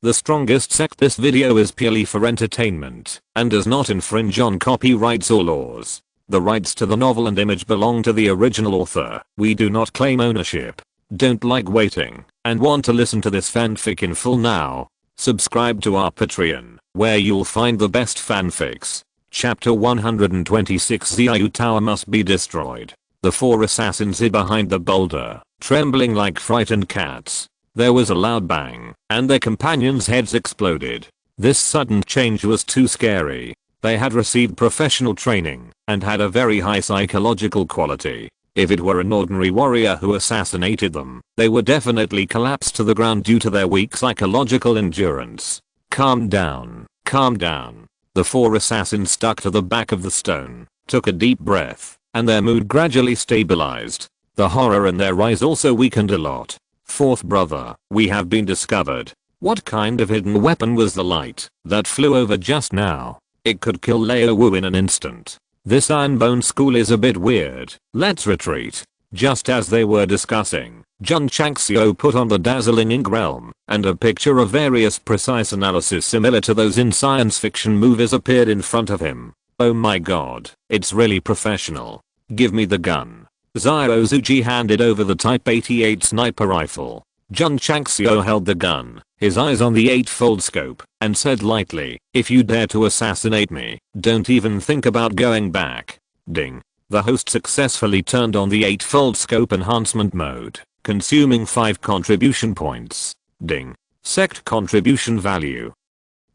The Strongest Sect. This video is purely for entertainment and does not infringe on copyrights or laws. The rights to the novel and image belong to the original author. We do not claim ownership. Don't like waiting and want to listen to this fanfic in full now? Subscribe to our Patreon, where you'll find the best fanfics. Chapter 126. Xiao Tower must be destroyed. The four assassins hid behind the boulder, trembling like frightened cats. There was a loud bang, and their companions' heads exploded. This sudden change was too scary. They had received professional training and had a very high psychological quality. If it were an ordinary warrior who assassinated them, they would definitely collapse to the ground due to their weak psychological endurance. Calm down, calm down. The four assassins stuck to the back of the stone, took a deep breath, and their mood gradually stabilized. The horror in their eyes also weakened a lot. Fourth brother, we have been discovered. What kind of hidden weapon was the light that flew over just now? It could kill Leo Wu in an instant. This Iron Bone school is a bit weird. Let's retreat. Just as they were discussing, Jun Changxiao put on the dazzling ink realm, and a picture of various precise analysis similar to those in science fiction movies appeared in front of him. Oh my god, it's really professional. Give me the gun. Xiao Zuji handed over the Type 88 sniper rifle. Jun Changxiao held the gun, his eyes on the 8-fold scope, and said lightly, "If you dare to assassinate me, don't even think about going back." Ding. The host successfully turned on the 8-fold scope enhancement mode, consuming 5 contribution points. Ding. Sect contribution value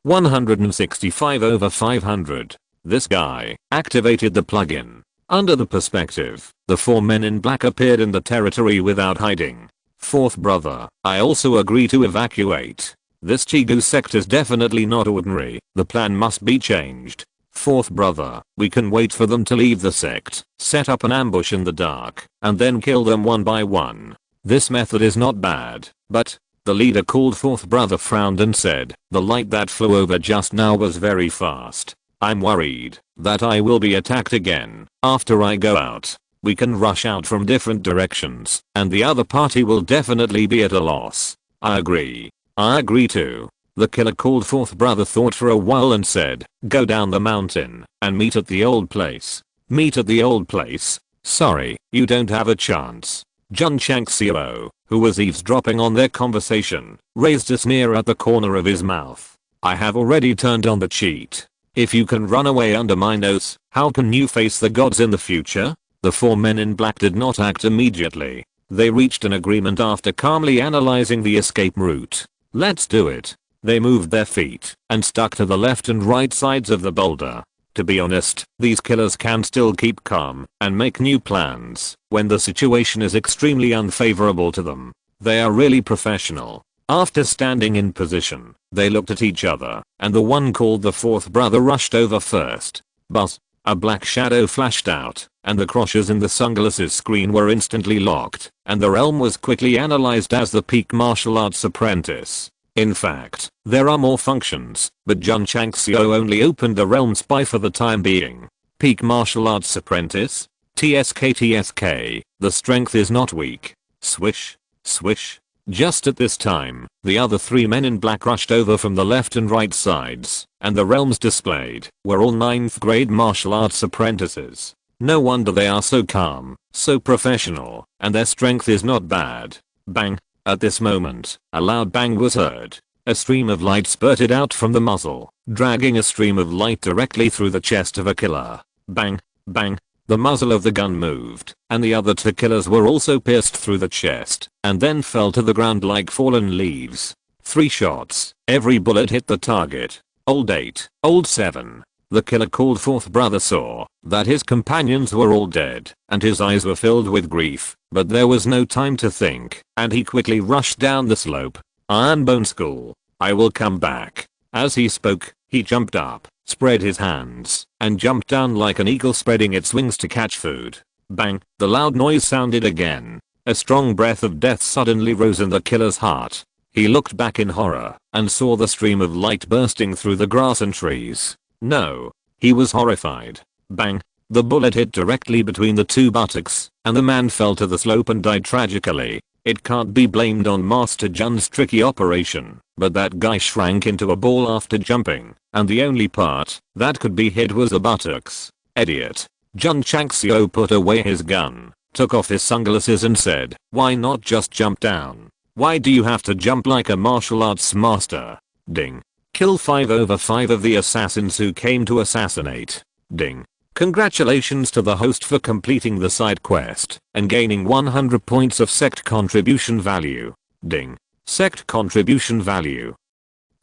165/500. This guy activated the plugin. Under the perspective, the four men in black appeared in the territory without hiding. Fourth brother, I also agree to evacuate. This Chigu sect is definitely not ordinary. The plan must be changed. Fourth brother, we can wait for them to leave the sect, set up an ambush in the dark, and then kill them one by one. This method is not bad, but the leader called fourth brother frowned and said, the light that flew over just now was very fast. I'm worried that I will be attacked again after I go out. We can rush out from different directions, and the other party will definitely be at a loss. I agree. I agree too. The killer called fourth brother thought for a while and said, go down the mountain and meet at the old place. Meet at the old place? Sorry, you don't have a chance. Jun Changxiao, who was eavesdropping on their conversation, raised a sneer at the corner of his mouth. I have already turned on the cheat. If you can run away under my nose, how can you face the gods in the future? The four men in black did not act immediately. They reached an agreement after calmly analyzing the escape route. Let's do it. They moved their feet and stuck to the left and right sides of the boulder. To be honest, these killers can still keep calm and make new plans when the situation is extremely unfavorable to them. They are really professional. After standing in position, they looked at each other, and the one called the fourth brother rushed over first. Buzz. A black shadow flashed out, and the crosses in the sunglasses screen were instantly locked, and the realm was quickly analyzed as the peak martial arts apprentice. In fact, there are more functions, but Jun Changxiao only opened the realm spy for the time being. Peak martial arts apprentice? TSK, the strength is not weak. Swish, swish. Just at this time, the other three men in black rushed over from the left and right sides, and the realms displayed were all 9th grade martial arts apprentices. No wonder they are so calm, so professional, and their strength is not bad. Bang. At this moment, a loud bang was heard. A stream of light spurted out from the muzzle, dragging a stream of light directly through the chest of a killer. Bang, bang. The muzzle of the gun moved, and the other two killers were also pierced through the chest, and then fell to the ground like fallen leaves. 3 shots, every bullet hit the target. Old 8, old 7. The killer called fourth brother saw that his companions were all dead, and his eyes were filled with grief, but there was no time to think, and he quickly rushed down the slope. Iron Bone School, I will come back. As he spoke, he jumped up, spread his hands, and jumped down like an eagle spreading its wings to catch food. Bang, the loud noise sounded again. A strong breath of death suddenly rose in the killer's heart. He looked back in horror, and saw the stream of light bursting through the grass and trees. No. He was horrified. Bang, the bullet hit directly between the two buttocks, and the man fell to the slope and died tragically. It can't be blamed on Master Jun's tricky operation, but that guy shrank into a ball after jumping, and the only part that could be hit was the buttocks. Idiot. Jun Changxiao put away his gun, took off his sunglasses and said, why not just jump down? Why do you have to jump like a martial arts master? Ding. Kill 5/5 of the assassins who came to assassinate. Ding. Congratulations to the host for completing the side quest and gaining 100 points of sect contribution value. Ding. Sect contribution value.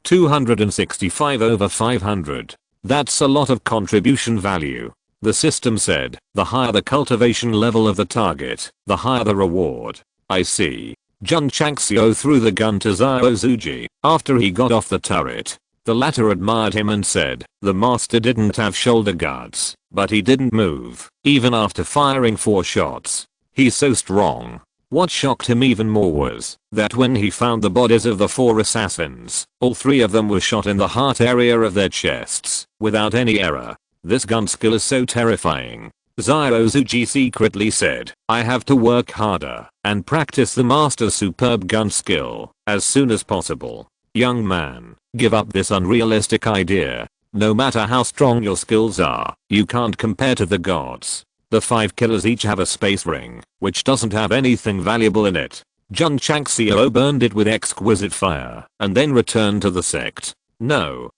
265/500. That's a lot of contribution value. The system said, the higher the cultivation level of the target, the higher the reward. I see. Jun Changxiao threw the gun to Xiao Zuji after he got off the turret. The latter admired him and said, the master didn't have shoulder guards, but he didn't move, even after firing 4 shots. He's so strong. What shocked him even more was that when he found the bodies of the 4 assassins, all 3 of them were shot in the heart area of their chests, without any error. This gun skill is so terrifying. Xiao Zuji secretly said, I have to work harder and practice the master's superb gun skill as soon as possible. Young man, give up this unrealistic idea. No matter how strong your skills are, you can't compare to the gods. The 5 killers each have a space ring, which doesn't have anything valuable in it. Jun Changxiao burned it with exquisite fire and then returned to the sect. No.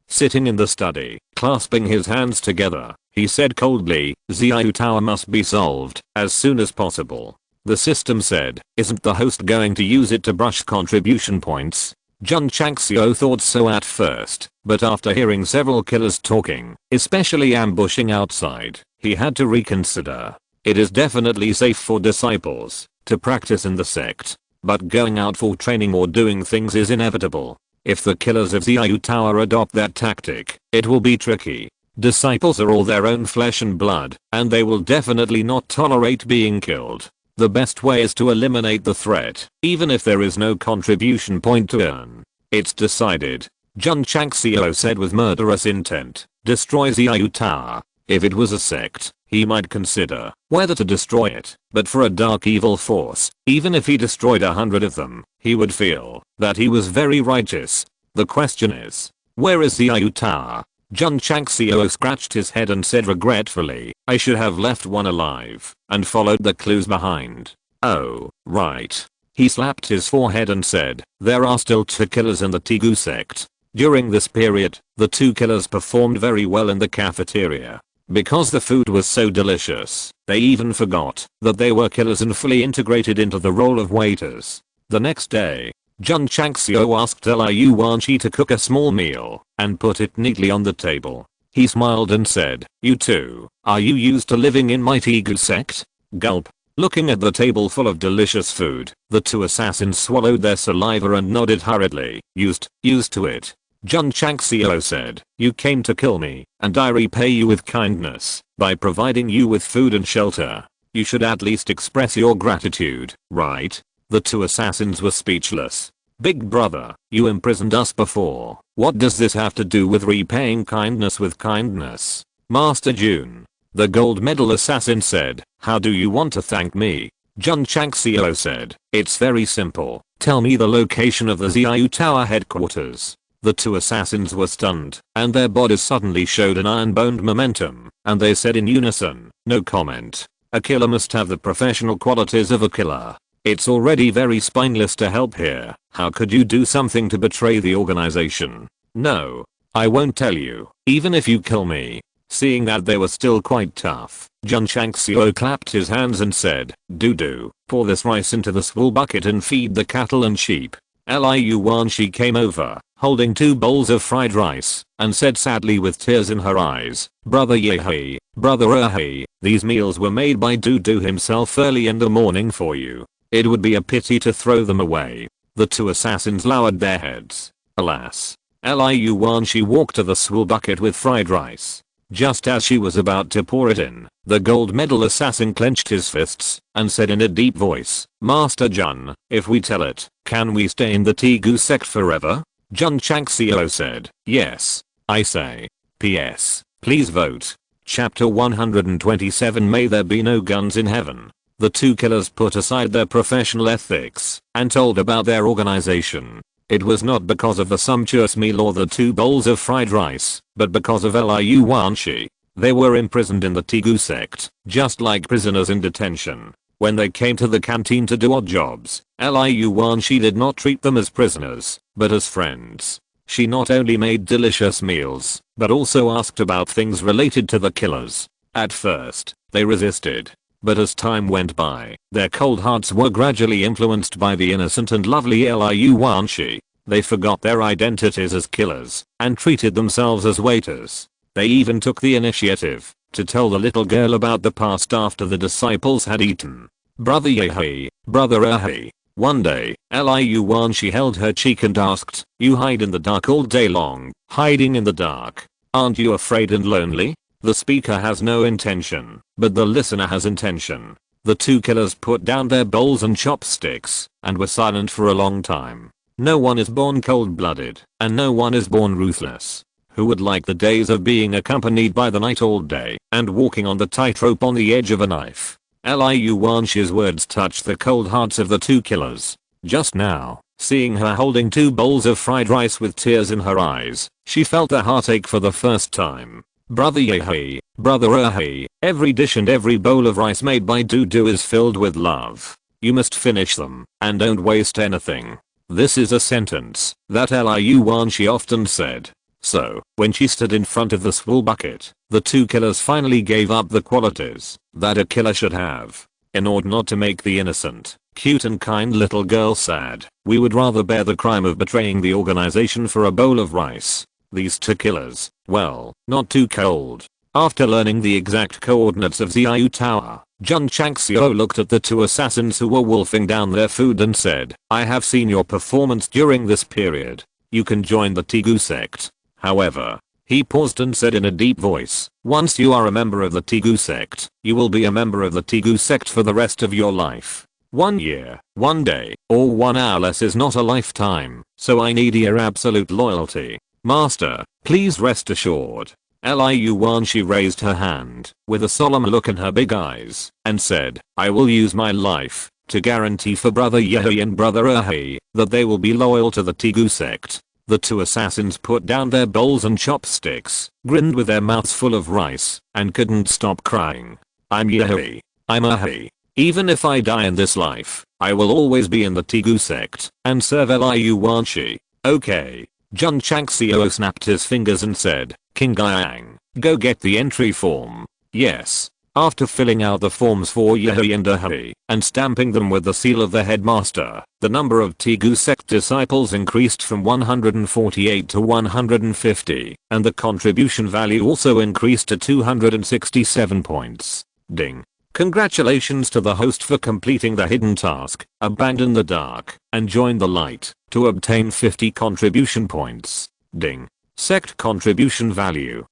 Sitting in the study, clasping his hands together, he said coldly, Xiao Tower must be solved as soon as possible. The system said, isn't the host going to use it to brush contribution points? Jun Changxiao thought so at first, but after hearing several killers talking, especially ambushing outside, he had to reconsider. It is definitely safe for disciples to practice in the sect, but going out for training or doing things is inevitable. If the killers of Xiao Tower adopt that tactic, it will be tricky. Disciples are all their own flesh and blood, and they will definitely not tolerate being killed. The best way is to eliminate the threat, even if there is no contribution point to earn. It's decided. Jun Changxiao said with murderous intent, destroy Xiao Tower. If it was a sect, he might consider whether to destroy it, but for a dark evil force, even if he destroyed 100 of them, he would feel that he was very righteous. The question is, where is Xiao Tower? Jun Changxiao scratched his head and said regretfully, I should have left one alive and followed the clues behind. Oh, right. He slapped his forehead and said, there are still 2 killers in the Tegu sect. During this period, the 2 killers performed very well in the cafeteria. Because the food was so delicious, they even forgot that they were killers and fully integrated into the role of waiters. The next day, Jun Changxiao asked Liu Wanshi to cook a small meal and put it neatly on the table. He smiled and said, you too, are you used to living in my Tegu sect? Gulp. Looking at the table full of delicious food, the 2 assassins swallowed their saliva and nodded hurriedly. Used to it. Jun Changxiao said, you came to kill me, and I repay you with kindness by providing you with food and shelter. You should at least express your gratitude, right? The 2 assassins were speechless. Big brother, you imprisoned us before. What does this have to do with repaying kindness with kindness? Master Jun. The gold medal assassin said, how do you want to thank me? Jun Changxiao said, it's very simple. Tell me the location of the Xiao Tower headquarters. The 2 assassins were stunned, and their bodies suddenly showed an iron-boned momentum, and they said in unison, no comment. A killer must have the professional qualities of a killer. It's already very spineless to help here. How could you do something to betray the organization? No. I won't tell you, even if you kill me. Seeing that they were still quite tough, Jun Changxiao clapped his hands and said, do, pour this rice into the swill bucket and feed the cattle and sheep. Liu Wanshi came over, holding 2 bowls of fried rice, and said sadly with tears in her eyes, brother Yehei, brother Erhei, these meals were made by Dudu himself early in the morning for you. It would be a pity to throw them away. The 2 assassins lowered their heads. Alas. Liu Wanshi walked to the swill bucket with fried rice. Just as she was about to pour it in, the gold medal assassin clenched his fists and said in a deep voice, Master Jun, if we tell it, can we stay in the Tegu sect forever? Jun Changxiao said, yes. I say. P.S. Please vote. Chapter 127 May there be no guns in heaven. The two killers put aside their professional ethics and told about their organization. It was not because of the sumptuous meal or the 2 bowls of fried rice, but because of Liu Wanshi. They were imprisoned in the Tigu sect, just like prisoners in detention. When they came to the canteen to do odd jobs, Liu Wanshi did not treat them as prisoners, but as friends. She not only made delicious meals, but also asked about things related to the killers. At first, they resisted. But as time went by, their cold hearts were gradually influenced by the innocent and lovely Liu Wanshi. They forgot their identities as killers and treated themselves as waiters. They even took the initiative to tell the little girl about the past after the disciples had eaten. Brother Yehi, brother Ahi. One day, Liu Wanshi held her cheek and asked, "You hide in the dark all day long, hiding in the dark. Aren't you afraid and lonely?" The speaker has no intention, but the listener has intention. The two killers put down their bowls and chopsticks and were silent for a long time. No one is born cold-blooded, and no one is born ruthless. Who would like the days of being accompanied by the night all day and walking on the tightrope on the edge of a knife? Liu Wanshi's words touched the cold hearts of the two killers. Just now, seeing her holding 2 bowls of fried rice with tears in her eyes, she felt a heartache for the first time. Brother Yehi, brother Ahi, every dish and every bowl of rice made by Dudu is filled with love. You must finish them, and don't waste anything. This is a sentence that Liu Wanshi often said. So, when she stood in front of the swill bucket, the two killers finally gave up the qualities that a killer should have. In order not to make the innocent, cute and kind little girl sad, we would rather bear the crime of betraying the organization for a bowl of rice. These two killers, well, not too cold. After learning the exact coordinates of the Xiu Tower, Jun Changxiao looked at the 2 assassins who were wolfing down their food and said, "I have seen your performance during this period. You can join the Tigu sect. However," he paused and said in a deep voice, "once you are a member of the Tigu sect, you will be a member of the Tigu sect for the rest of your life. 1 year, 1 day, or 1 hour less is not a lifetime, so I need your absolute loyalty. Master, please rest assured." Liu Wanshi raised her hand with a solemn look in her big eyes and said, "I will use my life to guarantee for brother Yehi and brother Ahi that they will be loyal to the Tigu sect." The 2 assassins put down their bowls and chopsticks, grinned with their mouths full of rice, and couldn't stop crying. "I'm Yehi. I'm Ahi. Even if I die in this life, I will always be in the Tigu sect and serve Liu Wanshi." "Okay." Jun Changxiao snapped his fingers and said, "King Yang, go get the entry form." "Yes." After filling out the forms for Yehi and Ahi and stamping them with the seal of the headmaster, the number of Tigu sect disciples increased from 148 to 150, and the contribution value also increased to 267 points. Ding. Congratulations to the host for completing the hidden task, abandon the dark, and join the light, to obtain 50 contribution points. Ding. Sect contribution value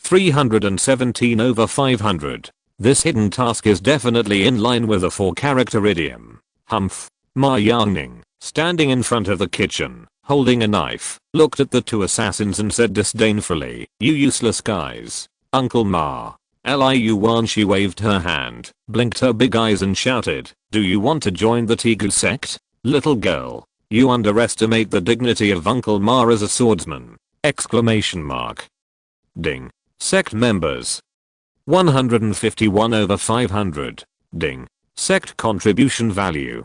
317/500. This hidden task is definitely in line with a 4-character idiom. Humph. Ma Yangning, standing in front of the kitchen, holding a knife, looked at the 2 assassins and said disdainfully, "You useless guys. Uncle Ma." Liu Wanshi waved her hand, blinked her big eyes and shouted, "Do you want to join the Tigu sect? Little girl, you underestimate the dignity of Uncle Ma as a swordsman!" Exclamation mark. Ding. Sect members 151/500. Ding. Sect contribution value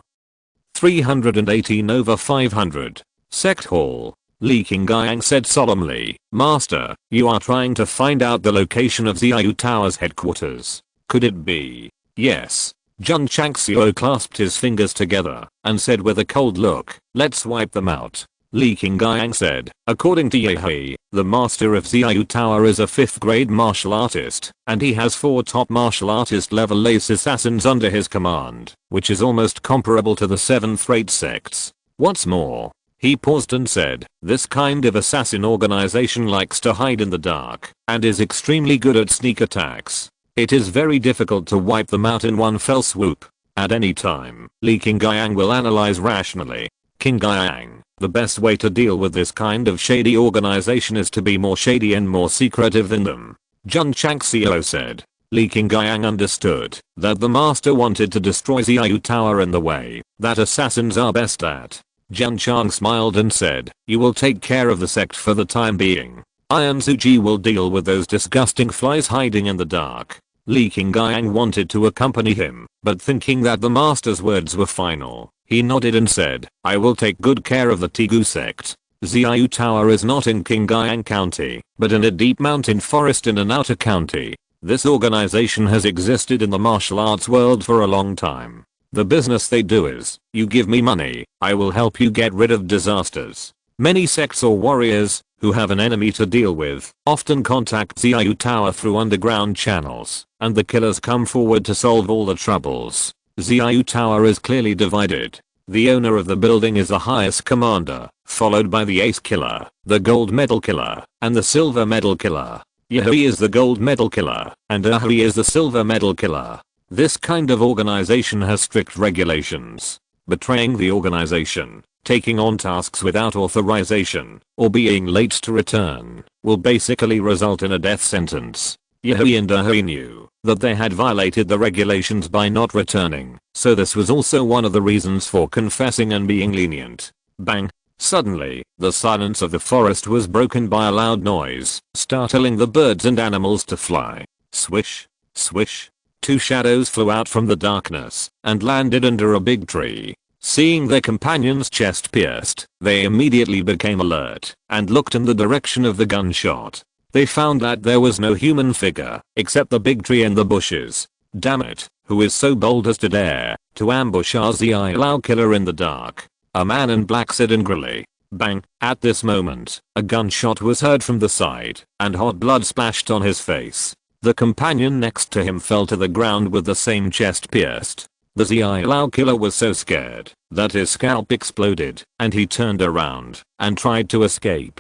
318/500. Sect hall. Li Qingyang said solemnly, "Master, you are trying to find out the location of the Xiu Tower's headquarters. Could it be?" "Yes." Jun Changxiao clasped his fingers together and said with a cold look, "Let's wipe them out." Li Qingyang said, "According to Yehi, the master of Xiu Tower is a 5th grade martial artist, and he has 4 top martial artist level ace assassins under his command, which is almost comparable to the 7th rate sects. What's more," he paused and said, "this kind of assassin organization likes to hide in the dark and is extremely good at sneak attacks. It is very difficult to wipe them out in one fell swoop. At any time, Li Qingyang will analyze rationally. Qingyang, the best way to deal with this kind of shady organization is to be more shady and more secretive than them." Jun Changxiao said. Li Qingyang understood that the master wanted to destroy Xiao Tower in the way that assassins are best at. Jun Chang smiled and said, "You will take care of the sect for the time being. Iron Suji will deal with those disgusting flies hiding in the dark." Li Qingyang wanted to accompany him, but thinking that the master's words were final, he nodded and said, "I will take good care of the Tigu sect." Xiao Tower is not in Qingyang County, but in a deep mountain forest in an outer county. This organization has existed in the martial arts world for a long time. The business they do is, you give me money, I will help you get rid of disasters. Many sects or warriors, who have an enemy to deal with, often contact Xiao Tower through underground channels, and the killers come forward to solve all the troubles. Xiao Tower is clearly divided. The owner of the building is the highest commander, followed by the ace killer, the gold medal killer, and the silver medal killer. Yahui is the gold medal killer, and Ahui is the silver medal killer. This kind of organization has strict regulations. Betraying the organization, taking on tasks without authorization, or being late to return, will basically result in a death sentence. Yahui and Ahui knew that they had violated the regulations by not returning, so this was also one of the reasons for confessing and being lenient. Bang! Suddenly, the silence of the forest was broken by a loud noise, startling the birds and animals to fly. Swish, swish. Two shadows flew out from the darkness and landed under a big tree. Seeing their companion's chest pierced, they immediately became alert and looked in the direction of the gunshot. They found that there was no human figure except the big tree and the bushes. Damn it, who is so bold as to dare to ambush our Xiao killer in the dark? A man in black said angrily. Bang! At this moment, a gunshot was heard from the side, and hot blood splashed on his face. The companion next to him fell to the ground with the same chest pierced. The Xiao killer was so scared that his scalp exploded, and he turned around and tried to escape.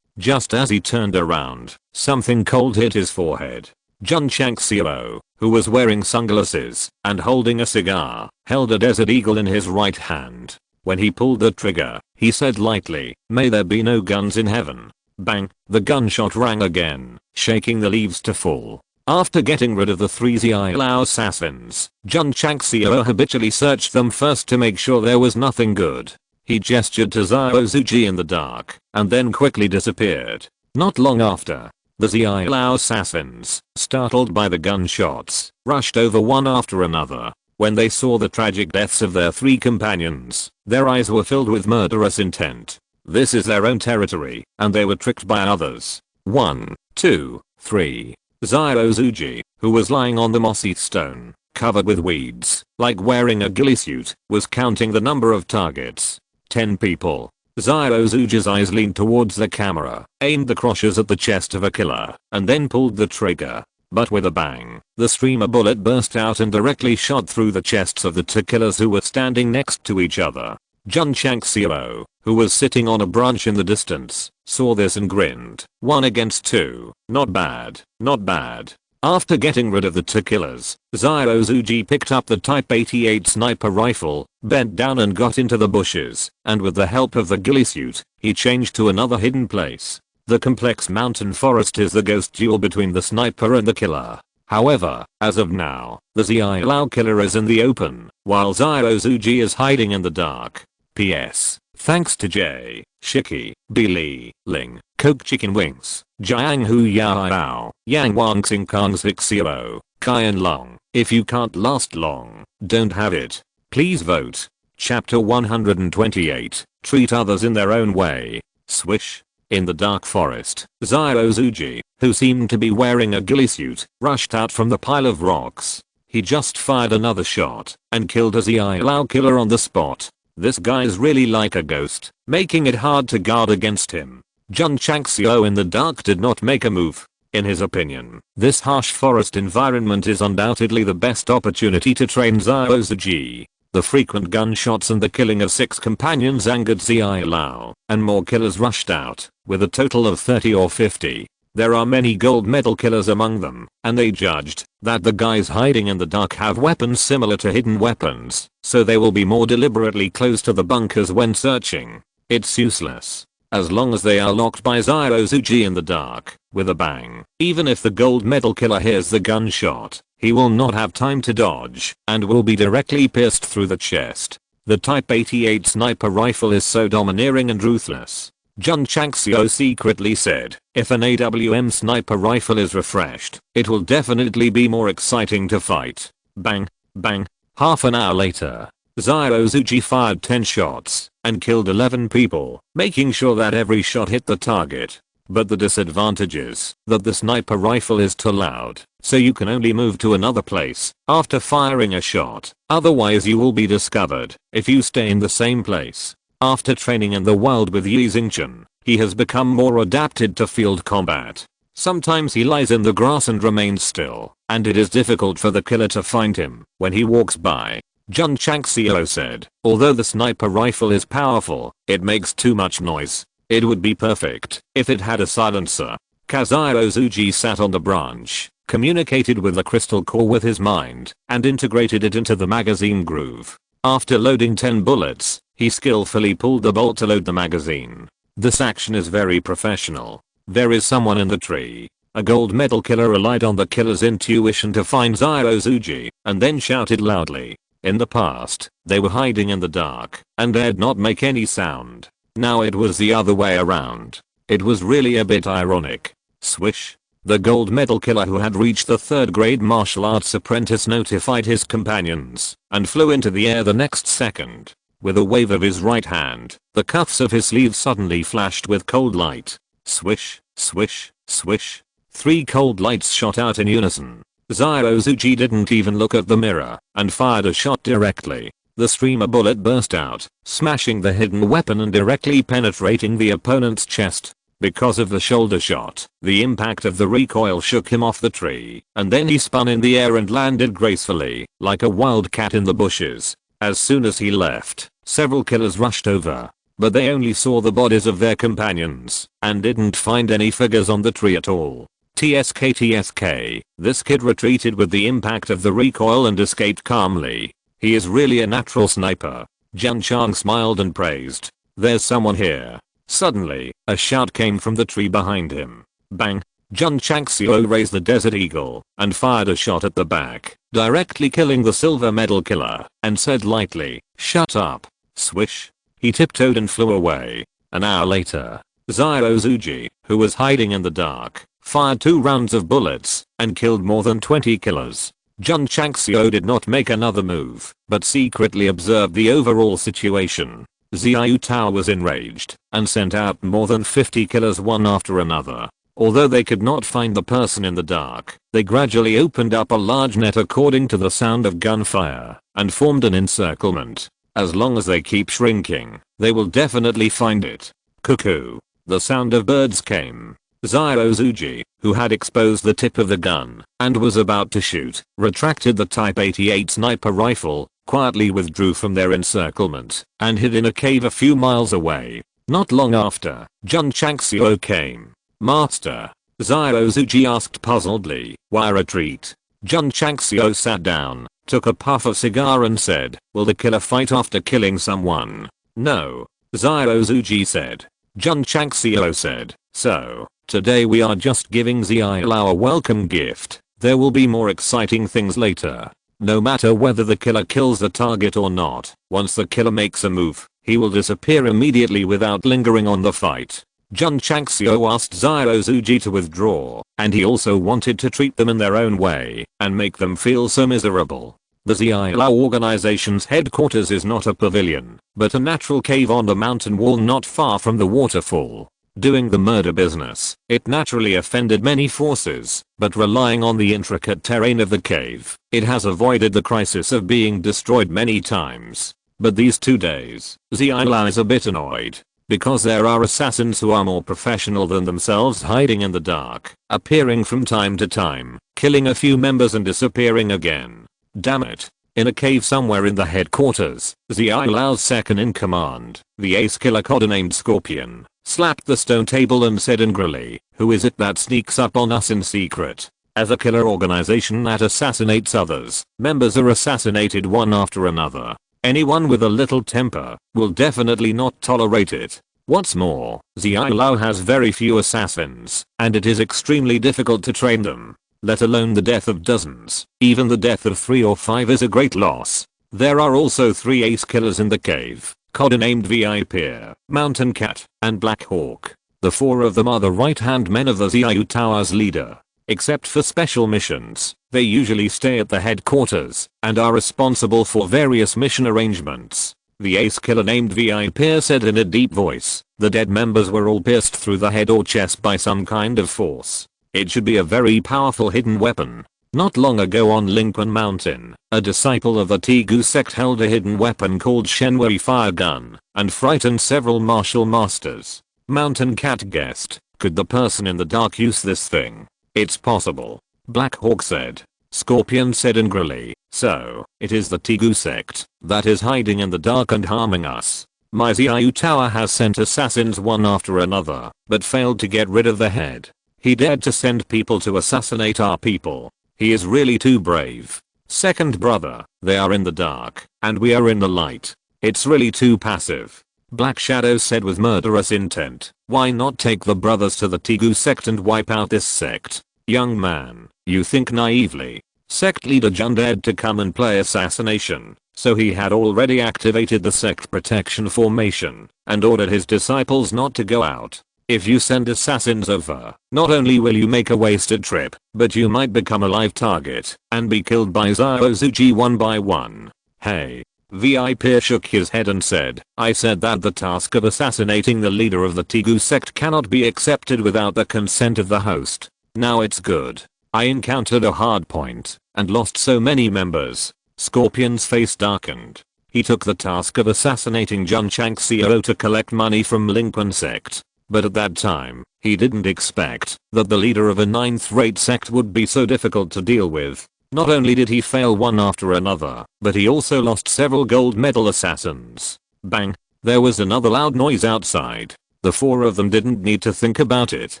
Just as he turned around, something cold hit his forehead. Jun Changxiao, who was wearing sunglasses and holding a cigar, held a desert eagle in his right hand. When he pulled the trigger, he said lightly, "May there be no guns in heaven." Bang! The gunshot rang again, shaking the leaves to fall. After getting rid of the three Xiao assassins, Jun Changxiao habitually searched them first to make sure there was nothing good. He gestured to Xiao Zuji in the dark, and then quickly disappeared. Not long after, the Xiao assassins, startled by the gunshots, rushed over one after another. When they saw the tragic deaths of their three companions, their eyes were filled with murderous intent. This is their own territory, and they were tricked by others. 1, 2, 3. Xiao Zuji, who was lying on the mossy stone, covered with weeds, like wearing a ghillie suit, was counting the number of targets. 10 people. Xiao Zuji's eyes leaned towards the camera, aimed the crotches at the chest of a killer, and then pulled the trigger. But with a bang, the streamer bullet burst out and directly shot through the chests of the two killers who were standing next to each other. Jun Changxiao, who was sitting on a branch in the distance, saw this and grinned. 1 against 2. Not bad, not bad. After getting rid of the two killers, Xiao Zuji picked up the Type 88 sniper rifle, bent down and got into the bushes, and with the help of the ghillie suit, he changed to another hidden place. The complex mountain forest is the ghost duel between the sniper and the killer. However, as of now, the Xiao killer is in the open, while Xiao Zuji is hiding in the dark. P.S. Thanks to J, Shiki, Billy, Ling, Coke Chicken Wings, Jiang Hu Yao, Yang Wang Xing Kang Zixio, Kai Long. If you can't last long, don't have it. Please vote. Chapter 128. Treat others in their own way. Swish. In the dark forest, Xiao Zuji, who seemed to be wearing a ghillie suit, rushed out from the pile of rocks. He just fired another shot and killed a Xiao killer on the spot. This guy's really like a ghost, making it hard to guard against him. Jun Changxiao in the dark did not make a move. In his opinion, this harsh forest environment is undoubtedly the best opportunity to train Xiao Zuji. The frequent gunshots and the killing of 6 companions angered Xiao, and more killers rushed out, with a total of 30 or 50. There are many gold medal killers among them, and they judged that the guys hiding in the dark have weapons similar to hidden weapons, so they will be more deliberately close to the bunkers when searching. It's useless. as long as they are locked by Zyrozuji in the dark, with a bang. Even if the gold medal killer hears the gunshot, he will not have time to dodge and will be directly pierced through the chest. The Type 88 sniper rifle is so domineering and ruthless. Jun Changxiao secretly said, if an AWM sniper rifle is refreshed, it will definitely be more exciting to fight. Bang, bang. Half an hour later, Zyrozuji fired 10 shots and killed 11 people, making sure that every shot hit the target. But the disadvantage is that the sniper rifle is too loud, so you can only move to another place after firing a shot, otherwise you will be discovered if you stay in the same place. After training in the wild with Yi Xingchen, he has become more adapted to field combat. Sometimes he lies in the grass and remains still, and it is difficult for the killer to find him when he walks by. Jun Changxiao said, although the sniper rifle is powerful, it makes too much noise. It would be perfect if it had a silencer. Zyrozuji sat on the branch, communicated with the crystal core with his mind, and integrated it into the magazine groove. After loading 10 bullets, he skillfully pulled the bolt to load the magazine. This action is very professional. There is someone in the tree. A gold medal killer relied on the killer's intuition to find Zyrozuji, and then shouted loudly. In the past, they were hiding in the dark, and dared not make any sound. Now it was the other way around. It was really a bit ironic. Swish. The gold medal killer who had reached the 3rd grade martial arts apprentice notified his companions and flew into the air the next second. With a wave of his right hand, the cuffs of his sleeve suddenly flashed with cold light. Swish, swish, swish. 3 cold lights shot out in unison. Zyrozuji didn't even look at the mirror and fired a shot directly. The streamer bullet burst out, smashing the hidden weapon and directly penetrating the opponent's chest. Because of the shoulder shot, the impact of the recoil shook him off the tree, and then he spun in the air and landed gracefully, like a wildcat in the bushes. As soon as he left, several killers rushed over, but they only saw the bodies of their companions and didn't find any figures on the tree at all. TSK, this kid retreated with the impact of the recoil and escaped calmly. He is really a natural sniper. Jun Chang smiled and praised. There's someone here. Suddenly, a shout came from the tree behind him. Bang. Jun Changxiao raised the Desert Eagle and fired a shot at the back, directly killing the silver medal killer, and said lightly, shut up. Swish. He tiptoed and flew away. An hour later, Zyrozuji, who was hiding in the dark, fired 2 rounds of bullets and killed more than 20 killers. Jun Changxiao did not make another move, but secretly observed the overall situation. Xiao Tao was enraged and sent out more than 50 killers one after another. Although they could not find the person in the dark, they gradually opened up a large net according to the sound of gunfire and formed an encirclement. As long as they keep shrinking, they will definitely find it. Cuckoo. The sound of birds came. Zyrozuji, who had exposed the tip of the gun and was about to shoot, retracted the Type 88 sniper rifle, quietly withdrew from their encirclement, and hid in a cave a few miles away. Not long after, Jun Changxiao came. Master. Zyrozuji asked puzzledly, why retreat? Jun Changxiao sat down, took a puff of cigar and said, will the killer fight after killing someone? No. Zyrozuji said. Jun Changxiao said, so, today we are just giving Xiao a welcome gift. There will be more exciting things later. No matter whether the killer kills the target or not, once the killer makes a move, he will disappear immediately without lingering on the fight. Jun Changxiao asked Zyrozuji to withdraw, and he also wanted to treat them in their own way and make them feel so miserable. The Xiao organization's headquarters is not a pavilion, but a natural cave on a mountain wall not far from the waterfall. Doing the murder business, it naturally offended many forces, but relying on the intricate terrain of the cave, it has avoided the crisis of being destroyed many times. But these 2 days, Xiao is a bit annoyed, because there are assassins who are more professional than themselves hiding in the dark, appearing from time to time, killing a few members and disappearing again. Damn it. In a cave somewhere in the headquarters, Xiao's second in command, the ace killer codenamed Scorpion, slapped the stone table and said angrily, who is it that sneaks up on us in secret? As a killer organization that assassinates others, members are assassinated one after another. Anyone with a little temper will definitely not tolerate it. What's more, Xiao Lao has very few assassins, and it is extremely difficult to train them. Let alone the death of dozens. Even the death of 3 or 5 is a great loss. There are also 3 ace killers in the cave, codenamed VIP, Mountain Cat, and Black Hawk. The 4 of them are the right-hand men of the Xiao Tower's leader. Except for special missions, they usually stay at the headquarters and are responsible for various mission arrangements. The ace killer named VIP said in a deep voice, the dead members were all pierced through the head or chest by some kind of force. It should be a very powerful hidden weapon. Not long ago on Lincoln Mountain, a disciple of the Tigu sect held a hidden weapon called Shenwei Fire Gun and frightened several martial masters. Mountain Cat guessed, could the person in the dark use this thing? It's possible. Black Hawk said. Scorpion said angrily, so, it is the Tigu sect that is hiding in the dark and harming us. My Xiao Tower has sent assassins one after another, but failed to get rid of the head. He dared to send people to assassinate our people. He is really too brave. Second brother, they are in the dark, and we are in the light. It's really too passive. Black Shadow said with murderous intent, why not take the brothers to the Tigu sect and wipe out this sect? Young man, you think naively. Sect leader Jun dared to come and play assassination, so he had already activated the sect protection formation and ordered his disciples not to go out. If you send assassins over, not only will you make a wasted trip, but you might become a live target and be killed by Xiao Zuji one by one. Hey. VIP shook his head and said, I said that the task of assassinating the leader of the Tigu sect cannot be accepted without the consent of the host. Now it's good. I encountered a hard point and lost so many members. Scorpion's face darkened. He took the task of assassinating Jun Changxiao to collect money from Lincoln sect. But at that time, he didn't expect that the leader of a 9th-rate sect would be so difficult to deal with. Not only did he fail one after another, but he also lost several gold medal assassins. Bang! There was another loud noise outside. The 4 of them didn't need to think about it,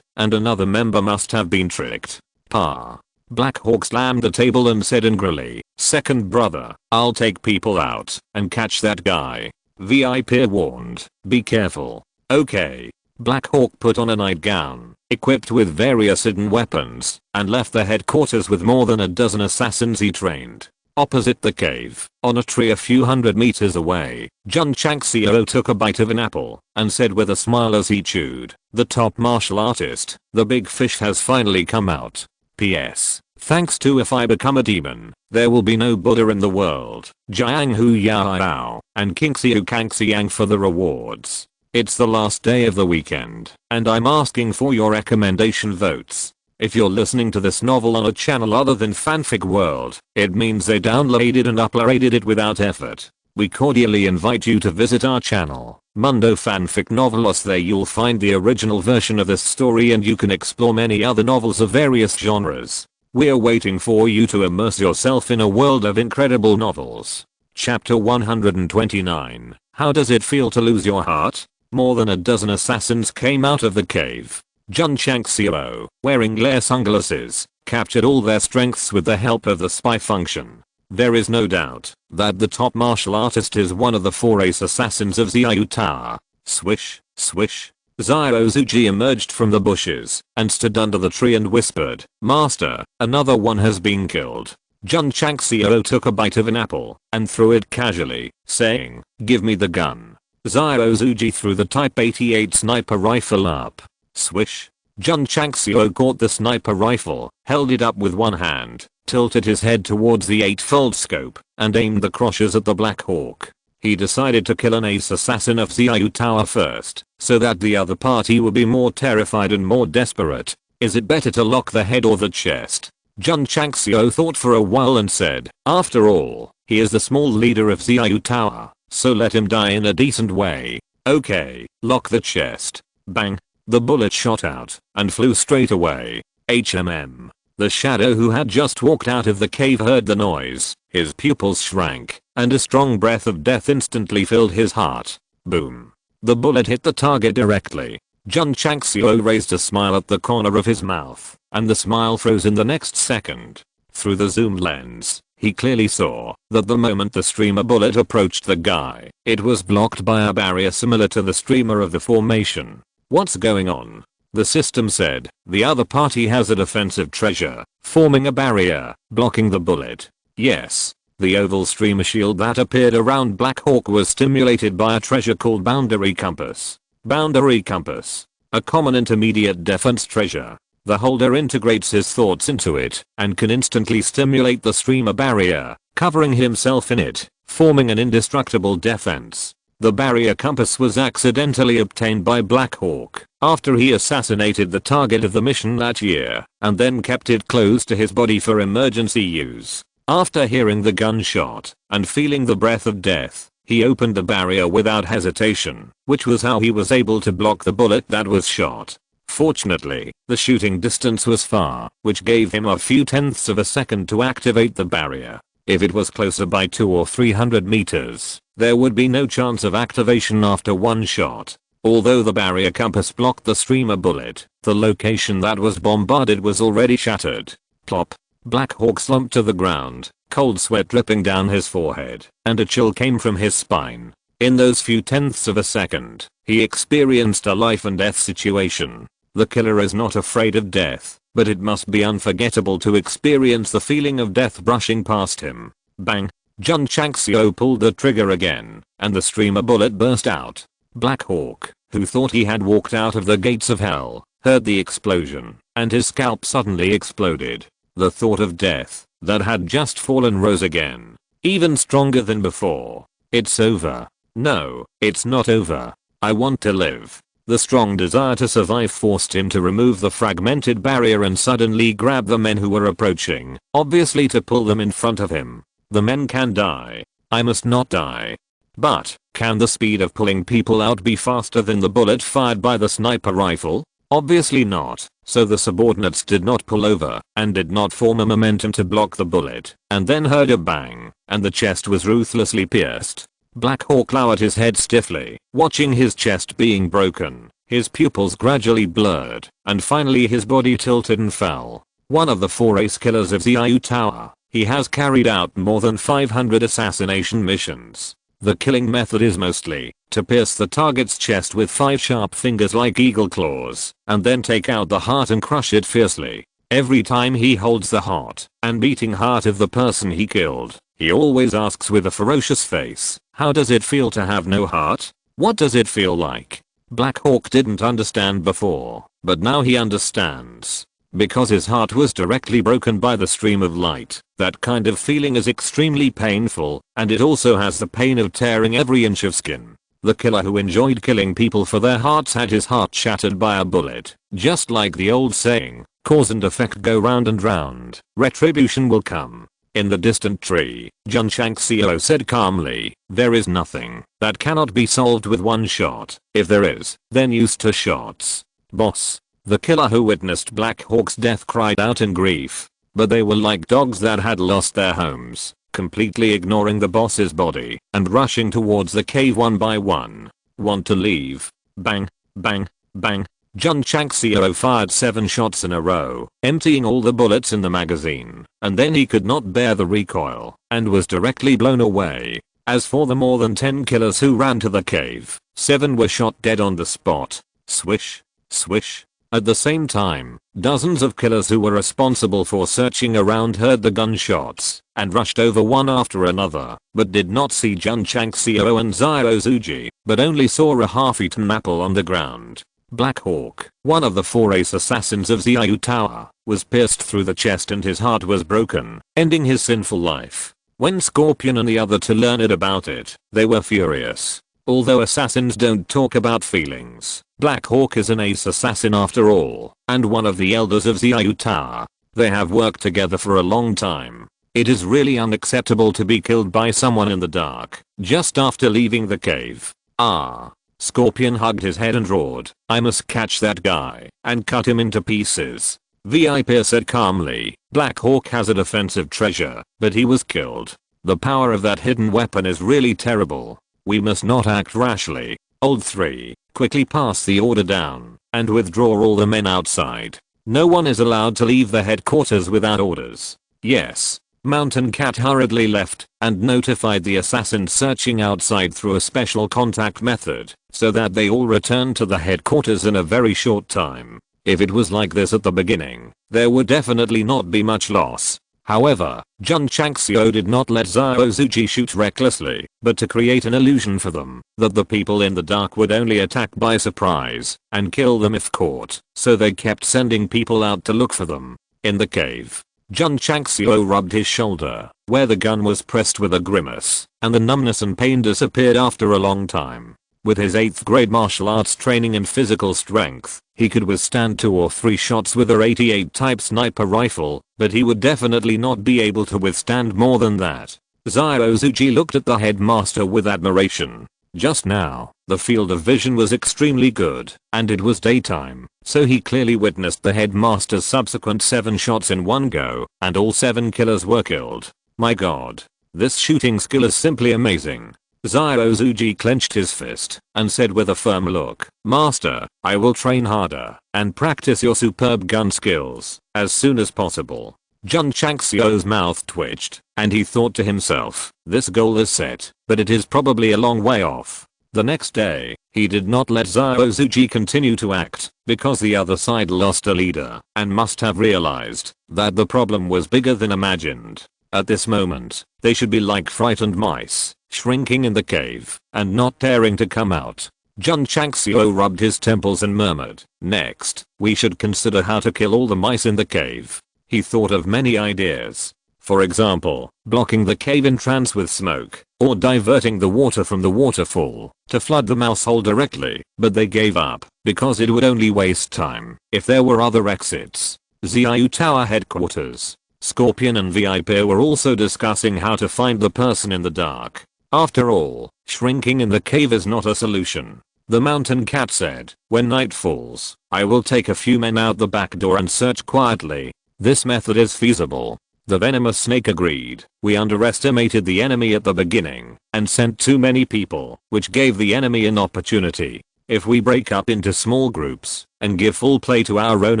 and another member must have been tricked. Pa. Black Hawk slammed the table and said angrily, second brother, I'll take people out and catch that guy. VIP warned, be careful. Okay. Black Hawk put on a nightgown, equipped with various hidden weapons, and left the headquarters with more than a dozen assassins he trained. Opposite the cave, on a tree a few hundred meters away, Jun Changxiao took a bite of an apple and said with a smile as he chewed, the top martial artist, the big fish has finally come out. P.S. Thanks to if I become a demon, there will be no Buddha in the world. Jiang Hu Yao and Kingxiu Kangxiang for the rewards. It's the last day of the weekend, and I'm asking for your recommendation votes. If you're listening to this novel on a channel other than Fanfic World, it means they downloaded and uploaded it without effort. We cordially invite you to visit our channel, Mundo Fanfic Novelos. There you'll find the original version of this story and you can explore many other novels of various genres. We're waiting for you to immerse yourself in a world of incredible novels. Chapter 129. How does it feel to lose your heart? More than a dozen assassins came out of the cave. Jun Changxiao, wearing glare sunglasses, captured all their strengths with the help of the spy function. There is no doubt that the top martial artist is one of the 4 ace assassins of Xiao Tower. Swish, swish. Xiao Zuji emerged from the bushes and stood under the tree and whispered, Master, another one has been killed. Jun Changxiao took a bite of an apple and threw it casually, saying, give me the gun. Xiao Zuji threw the Type 88 sniper rifle up. Swish. Jun Changxiao caught the sniper rifle, held it up with one hand, tilted his head towards the 8-fold scope, and aimed the crosses at the Black Hawk. He decided to kill an ace assassin of Xiao Tower first, so that the other party would be more terrified and more desperate. Is it better to lock the head or the chest? Jun Changxiao thought for a while and said, after all, he is the small leader of Xiao Tower. So let him die in a decent way. Okay, lock the chest. Bang. The bullet shot out and flew straight away. HMM. The shadow who had just walked out of the cave heard the noise. His pupils shrank and a strong breath of death instantly filled his heart. Boom. The bullet hit the target directly. Jun Changxiao raised a smile at the corner of his mouth and the smile froze in the next second. Through the zoom lens, He clearly saw that the moment the streamer bullet approached the guy, it was blocked by a barrier similar to the streamer of the formation. What's going on? The system said. The other party has a defensive treasure, forming a barrier, blocking the bullet. Yes. The oval streamer shield that appeared around Black Hawk was stimulated by a treasure called Boundary Compass. Boundary Compass. A common intermediate defense treasure. The holder integrates his thoughts into it and can instantly stimulate the streamer barrier, covering himself in it, forming an indestructible defense. The barrier compass was accidentally obtained by Black Hawk after he assassinated the target of the mission that year and then kept it close to his body for emergency use. After hearing the gunshot and feeling the breath of death, he opened the barrier without hesitation, which was how he was able to block the bullet that was shot. Fortunately, the shooting distance was far, which gave him a few tenths of a second to activate the barrier. If it was closer by 200 or 300 meters, there would be no chance of activation after one shot. Although the barrier compass blocked the streamer bullet, the location that was bombarded was already shattered. Plop. Black Hawk slumped to the ground, cold sweat dripping down his forehead, and a chill came from his spine. In those few tenths of a second, he experienced a life and death situation. The killer is not afraid of death, but it must be unforgettable to experience the feeling of death brushing past him. Bang! Jun Changxiao pulled the trigger again, and the streamer bullet burst out. Black Hawk, who thought he had walked out of the gates of hell, heard the explosion, and his scalp suddenly exploded. The thought of death that had just fallen rose again, even stronger than before. It's over. No, it's not over. I want to live. The strong desire to survive forced him to remove the fragmented barrier and suddenly grab the men who were approaching, obviously to pull them in front of him. The men can die. I must not die. But, can the speed of pulling people out be faster than the bullet fired by the sniper rifle? Obviously not, so the subordinates did not pull over and did not form a momentum to block the bullet, and then heard a bang, and the chest was ruthlessly pierced. Black Hawk lowered his head stiffly, watching his chest being broken. His pupils gradually blurred, and finally his body tilted and fell. One of the 4 ace killers of Xiao Tower, he has carried out more than 500 assassination missions. The killing method is mostly to pierce the target's chest with 5 sharp fingers like eagle claws, and then take out the heart and crush it fiercely. Every time he holds the hot and beating heart of the person he killed, he always asks with a ferocious face, how does it feel to have no heart? What does it feel like? Black Hawk didn't understand before, but now he understands. Because his heart was directly broken by the stream of light, that kind of feeling is extremely painful, and it also has the pain of tearing every inch of skin. The killer who enjoyed killing people for their hearts had his heart shattered by a bullet. Just like the old saying, cause and effect go round and round, retribution will come. In the distant tree, Jun Changxiao said calmly, there is nothing that cannot be solved with one shot. If there is, then use 2 shots. Boss. The killer who witnessed Black Hawk's death cried out in grief, but they were like dogs that had lost their homes, completely ignoring the boss's body and rushing towards the cave one by one. Want to leave? Bang, bang, bang. Jun Changxiao fired 7 shots in a row, emptying all the bullets in the magazine, and then he could not bear the recoil and was directly blown away. As for the more than 10 killers who ran to the cave, 7 were shot dead on the spot. Swish, swish. At the same time, dozens of killers who were responsible for searching around heard the gunshots and rushed over one after another, but did not see Jun Changxiao and Xiao Zuji, but only saw a half-eaten apple on the ground. Black Hawk, one of the 4 ace assassins of Xiao Tower, was pierced through the chest and his heart was broken, ending his sinful life. When Scorpion and the other two learned about it, they were furious. Although assassins don't talk about feelings, Black Hawk is an ace assassin after all, and one of the elders of Xiao Tower. They have worked together for a long time. It is really unacceptable to be killed by someone in the dark, just after leaving the cave. Ah. Scorpion hugged his head and roared, I must catch that guy and cut him into pieces. VIP said calmly, Black Hawk has a defensive treasure, but he was killed. The power of that hidden weapon is really terrible. We must not act rashly. Old 3, quickly pass the order down and withdraw all the men outside. No one is allowed to leave the headquarters without orders. Yes. Mountain Cat hurriedly left and notified the assassins searching outside through a special contact method so that they all returned to the headquarters in a very short time. If it was like this at the beginning, there would definitely not be much loss. However, Jun Changxiao did not let Xiao Zuji shoot recklessly, but to create an illusion for them that the people in the dark would only attack by surprise and kill them if caught, so they kept sending people out to look for them. In the cave, Jun Changxiao rubbed his shoulder, where the gun was pressed with a grimace, and the numbness and pain disappeared after a long time. With his 8th grade martial arts training and physical strength, he could withstand 2 or 3 shots with a 88 type sniper rifle, but he would definitely not be able to withstand more than that. Xiao Zuji looked at the headmaster with admiration. Just now, the field of vision was extremely good, and it was daytime, so he clearly witnessed the headmaster's subsequent 7 shots in one go, and all 7 killers were killed. My god. This shooting skill is simply amazing. Xiao Zuji clenched his fist and said with a firm look, "Master, I will train harder and practice your superb gun skills as soon as possible." Jun Changxiao's mouth twitched, and he thought to himself, this goal is set, but it is probably a long way off. The next day, he did not let Xiao Zuji continue to act, because the other side lost a leader and must have realized that the problem was bigger than imagined. At this moment, they should be like frightened mice, shrinking in the cave and not daring to come out. Jun Changxiao rubbed his temples and murmured, "Next, we should consider how to kill all the mice in the cave." He thought of many ideas. For example, blocking the cave entrance with smoke, or diverting the water from the waterfall to flood the mouse hole directly, but they gave up because it would only waste time if there were other exits. Xiao Tower headquarters. Scorpion and VIP were also discussing how to find the person in the dark. After all, shrinking in the cave is not a solution. The Mountain Cat said, "When night falls, I will take a few men out the back door and search quietly. This method is feasible." The venomous snake agreed. "We underestimated the enemy at the beginning and sent too many people, which gave the enemy an opportunity. If we break up into small groups and give full play to our own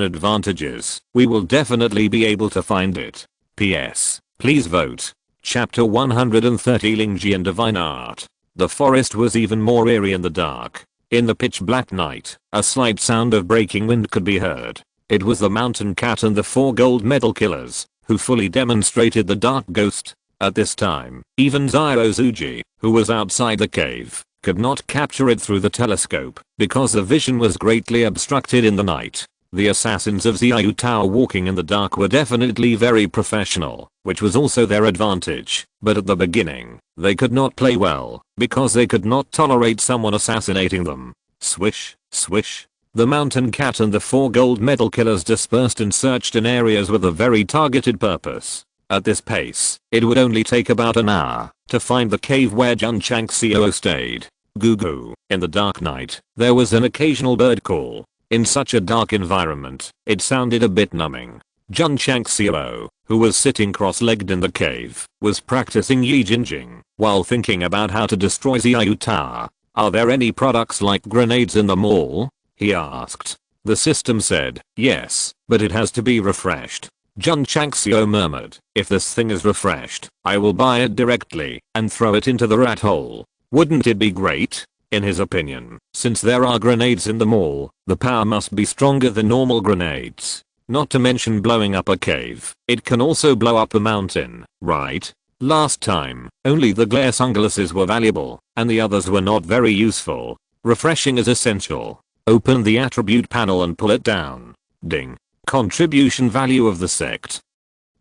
advantages, we will definitely be able to find it. PS. Please vote." Chapter 130 Lingjian Divine Art. The forest was even more eerie in the dark. In the pitch black night, a slight sound of breaking wind could be heard. It was the Mountain Cat and the 4 gold medal killers, who fully demonstrated the dark ghost. At this time, even Xiao Zuji, who was outside the cave, could not capture it through the telescope because the vision was greatly obstructed in the night. The assassins of Xiao Tower walking in the dark were definitely very professional, which was also their advantage, but at the beginning, they could not play well because they could not tolerate someone assassinating them. Swish, swish. The Mountain Cat and the 4 gold medal killers dispersed and searched in areas with a very targeted purpose. At this pace, it would only take about an hour to find the cave where Jun Changxiao stayed. Goo goo. In the dark night, there was an occasional bird call. In such a dark environment, it sounded a bit numbing. Jun Changxiao, who was sitting cross-legged in the cave, was practicing Yi Jinjing while thinking about how to destroy Xiao Tower. "Are there any products like grenades in the mall?" he asked. The system said, "Yes, but it has to be refreshed." Jun Changxiao murmured, "If this thing is refreshed, I will buy it directly and throw it into the rat hole. Wouldn't it be great?" In his opinion, since there are grenades in the mall, the power must be stronger than normal grenades. Not to mention blowing up a cave, it can also blow up a mountain, right? Last time, only the glare sunglasses were valuable, and the others were not very useful. Refreshing is essential. Open the attribute panel and pull it down. Ding. Contribution value of the sect.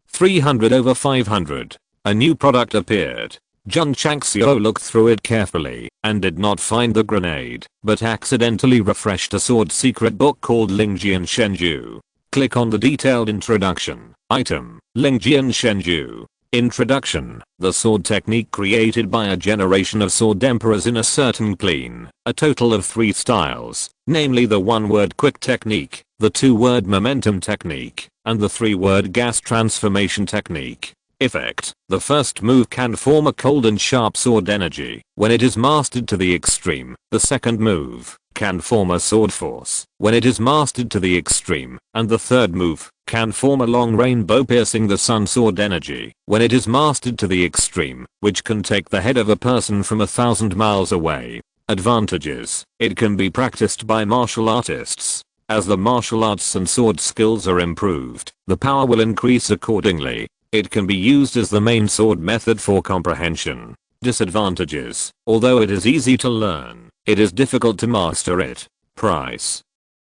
300/500. A new product appeared. Jun Changxiao looked through it carefully and did not find the grenade, but accidentally refreshed a sword secret book called Lingjian Shenju. Click on the detailed introduction. Item, Lingjian Shenju. Introduction. The sword technique created by a generation of sword emperors in a certain clean, a total of 3 styles, namely the 1-word quick technique, the 2-word momentum technique, and the 3-word gas transformation technique. Effect. The first move can form a cold and sharp sword energy when it is mastered to the extreme. The second move can form a sword force when it is mastered to the extreme, and the third move can form a long rainbow piercing the sun sword energy when it is mastered to the extreme, which can take the head of a person from 1,000 miles away. Advantages: it can be practiced by martial artists. As the martial arts and sword skills are improved, the power will increase accordingly. It can be used as the main sword method for comprehension. Disadvantages: although it is easy to learn, it is difficult to master it. Price: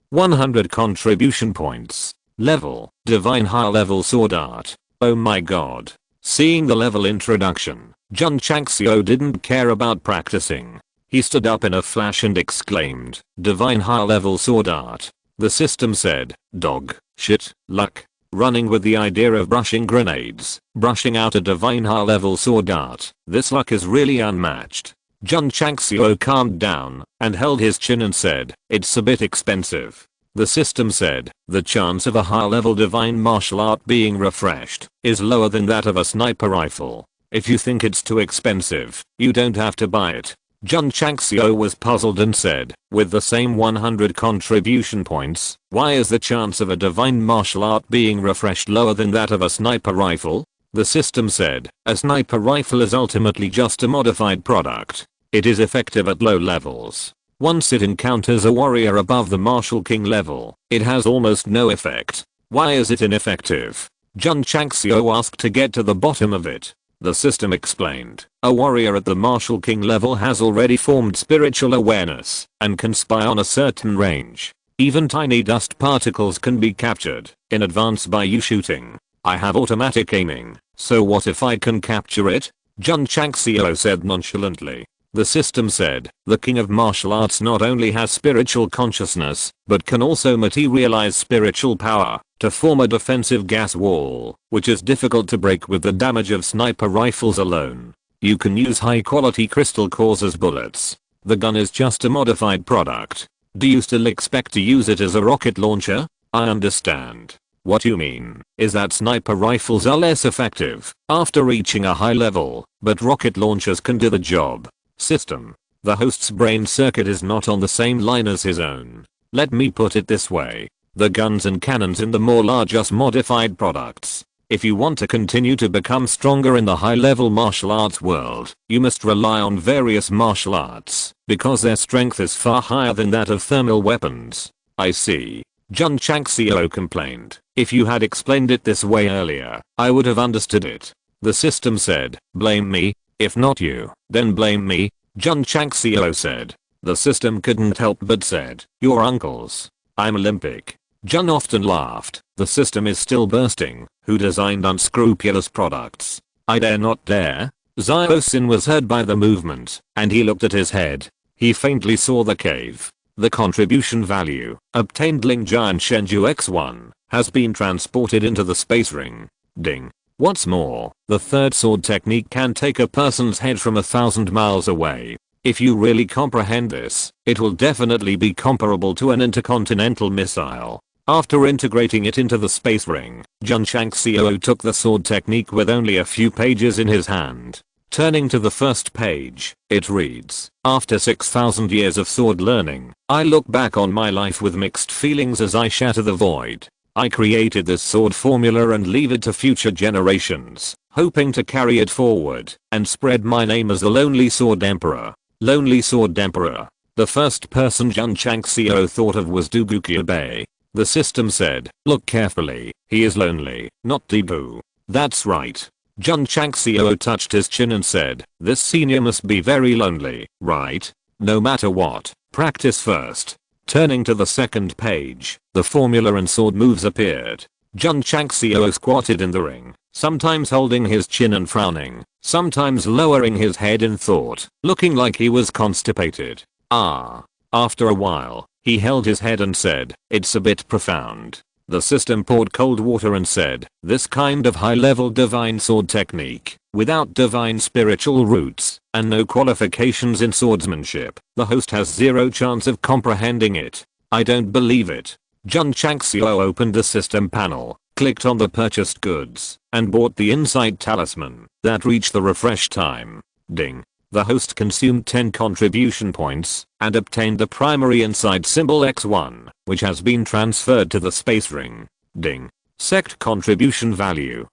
100 contribution points. Level: Divine High Level Sword Art. Oh my god. Seeing the level introduction, Jun Changxiao didn't care about practicing. He stood up in a flash and exclaimed, "Divine High Level Sword Art." The system said, "Dog, shit, luck." Running with the idea of brushing grenades, brushing out a divine high level sword art. This luck is really unmatched. Jun Changxiao calmed down and held his chin and said, "It's a bit expensive." The system said, "The chance of a high level divine martial art being refreshed is lower than that of a sniper rifle. If you think it's too expensive, you don't have to buy it." Jun Changxiao was puzzled and said, "With the same 100 contribution points, why is the chance of a divine martial art being refreshed lower than that of a sniper rifle?" The system said, "A sniper rifle is ultimately just a modified product. It is effective at low levels. Once it encounters a warrior above the martial king level, it has almost no effect." "Why is it ineffective?" Jun Changxiao asked to get to the bottom of it. The system explained, "A warrior at the martial king level has already formed spiritual awareness and can spy on a certain range. Even tiny dust particles can be captured in advance by you shooting. I have automatic aiming, so what if I can capture it?" Jun Changxiao said nonchalantly. The system said, "The king of martial arts not only has spiritual consciousness, but can also materialize spiritual power to form a defensive gas wall, which is difficult to break with the damage of sniper rifles alone. You can use high quality crystal cores as bullets. The gun is just a modified product. Do you still expect to use it as a rocket launcher?" "I understand. What you mean is that sniper rifles are less effective after reaching a high level, but rocket launchers can do the job." System: the host's brain circuit is not on the same line as his own. Let me put it this way. The guns and cannons in the mall are just modified products. If you want to continue to become stronger in the high-level martial arts world, you must rely on various martial arts, because their strength is far higher than that of thermal weapons. "I see." Jun Changxiao complained. "If you had explained it this way earlier, I would have understood it." The system said, "Blame me. If not you, then blame me." Jun Changxiao said. The system couldn't help but said, "Your uncles. I'm Olympic." Jun often laughed. The system is still bursting. Who designed unscrupulous products? I dare not dare. Xiaoxin was heard by the movement, and he looked at his head. He faintly saw the cave. The contribution value, obtained Ling Giant Shenju X1, has been transported into the space ring. Ding. What's more, the third sword technique can take a person's head from 1,000 miles away. If you really comprehend this, it will definitely be comparable to an intercontinental missile. After integrating it into the space ring, Jun Changxiao took the sword technique with only a few pages in his hand. Turning to the first page, it reads, "After 6,000 years of sword learning, I look back on my life with mixed feelings as I shatter the void. I created this sword formula and leave it to future generations, hoping to carry it forward and spread my name as the Lonely Sword Emperor." Lonely Sword Emperor. The first person Jun Changxiao thought of was Du Guqiabei. The system said, "Look carefully, he is lonely, not Debu." That's right. Jun Changxiao touched his chin and said, "This senior must be very lonely, right? No matter what, practice first." Turning to the second page, the formula and sword moves appeared. Jun Changxiao squatted in the ring, sometimes holding his chin and frowning, sometimes lowering his head in thought, looking like he was constipated. After a while, he held his head and said, "It's a bit profound." The system poured cold water and said, "This kind of high-level divine sword technique, without divine spiritual roots, and no qualifications in swordsmanship, the host has zero chance of comprehending it. I don't believe it." Jun Changxiao opened the system panel, clicked on the purchased goods, and bought the insight talisman that reached the refresh time. Ding. The host consumed 10 contribution points and obtained the primary insight symbol X1, which has been transferred to the space ring. Ding. Sect contribution value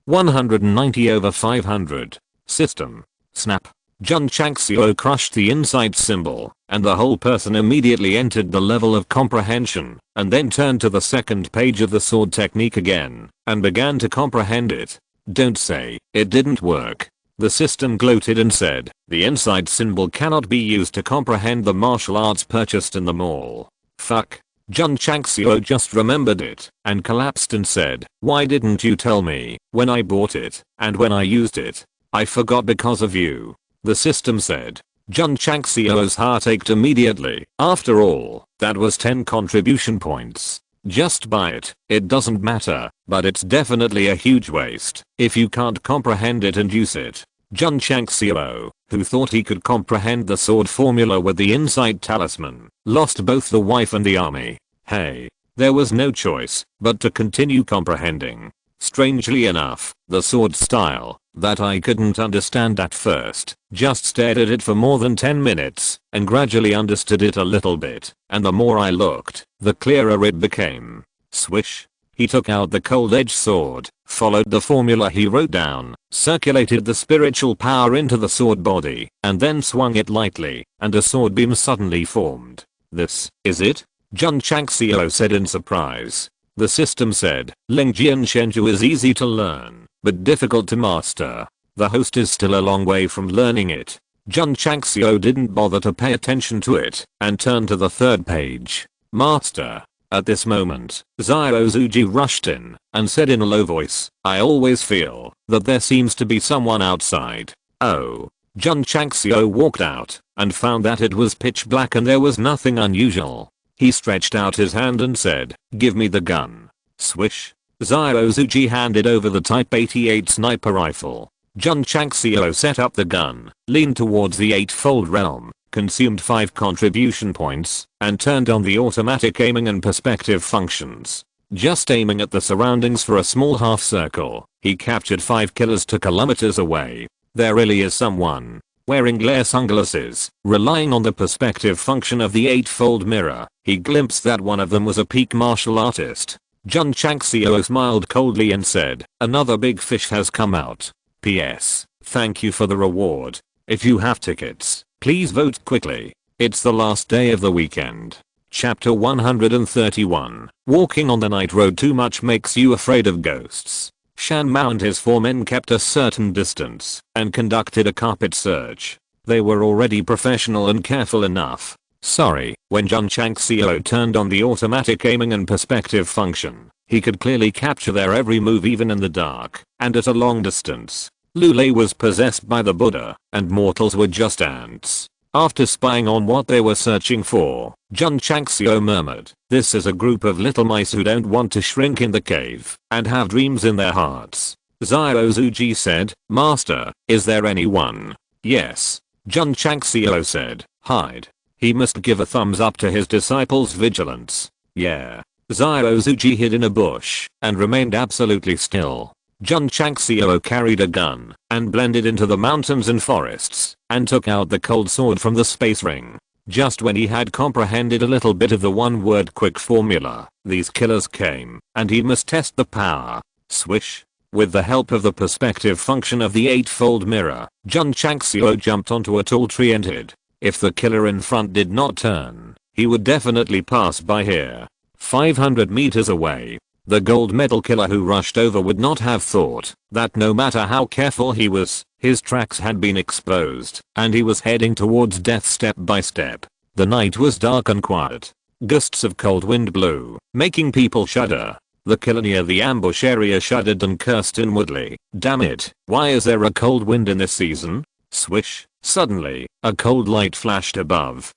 190/500. System. Snap. Jun Changxiao crushed the insight symbol, and the whole person immediately entered the level of comprehension, and then turned to the second page of the sword technique again, and began to comprehend it. Don't say, it didn't work. The system gloated and said, the insight symbol cannot be used to comprehend the martial arts purchased in the mall. Fuck. Jun Changxiao just remembered it, and collapsed and said, why didn't you tell me, when I bought it, and when I used it? I forgot because of you. The system said. Jun Changxiao's heart ached immediately. After all, that was 10 contribution points. Just buy it, it doesn't matter, but it's definitely a huge waste if you can't comprehend it and use it. Jun Changxiao, who thought he could comprehend the sword formula with the insight talisman, lost both the wife and the army. Hey, there was no choice but to continue comprehending. Strangely enough, the sword style, that I couldn't understand at first, just stared at it for more than 10 minutes, and gradually understood it a little bit, and the more I looked, the clearer it became. Swish. He took out the cold edge sword, followed the formula he wrote down, circulated the spiritual power into the sword body, and then swung it lightly, and a sword beam suddenly formed. This is it? Jun Changxiao said in surprise. The system said, Lingjian Shenju is easy to learn, but difficult to master. The host is still a long way from learning it. Jun Changxiao didn't bother to pay attention to it, and turned to the third page. Master. At this moment, Xiao Zuji rushed in, and said in a low voice, I always feel that there seems to be someone outside. Oh. Jun Changxiao walked out, and found that it was pitch black and there was nothing unusual. He stretched out his hand and said, give me the gun. Swish. Xiao Zuji handed over the Type 88 sniper rifle. Jun Changxiao set up the gun, leaned towards the eightfold realm, consumed 5 contribution points, and turned on the automatic aiming and perspective functions. Just aiming at the surroundings for a small half circle, he captured 5 killers to kilometers away. There really is someone wearing glare sunglasses, relying on the perspective function of the eightfold mirror. He glimpsed that one of them was a peak martial artist. Jun Changxiao smiled coldly and said, another big fish has come out. P.S. Thank you for the reward. If you have tickets, please vote quickly. It's the last day of the weekend. Chapter 131. Walking on the night road too much makes you afraid of ghosts. Shan Mao and his 4 men kept a certain distance and conducted a carpet search. They were already professional and careful enough. Sorry, when Jun Changxiao turned on the automatic aiming and perspective function, he could clearly capture their every move even in the dark and at a long distance. Lulei was possessed by the Buddha, and mortals were just ants. After spying on what they were searching for, Jun Changxiao murmured, this is a group of little mice who don't want to shrink in the cave and have dreams in their hearts. Xiao Zuji said, Master, is there anyone? Yes. Jun Changxiao said, hide. He must give a thumbs up to his disciples' vigilance. Yeah. Xiao Zuji hid in a bush and remained absolutely still. Jun Changxiao carried a gun and blended into the mountains and forests and took out the cold sword from the space ring. Just when he had comprehended a little bit of the one-word quick formula, these killers came, and he must test the power. Swish. With the help of the perspective function of the eightfold mirror, Jun Changxiao jumped onto a tall tree and hid. If the killer in front did not turn, he would definitely pass by here. 500 meters away, the gold medal killer who rushed over would not have thought that no matter how careful he was, his tracks had been exposed, and he was heading towards death step by step. The night was dark and quiet. Gusts of cold wind blew, making people shudder. The killer near the ambush area shuddered and cursed inwardly. Damn it, why is there a cold wind in this season? Swish. Suddenly, a cold light flashed above.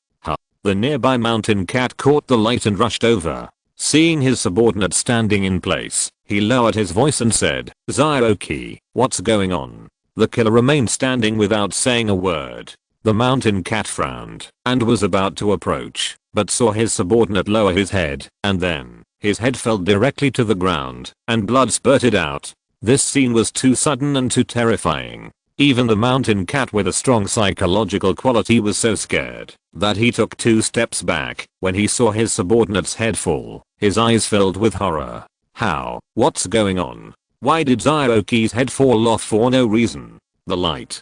The nearby mountain cat caught the light and rushed over. Seeing his subordinate standing in place, he lowered his voice and said, Xiaoqi, what's going on? The killer remained standing without saying a word. The mountain cat frowned and was about to approach, but saw his subordinate lower his head, and then, his head fell directly to the ground, and blood spurted out. This scene was too sudden and too terrifying. Even the mountain cat with a strong psychological quality was so scared that he took 2 steps back when he saw his subordinate's head fall, his eyes filled with horror. How? What's going on? Why did Zyroki's head fall off for no reason? The light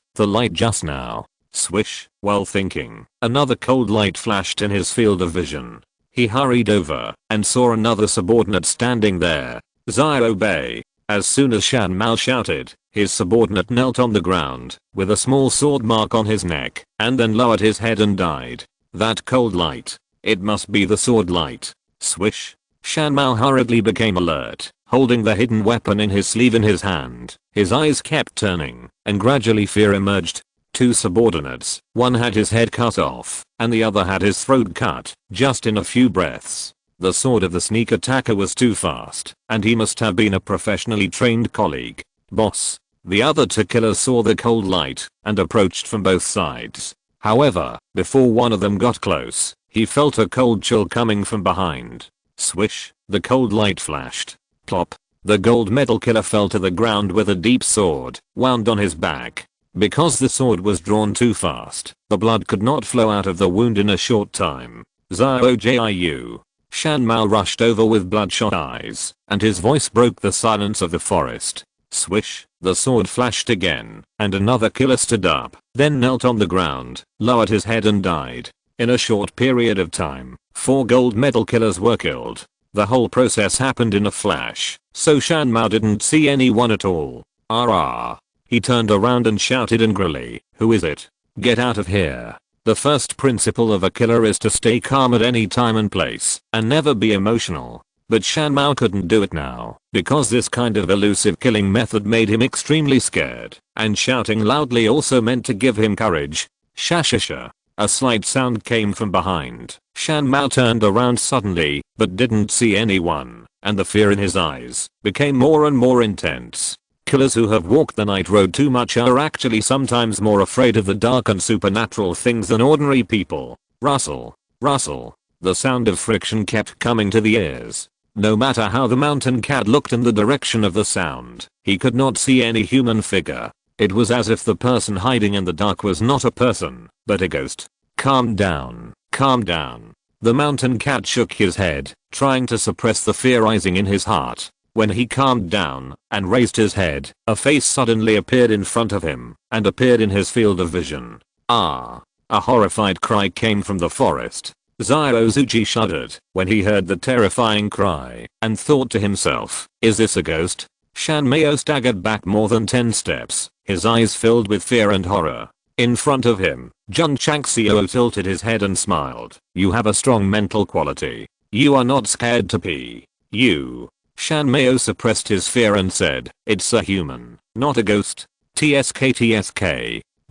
just now. Swish, while thinking, another cold light flashed in his field of vision. He hurried over and saw another subordinate standing there. Zyro Bay. As soon as Shan Mao shouted, his subordinate knelt on the ground with a small sword mark on his neck and then lowered his head and died. That cold light. It must be the sword light. Swish. Shan Mao hurriedly became alert, holding the hidden weapon in his sleeve in his hand. His eyes kept turning and gradually fear emerged. 2 subordinates, one had his head cut off and the other had his throat cut just in a few breaths. The sword of the sneak attacker was too fast and he must have been a professionally trained colleague. Boss. The other 2 killers saw the cold light and approached from both sides. However, before one of them got close, he felt a cold chill coming from behind. Swish, the cold light flashed. Plop. The gold medal killer fell to the ground with a deep sword wound on his back. Because the sword was drawn too fast, the blood could not flow out of the wound in a short time. Zyou. Shan Mao rushed over with bloodshot eyes, and his voice broke the silence of the forest. Swish, the sword flashed again, and another killer stood up, then knelt on the ground, lowered his head and died. In a short period of time, 4 gold medal killers were killed. The whole process happened in a flash, so Shan Mao didn't see anyone at all. Ah! He turned around and shouted angrily, "Who is it? Get out of here." The first principle of a killer is to stay calm at any time and place, and never be emotional. But Shan Mao couldn't do it now, because this kind of elusive killing method made him extremely scared, and shouting loudly also meant to give him courage. Shashasha. A slight sound came from behind. Shan Mao turned around suddenly, but didn't see anyone, and the fear in his eyes became more and more intense. Killers who have walked the night road too much are actually sometimes more afraid of the dark and supernatural things than ordinary people. Rustle. Rustle. The sound of friction kept coming to the ears. No matter how the mountain cat looked in the direction of the sound, he could not see any human figure. It was as if the person hiding in the dark was not a person, but a ghost. Calm down. Calm down. The mountain cat shook his head, trying to suppress the fear rising in his heart. When he calmed down and raised his head, a face suddenly appeared in front of him and appeared in his field of vision. Ah! A horrified cry came from the forest. Zyrozuchi shuddered when he heard the terrifying cry and thought to himself, is this a ghost? Shan Mao staggered back more than 10 steps, his eyes filled with fear and horror. In front of him, Jun Changxiao tilted his head and smiled. You have a strong mental quality. You are not scared to pee. You. Shan Mao suppressed his fear and said, it's a human, not a ghost. TSK.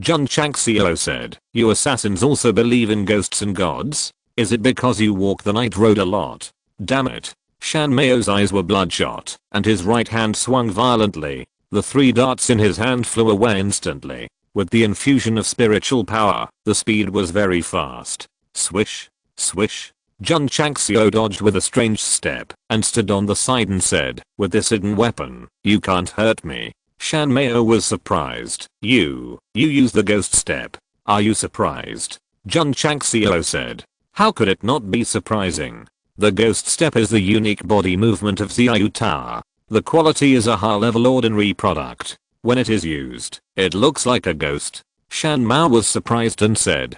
Jun Changxiao said, you assassins also believe in ghosts and gods? Is it because you walk the night road a lot? Damn it. Shan Mao's eyes were bloodshot, and his right hand swung violently. The 3 darts in his hand flew away instantly. With the infusion of spiritual power, the speed was very fast. Swish. Swish. Jun Changxiao dodged with a strange step and stood on the side and said, with this hidden weapon, you can't hurt me. Shan Mao was surprised. You use the ghost step. Are you surprised? Jun Changxiao said. How could it not be surprising? The ghost step is the unique body movement of Xiao Tower. The quality is a high-level ordinary product. When it is used, it looks like a ghost. Shan Mao was surprised and said,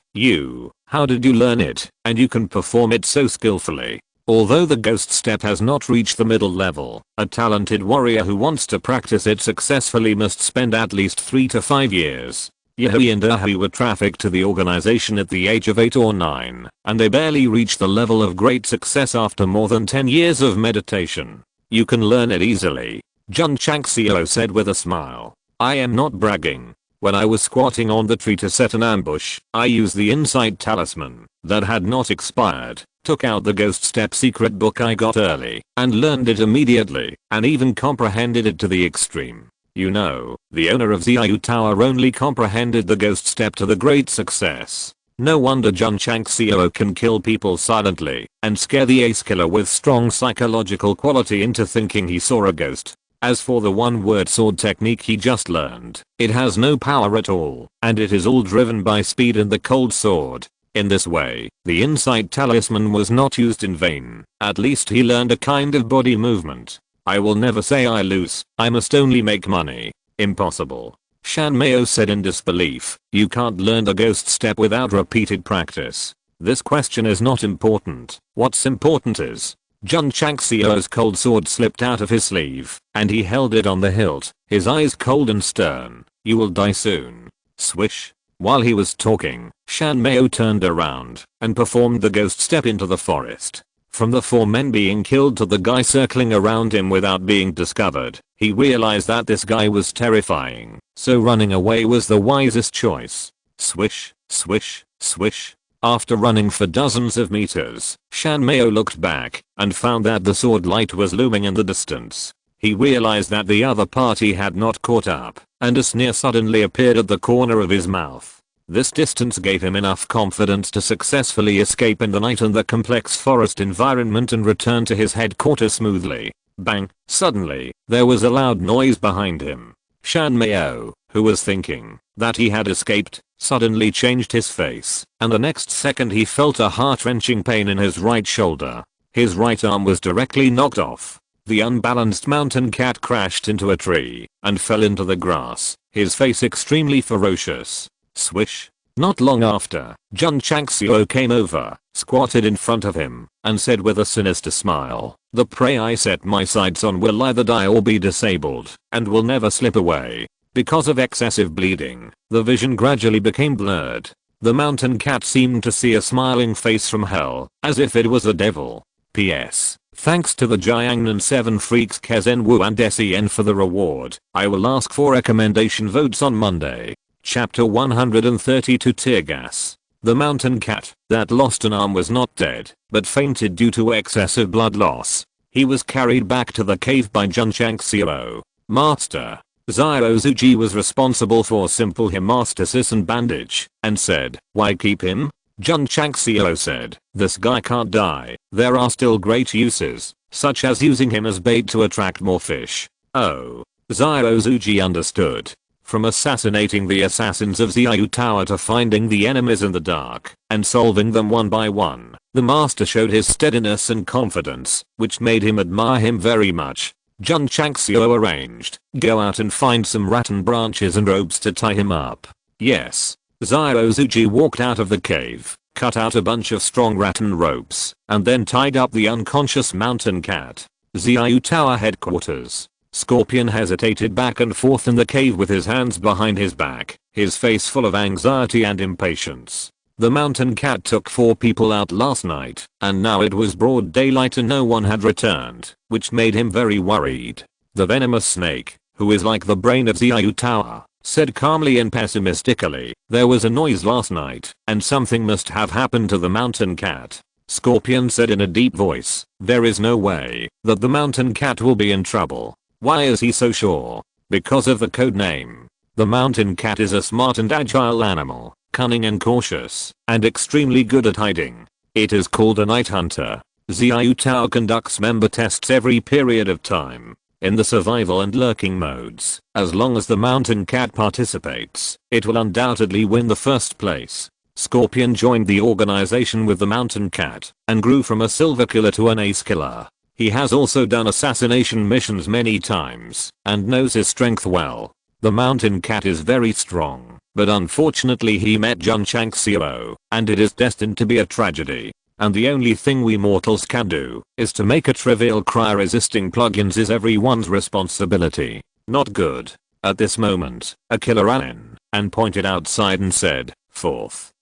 how did you learn it, and you can perform it so skillfully? Although the ghost step has not reached the middle level, a talented warrior who wants to practice it successfully must spend at least 3 to 5 years. Yahui and Ahui were trafficked to the organization at the age of 8 or 9, and they barely reached the level of great success after more than 10 years of meditation. You can learn it easily, Jun Changxiao said with a smile. I am not bragging. When I was squatting on the tree to set an ambush, I used the insight talisman that had not expired, took out the ghost step secret book I got early, and learned it immediately, and even comprehended it to the extreme. You know, the owner of Xiao Tower only comprehended the ghost step to the great success. No wonder Jun Changxiao can kill people silently and scare the ace killer with strong psychological quality into thinking he saw a ghost. As for the one-word sword technique he just learned, it has no power at all, and it is all driven by speed and the cold sword. In this way, the insight talisman was not used in vain. At least he learned a kind of body movement. I will never say I lose, I must only make money. Impossible. Shan Mao said in disbelief. You can't learn the ghost step without repeated practice. This question is not important. What's important is, Jun Changxiao's cold sword slipped out of his sleeve, and he held it on the hilt, his eyes cold and stern. You will die soon. Swish. While he was talking, Shan Mao turned around and performed the ghost step into the forest. From the 4 men being killed to the guy circling around him without being discovered, he realized that this guy was terrifying, so running away was the wisest choice. Swish, swish, swish. After running for dozens of meters, Shan Mao looked back and found that the sword light was looming in the distance. He realized that the other party had not caught up, and a sneer suddenly appeared at the corner of his mouth. This distance gave him enough confidence to successfully escape in the night and the complex forest environment and return to his headquarters smoothly. Bang! Suddenly, there was a loud noise behind him. Shan Mao, who was thinking that he had escaped, suddenly changed his face, and the next second he felt a heart-wrenching pain in his right shoulder. His right arm was directly knocked off. The unbalanced mountain cat crashed into a tree and fell into the grass, his face extremely ferocious. Swish. Not long after, Jun Changxiao came over, squatted in front of him, and said with a sinister smile, the prey I set my sights on will either die or be disabled, and will never slip away. Because of excessive bleeding, the vision gradually became blurred. The mountain cat seemed to see a smiling face from hell, as if it was a devil. P.S. Thanks to the Jiangnan 7 Freaks Kezen Wu and Sen for the reward. I will ask for recommendation votes on Monday. Chapter 132 Tear Gas. The mountain cat that lost an arm was not dead, but fainted due to excessive blood loss. He was carried back to the cave by Jun Changxiao. Master Zhiaozuji was responsible for simple hemostasis and bandage, and said, why keep him? Jun Changxiao said, this guy can't die. There are still great uses, such as using him as bait to attract more fish. Oh. Zhiaozuji understood. From assassinating the assassins of Xiao Tower to finding the enemies in the dark and solving them one by one, the master showed his steadiness and confidence, which made him admire him very much. Jun Changxiao arranged, go out and find some rattan branches and ropes to tie him up. Yes. Zhiaozuji walked out of the cave, cut out a bunch of strong rattan ropes, and then tied up the unconscious mountain cat. Xiao Tower headquarters. Scorpion hesitated back and forth in the cave with his hands behind his back, his face full of anxiety and impatience. The mountain cat took 4 people out last night, and now it was broad daylight and no one had returned, which made him very worried. The venomous snake, who is like the brain of Xiao Tower, said calmly and pessimistically, there was a noise last night, and something must have happened to the mountain cat. Scorpion said in a deep voice, there is no way that the mountain cat will be in trouble. Why is he so sure? Because of the code name. The mountain cat is a smart and agile animal, cunning and cautious, and extremely good at hiding. It is called a night hunter. Xiao Tao conducts member tests every period of time. In the survival and lurking modes, as long as the mountain cat participates, it will undoubtedly win the first place. Scorpion joined the organization with the mountain cat, and grew from a silver killer to an ace killer. He has also done assassination missions many times, and knows his strength well. The mountain cat is very strong, but unfortunately he met Jun Changxiao, and it is destined to be a tragedy. And the only thing we mortals can do, is to make a trivial cry-resisting plugins is everyone's responsibility. Not good. At this moment, a killer ran in, and pointed outside and said, Fourth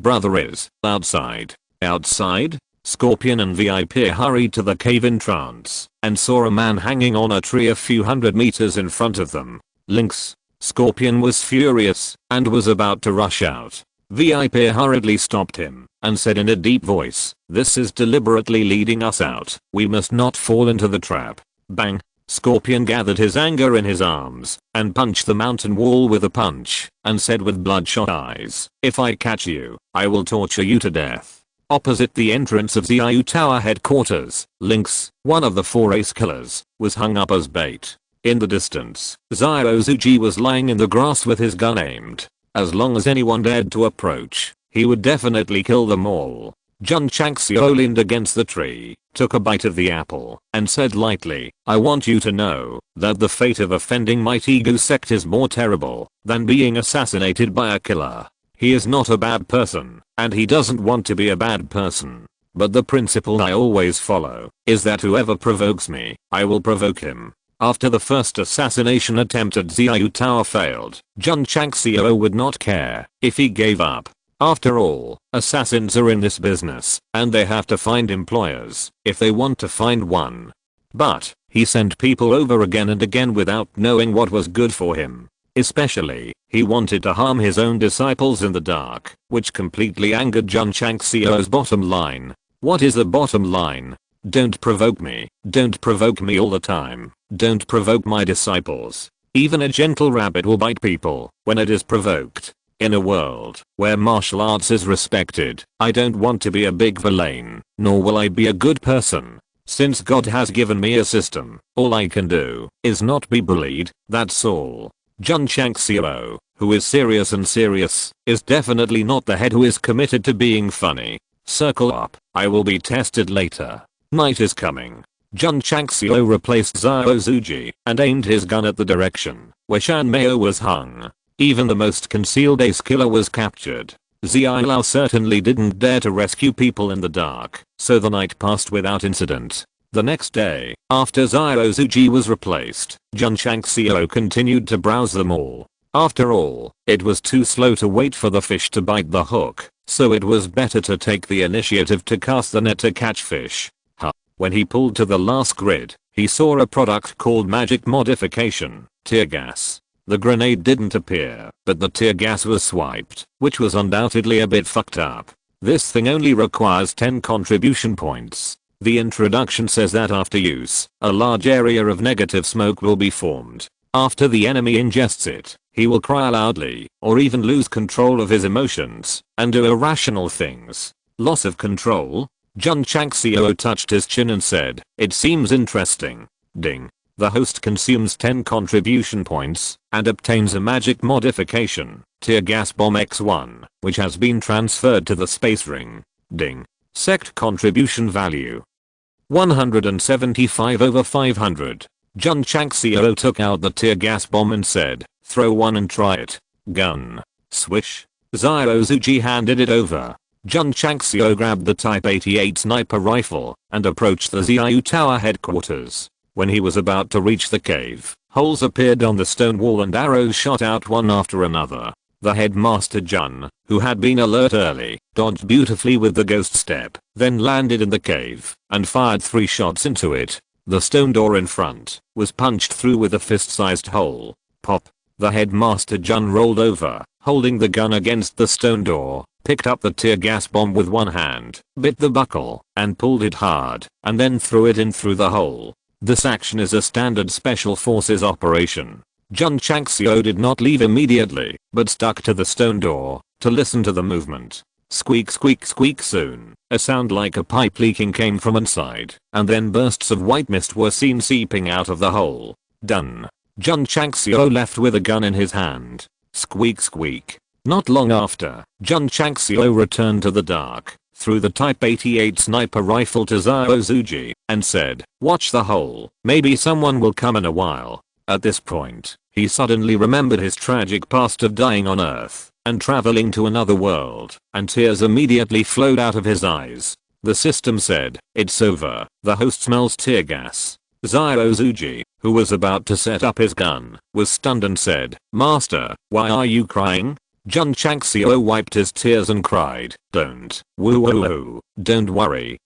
brother is outside. Outside? Scorpion and VIP hurried to the cave in trance, and saw a man hanging on a tree a few hundred meters in front of them. Lynx. Scorpion was furious, and was about to rush out. VIP hurriedly stopped him, and said in a deep voice, this is deliberately leading us out. We must not fall into the trap. Bang. Scorpion gathered his anger in his arms, and punched the mountain wall with a punch, and said with bloodshot eyes, if I catch you, I will torture you to death. Opposite the entrance of Xiao Tower headquarters, Lynx, one of the 4 ace killers, was hung up as bait. In the distance, Ziozuji was lying in the grass with his gun aimed. As long as anyone dared to approach, he would definitely kill them all. Jun Changxiao leaned against the tree, took a bite of the apple, and said lightly, I want you to know that the fate of offending my ego sect is more terrible than being assassinated by a killer. He is not a bad person, and he doesn't want to be a bad person. But the principle I always follow is that whoever provokes me, I will provoke him. After the first assassination attempt at Xiao Tower failed, Jun Changxiao would not care if he gave up. After all, assassins are in this business, and they have to find employers if they want to find one. But he sent people over again and again without knowing what was good for him. Especially, he wanted to harm his own disciples in the dark, which completely angered Jun Changxiao's bottom line. What is the bottom line? Don't provoke me. Don't provoke me all the time. Don't provoke my disciples. Even a gentle rabbit will bite people when it is provoked. In a world where martial arts is respected, I don't want to be a big villain, nor will I be a good person. Since God has given me a system, all I can do is not be bullied, that's all. Jun Changxiao, who is serious and serious, is definitely not the head who is committed to being funny. Circle up, I will be tested later. Night is coming. Jun Changxiao replaced Ziozuji and aimed his gun at the direction where Shan Meo was hung. Even the most concealed ace killer was captured. Xiao certainly didn't dare to rescue people in the dark, so the night passed without incident. The next day, after Ziozuji was replaced, Jun Changxiao continued to browse them all. After all, it was too slow to wait for the fish to bite the hook, so it was better to take the initiative to cast the net to catch fish. When he pulled to the last grid, he saw a product called magic modification, tear gas. The grenade didn't appear, but the tear gas was swiped, which was undoubtedly a bit fucked up. This thing only requires 10 contribution points. The introduction says that after use, a large area of negative smoke will be formed. After the enemy ingests it, he will cry loudly, or even lose control of his emotions, and do irrational things. Loss of control? Jun Changxiao touched his chin and said, it seems interesting. Ding. The host consumes 10 contribution points and obtains a magic modification, Tear Gas Bomb X1, which has been transferred to the space ring. Ding. Sect contribution value 175/500. Jun Changxiao took out the tear gas bomb and said, throw one and try it. Gun. Swish. Ziozuji handed it over. Jun Changxiao grabbed the Type 88 sniper rifle and approached the Xiao Tower headquarters. When he was about to reach the cave, holes appeared on the stone wall and arrows shot out one after another. The headmaster Jun, who had been alert early, dodged beautifully with the ghost step, then landed in the cave and fired 3 shots into it. The stone door in front was punched through with a fist-sized hole. Pop. The headmaster Jun rolled over, holding the gun against the stone door, picked up the tear gas bomb with one hand, bit the buckle, and pulled it hard, and then threw it in through the hole. This action is a standard special forces operation. Jun Changxiao did not leave immediately, but stuck to the stone door to listen to the movement. Squeak squeak squeak. Soon, a sound like a pipe leaking came from inside, and then bursts of white mist were seen seeping out of the hole. Done. Jun Changxiao left with a gun in his hand. Squeak squeak. Not long after, Jun Changxiao returned to the dark, threw the Type 88 sniper rifle to Ziozuji, and said, watch the hole, maybe someone will come in a while. At this point, he suddenly remembered his tragic past of dying on Earth and traveling to another world, and tears immediately flowed out of his eyes. The system said, it's over, the host smells tear gas. Ziozuji, who was about to set up his gun, was stunned and said, Master, why are you crying? Jun Changxiao wiped his tears and cried, don't, woo, don't worry.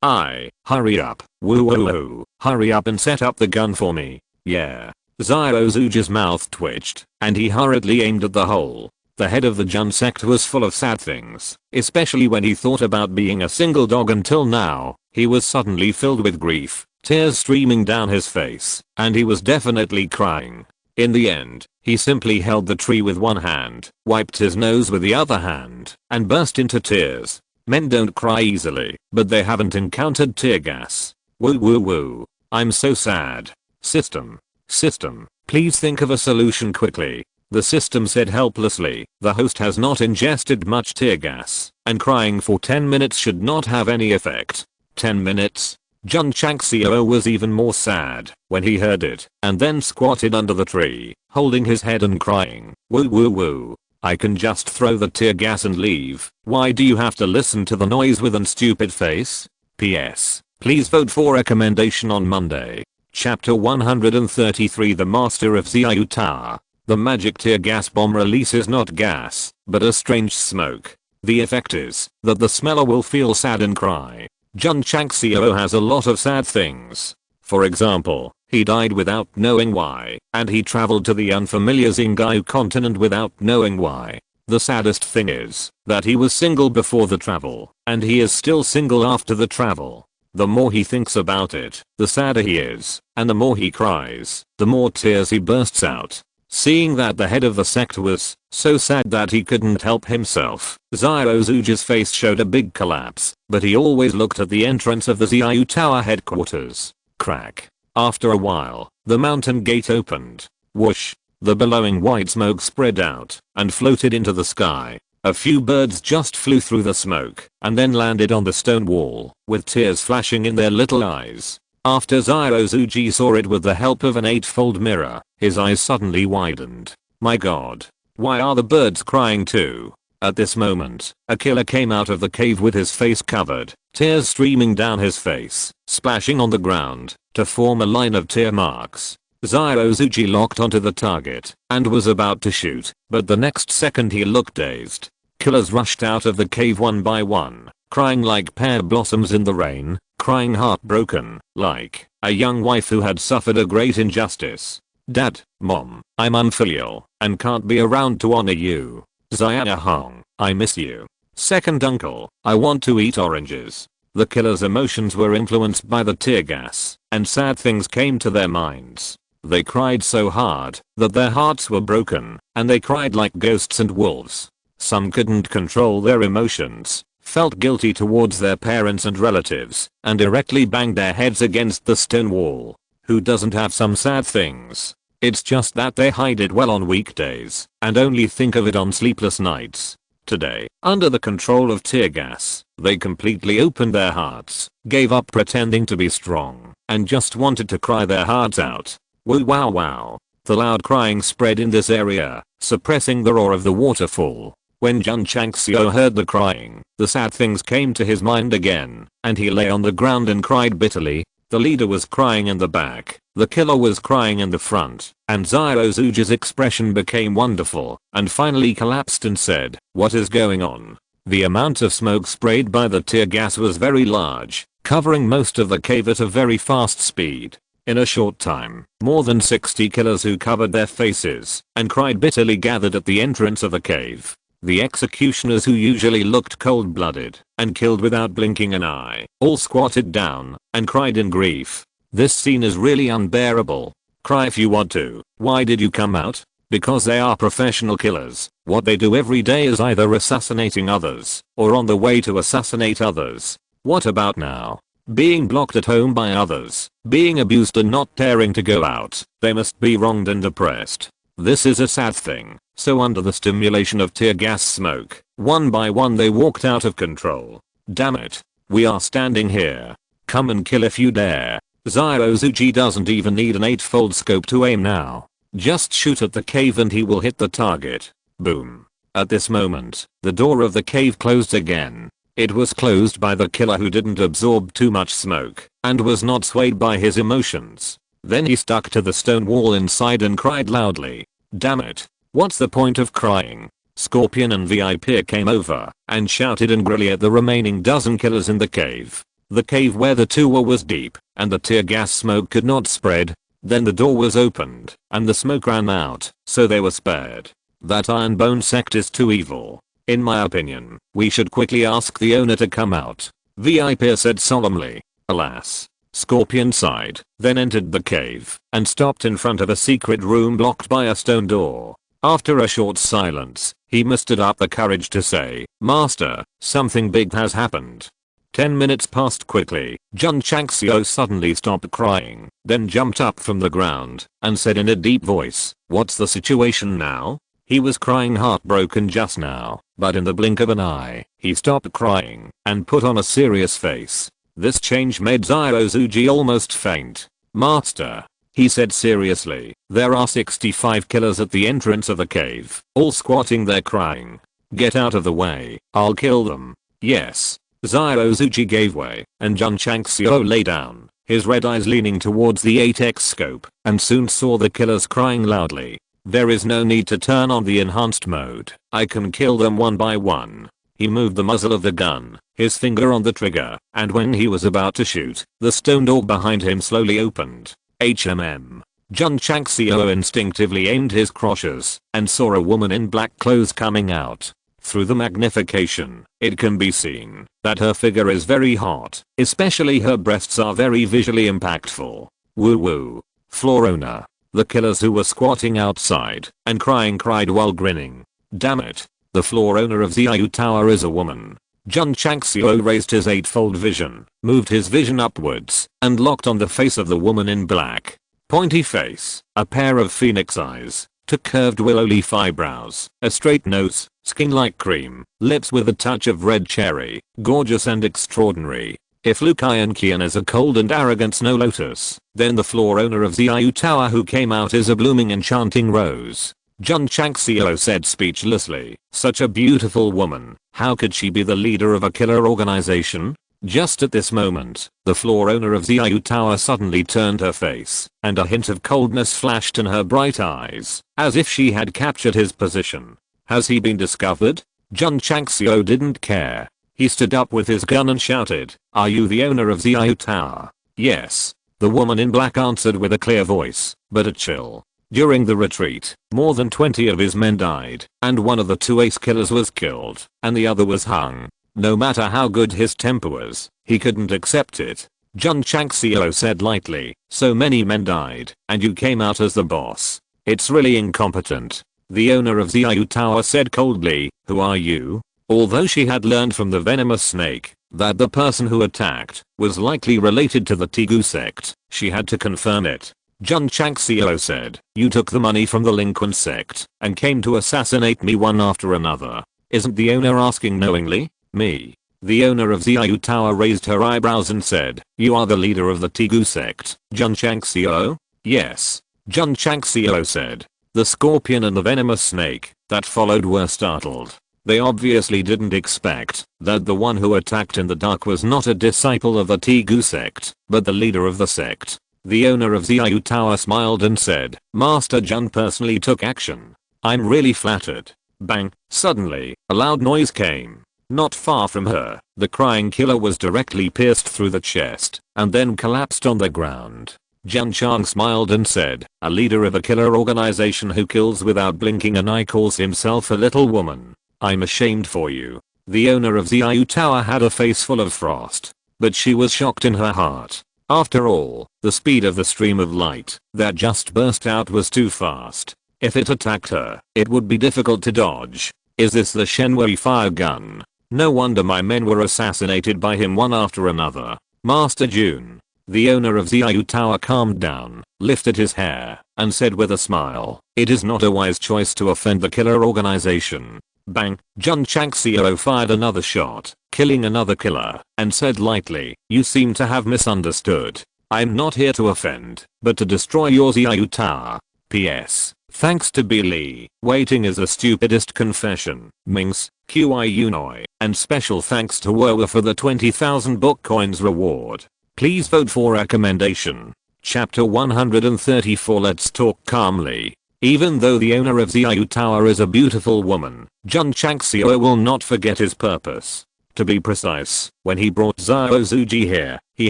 Hurry up, woo, hurry up and set up the gun for me. Yeah. Ziozuji's mouth twitched, and he hurriedly aimed at the hole. The head of the Jun sect was full of sad things, especially when he thought about being a single dog until now. He was suddenly filled with grief, tears streaming down his face, and he was definitely crying. In the end, he simply held the tree with one hand, wiped his nose with the other hand, and burst into tears. Men don't cry easily, but they haven't encountered tear gas. Woo. I'm so sad. System. System, please think of a solution quickly. The system said helplessly, the host has not ingested much tear gas, and crying for 10 minutes should not have any effect. 10 minutes? Jun Changxiao was even more sad when he heard it, and then squatted under the tree, holding his head and crying, woo woo woo. I can just throw the tear gas and leave. Why do you have to listen to the noise with an stupid face? PS. Please vote for recommendation on Monday. Chapter 133 The Master of Xiao. The magic tear gas bomb releases not gas, but a strange smoke. The effect is that the smeller will feel sad and cry. Jun Changxiao has a lot of sad things. For example, he died without knowing why, and he traveled to the unfamiliar Xingqiu continent without knowing why. The saddest thing is that he was single before the travel, and he is still single after the travel. The more he thinks about it, the sadder he is, and the more he cries, the more tears he bursts out. Seeing that the head of the sect was so sad that he couldn't help himself, Xiao Zhuji's face showed a big collapse, but he always looked at the entrance of the Xiao Tower headquarters. Crack. After a while, the mountain gate opened. Whoosh. The billowing white smoke spread out and floated into the sky. A few birds just flew through the smoke and then landed on the stone wall with tears flashing in their little eyes. After Xiao Zhuji saw it with the help of an 8-fold mirror, his eyes suddenly widened. My god. Why are the birds crying too? At this moment, a killer came out of the cave with his face covered, tears streaming down his face, splashing on the ground, to form a line of tear marks. Xiao Zhuji locked onto the target, and was about to shoot, but the next second he looked dazed. Killers rushed out of the cave one by one, crying like pear blossoms in the rain, crying heartbroken, like a young wife who had suffered a great injustice. Dad, Mom, I'm unfilial, and can't be around to honor you. Xiao Hong, I miss you. Second uncle, I want to eat oranges. The killers' emotions were influenced by the tear gas, and sad things came to their minds. They cried so hard that their hearts were broken, and they cried like ghosts and wolves. Some couldn't control their emotions, felt guilty towards their parents and relatives, and directly banged their heads against the stone wall. Who doesn't have some sad things? It's just that they hide it well on weekdays, and only think of it on sleepless nights. Today, under the control of tear gas, they completely opened their hearts, gave up pretending to be strong, and just wanted to cry their hearts out. Woo wow wow. The loud crying spread in this area, suppressing the roar of the waterfall. When Jun Changxiao heard the crying, the sad things came to his mind again, and he lay on the ground and cried bitterly. The leader was crying in the back, the killer was crying in the front, and Xiao Zhuji's expression became wonderful, and finally collapsed and said, what is going on? The amount of smoke sprayed by the tear gas was very large, covering most of the cave at a very fast speed. In a short time, more than 60 killers who covered their faces and cried bitterly gathered at the entrance of the cave. The executioners, who usually looked cold-blooded and killed without blinking an eye, all squatted down and cried in grief. This scene is really unbearable. Cry if you want to. Why did you come out? Because they are professional killers. What they do every day is either assassinating others or on the way to assassinate others. What about now? Being blocked at home by others, being abused and not daring to go out. They must be wronged and oppressed. This is a sad thing. So under the stimulation of tear gas smoke, one by one they walked out of control. Damn it. We are standing here. Come and kill if you dare. Xiao Zhuji doesn't even need an 8-fold scope to aim now. Just shoot at the cave and he will hit the target. Boom. At this moment, the door of the cave closed again. It was closed by the killer who didn't absorb too much smoke and was not swayed by his emotions. Then he stuck to the stone wall inside and cried loudly. Damn it. What's the point of crying? Scorpion and VIP came over and shouted angrily at the remaining dozen killers in the cave. The cave where the two were was deep, and the tear gas smoke could not spread. Then the door was opened, and the smoke ran out, so they were spared. That Iron Bone Sect is too evil. In my opinion, we should quickly ask the owner to come out. VIP said solemnly. Alas. Scorpion sighed, then entered the cave, and stopped in front of a secret room blocked by a stone door. After a short silence, he mustered up the courage to say, Master, something big has happened. 10 minutes passed quickly. Jun Changxiao suddenly stopped crying, then jumped up from the ground and said in a deep voice, "What's the situation now?" He was crying heartbroken just now, but in the blink of an eye, he stopped crying and put on a serious face. This change made Ziozuji almost faint. "Master," he said seriously, "there are 65 killers at the entrance of the cave, all squatting there crying. Get out of the way, I'll kill them." "Yes." Ziozuji gave way, and Jun Changxiao lay down, his red eyes leaning towards the 8x scope, and soon saw the killers crying loudly. "There is no need to turn on the enhanced mode. I can kill them one by one." He moved the muzzle of the gun, his finger on the trigger, and when he was about to shoot, the stone door behind him slowly opened. Jun Changxiao instinctively aimed his crotches and saw a woman in black clothes coming out. Through the magnification, it can be seen that her figure is very hot, especially her breasts are very visually impactful. Woo woo. Floor owner. The killers who were squatting outside and crying cried while grinning. "Damn it. The floor owner of Xiao Tower is a woman." Jun Changxiao raised his eightfold vision, moved his vision upwards, and locked on the face of the woman in black. Pointy face, a pair of phoenix eyes, two curved willow leaf eyebrows, a straight nose, skin like cream, lips with a touch of red cherry, gorgeous and extraordinary. If Lu Qian is a cold and arrogant snow lotus, then the floor owner of Xiao Tower who came out is a blooming enchanting rose. Jun Changxiao said speechlessly, "Such a beautiful woman, how could she be the leader of a killer organization?" Just at this moment, the floor owner of Xiao Tower suddenly turned her face, and a hint of coldness flashed in her bright eyes, as if she had captured his position. Has he been discovered? Jun Changxiao didn't care. He stood up with his gun and shouted, "Are you the owner of Xiao Tower?" "Yes." The woman in black answered with a clear voice, but a chill. During the retreat, more than 20 of his men died, and one of the two ace killers was killed, and the other was hung. No matter how good his temper was, he couldn't accept it. Jun Changxiao said lightly, "So many men died, and you came out as the boss. It's really incompetent." The owner of Xiao Tower said coldly, "Who are you?" Although she had learned from the venomous snake that the person who attacked was likely related to the Tegu sect, she had to confirm it. Jun Changxiao said, "You took the money from the Linquan sect and came to assassinate me one after another. Isn't the owner asking knowingly?" "Me." The owner of Xiao Tower raised her eyebrows and said, "You are the leader of the Tegu sect, Jun Changxiao?" "Yes." Jun Changxiao said. The scorpion and the venomous snake that followed were startled. They obviously didn't expect that the one who attacked in the dark was not a disciple of the Tegu sect, but the leader of the sect. The owner of Xiao Tower smiled and said, "Master Jun personally took action. I'm really flattered." Bang! Suddenly, a loud noise came. Not far from her, the crying killer was directly pierced through the chest, and then collapsed on the ground. Jun Chang smiled and said, "A leader of a killer organization who kills without blinking an eye calls himself a little woman. I'm ashamed for you." The owner of Xiao Tower had a face full of frost, but she was shocked in her heart. After all, the speed of the stream of light that just burst out was too fast. If it attacked her, it would be difficult to dodge. Is this the Shenwei fire gun? No wonder my men were assassinated by him one after another. Master Jun. The owner of Xiao Tower calmed down, lifted his hair, and said with a smile, "It is not a wise choice to offend the killer organization." Bang! Jun Changxiao fired another shot, killing another killer, and said lightly, "You seem to have misunderstood. I'm not here to offend, but to destroy your Xiao Tower. P.S. Thanks to Billy, waiting is the stupidest confession. Minx, QI Unoi, and special thanks to Wowa for the 20,000 book coins reward. Please vote for recommendation." Chapter 134. Let's talk calmly. Even though the owner of Xiao Tower is a beautiful woman, Jun Changxiao will not forget his purpose. To be precise, when he brought Ziozuji here, he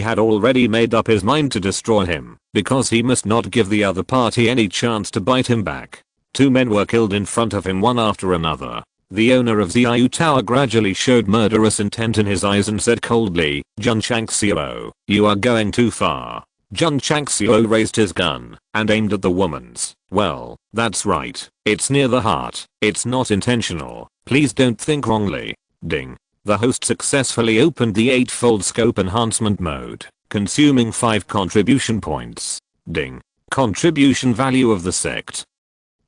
had already made up his mind to destroy him, because he must not give the other party any chance to bite him back. Two men were killed in front of him one after another. The owner of Xiao Tower gradually showed murderous intent in his eyes and said coldly, "Jun Changxiao, you are going too far." Jun Changxiao raised his gun and aimed at the woman's. "Well, that's right. It's near the heart. It's not intentional. Please don't think wrongly." Ding. The host successfully opened the 8-fold scope enhancement mode, consuming 5 contribution points. Ding. Contribution value of the sect: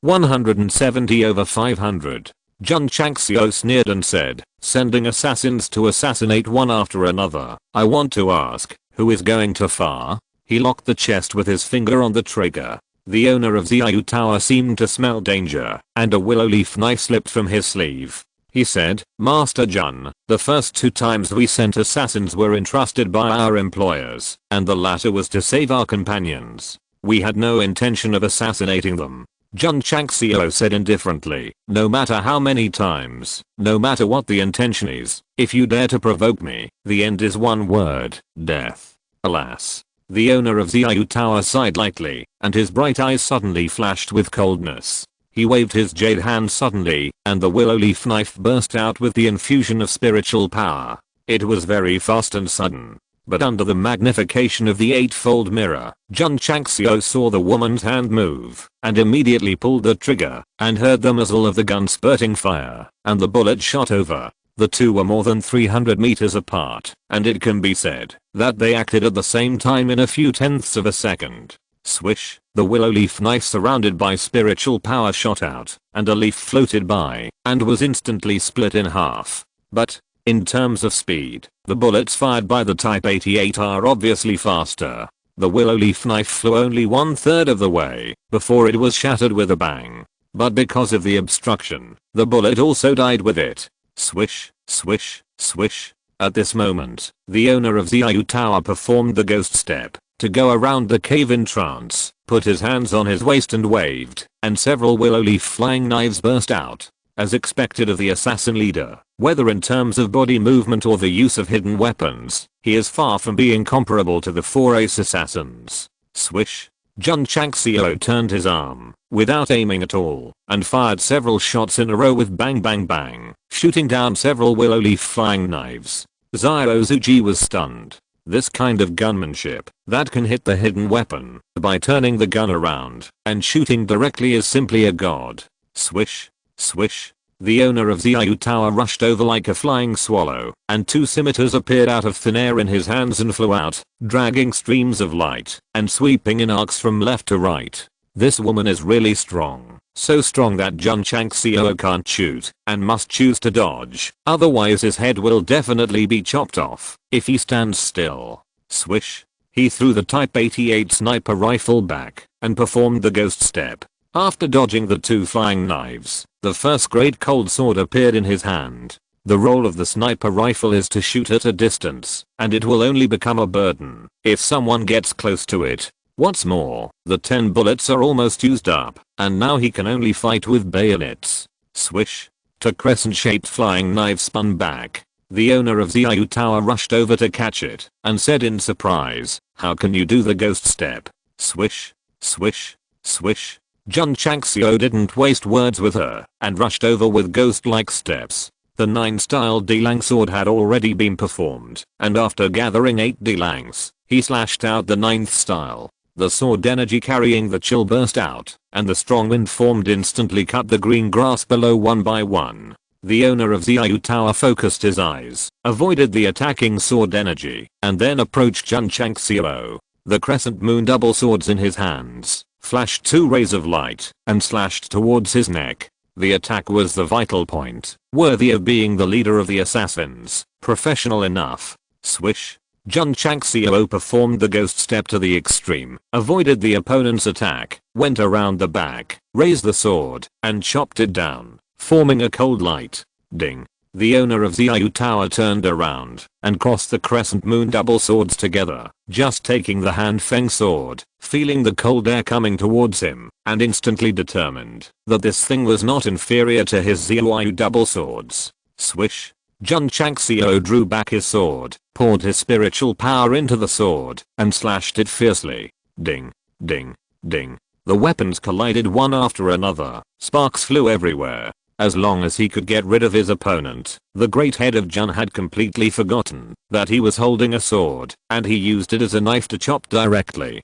170 over 500. Jun Changxiao sneered and said, sending assassins to assassinate one after another. I want to ask, who is going to far? He locked the chest with his finger on the trigger. The owner of the Xiao Tower seemed to smell danger, and a willow leaf knife slipped from his sleeve. He said, Master Jun, the first 2 times we sent assassins were entrusted by our employers, and the latter was to save our companions. We had no intention of assassinating them. Jun Changxiao said indifferently, no matter how many times, no matter what the intention is, if you dare to provoke me, the end is one word: death. Alas. The owner of the Xiao Tower sighed lightly, and his bright eyes suddenly flashed with coldness. He waved his jade hand suddenly, and the willow leaf knife burst out with the infusion of spiritual power. It was very fast and sudden. But under the magnification of the 8-fold mirror, Jun Changxiao saw the woman's hand move, and immediately pulled the trigger, and heard the muzzle of the gun spurting fire, and the bullet shot over. The two were more than 300 meters apart, and it can be said that they acted at the same time in a few tenths of a second. Swish, the willow leaf knife surrounded by spiritual power shot out, and a leaf floated by, and was instantly split in half. But, in terms of speed, the bullets fired by the Type 88 are obviously faster. The willow leaf knife flew only 1/3 of the way before it was shattered with a bang. But because of the obstruction, the bullet also died with it. Swish, swish, swish. At this moment, the owner of the Xiao Tower performed the ghost step to go around the cave in trance, put his hands on his waist and waved, and several willow leaf flying knives burst out. As expected of the assassin leader, whether in terms of body movement or the use of hidden weapons, he is far from being comparable to the 4 ace assassins. Swish. Jun Changxiao turned his arm, without aiming at all, and fired several shots in a row with bang bang bang, shooting down several willow leaf flying knives. Xiao Zuji was stunned. This kind of gunmanship that can hit the hidden weapon by turning the gun around and shooting directly is simply a god. Swish. Swish. The owner of the Xiao Tower rushed over like a flying swallow, and 2 scimitars appeared out of thin air in his hands and flew out, dragging streams of light, and sweeping in arcs from left to right. This woman is really strong, so strong that Jun Changxiao can't shoot, and must choose to dodge, otherwise his head will definitely be chopped off, if he stands still. Swish. He threw the Type 88 sniper rifle back, and performed the ghost step. After dodging the 2 flying knives, the first great cold sword appeared in his hand. The role of the sniper rifle is to shoot at a distance, and it will only become a burden if someone gets close to it. What's more, the 10 bullets are almost used up, and now he can only fight with bayonets. Swish. The crescent-shaped flying knife spun back. The owner of the Xiao Tower rushed over to catch it, and said in surprise, how can you do the ghost step? Swish. Swish. Swish. Jun Changxiao didn't waste words with her, and rushed over with ghost-like steps. The 9-style D-Lang sword had already been performed, and after gathering 8 D-Langs, he slashed out the 9th style. The sword energy carrying the chill burst out, and the strong wind formed instantly cut the green grass below one by one. The owner of the Xiao Tower focused his eyes, avoided the attacking sword energy, and then approached Jun Changxiao. The crescent moon double swords in his hands flashed 2 rays of light and slashed towards his neck. The attack was the vital point, worthy of being the leader of the assassins, professional enough. Swish. Jun Changxiao performed the ghost step to the extreme, avoided the opponent's attack, went around the back, raised the sword, and chopped it down, forming a cold light. Ding. The owner of the Xiao Tower turned around and crossed the crescent moon double swords together, just taking the hand feng sword, feeling the cold air coming towards him, and instantly determined that this thing was not inferior to his Xiao double swords. Swish. Jun Changxiao drew back his sword, poured his spiritual power into the sword, and slashed it fiercely. Ding. Ding. Ding. The weapons collided one after another, sparks flew everywhere. As long as he could get rid of his opponent, the great head of Jun had completely forgotten that he was holding a sword, and he used it as a knife to chop directly.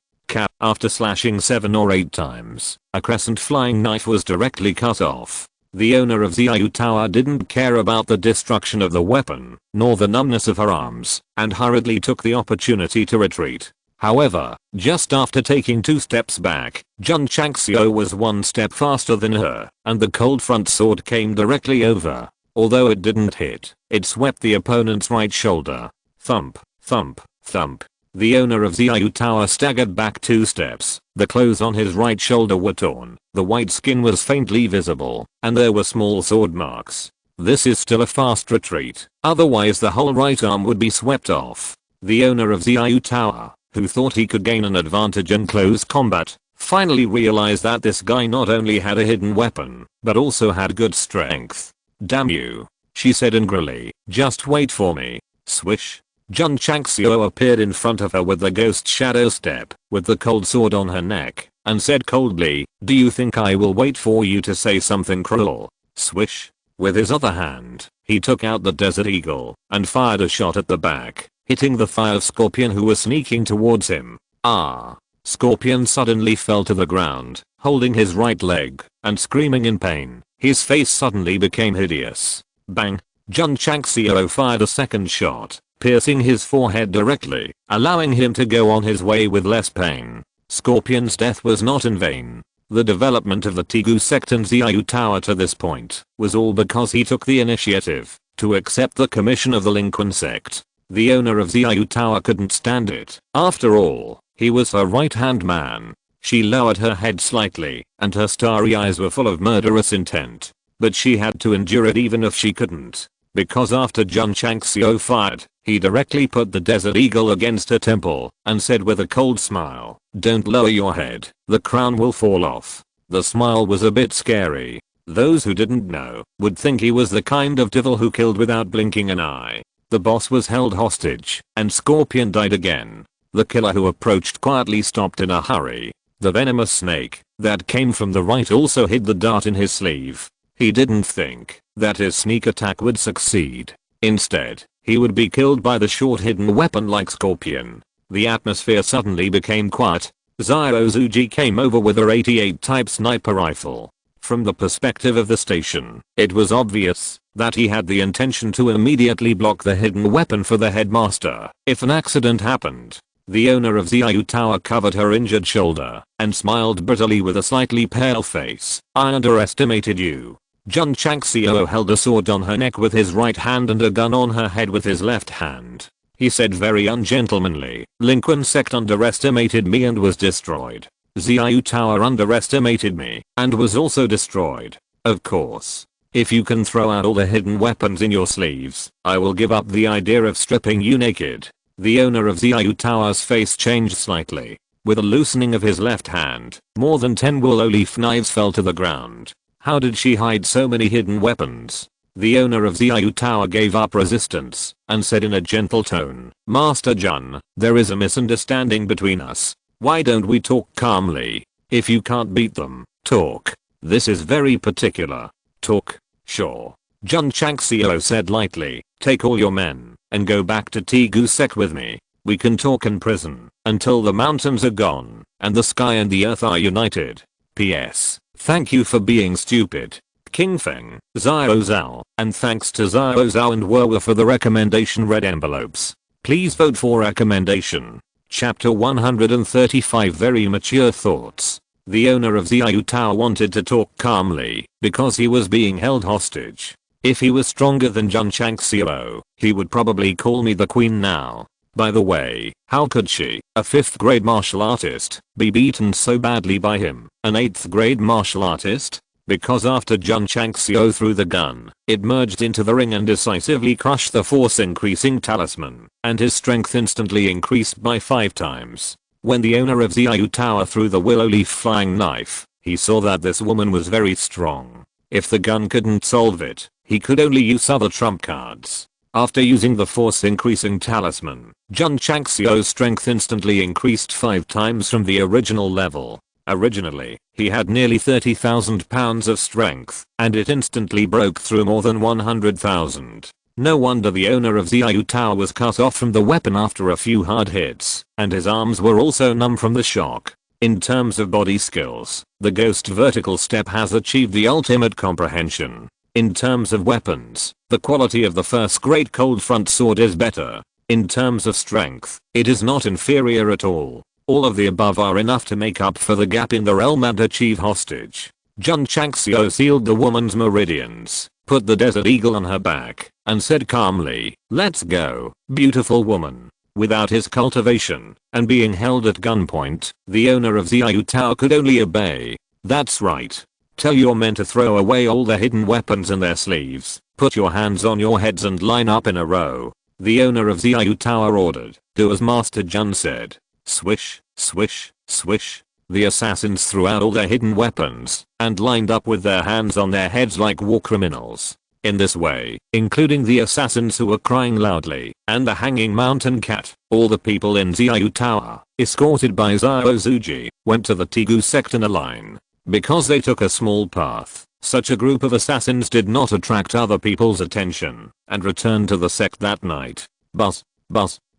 After slashing 7 or 8 times, a crescent flying knife was directly cut off. The owner of Xiao Tower didn't care about the destruction of the weapon, nor the numbness of her arms, and hurriedly took the opportunity to retreat. However, just after taking 2 steps back, Jun Changxiao was 1 step faster than her, and the cold front sword came directly over. Although it didn't hit, it swept the opponent's right shoulder. Thump, thump, thump. The owner of Xiao Tower staggered back 2 steps. The clothes on his right shoulder were torn, the white skin was faintly visible, and there were small sword marks. This is still a fast retreat, otherwise the whole right arm would be swept off. The owner of Xiao Tower, who thought he could gain an advantage in close combat, finally realized that this guy not only had a hidden weapon, but also had good strength. "Damn you," she said angrily, "just wait for me." Swish. Jun Changxiao appeared in front of her with the ghost shadow step, with the cold sword on her neck, and said coldly, "Do you think I will wait for you to say something cruel?" Swish. With his other hand, he took out the Desert Eagle, and fired a shot at the back, hitting the thigh of Scorpion who was sneaking towards him. Ah! Scorpion suddenly fell to the ground, holding his right leg, and screaming in pain. His face suddenly became hideous. Bang! Jun Changxiao fired a second shot, piercing his forehead directly, allowing him to go on his way with less pain. Scorpion's death was not in vain. The development of the Tegu sect and Xiao Tower to this point was all because he took the initiative to accept the commission of the Lincoln sect. The owner of Xiao Tower couldn't stand it. After all, he was her right-hand man. She lowered her head slightly, and her starry eyes were full of murderous intent. But she had to endure it even if she couldn't. Because after Jun Changxiao fired, he directly put the Desert Eagle against her temple, and said with a cold smile, "Don't lower your head, the crown will fall off." The smile was a bit scary. Those who didn't know would think he was the kind of devil who killed without blinking an eye. The boss was held hostage, and Scorpion died again. The killer who approached quietly stopped in a hurry. The venomous snake that came from the right also hid the dart in his sleeve. He didn't think that his sneak attack would succeed. Instead, he would be killed by the short hidden weapon like Scorpion. The atmosphere suddenly became quiet. Xiao Zuji came over with her 88 type sniper rifle. From the perspective of the station, it was obvious that he had the intention to immediately block the hidden weapon for the headmaster if an accident happened. The owner of Xiao Tower covered her injured shoulder and smiled bitterly with a slightly pale face. "I underestimated you." Jun Changxiao held a sword on her neck with his right hand and a gun on her head with his left hand. He said very ungentlemanly, "Lincoln sect underestimated me and was destroyed. Xiao Tower underestimated me and was also destroyed. Of course, if you can throw out all the hidden weapons in your sleeves, I will give up the idea of stripping you naked." The owner of Xiao Tower's face changed slightly. With a loosening of his left hand, more than 10 willow leaf knives fell to the ground. How did she hide so many hidden weapons? The owner of Xiao Tower gave up resistance and said in a gentle tone, "Master Jun, there is a misunderstanding between us. Why don't we talk calmly? If you can't beat them, talk. This is very particular. Talk." "Sure." Jun Changxiao said lightly, "Take all your men and go back to Tegu sect with me. We can talk in prison until the mountains are gone and the sky and the earth are united. P.S. Thank you for being stupid, King Feng, Xiao Zhao, and thanks to Xiao Zhao and Werwa for the recommendation red envelopes. Please vote for recommendation." Chapter 135 Very Mature Thoughts. The owner of Xiao Tower wanted to talk calmly because he was being held hostage. If he was stronger than Jun Changxiao, he would probably call me the queen now. By the way, how could she, a 5th grade martial artist, be beaten so badly by him, an 8th grade martial artist? Because after Jun Changxiao threw the gun, it merged into the ring and decisively crushed the force increasing talisman, and his strength instantly increased by 5 times. When the owner of Xiao Tower threw the willow leaf flying knife, he saw that this woman was very strong. If the gun couldn't solve it, he could only use other trump cards. After using the force increasing talisman, Jun Changxiao's strength instantly increased 5 times from the original level. Originally, he had nearly 30,000 pounds of strength, and it instantly broke through more than 100,000. No wonder the owner of Xiao Tower was cut off from the weapon after a few hard hits, and his arms were also numb from the shock. In terms of body skills, the Ghost vertical step has achieved the ultimate comprehension. In terms of weapons, the quality of the first great cold front sword is better. In terms of strength, it is not inferior at all. All of the above are enough to make up for the gap in the realm and achieve hostage. Jun Changxiao sealed the woman's meridians, put the desert eagle on her back, and said calmly, "Let's go, beautiful woman." Without his cultivation, and being held at gunpoint, the owner of Xiao Tao could only obey. That's right. Tell your men to throw away all the hidden weapons in their sleeves, put your hands on your heads and line up in a row. The owner of Xiao Tower ordered. Do as Master Jun said. Swish, swish, swish. The assassins threw out all their hidden weapons, and lined up with their hands on their heads like war criminals. In this way, including the assassins who were crying loudly, and the hanging mountain cat, all the people in Xiao Tower, escorted by Zhao Zuji, went to the Tigu sect in a line. Because they took a small path, such a group of assassins did not attract other people's attention, and returned to the sect that night. But,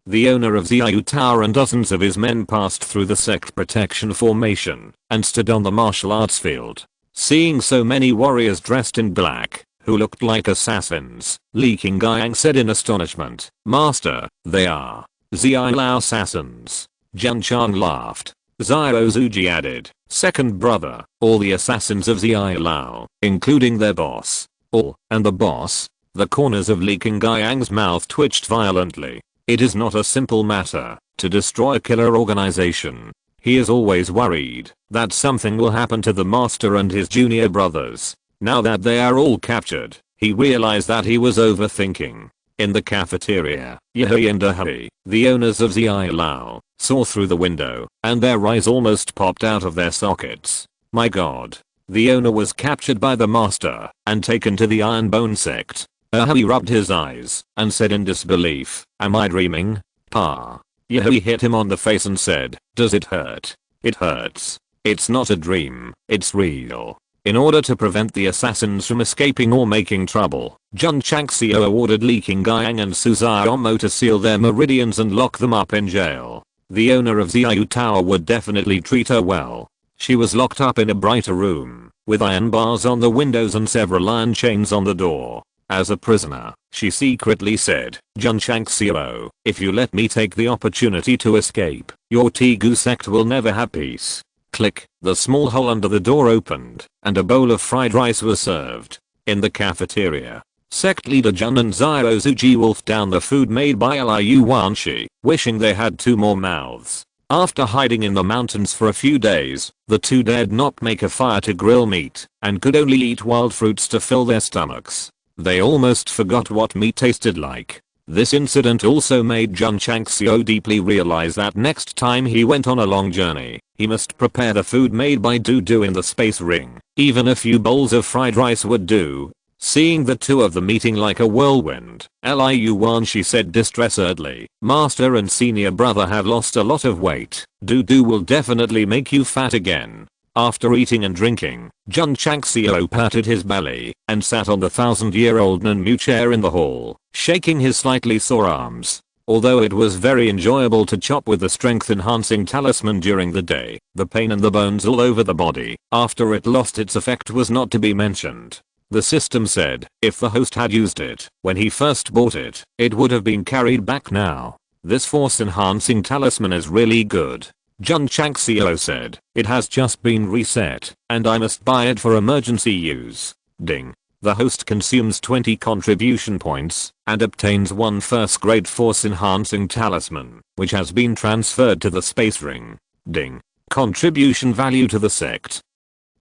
the owner of Xiao Tower and dozens of his men passed through the sect protection formation, and stood on the martial arts field. Seeing so many warriors dressed in black, who looked like assassins, Li Qingyang said in astonishment, "Master, they are Xiao Lao assassins." Jun Chang laughed. Zhao Zuji added, "Second brother, all the assassins of Xiao Lao, including their boss." All, and the boss? The corners of Li Qingyang's mouth twitched violently. It is not a simple matter to destroy a killer organization. He is always worried that something will happen to the master and his junior brothers. Now that they are all captured, he realized that he was overthinking. In the cafeteria, Yehui and Dehui, the owners of Xiao Lao, saw through the window, and their eyes almost popped out of their sockets. My god. The owner was captured by the master, and taken to the Iron Bone Sect. Yehui rubbed his eyes, and said in disbelief, "Am I dreaming? Pa?" Yehui hit him on the face and said, "Does it hurt?" "It hurts. It's not a dream, it's real." In order to prevent the assassins from escaping or making trouble, Jun Changxiao ordered Li Qingyang and Su Xiaomo to seal their meridians and lock them up in jail. The owner of Xiao Tower would definitely treat her well. She was locked up in a brighter room, with iron bars on the windows and several iron chains on the door. As a prisoner, she secretly said, "Jun Changxiao, if you let me take the opportunity to escape, your Tigu sect will never have peace." Click, the small hole under the door opened, and a bowl of fried rice was served. In the cafeteria, sect leader Jun and Zhao Zuji wolfed down the food made by Liu Wanshi, wishing they had two more mouths. After hiding in the mountains for a few days, the two dared not make a fire to grill meat, and could only eat wild fruits to fill their stomachs. They almost forgot what meat tasted like. This incident also made Jun Changxiao deeply realize that next time he went on a long journey, he must prepare the food made by Dudu in the space ring. Even a few bowls of fried rice would do. Seeing the two of them eating like a whirlwind, Liu Wanshi said distressedly, "Master and senior brother have lost a lot of weight. Dudu will definitely make you fat again." After eating and drinking, Jun Changxiao patted his belly and sat on the 1,000-year-old Nanmu chair in the hall, shaking his slightly sore arms. Although it was very enjoyable to chop with the strength-enhancing talisman during the day, the pain in the bones all over the body after it lost its effect was not to be mentioned. The system said if the host had used it when he first bought it, it would have been carried back now. This force-enhancing talisman is really good. Jun Changxiao said, "It has just been reset, and I must buy it for emergency use." Ding. The host consumes 20 contribution points, and obtains one first-grade force-enhancing talisman, which has been transferred to the space ring. Ding. Contribution value to the sect.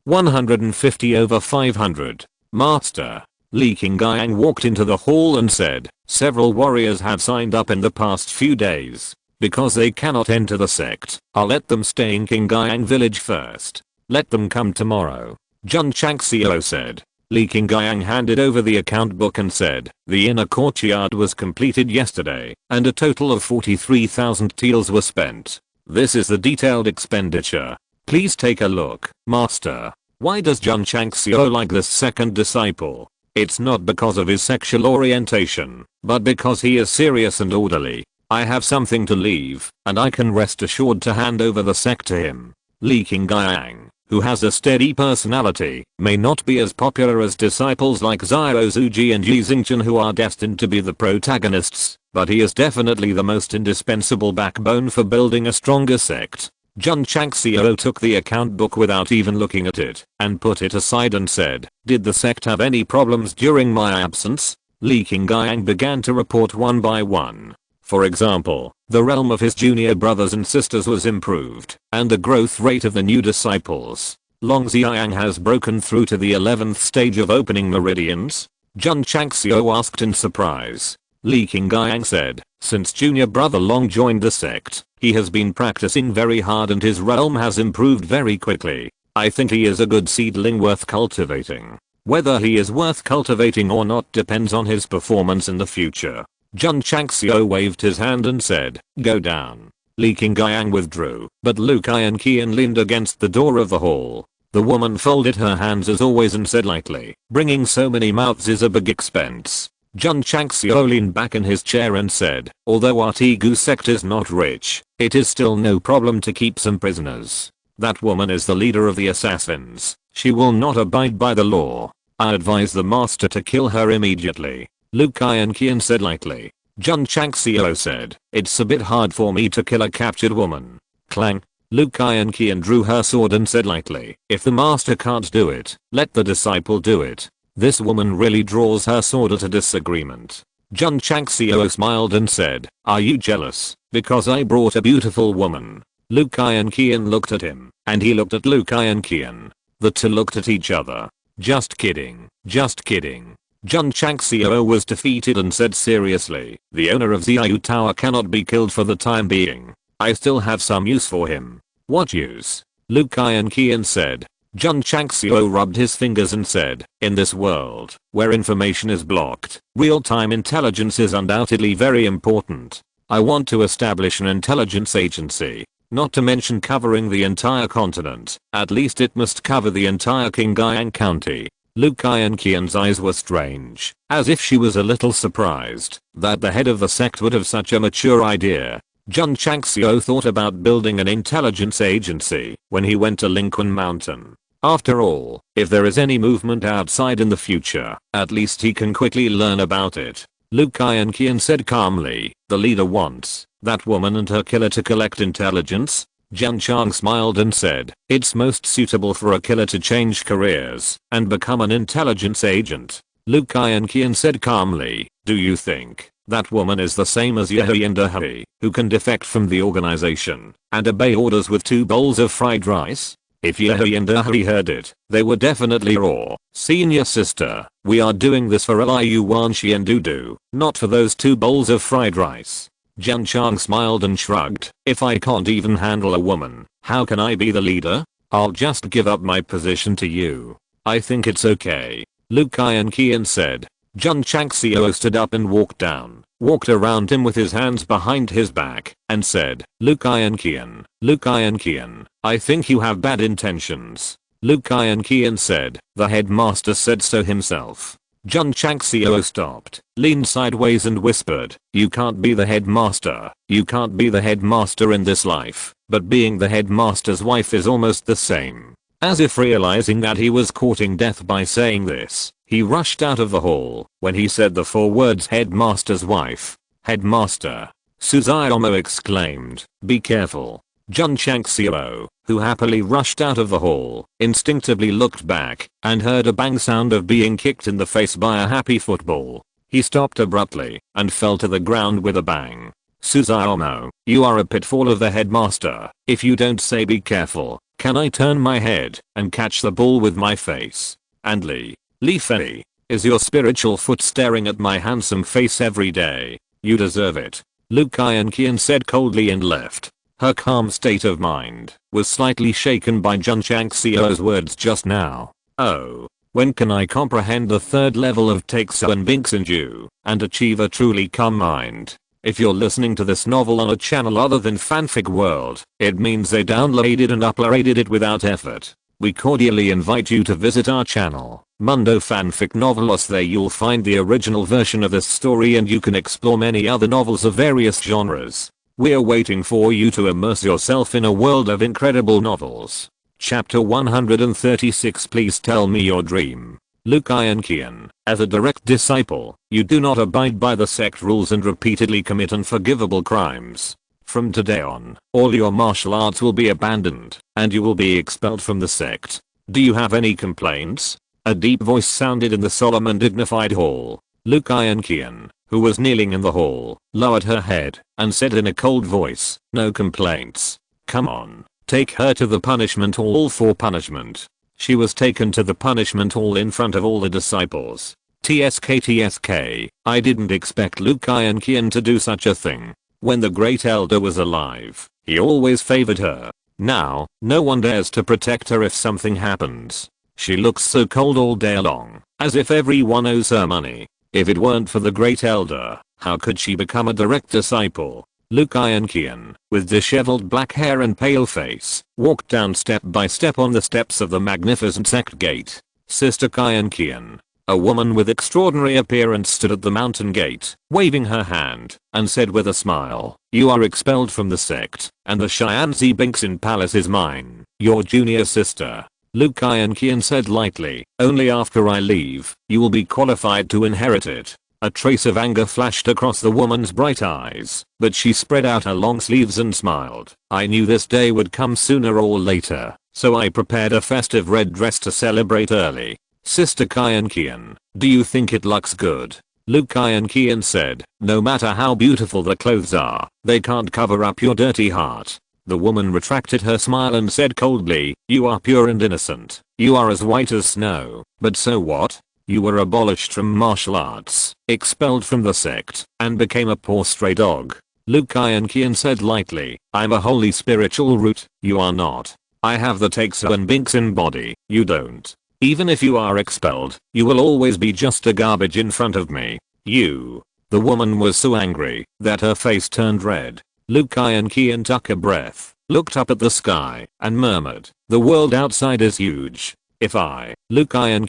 150/500. Master. Li Qingyang walked into the hall and said, "Several warriors have signed up in the past few days. Because they cannot enter the sect, I'll let them stay in Qingyang village first. Let them come tomorrow." Jun Changxiao said. Li Qingyang handed over the account book and said, "The inner courtyard was completed yesterday, and a total of 43,000 taels were spent. This is the detailed expenditure. Please take a look, Master." Why does Jun Changxiao like this second disciple? It's not because of his sexual orientation, but because he is serious and orderly. "I have something to leave, and I can rest assured to hand over the sect to him." Li Qingyang, who has a steady personality, may not be as popular as disciples like Xiao Zuji and Yi Xingchen who are destined to be the protagonists, but he is definitely the most indispensable backbone for building a stronger sect. Jun Changxiao took the account book without even looking at it, and put it aside and said, "Did the sect have any problems during my absence?" Li Qingyang began to report one by one. For example, the realm of his junior brothers and sisters was improved, and the growth rate of the new disciples. Long Xiang has broken through to the 11th stage of opening meridians? Jun Changxiao asked in surprise. Li Qingyang said, since junior brother Long joined the sect, he has been practicing very hard and his realm has improved very quickly. I think he is a good seedling worth cultivating. Whether he is worth cultivating or not depends on his performance in the future. Jun Changxiao waved his hand and said, "Go down." Li Qingyang withdrew, but Lu Qian leaned against the door of the hall. The woman folded her hands as always and said lightly, "Bringing so many mouths is a big expense." Jun Changxiao leaned back in his chair and said, "Although our Tegu sect is not rich, it is still no problem to keep some prisoners. That woman is the leader of the assassins. She will not abide by the law. I advise the master to kill her immediately." Lu Qian said lightly. Jun Changxiao said, "It's a bit hard for me to kill a captured woman." Clang. Lu Qian drew her sword and said lightly, "If the master can't do it, let the disciple do it." This woman really draws her sword at a disagreement. Jun Changxiao smiled and said, "Are you jealous because I brought a beautiful woman?" Lu Qian looked at him, and he looked at Lu Qian. The two looked at each other. "Just kidding, just kidding." Jun Changxiao was defeated and said seriously, "The owner of Xiao Tower cannot be killed for the time being. I still have some use for him." "What use?" Lu Qian said. Jun Changxiao rubbed his fingers and said, "In this world, where information is blocked, real-time intelligence is undoubtedly very important. I want to establish an intelligence agency, not to mention covering the entire continent. At least it must cover the entire Qingyang County." Lu Qian's eyes were strange, as if she was a little surprised that the head of the sect would have such a mature idea. Jun Changxiao thought about building an intelligence agency when he went to Linquan Mountain. After all, if there is any movement outside in the future, at least he can quickly learn about it. Lu Qian said calmly, "The leader wants that woman and her killer to collect intelligence." Jun Chang smiled and said, "It's most suitable for a killer to change careers and become an intelligence agent." Lu Qian said calmly, "Do you think that woman is the same as Yehui, who can defect from the organization and obey orders with 2 bowls of fried rice?" If Yehui heard it, they would definitely roar, "Senior sister, we are doing this for Liu Wanxi and Dudu, not for those 2 bowls of fried rice." Jun Chang smiled and shrugged, "If I can't even handle a woman, how can I be the leader? I'll just give up my position to you. I think it's okay." Lu Qian said. Jun Changxiao stood up and walked around him with his hands behind his back, and said, Lu Qian, I think you have bad intentions." Lu Qian said, "The headmaster said so himself." Jun Changxiao stopped, leaned sideways and whispered, "You can't be the headmaster. You can't be the headmaster in this life, but being the headmaster's wife is almost the same." As if realizing that he was courting death by saying this, he rushed out of the hall when he said the 4 words headmaster's wife. "Headmaster!" Suzaomo exclaimed, "Be careful." Jun Changxiao, who happily rushed out of the hall, instinctively looked back and heard a bang sound of being kicked in the face by a happy football. He stopped abruptly and fell to the ground with a bang. "Suzaomo, you are a pitfall of the headmaster. If you don't say be careful, can I turn my head and catch the ball with my face? And Li Fei, is your spiritual foot staring at my handsome face every day? You deserve it." Lu Qian said coldly and left. Her calm state of mind was slightly shaken by Jun Changxiao's words just now. "Oh, when can I comprehend the 3rd level of Taixu and Binxinju and achieve a truly calm mind?" If you're listening to this novel on a channel other than Fanfic World, it means they downloaded and uploaded it without effort. We cordially invite you to visit our channel, Mundo Fanfic Novelos. There you'll find the original version of this story and you can explore many other novels of various genres. We're waiting for you to immerse yourself in a world of incredible novels. Chapter 136. Please tell me your dream. Luke Iron, as a direct disciple, you do not abide by the sect rules and repeatedly commit unforgivable crimes. From today on, all your martial arts will be abandoned, and you will be expelled from the sect. Do you have any complaints? A deep voice sounded in the solemn and dignified hall. Luke Iron, who was kneeling in the hall, lowered her head and said in a cold voice, "No complaints. Come on, take her to the punishment hall for punishment." She was taken to the punishment hall in front of all the disciples. TSK, I didn't expect Luke Iron to do such a thing. When the Great Elder was alive, he always favored her. Now, no one dares to protect her if something happens. She looks so cold all day long, as if everyone owes her money. If it weren't for the Great Elder, how could she become a direct disciple? Luke Iron, with disheveled black hair and pale face, walked down step by step on the steps of the magnificent sect gate. Sister Iron, a woman with extraordinary appearance, stood at the mountain gate, waving her hand, and said with a smile, "You are expelled from the sect, and the Shanzi Binksin Palace is mine, your junior sister." Luke Iron said lightly, "Only after I leave, you will be qualified to inherit it." A trace of anger flashed across the woman's bright eyes, but she spread out her long sleeves and smiled. "I knew this day would come sooner or later, so I prepared a festive red dress to celebrate early." Sister Iron, do you think it looks good? Luke Iron said, "No matter how beautiful the clothes are, they can't cover up your dirty heart." The woman retracted her smile and said coldly, "You are pure and innocent. You are as white as snow, but so what? You were abolished from martial arts, expelled from the sect, and became a poor stray dog." Luke Iron said lightly, "I'm a holy spiritual root, you are not. I have the Taekso and Binksin body, you don't. Even if you are expelled, you will always be just a garbage in front of me. You." The woman was so angry that her face turned red. Luke Iron took a breath, looked up at the sky, and murmured, "The world outside is huge. If I, Luke Iron,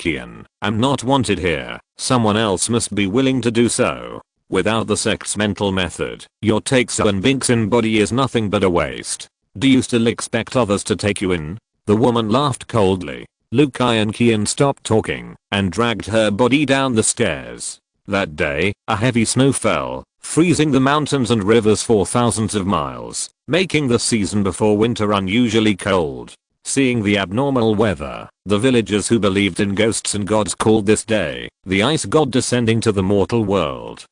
am not wanted here, someone else must be willing to do so. Without the sect's mental method, your Taekso and Binksin body is nothing but a waste. Do you still expect others to take you in?" The woman laughed coldly. Luke Iron stopped talking and dragged her body down the stairs. That day, a heavy snow fell, freezing the mountains and rivers for thousands of miles, making the season before winter unusually cold. Seeing the abnormal weather, the villagers who believed in ghosts and gods called this day the ice god descending to the mortal world.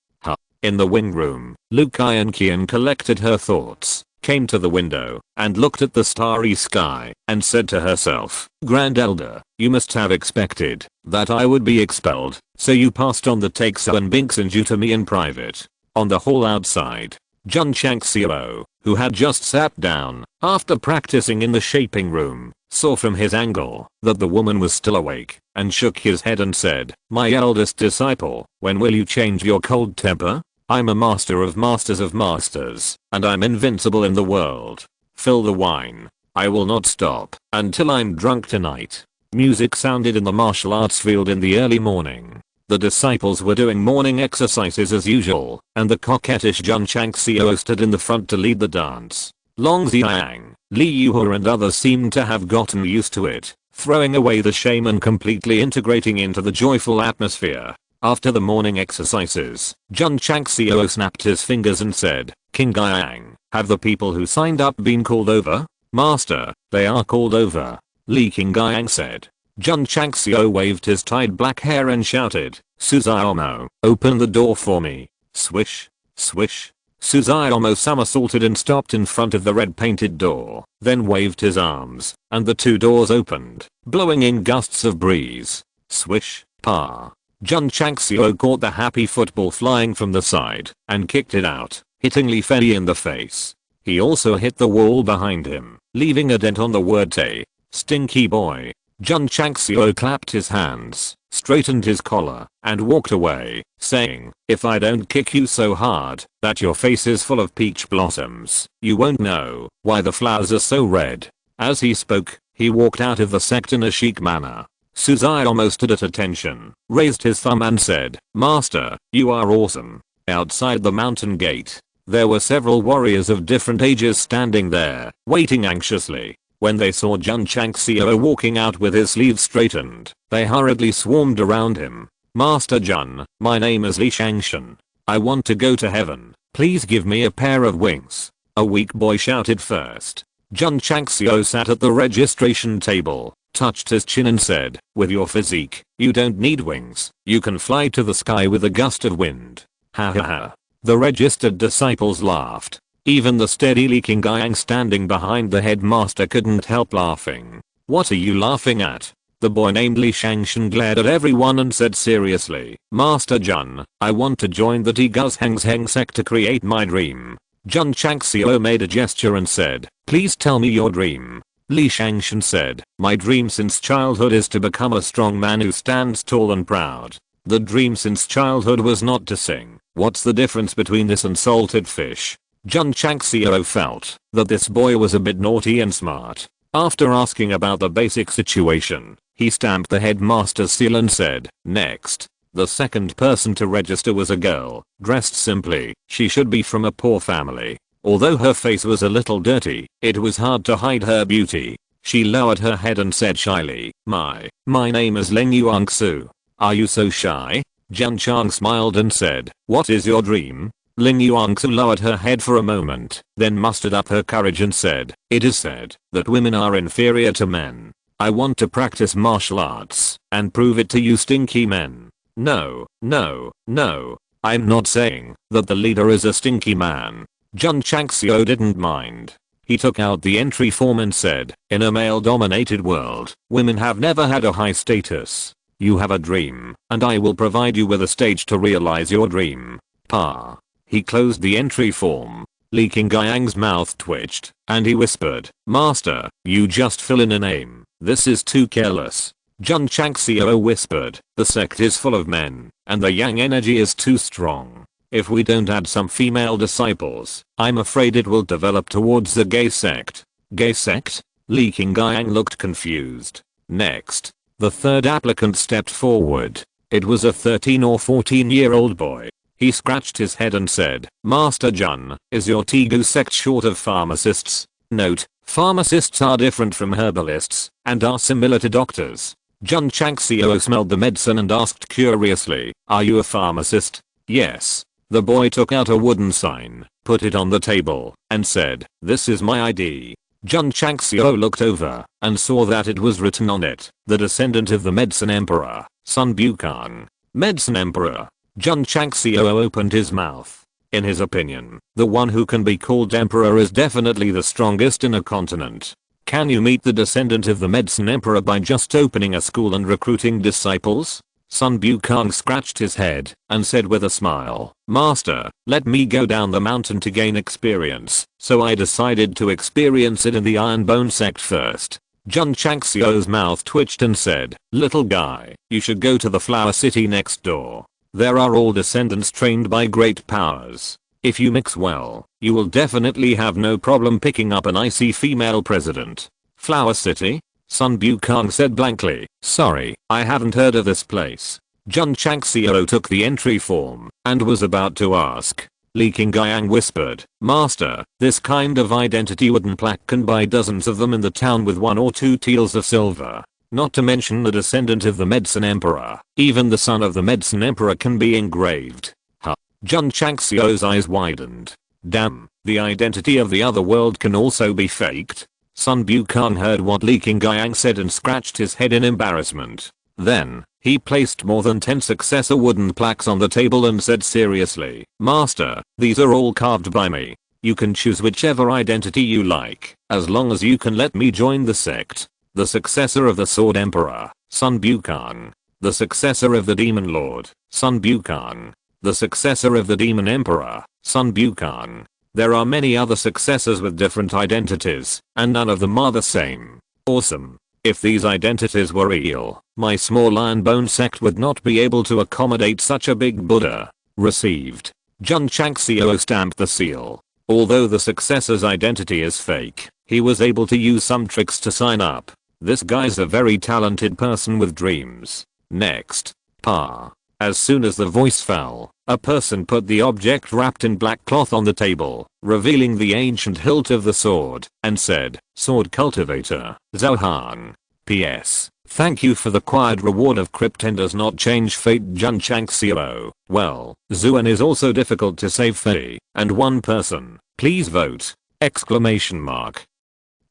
In the wing room, Luke Iron collected her thoughts, came to the window, and looked at the starry sky, and said to herself, "Grand Elder, you must have expected that I would be expelled, so you passed on the Taekso and Binksin due to me in private." On the hall outside, Jun Changxiao, who had just sat down after practicing in the shaping room, saw from his angle that the woman was still awake, and shook his head and said, "My eldest disciple, when will you change your cold temper? I'm a master of masters, and I'm invincible in the world. Fill the wine. I will not stop until I'm drunk tonight." Music sounded in the martial arts field in the early morning. The disciples were doing morning exercises as usual, and the coquettish Jun Changxiao stood in the front to lead the dance. Long Xiang, Li Yuhua and others seemed to have gotten used to it, throwing away the shame and completely integrating into the joyful atmosphere. After the morning exercises, Jun Changxiao snapped his fingers and said, "King Yang, have the people who signed up been called over?" "Master, they are called over," Li King Yang said. Jun Changxiao waved his tied black hair and shouted, "Suzaomo, open the door for me." Swish, swish. Suzaomo somersaulted and stopped in front of the red-painted door, then waved his arms, and the two doors opened, blowing in gusts of breeze. Swish, pa. Jun Changxiao caught the happy football flying from the side, and kicked it out, hitting Li Fei in the face. He also hit the wall behind him, leaving a dent on the word "tay." Stinky boy. Jun Changxiao clapped his hands, straightened his collar, and walked away, saying, "If I don't kick you so hard that your face is full of peach blossoms, you won't know why the flowers are so red." As he spoke, he walked out of the sect in a chic manner. Suzaomo stood at attention, raised his thumb and said, "Master, you are awesome." Outside the mountain gate, There were several warriors of different ages standing there, waiting anxiously. When they saw Jun Changxiao walking out with his sleeves straightened, they hurriedly swarmed around him. Master Jun, my name is Li Shangshan. I want to go to heaven. Please give me a pair of wings. A weak boy shouted first. Jun Changxiao sat at the registration table, touched his chin and said, with your physique, you don't need wings. You can fly to the sky with a gust of wind. Ha ha ha. The registered disciples laughed. Even the steady Li Qingyang standing behind the headmaster couldn't help laughing. What are you laughing at? The boy named Li Shangshan glared at everyone and said seriously, Master Jun, I want to join the Strongest Sect to create my dream. Jun Changxiao made a gesture and said, please tell me your dream. Li Shangshan said, my dream since childhood is to become a strong man who stands tall and proud. The dream since childhood was not to sing. What's the difference between this and salted fish? Jun Changxiao felt that this boy was a bit naughty and smart. After asking about the basic situation, he stamped the headmaster's seal and said, next. The second person to register was a girl, dressed simply. She should be from a poor family. Although her face was a little dirty, it was hard to hide her beauty. She lowered her head and said shyly, my name is Ling Yuangsu. Are you so shy? Jun Chang smiled and said, what is your dream? Ling Yuangsu lowered her head for a moment, then mustered up her courage and said, it is said that women are inferior to men. I want to practice martial arts and prove it to you stinky men. No, no, no. I'm not saying that the leader is a stinky man. Jun Changxiao didn't mind. He took out the entry form and said, in a male-dominated world, women have never had a high status. You have a dream, and I will provide you with a stage to realize your dream. Pa. He closed the entry form. Li Qingyang's mouth twitched, and he whispered, Master, you just fill in a name. This is too careless. Jun Changxiao whispered, the sect is full of men, and the yang energy is too strong. If we don't add some female disciples, I'm afraid it will develop towards the gay sect. Gay sect? Li Qingyang looked confused. Next. The third applicant stepped forward. It was a 13 or 14-year-old boy. He scratched his head and said, Master Jun, is your Tegu sect short of pharmacists? Note, pharmacists are different from herbalists, and are similar to doctors. Jun Changxiao smelled the medicine and asked curiously, are you a pharmacist? Yes. The boy took out a wooden sign, put it on the table, and said, this is my ID. Jun Changxiao looked over, and saw that it was written on it, the descendant of the Medicine Emperor, Sun Bukong. Medicine Emperor. Jun Changxiao opened his mouth. In his opinion, the one who can be called emperor is definitely the strongest in a continent. Can you meet the descendant of the Medicine Emperor by just opening a school and recruiting disciples? Sun Bukong scratched his head and said with a smile, Master, let me go down the mountain to gain experience, so I decided to experience it in the Iron Bone Sect first. Jun Changxiao's mouth twitched and said, little guy, you should go to the flower city next door. There are all descendants trained by great powers. If you mix well, you will definitely have no problem picking up an icy female president. Flower City? Sun Bukong said blankly, sorry, I haven't heard of this place. Jun Changxiao took the entry form and was about to ask. Li Qingyang whispered, Master, this kind of identity wooden plaque can buy dozens of them in the town with 1 or 2 taels of silver. Not to mention the descendant of the Medicine Emperor, even the son of the Medicine Emperor can be engraved. Huh. Jun Changxiao's eyes widened. Damn, the identity of the other world can also be faked. Sun Bukong heard what Li Qingyang said and scratched his head in embarrassment. Then, he placed more than 10 successor wooden plaques on the table and said seriously, Master, these are all carved by me. You can choose whichever identity you like, as long as you can let me join the sect. The successor of the Sword Emperor, Sun Bukong. The successor of the Demon Lord, Sun Bukong. The successor of the Demon Emperor, Sun Bukong. There are many other successors with different identities, and none of them are the same. Awesome. If these identities were real, my small Iron Bone Sect would not be able to accommodate such a big Buddha. Received. Jun Changxiao stamped the seal. Although the successor's identity is fake, he was able to use some tricks to sign up. This guy's a very talented person with dreams. Next. Pa. As soon as the voice fell, A person put the object wrapped in black cloth on the table, revealing the ancient hilt of the sword, and said, "Sword cultivator, Zhao Hang. P.S. Thank you for the quiet reward of Krypton does not change fate Jun Changxiao. Well, Zuan is also difficult to save Fei, and one person. Please vote!" Exclamation mark.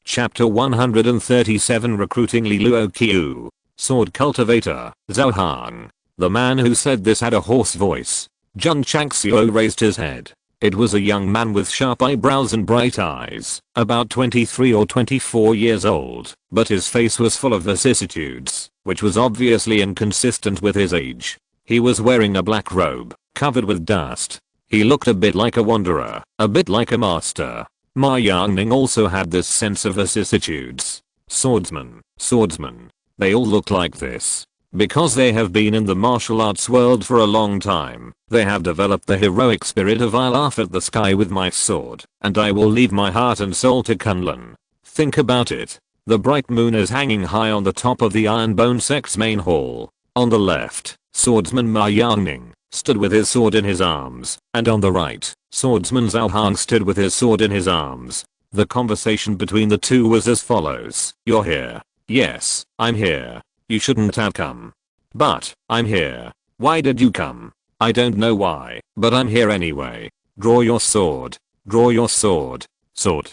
Chapter 137 Recruiting Li Luo Qiu. Sword cultivator, Zhao Hang. The man who said this had a hoarse voice. Jun Changxiao raised his head. It was a young man with sharp eyebrows and bright eyes, about 23 or 24 years old, but his face was full of vicissitudes, which was obviously inconsistent with his age. He was wearing a black robe, covered with dust. He looked a bit like a wanderer, a bit like a master. Ma Yangning also had this sense of vicissitudes. Swordsman. They all look like this. Because they have been in the martial arts world for a long time, they have developed the heroic spirit of "I'll laugh at the sky with my sword, and I will leave my heart and soul to Kunlun." Think about it. The bright moon is hanging high on the top of the Iron Bone Sect's main hall. On the left, swordsman Ma Yangning stood with his sword in his arms, and on the right, swordsman Zhao Hang stood with his sword in his arms. The conversation between the two was as follows. "You're here." "Yes, I'm here." "You shouldn't have come." "But, I'm here." "Why did you come?" "I don't know why, but I'm here anyway." "Draw your sword." "Draw your sword." Sword,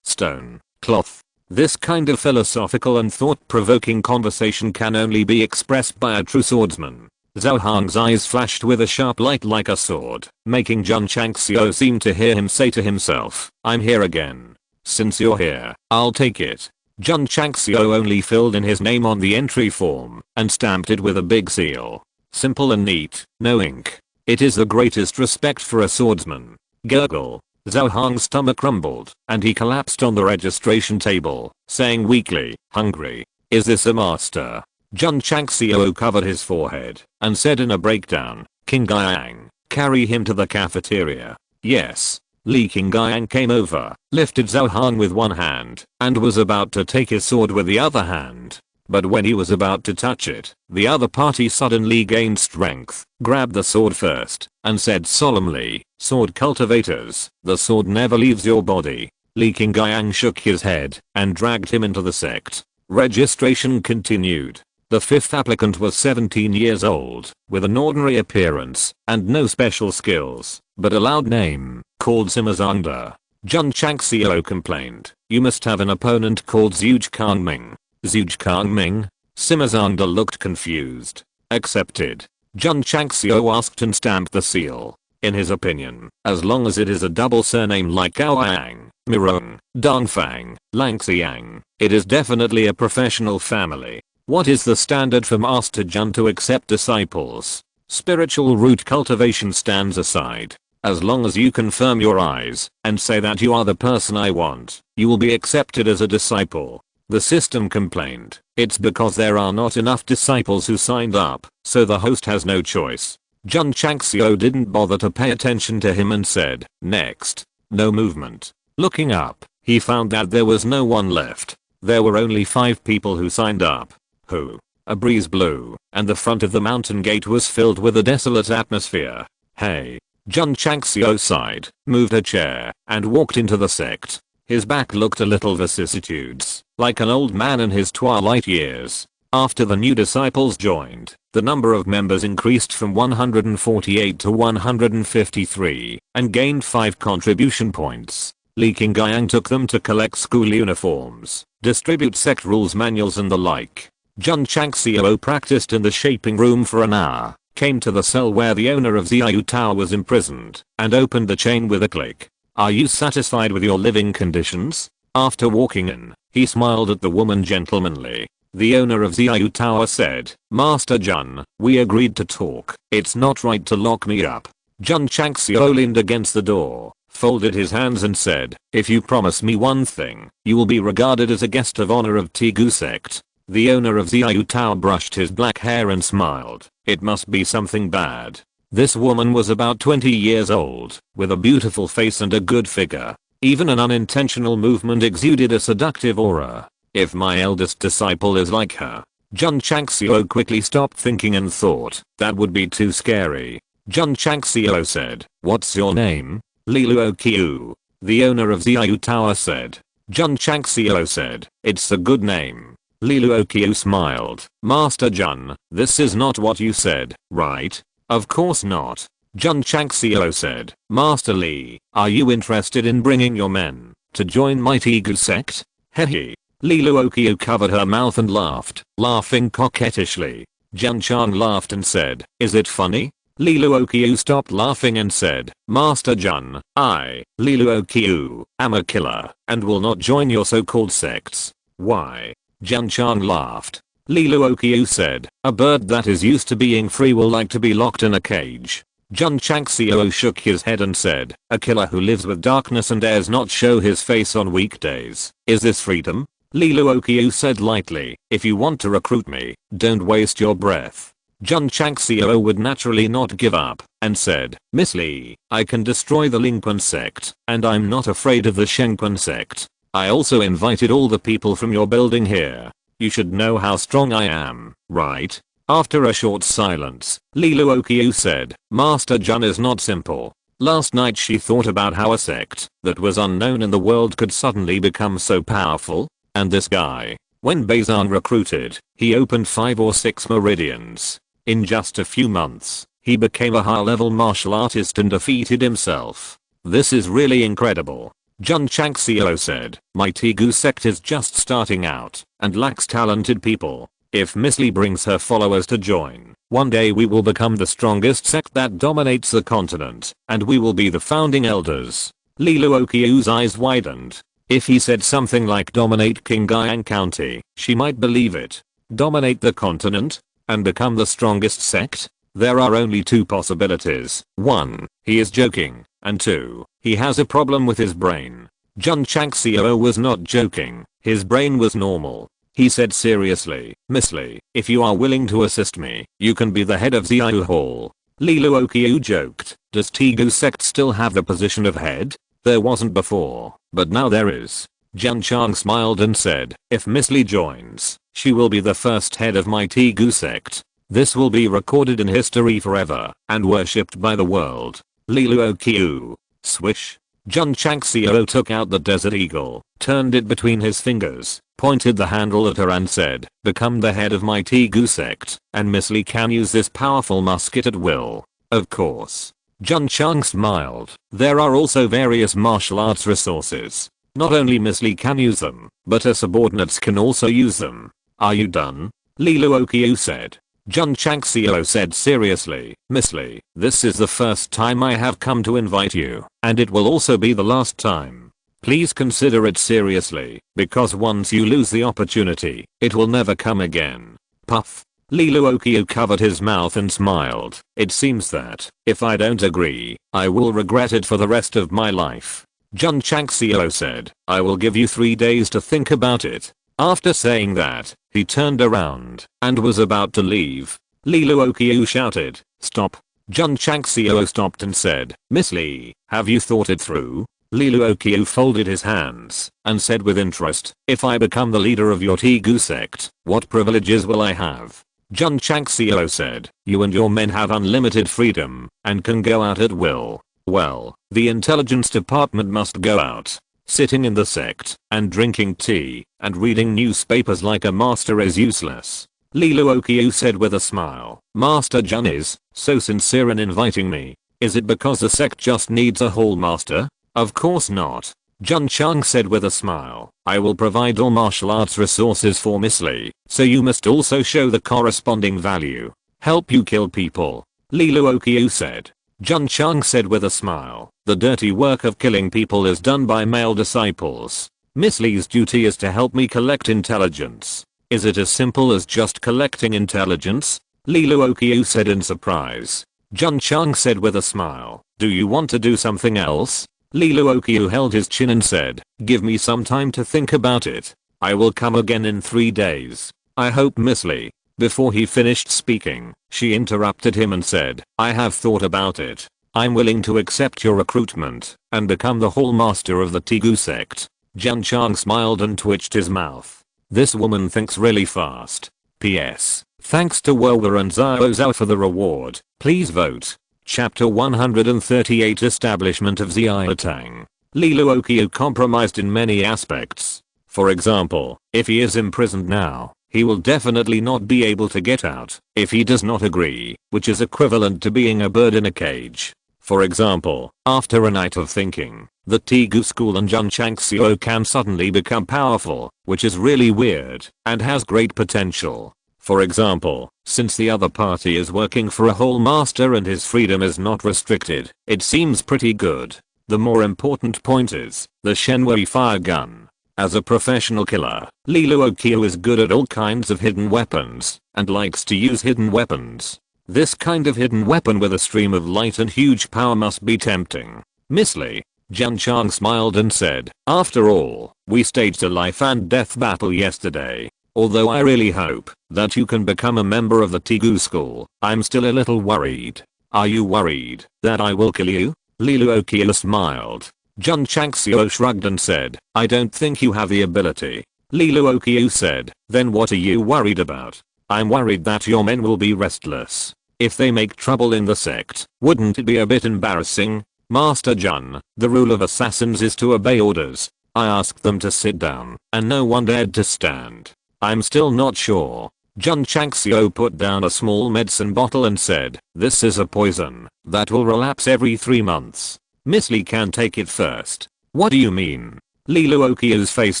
stone, cloth. This kind of philosophical and thought-provoking conversation can only be expressed by a true swordsman. Zhao Hang's eyes flashed with a sharp light like a sword, making Jun Changxiao seem to hear him say to himself, "I'm here again. Since you're here, I'll take it." Jun Changxiao only filled in his name on the entry form and stamped it with a big seal. Simple and neat, no ink. It is the greatest respect for a swordsman. Gurgle. Zhao Hang's stomach rumbled and he collapsed on the registration table, saying weakly, "Hungry. Is this a master?" Jun Changxiao covered his forehead and said in a breakdown, "King Guiyang, carry him to the cafeteria." "Yes." Li King Guiyang came over, lifted Zhao Hang with one hand, and was about to take his sword with the other hand. But when he was about to touch it, the other party suddenly gained strength, grabbed the sword first, and said solemnly, "Sword cultivators, the sword never leaves your body." Li King Guiyang shook his head and dragged him into the sect. Registration continued. The fifth applicant was 17 years old, with an ordinary appearance and no special skills, but a loud name, called Simazangda. Jun Changxiao complained, "You must have an opponent called Zhuge Kangming." "Zhuge Kangming?" Simazangda looked confused. "Accepted." Jun Changxiao asked and stamped the seal. In his opinion, as long as it is a double surname like Gaoyang, Mirong, Dongfang, Langxiang, it is definitely a professional family. What is the standard for Master Jun to accept disciples? Spiritual root cultivation stands aside. As long as you confirm your eyes and say that you are the person I want, you will be accepted as a disciple. The system complained, "It's because there are not enough disciples who signed up, so the host has no choice." Jun Changxiao didn't bother to pay attention to him and said, "Next." No movement. Looking up, he found that there was no one left. There were only 5 people who signed up. Who? A breeze blew, and the front of the mountain gate was filled with a desolate atmosphere. "Hey." Jun Changxiao sighed, moved a chair, and walked into the sect. His back looked a little vicissitudes, like an old man in his twilight years. After the new disciples joined, the number of members increased from 148 to 153, and gained 5 contribution points. Li King Guiyang took them to collect school uniforms, distribute sect rules manuals and the like. Jun Changxiao practiced in the shaping room for an hour, came to the cell where the owner of Xiaoyu Tower was imprisoned, and opened the chain with a click. "Are you satisfied with your living conditions?" After walking in, he smiled at the woman gentlemanly. The owner of Xiaoyu Tower said, "Master Jun, we agreed to talk. It's not right to lock me up." Jun Changxiao leaned against the door, folded his hands and said, "If you promise me one thing, you will be regarded as a guest of honor of Tegu Sect." The owner of Xiaoyu Tower brushed his black hair and smiled. It must be something bad. This woman was about 20 years old, with a beautiful face and a good figure. Even an unintentional movement exuded a seductive aura. If my eldest disciple is like her. Jun Changxiao quickly stopped thinking and thought, that would be too scary. Jun Changxiao said, "What's your name?" Li Luoqiu, the owner of Xiao Tower, said. Jun Changxiao said, "It's a good name." Li Luoqiu smiled. "Master Jun, this is not what you said, right?" "Of course not." Jun Changxiao said, "Master Li, are you interested in bringing your men to join my Tegu sect?" Hehe. Li Luoqiu covered her mouth and laughed, laughing coquettishly. Jun Chang laughed and said, "Is it funny?" Li Luoqiu stopped laughing and said, "Master Jun, I, Li Luoqiu, am a killer and will not join your so-called sects." "Why?" Jun Chang laughed. Li Luoqiu said, "A bird that is used to being free will like to be locked in a cage." Jun Changxiao shook his head and said, "A killer who lives with darkness and dares not show his face on weekdays. Is this freedom?" Li Luoqiu said lightly, "If you want to recruit me, don't waste your breath." Jun Changxiao would naturally not give up, and said, "Miss Li, I can destroy the Lingquan sect, and I'm not afraid of the Shengquan sect. I also invited all the people from your building here. You should know how strong I am, right?" After a short silence, Li Luoqiu said, "Master Jun is not simple. Last night she thought about how a sect that was unknown in the world could suddenly become so powerful. And this guy, when Bazan recruited, he opened 5 or 6 meridians. In just a few months, he became a high-level martial artist and defeated himself. This is really incredible." Jun Changxiao said, "My Tegu sect is just starting out and lacks talented people. If Miss Li brings her followers to join, one day we will become the strongest sect that dominates the continent, and we will be the founding elders." Li Luoqiu's eyes widened. If he said something like dominate Qingyang County, she might believe it. Dominate the continent? And become the strongest sect? There are only 2 possibilities. 1. He is joking, and 2. He has a problem with his brain. Jun Changxiao was not joking, his brain was normal. He said seriously, "Miss Li, if you are willing to assist me, you can be the head of Xiao Hall." Li Luoqiu joked, "Does Tegu sect still have the position of head? There wasn't before, but now there is." Jun Chang smiled and said, "If Miss Li joins, she will be the first head of my Tegu sect. This will be recorded in history forever and worshipped by the world." Li Luoqiu. Swish. Jun Changxiao took out the desert eagle, turned it between his fingers, pointed the handle at her and said, "Become the head of my Tegu sect, and Miss Li can use this powerful musket at will." "Of course." Jun Chang smiled. "There are also various martial arts resources. Not only Miss Li can use them, but her subordinates can also use them." "Are you done?" Li Luoqiu said. Jun Changxiao said seriously, "Miss Li, this is the first time I have come to invite you, and it will also be the last time. Please consider it seriously, because once you lose the opportunity, it will never come again." Puff. Li Luoqiu covered his mouth and smiled. "It seems that, if I don't agree, I will regret it for the rest of my life." Jun Changxiao said, "I will give you 3 days to think about it." After saying that, he turned around and was about to leave. Li Luoqiu shouted, "Stop." Jun Changxiao stopped and said, "Miss Li, have you thought it through?" Li Luoqiu folded his hands and said with interest, "If I become the leader of your Tegu sect, what privileges will I have?" Jun Changxiao said, "You and your men have unlimited freedom and can go out at will." "Well, the intelligence department must go out. Sitting in the sect and drinking tea and reading newspapers like a master is useless." Li Luoqiu said with a smile, "Master Jun is so sincere in inviting me. Is it because the sect just needs a hall master?" "Of course not." Jun Chang said with a smile, "I will provide all martial arts resources for Miss Li, so you must also show the corresponding value. Help you kill people." Li Luoqiu said. Jun Chang said with a smile, "The dirty work of killing people is done by male disciples. Miss Li's duty is to help me collect intelligence." "Is it as simple as just collecting intelligence?" Li Luoqiu said in surprise. Jun Chang said with a smile, "Do you want to do something else?" Li Luoqiu held his chin and said, "Give me some time to think about it. I will come again in 3 days. I hope Miss Li." Before he finished speaking, she interrupted him and said, "I have thought about it. I'm willing to accept your recruitment and become the hall master of the Tegu sect." Jun Chang smiled and twitched his mouth. This woman thinks really fast. P.S. Thanks to Wowa and Xiao Zhao for the reward. Please vote. Chapter 138 Establishment of Xiaotang. Li Luoqiu compromised in many aspects. For example, if he is imprisoned now, he will definitely not be able to get out if he does not agree, which is equivalent to being a bird in a cage. For example, after a night of thinking, the Tegu school and Jun Changxiao can suddenly become powerful, which is really weird and has great potential. For example, since the other party is working for a whole master and his freedom is not restricted, it seems pretty good. The more important point is the Shenwei fire gun. As a professional killer, Li Luoqiu is good at all kinds of hidden weapons and likes to use hidden weapons. This kind of hidden weapon with a stream of light and huge power must be tempting. Miss Li, Jun Chang smiled and said, after all, we staged a life and death battle yesterday. Although I really hope that you can become a member of the Tegu school, I'm still a little worried. Are you worried that I will kill you? Li Luoqiu smiled. Jun Changxiao shrugged and said, I don't think you have the ability. Li Luoqiu said, then what are you worried about? I'm worried that your men will be restless. If they make trouble in the sect, wouldn't it be a bit embarrassing? Master Jun, the rule of assassins is to obey orders. I asked them to sit down, and no one dared to stand. I'm still not sure. Jun Changxiao put down a small medicine bottle and said, this is a poison that will relapse every 3 months. Miss Li can take it first. What do you mean? Li Luoqiu's face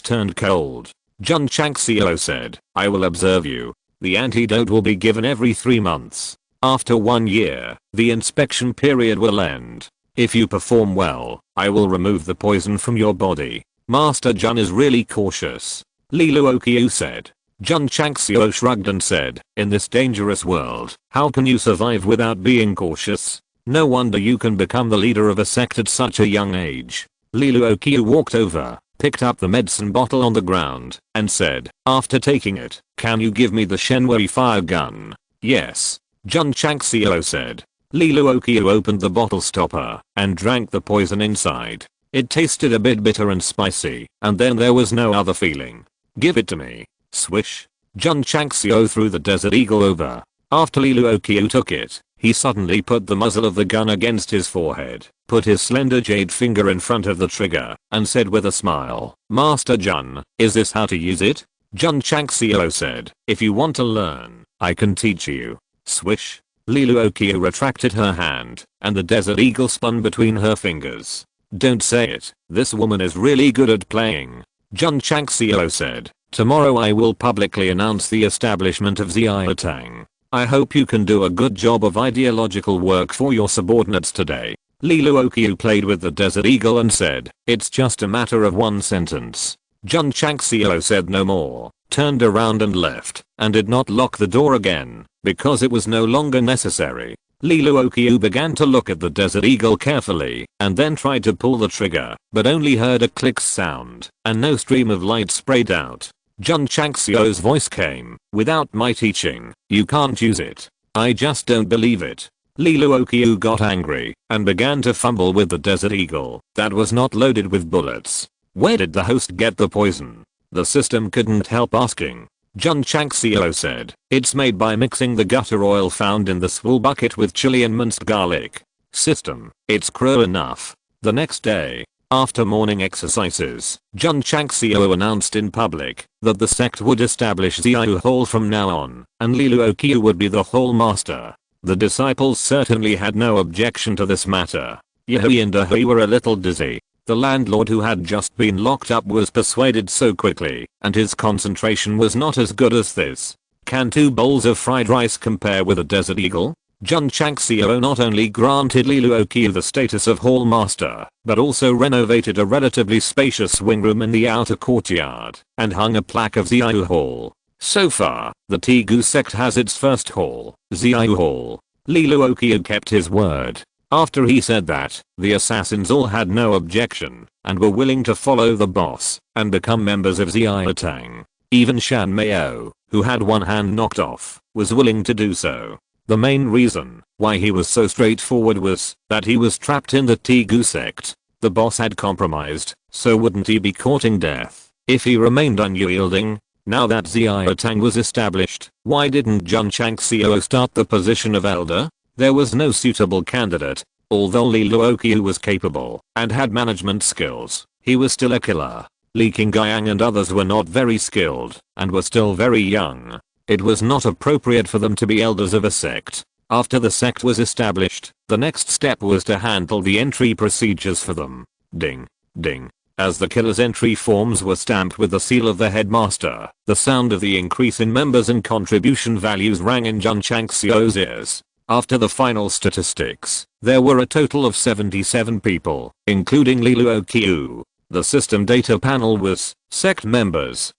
turned cold. Jun Changxiao said, I will observe you. The antidote will be given every 3 months. After 1 year, the inspection period will end. If you perform well, I will remove the poison from your body. Master Jun is really cautious. Li Luoqiu said. Jun Changxiao shrugged and said, in this dangerous world, how can you survive without being cautious? No wonder you can become the leader of a sect at such a young age. Li Luoqiu walked over, picked up the medicine bottle on the ground, and said, after taking it, can you give me the Shenwei fire gun? Yes. Jun Changxiao said. Li Luoqiu opened the bottle stopper and drank the poison inside. It tasted a bit bitter and spicy, and then there was no other feeling. Give it to me. Swish. Jun Changxiao threw the Desert Eagle over. After Li Luoqiu took it, he suddenly put the muzzle of the gun against his forehead, put his slender jade finger in front of the trigger, and said with a smile, Master Jun, is this how to use it? Jun Changxiao said, if you want to learn, I can teach you. Swish. Li Luoqiu retracted her hand, and the Desert Eagle spun between her fingers. Don't say it, this woman is really good at playing. Jun Changxiao said, tomorrow I will publicly announce the establishment of Xiaotang. I hope you can do a good job of ideological work for your subordinates today. Li Luoqiu played with the Desert Eagle and said, it's just a matter of 1 sentence. Jun Changxiao said no more, turned around and left, and did not lock the door again, because it was no longer necessary. Li Luoqiu began to look at the Desert Eagle carefully, and then tried to pull the trigger, but only heard a click sound, and no stream of light sprayed out. Jun Changxiao's voice came, without my teaching, you can't use it. I just don't believe it. Li Luoqiu got angry, and began to fumble with the Desert Eagle, that was not loaded with bullets. Where did the host get the poison? The system couldn't help asking. Jun Changxiao said, it's made by mixing the gutter oil found in the swill bucket with chili and minced garlic. System, it's cruel enough. The next day, after morning exercises, Jun Changxiao announced in public that the sect would establish Xiao Hall from now on, and Li Luoqiu would be the Hall Master. The disciples certainly had no objection to this matter. Yahui and Ahui were a little dizzy. The landlord who had just been locked up was persuaded so quickly, and his concentration was not as good as this. Can 2 bowls of fried rice compare with a Desert Eagle? Jun Changxiao not only granted Li Luoqiu the status of Hall Master, but also renovated a relatively spacious swing room in the outer courtyard, and hung a plaque of Xiao Hall. So far, the Tegu sect has its first hall, Xiao Hall. Li Luoqiu kept his word. After he said that, the assassins all had no objection, and were willing to follow the boss, and become members of Xiaotang. Even Shan Mao, who had one hand knocked off, was willing to do so. The main reason why he was so straightforward was that he was trapped in the Tegu sect. The boss had compromised, so wouldn't he be courting death if he remained unyielding? Now that Xiaotang was established, why didn't Jun Changxiao start the position of elder? There was no suitable candidate. Although Li Luoqiu was capable and had management skills, he was still a killer. Li Qingyang and others were not very skilled and were still very young. It was not appropriate for them to be elders of a sect. After the sect was established, the next step was to handle the entry procedures for them. Ding. Ding. As the killer's entry forms were stamped with the seal of the headmaster, the sound of the increase in members and contribution values rang in Jun Changxiao's ears. After the final statistics, there were a total of 77 people, including Li Luoqiu. The system data panel was sect members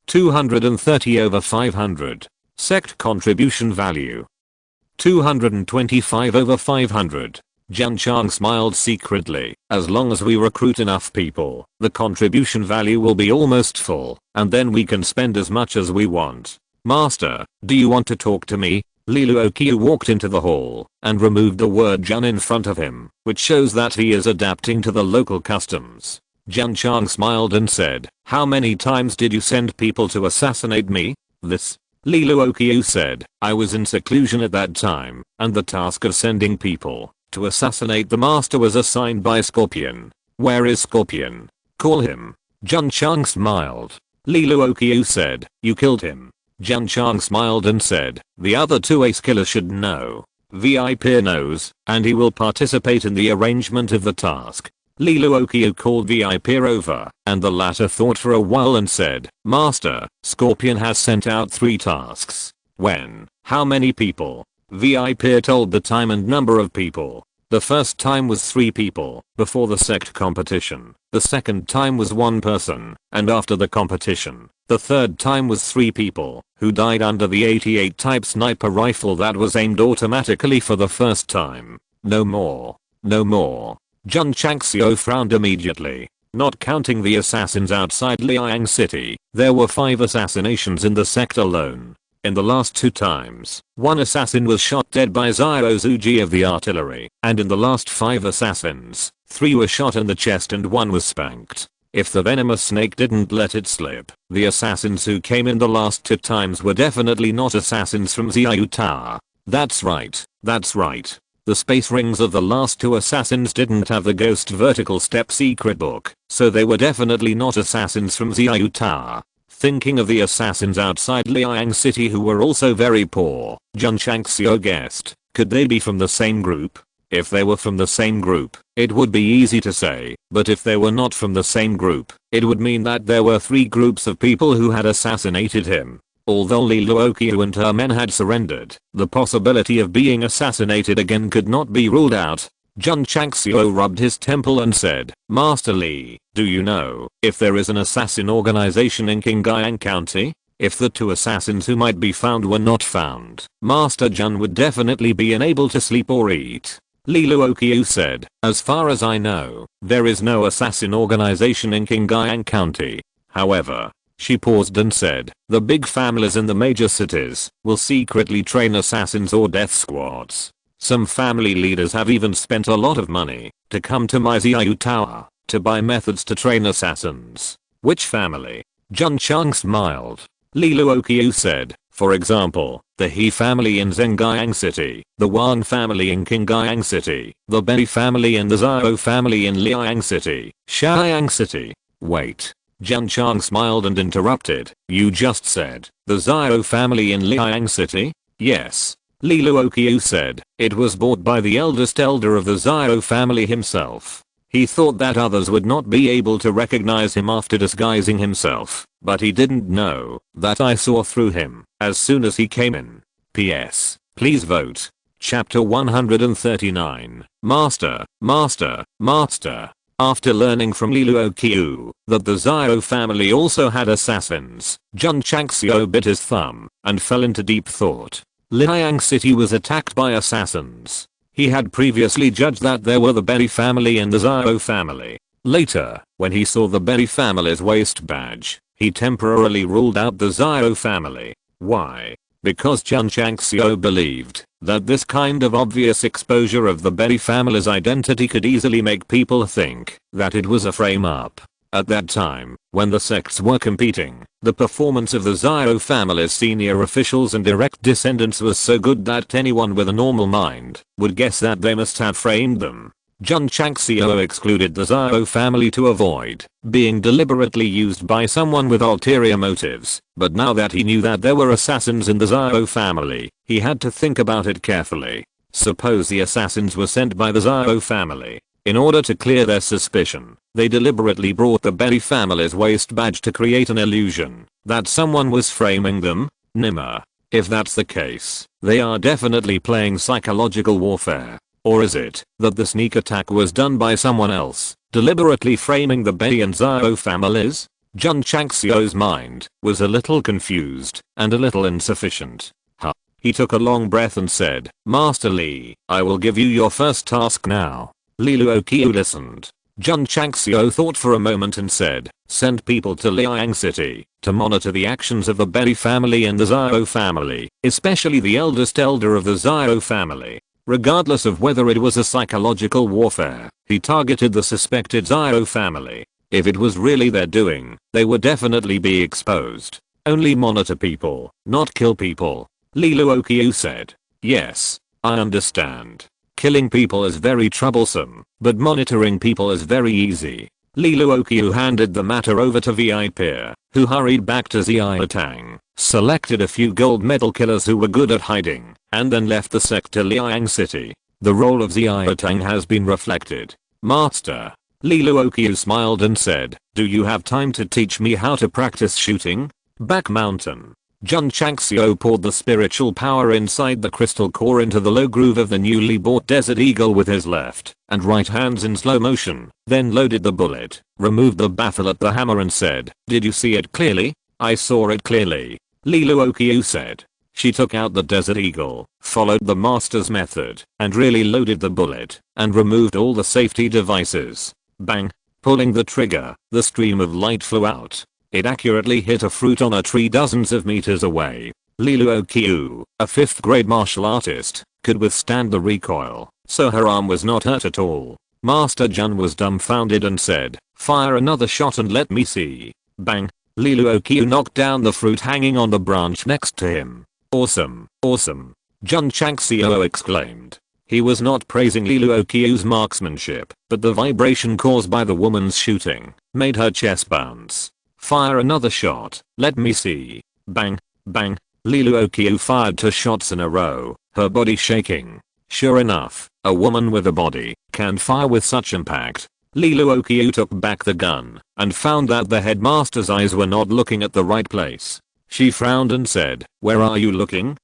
230 over 500. Sect contribution value 225 over 500. Jun Chang smiled secretly. As long as we recruit enough people, the contribution value will be almost full, and then we can spend as much as we want. Master, do you want to talk to me? Li Luoqiu walked into the hall and removed the word Jun in front of him, which shows that he is adapting to the local customs. Jun Chang smiled and said, "How many times did you send people to assassinate me?" This. Li Luoqiu said, "I was in seclusion at that time, and the task of sending people to assassinate the master was assigned by Scorpion. Where is Scorpion? Call him." Jun Chang smiled. Li Luoqiu said, "You killed him." Jun Chang smiled and said, "The other two ace killers should know. VIP knows, and he will participate in the arrangement of the task." Li Luoqiu called VIP over, and the latter thought for a while and said, "Master, Scorpion has sent out 3 tasks." "When? How many people?" VIP told the time and number of people. The first time was 3 people, before the sect competition. The second time was 1 person, and after the competition. The third time was 3 people, who died under the 88 type sniper rifle that was aimed automatically for the first time. No more. No more. Jun Changxiao frowned immediately. Not counting the assassins outside Liang City, there were 5 assassinations in the sect alone. In the last 2 times, 1 assassin was shot dead by Xiao Zuji of the artillery, and in the last 5 assassins, 3 were shot in the chest and 1 was spanked. If the venomous snake didn't let it slip, the assassins who came in the last 2 times were definitely not assassins from Xiao Tower. That's right, that's right. The space rings of the last 2 assassins didn't have the ghost vertical step secret book, so they were definitely not assassins from Xiao Tower. Thinking of the assassins outside Liang City who were also very poor, Jun Changxiao guessed, could they be from the same group? If they were from the same group, it would be easy to say, but if they were not from the same group, it would mean that there were 3 groups of people who had assassinated him. Although Li Luoqiu and her men had surrendered, the possibility of being assassinated again could not be ruled out. Jun Changxiao rubbed his temple and said, "Master Li, do you know if there is an assassin organization in Qingyang County? If the 2 assassins who might be found were not found, Master Jun would definitely be unable to sleep or eat." Li Luoqiu said, "As far as I know, there is no assassin organization in Qingyang County. However," she paused and said, "the big families in the major cities will secretly train assassins or death squads. Some family leaders have even spent a lot of money to come to my Xiao Tower to buy methods to train assassins." "Which family?" Jun Chang smiled. Li Luoqiu said, "For example, the He family in Zhengyang City, the Wang family in Qingyang City, the Bei family and the Zhao family in Liang City, Xianyang City." "Wait." Jun Chang smiled and interrupted, "You just said, the Zhao family in Liang City?" "Yes." Li Luoqiu said, "It was bought by the eldest elder of the Xiao family himself. He thought that others would not be able to recognize him after disguising himself, but he didn't know that I saw through him as soon as he came in. P.S. Please vote." Chapter 139. Master, Master, Master. After learning from Li Luoqiu that the Xiao family also had assassins, Jun Changxiao bit his thumb and fell into deep thought. Liang City was attacked by assassins. He had previously judged that there were the Bei family and the Zhao family. Later, when he saw the Bei family's waist badge, he temporarily ruled out the Zhao family. Why? Because Jun Changxiao believed that this kind of obvious exposure of the Bei family's identity could easily make people think that it was a frame-up. At that time, when the sects were competing, the performance of the Xiao family's senior officials and direct descendants was so good that anyone with a normal mind would guess that they must have framed them. Jun Changxiao excluded the Xiao family to avoid being deliberately used by someone with ulterior motives, but now that he knew that there were assassins in the Xiao family, he had to think about it carefully. Suppose the assassins were sent by the Xiao family. In order to clear their suspicion, they deliberately brought the Berry family's waist badge to create an illusion that someone was framing them. Nimmer. If that's the case, they are definitely playing psychological warfare. Or is it that the sneak attack was done by someone else, deliberately framing the Berry and Xiao families? Jun Changxiao's mind was a little confused and a little insufficient. He took a long breath and said, Master Li, I will give you your first task now. Li Luoqiu listened. Jun Changxiao thought for a moment and said, send people to Liang City to monitor the actions of the Berry family and the Xiao family, especially the eldest elder of the Xiao family. Regardless of whether it was a psychological warfare, he targeted the suspected Xiao family. If it was really their doing, they would definitely be exposed. Only monitor people, not kill people. Li Luoqiu said. Yes, I understand. Killing people is very troublesome, but monitoring people is very easy. Li Luoqiu handed the matter over to VIP, who hurried back to Xiaotang, selected a few gold medal killers who were good at hiding, and then left the sect to Liang City. The role of Xiaotang has been reflected. Master. Li Luoqiu smiled and said, do you have time to teach me how to practice shooting? Back mountain. Jun Changxiao poured the spiritual power inside the crystal core into the low groove of the newly bought Desert Eagle with his left and right hands in slow motion, then loaded the bullet, removed the baffle at the hammer and said, did you see it clearly? I saw it clearly. Li Luoqiu said. She took out the Desert Eagle, followed the master's method, and really loaded the bullet, and removed all the safety devices. Bang! Pulling the trigger, the stream of light flew out. It accurately hit a fruit on a tree dozens of meters away. Li Luoqiu, a 5th grade martial artist, could withstand the recoil, so her arm was not hurt at all. Master Jun was dumbfounded and said, fire another shot and let me see. Bang! Li Luoqiu knocked down the fruit hanging on the branch next to him. Awesome, awesome. Jun Changxiao exclaimed. He was not praising Li Luoqiu's marksmanship, but the vibration caused by the woman's shooting made her chest bounce. Fire another shot, let me see. Bang, bang. Li Luoqiu fired 2 shots in a row, her body shaking. Sure enough, a woman with a body can fire with such impact. Li Luoqiu took back the gun and found that the headmaster's eyes were not looking at the right place. She frowned and said, where are you looking?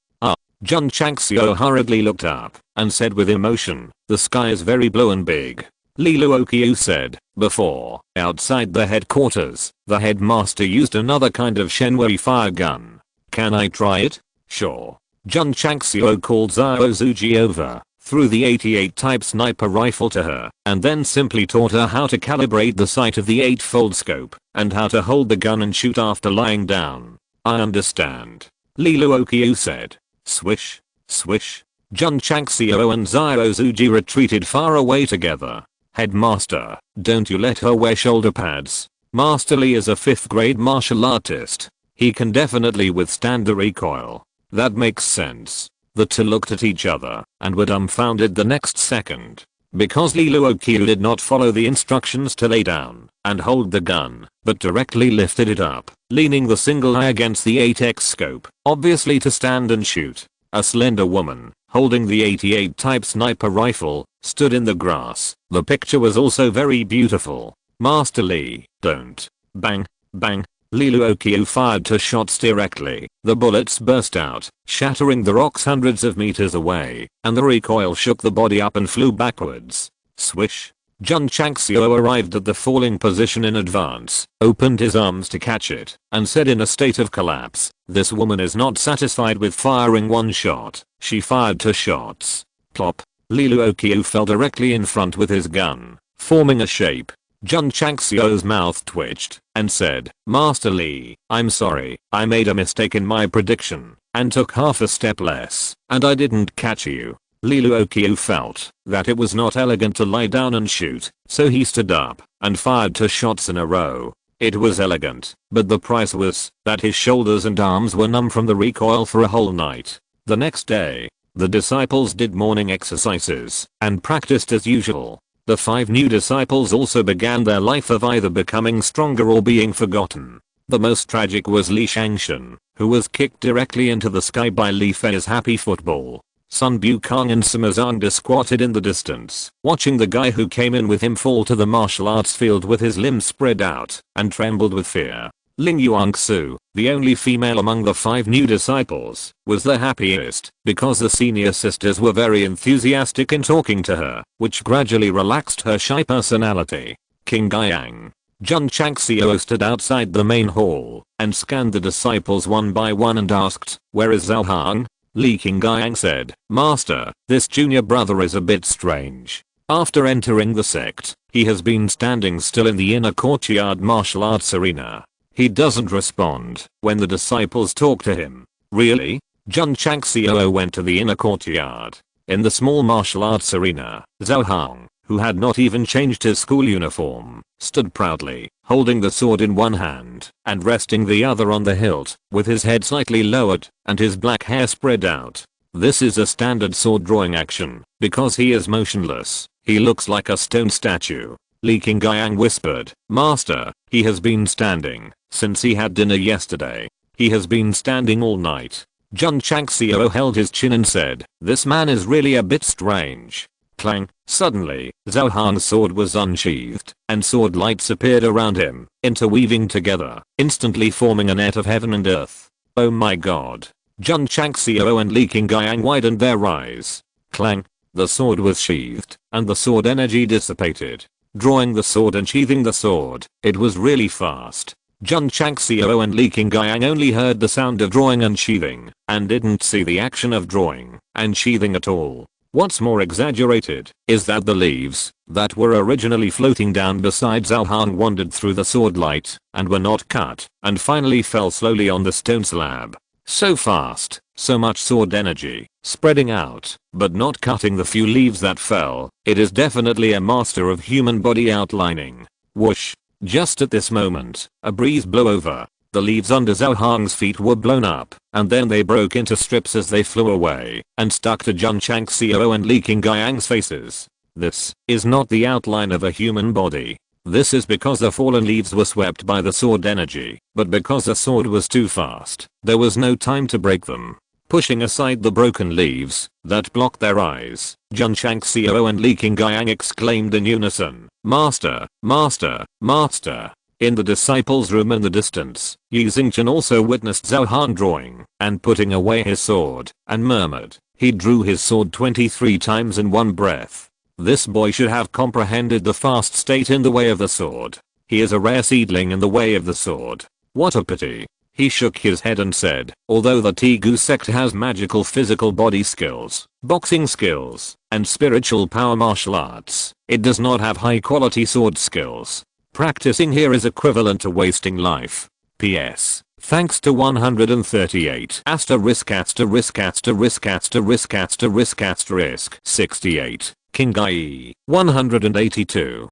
Jun Changxiao hurriedly looked up and said with emotion, the sky is very blue and big. Li Luoqiu said, before, outside the headquarters, the headmaster used another kind of Shenwei fire gun. Can I try it? Sure. Jun Changxiao called Xiao Zuji over, threw the 88 type sniper rifle to her, and then simply taught her how to calibrate the sight of the 8-fold scope, and how to hold the gun and shoot after lying down. I understand. Li Luoqiu said. Swish, swish. Jun Changxiao and Xiao Zuji retreated far away together. Headmaster, don't you let her wear shoulder pads. Master Li is a 5th grade martial artist. He can definitely withstand the recoil. That makes sense. The two looked at each other and were dumbfounded the next second. Because Li Luoqiu did not follow the instructions to lay down and hold the gun, but directly lifted it up, leaning the single eye against the 8x scope, obviously to stand and shoot. A slender woman, holding the 88 type sniper rifle, stood in the grass. The picture was also very beautiful. Master Li, don't. Bang, bang. Li Luoqiu fired 2 shots directly. The bullets burst out, shattering the rocks hundreds of meters away, and the recoil shook the body up and flew backwards. Swish. Jun Changxiao arrived at the falling position in advance, opened his arms to catch it, and said in a state of collapse, this woman is not satisfied with firing 1 shot. She fired 2 shots. Plop. Li Luoqiu fell directly in front with his gun, forming a shape. Jun Changxiao's mouth twitched and said, Master Li, I'm sorry, I made a mistake in my prediction and took half a step less, and I didn't catch you. Li Luoqiu felt that it was not elegant to lie down and shoot, so he stood up and fired 2 shots in a row. It was elegant, but the price was that his shoulders and arms were numb from the recoil for a whole night. The next day, the disciples did morning exercises and practiced as usual. The 5 new disciples also began their life of either becoming stronger or being forgotten. The most tragic was Li Shangshan, who was kicked directly into the sky by Li Fei's happy football. Sun Bukong and Sima Zhang squatted in the distance, watching the guy who came in with him fall to the martial arts field with his limbs spread out, and trembled with fear. Ling Yuangsu, the only female among the 5 new disciples, was the happiest, because the senior sisters were very enthusiastic in talking to her, which gradually relaxed her shy personality. King Guiyang, Jun Changxiao stood outside the main hall, and scanned the disciples one by one and asked, "Where is Zhao Hang?" Li King Guiyang said, "Master, this junior brother is a bit strange. After entering the sect, he has been standing still in the inner courtyard martial arts arena. He doesn't respond when the disciples talk to him." Really? Jun Changxiao went to the inner courtyard. In the small martial arts arena, Zhao Hang, who had not even changed his school uniform, stood proudly, holding the sword in one hand and resting the other on the hilt, with his head slightly lowered and his black hair spread out. This is a standard sword drawing action, because he is motionless. He looks like a stone statue. Li King Guiyang whispered, "Master, he has been standing since he had dinner yesterday. He has been standing all night." Jun Changxiao held his chin and said, "This man is really a bit strange." Clang! Suddenly, Zhao Hang's sword was unsheathed, and sword lights appeared around him, interweaving together, instantly forming a net of heaven and earth. Oh my god. Jun Changxiao and Li King Guiyang widened their eyes. Clang! The sword was sheathed, and the sword energy dissipated. Drawing the sword and sheathing the sword, it was really fast. Jun Changxiao and Li King Guiyang only heard the sound of drawing and sheathing, and didn't see the action of drawing and sheathing at all. What's more exaggerated is that the leaves that were originally floating down beside Zhao Hang wandered through the sword light and were not cut, and finally fell slowly on the stone slab. So fast, so much sword energy, spreading out, but not cutting the few leaves that fell. It is definitely a master of human body outlining. Whoosh! Just at this moment, a breeze blew over. The leaves under Zhao Hang's feet were blown up, and then they broke into strips as they flew away, and stuck to Jun Changxiao and Li King Guiyang's faces. This is not the outline of a human body. This is because the fallen leaves were swept by the sword energy, but because the sword was too fast, there was no time to break them. Pushing aside the broken leaves that blocked their eyes, Jun Changxiao and Li King Guiyang exclaimed in unison, "Master, Master, Master." In the disciples' room in the distance, Yi Xingchen also witnessed Zhao Hang drawing and putting away his sword, and murmured, "He drew his sword 23 times in one breath. This boy should have comprehended the fast state in the way of the sword. He is a rare seedling in the way of the sword. What a pity." He shook his head and said, "Although the Tegu sect has magical physical body skills, boxing skills, and spiritual power martial arts, it does not have high quality sword skills. Practicing here is equivalent to wasting life. P.S. Thanks to 138 ********* 68. King Gai 182 *******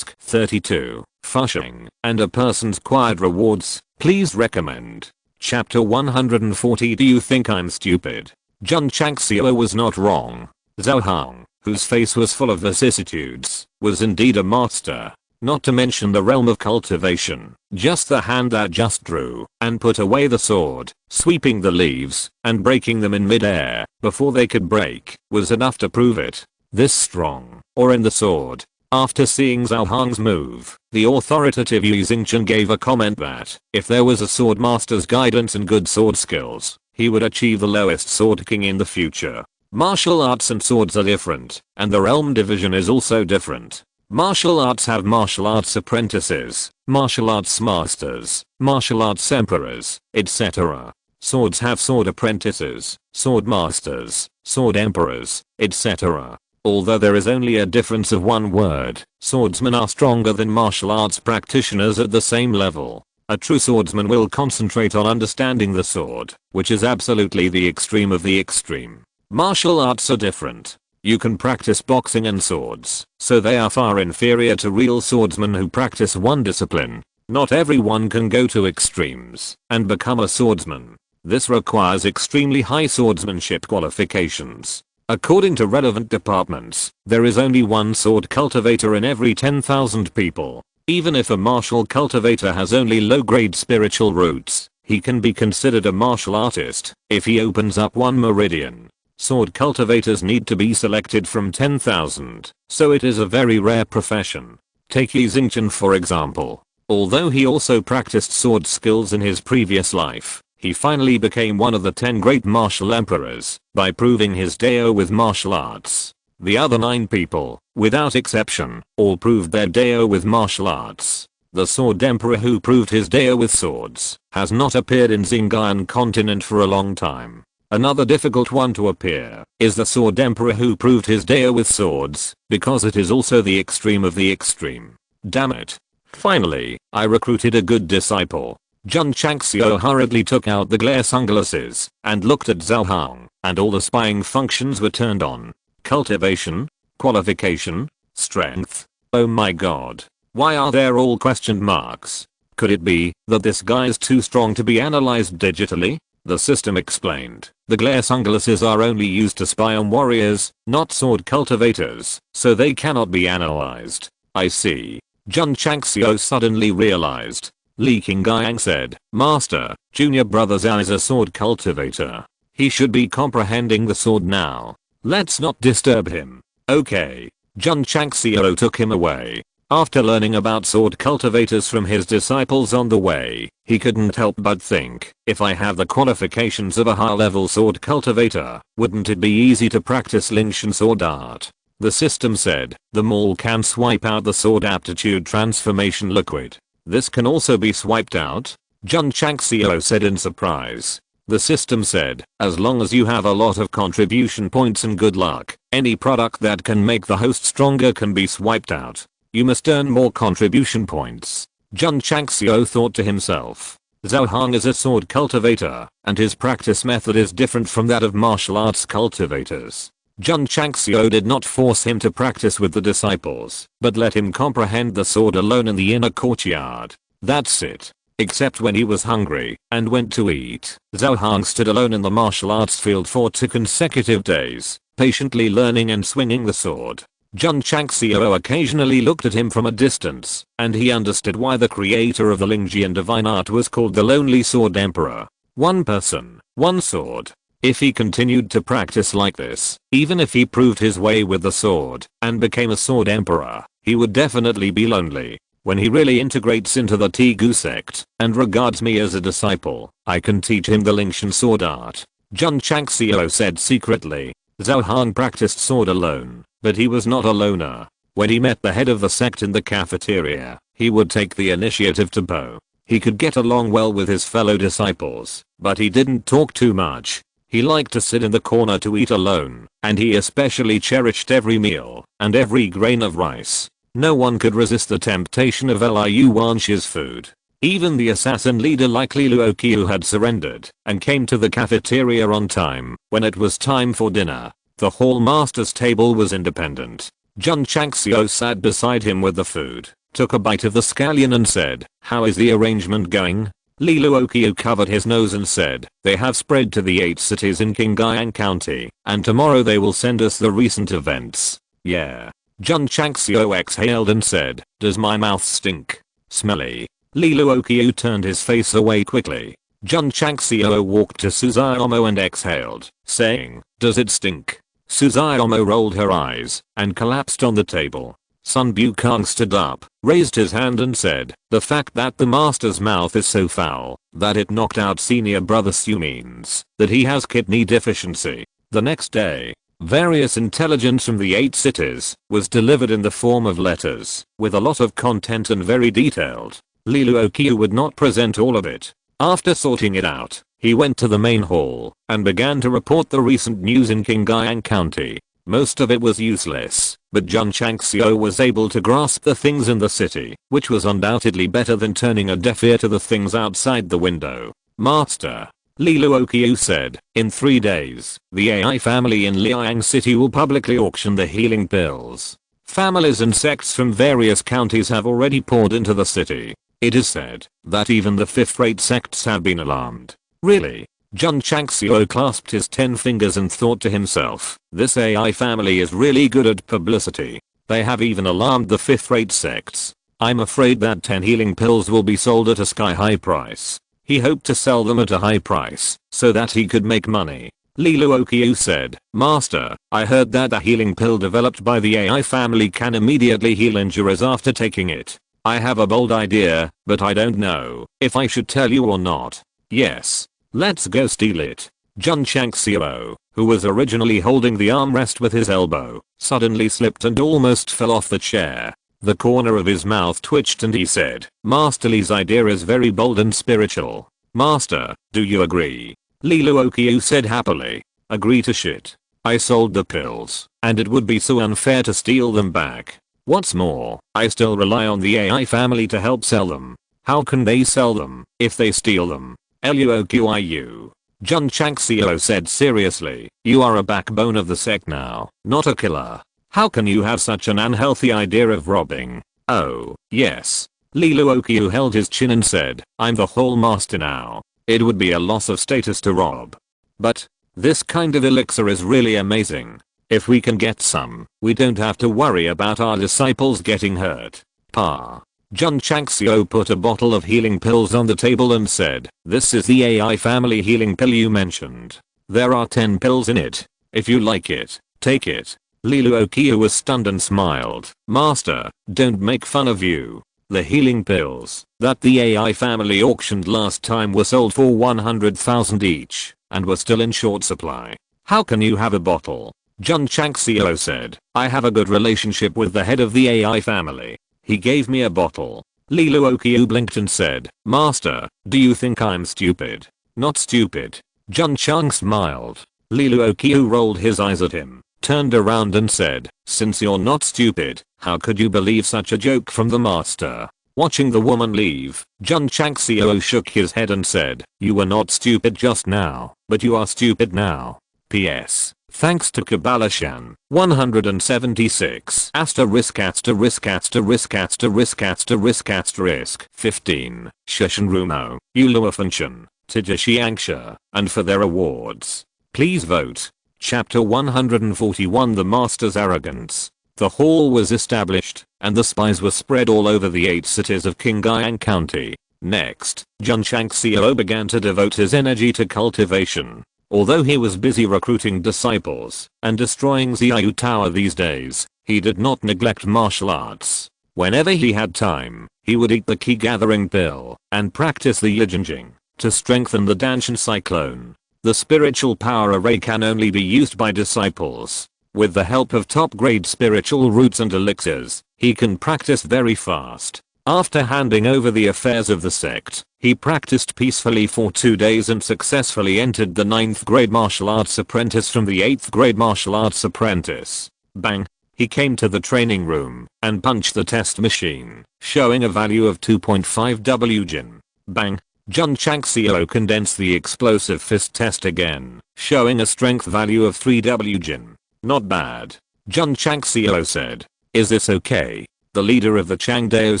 32. Fushing and a person's quiet rewards. Please recommend. Chapter 140. Do you think I'm stupid? Jun Changxiao was not wrong. Zhao Hang, whose face was full of vicissitudes, was indeed a master. Not to mention the realm of cultivation. Just the hand that just drew and put away the sword, sweeping the leaves and breaking them in midair before they could break, was enough to prove it. This strong, or in the sword. After seeing Zhao Hang's move, the authoritative Yi Xingchen gave a comment that, if there was a sword master's guidance and good sword skills, he would achieve the lowest sword king in the future. Martial arts and swords are different, and the realm division is also different. Martial arts have martial arts apprentices, martial arts masters, martial arts emperors, etc. Swords have sword apprentices, sword masters, sword emperors, etc. Although there is only a difference of one word, swordsmen are stronger than martial arts practitioners at the same level. A true swordsman will concentrate on understanding the sword, which is absolutely the extreme of the extreme. Martial arts are different. You can practice boxing and swords, so they are far inferior to real swordsmen who practice one discipline. Not everyone can go to extremes and become a swordsman. This requires extremely high swordsmanship qualifications. According to relevant departments, there is only one sword cultivator in every 10,000 people. Even if a martial cultivator has only low-grade spiritual roots, he can be considered a martial artist if he opens up one meridian. Sword cultivators need to be selected from 10,000, so it is a very rare profession. Take Yi Xingchen for example. Although he also practiced sword skills in his previous life, he finally became one of the 10 great martial emperors by proving his Dao with martial arts. The other 9 people, without exception, all proved their Dao with martial arts. The sword emperor who proved his Dao with swords has not appeared in Xinjiang continent for a long time. Another difficult one to appear is the sword emperor who proved his Dao with swords, because it is also the extreme of the extreme. Damn it. Finally, I recruited a good disciple. Jun Changxiao hurriedly took out the glare sunglasses and looked at Zhao Hang, and all the spying functions were turned on. Cultivation, qualification, strength. Oh my god. Why are there all question marks? Could it be that this guy is too strong to be analyzed digitally? The system explained. The glare sunglasses are only used to spy on warriors, not sword cultivators, so they cannot be analyzed. I see. Jun Changxiao suddenly realized. Li Qingyang said, Master, junior brother Zhao is a sword cultivator. He should be comprehending the sword now. Let's not disturb him. Okay. Jun Changxiao took him away. After learning about sword cultivators from his disciples on the way, he couldn't help but think, if I have the qualifications of a high-level sword cultivator, wouldn't it be easy to practice Lingshan sword art? The system said, the mall can swipe out the sword aptitude transformation liquid. This can also be swiped out? Jun Changxiao said in surprise. The system said, as long as you have a lot of contribution points and good luck, any product that can make the host stronger can be swiped out. You must earn more contribution points. Jun Changxiao thought to himself. Zhao Hang is a sword cultivator, and his practice method is different from that of martial arts cultivators. Jun Changxiao did not force him to practice with the disciples, but let him comprehend the sword alone in the inner courtyard. That's it. Except when he was hungry and went to eat, Zhao Hang stood alone in the martial arts field for 2 consecutive days, patiently learning and swinging the sword. Jun Changxiao occasionally looked at him from a distance, and he understood why the creator of the Lingjian divine art was called the Lonely Sword Emperor. One person, one sword. If he continued to practice like this, even if he proved his way with the sword and became a sword emperor, he would definitely be lonely. When he really integrates into the Tegu sect and regards me as a disciple, I can teach him the Lingshan sword art. Jun Changxiao said secretly. Zhao Hang practiced sword alone, but he was not a loner. When he met the head of the sect in the cafeteria, he would take the initiative to bow. He could get along well with his fellow disciples, but he didn't talk too much. He liked to sit in the corner to eat alone, and he especially cherished every meal and every grain of rice. No one could resist the temptation of Liu Wanxi's food. Even the assassin leader like Li Luoqiu had surrendered and came to the cafeteria on time when it was time for dinner. The hall master's table was independent. Jun Changxiao sat beside him with the food, took a bite of the scallion and said, how is the arrangement going? Li Luoqiu covered his nose and said, they have spread to the 8 cities in Qingyang County, and tomorrow they will send us the recent events. Yeah. Jun Changxiao exhaled and said, does my mouth stink? Smelly. Li Luoqiu turned his face away quickly. Jun Changxiao walked to Suzaomo and exhaled, saying, does it stink? Suzaomo rolled her eyes and collapsed on the table. Sun Bukong stood up, raised his hand and said, the fact that the master's mouth is so foul that it knocked out senior brother Su means that he has kidney deficiency. The next day, various intelligence from the 8 cities was delivered in the form of letters with a lot of content and very detailed. Li Luoqiu would not present all of it. After sorting it out, he went to the main hall and began to report the recent news in Qingyang County. Most of it was useless, but Jun Changxiao was able to grasp the things in the city, which was undoubtedly better than turning a deaf ear to the things outside the window. Master, Li Luoqiu said, in 3 days, the AI family in Liang City will publicly auction the healing pills. Families and sects from various counties have already poured into the city. It is said that even the 5th-rate sects have been alarmed. Really? Jun Changxiao clasped his 10 fingers and thought to himself, this AI family is really good at publicity. They have even alarmed the 5th-rate sects. I'm afraid that 10 healing pills will be sold at a sky-high price. He hoped to sell them at a high price so that he could make money. Li Luoqiu said, Master, I heard that a healing pill developed by the AI family can immediately heal injuries after taking it. I have a bold idea, but I don't know if I should tell you or not. Yes. Let's go steal it. Jun Changxiao, who was originally holding the armrest with his elbow, suddenly slipped and almost fell off the chair. The corner of his mouth twitched and he said, Master Li's idea is very bold and spiritual. Master, do you agree? Li Luoqiu said happily. Agree to shit. I sold the pills, and it would be so unfair to steal them back. What's more, I still rely on the AI family to help sell them. How can they sell them if they steal them? Luoqiu. Jun Changxiao said seriously, you are a backbone of the sect now, not a killer. How can you have such an unhealthy idea of robbing? Oh, yes. Li Luoqiu held his chin and said, I'm the whole master now. It would be a loss of status to rob. But this kind of elixir is really amazing. If we can get some, we don't have to worry about our disciples getting hurt. Pa. Jun Changxiao put a bottle of healing pills on the table and said, this is the AI family healing pill you mentioned. There are 10 pills in it. If you like it, take it. Li Luoqiu was stunned and smiled. Master, don't make fun of you. The healing pills that the AI family auctioned last time were sold for 100,000 each and were still in short supply. How can you have a bottle? Jun Changxiao said, I have a good relationship with the head of the AI family. He gave me a bottle. Li Luoqiu blinked and said, Master, do you think I'm stupid? Not stupid. Jun Chang smiled. Li Luoqiu rolled his eyes at him, turned around and said, since you're not stupid, how could you believe such a joke from the master? Watching the woman leave, Jun Changxiao shook his head and said, you were not stupid just now, but you are stupid now. P.S. Thanks to Kabbalah-shan. 176 asterisk asterisk asterisk asterisk asterisk asterisk 15 Shushan Uluofanshan, Tijixiangsha, and for their awards. Please vote. Chapter 141 The Master's Arrogance. The hall was established, and the spies were spread all over the 8 cities of Qingyang County. Next, Jun Changxiao began to devote his energy to cultivation. Although he was busy recruiting disciples and destroying Xiaoyu Tower these days, he did not neglect martial arts. Whenever he had time, he would eat the key gathering pill and practice the Yijinjing to strengthen the Danshan Cyclone. The spiritual power array can only be used by disciples. With the help of top-grade spiritual roots and elixirs, he can practice very fast. After handing over the affairs of the sect, he practiced peacefully for 2 days and successfully entered the 9th grade martial arts apprentice from the 8th grade martial arts apprentice. Bang! He came to the training room and punched the test machine, showing a value of 2.5 Wjin. Bang! Jun Changxiao condensed the explosive fist test again, showing a strength value of 3 Wjin. Not bad. Jun Changxiao said. Is this okay? The leader of the Changdao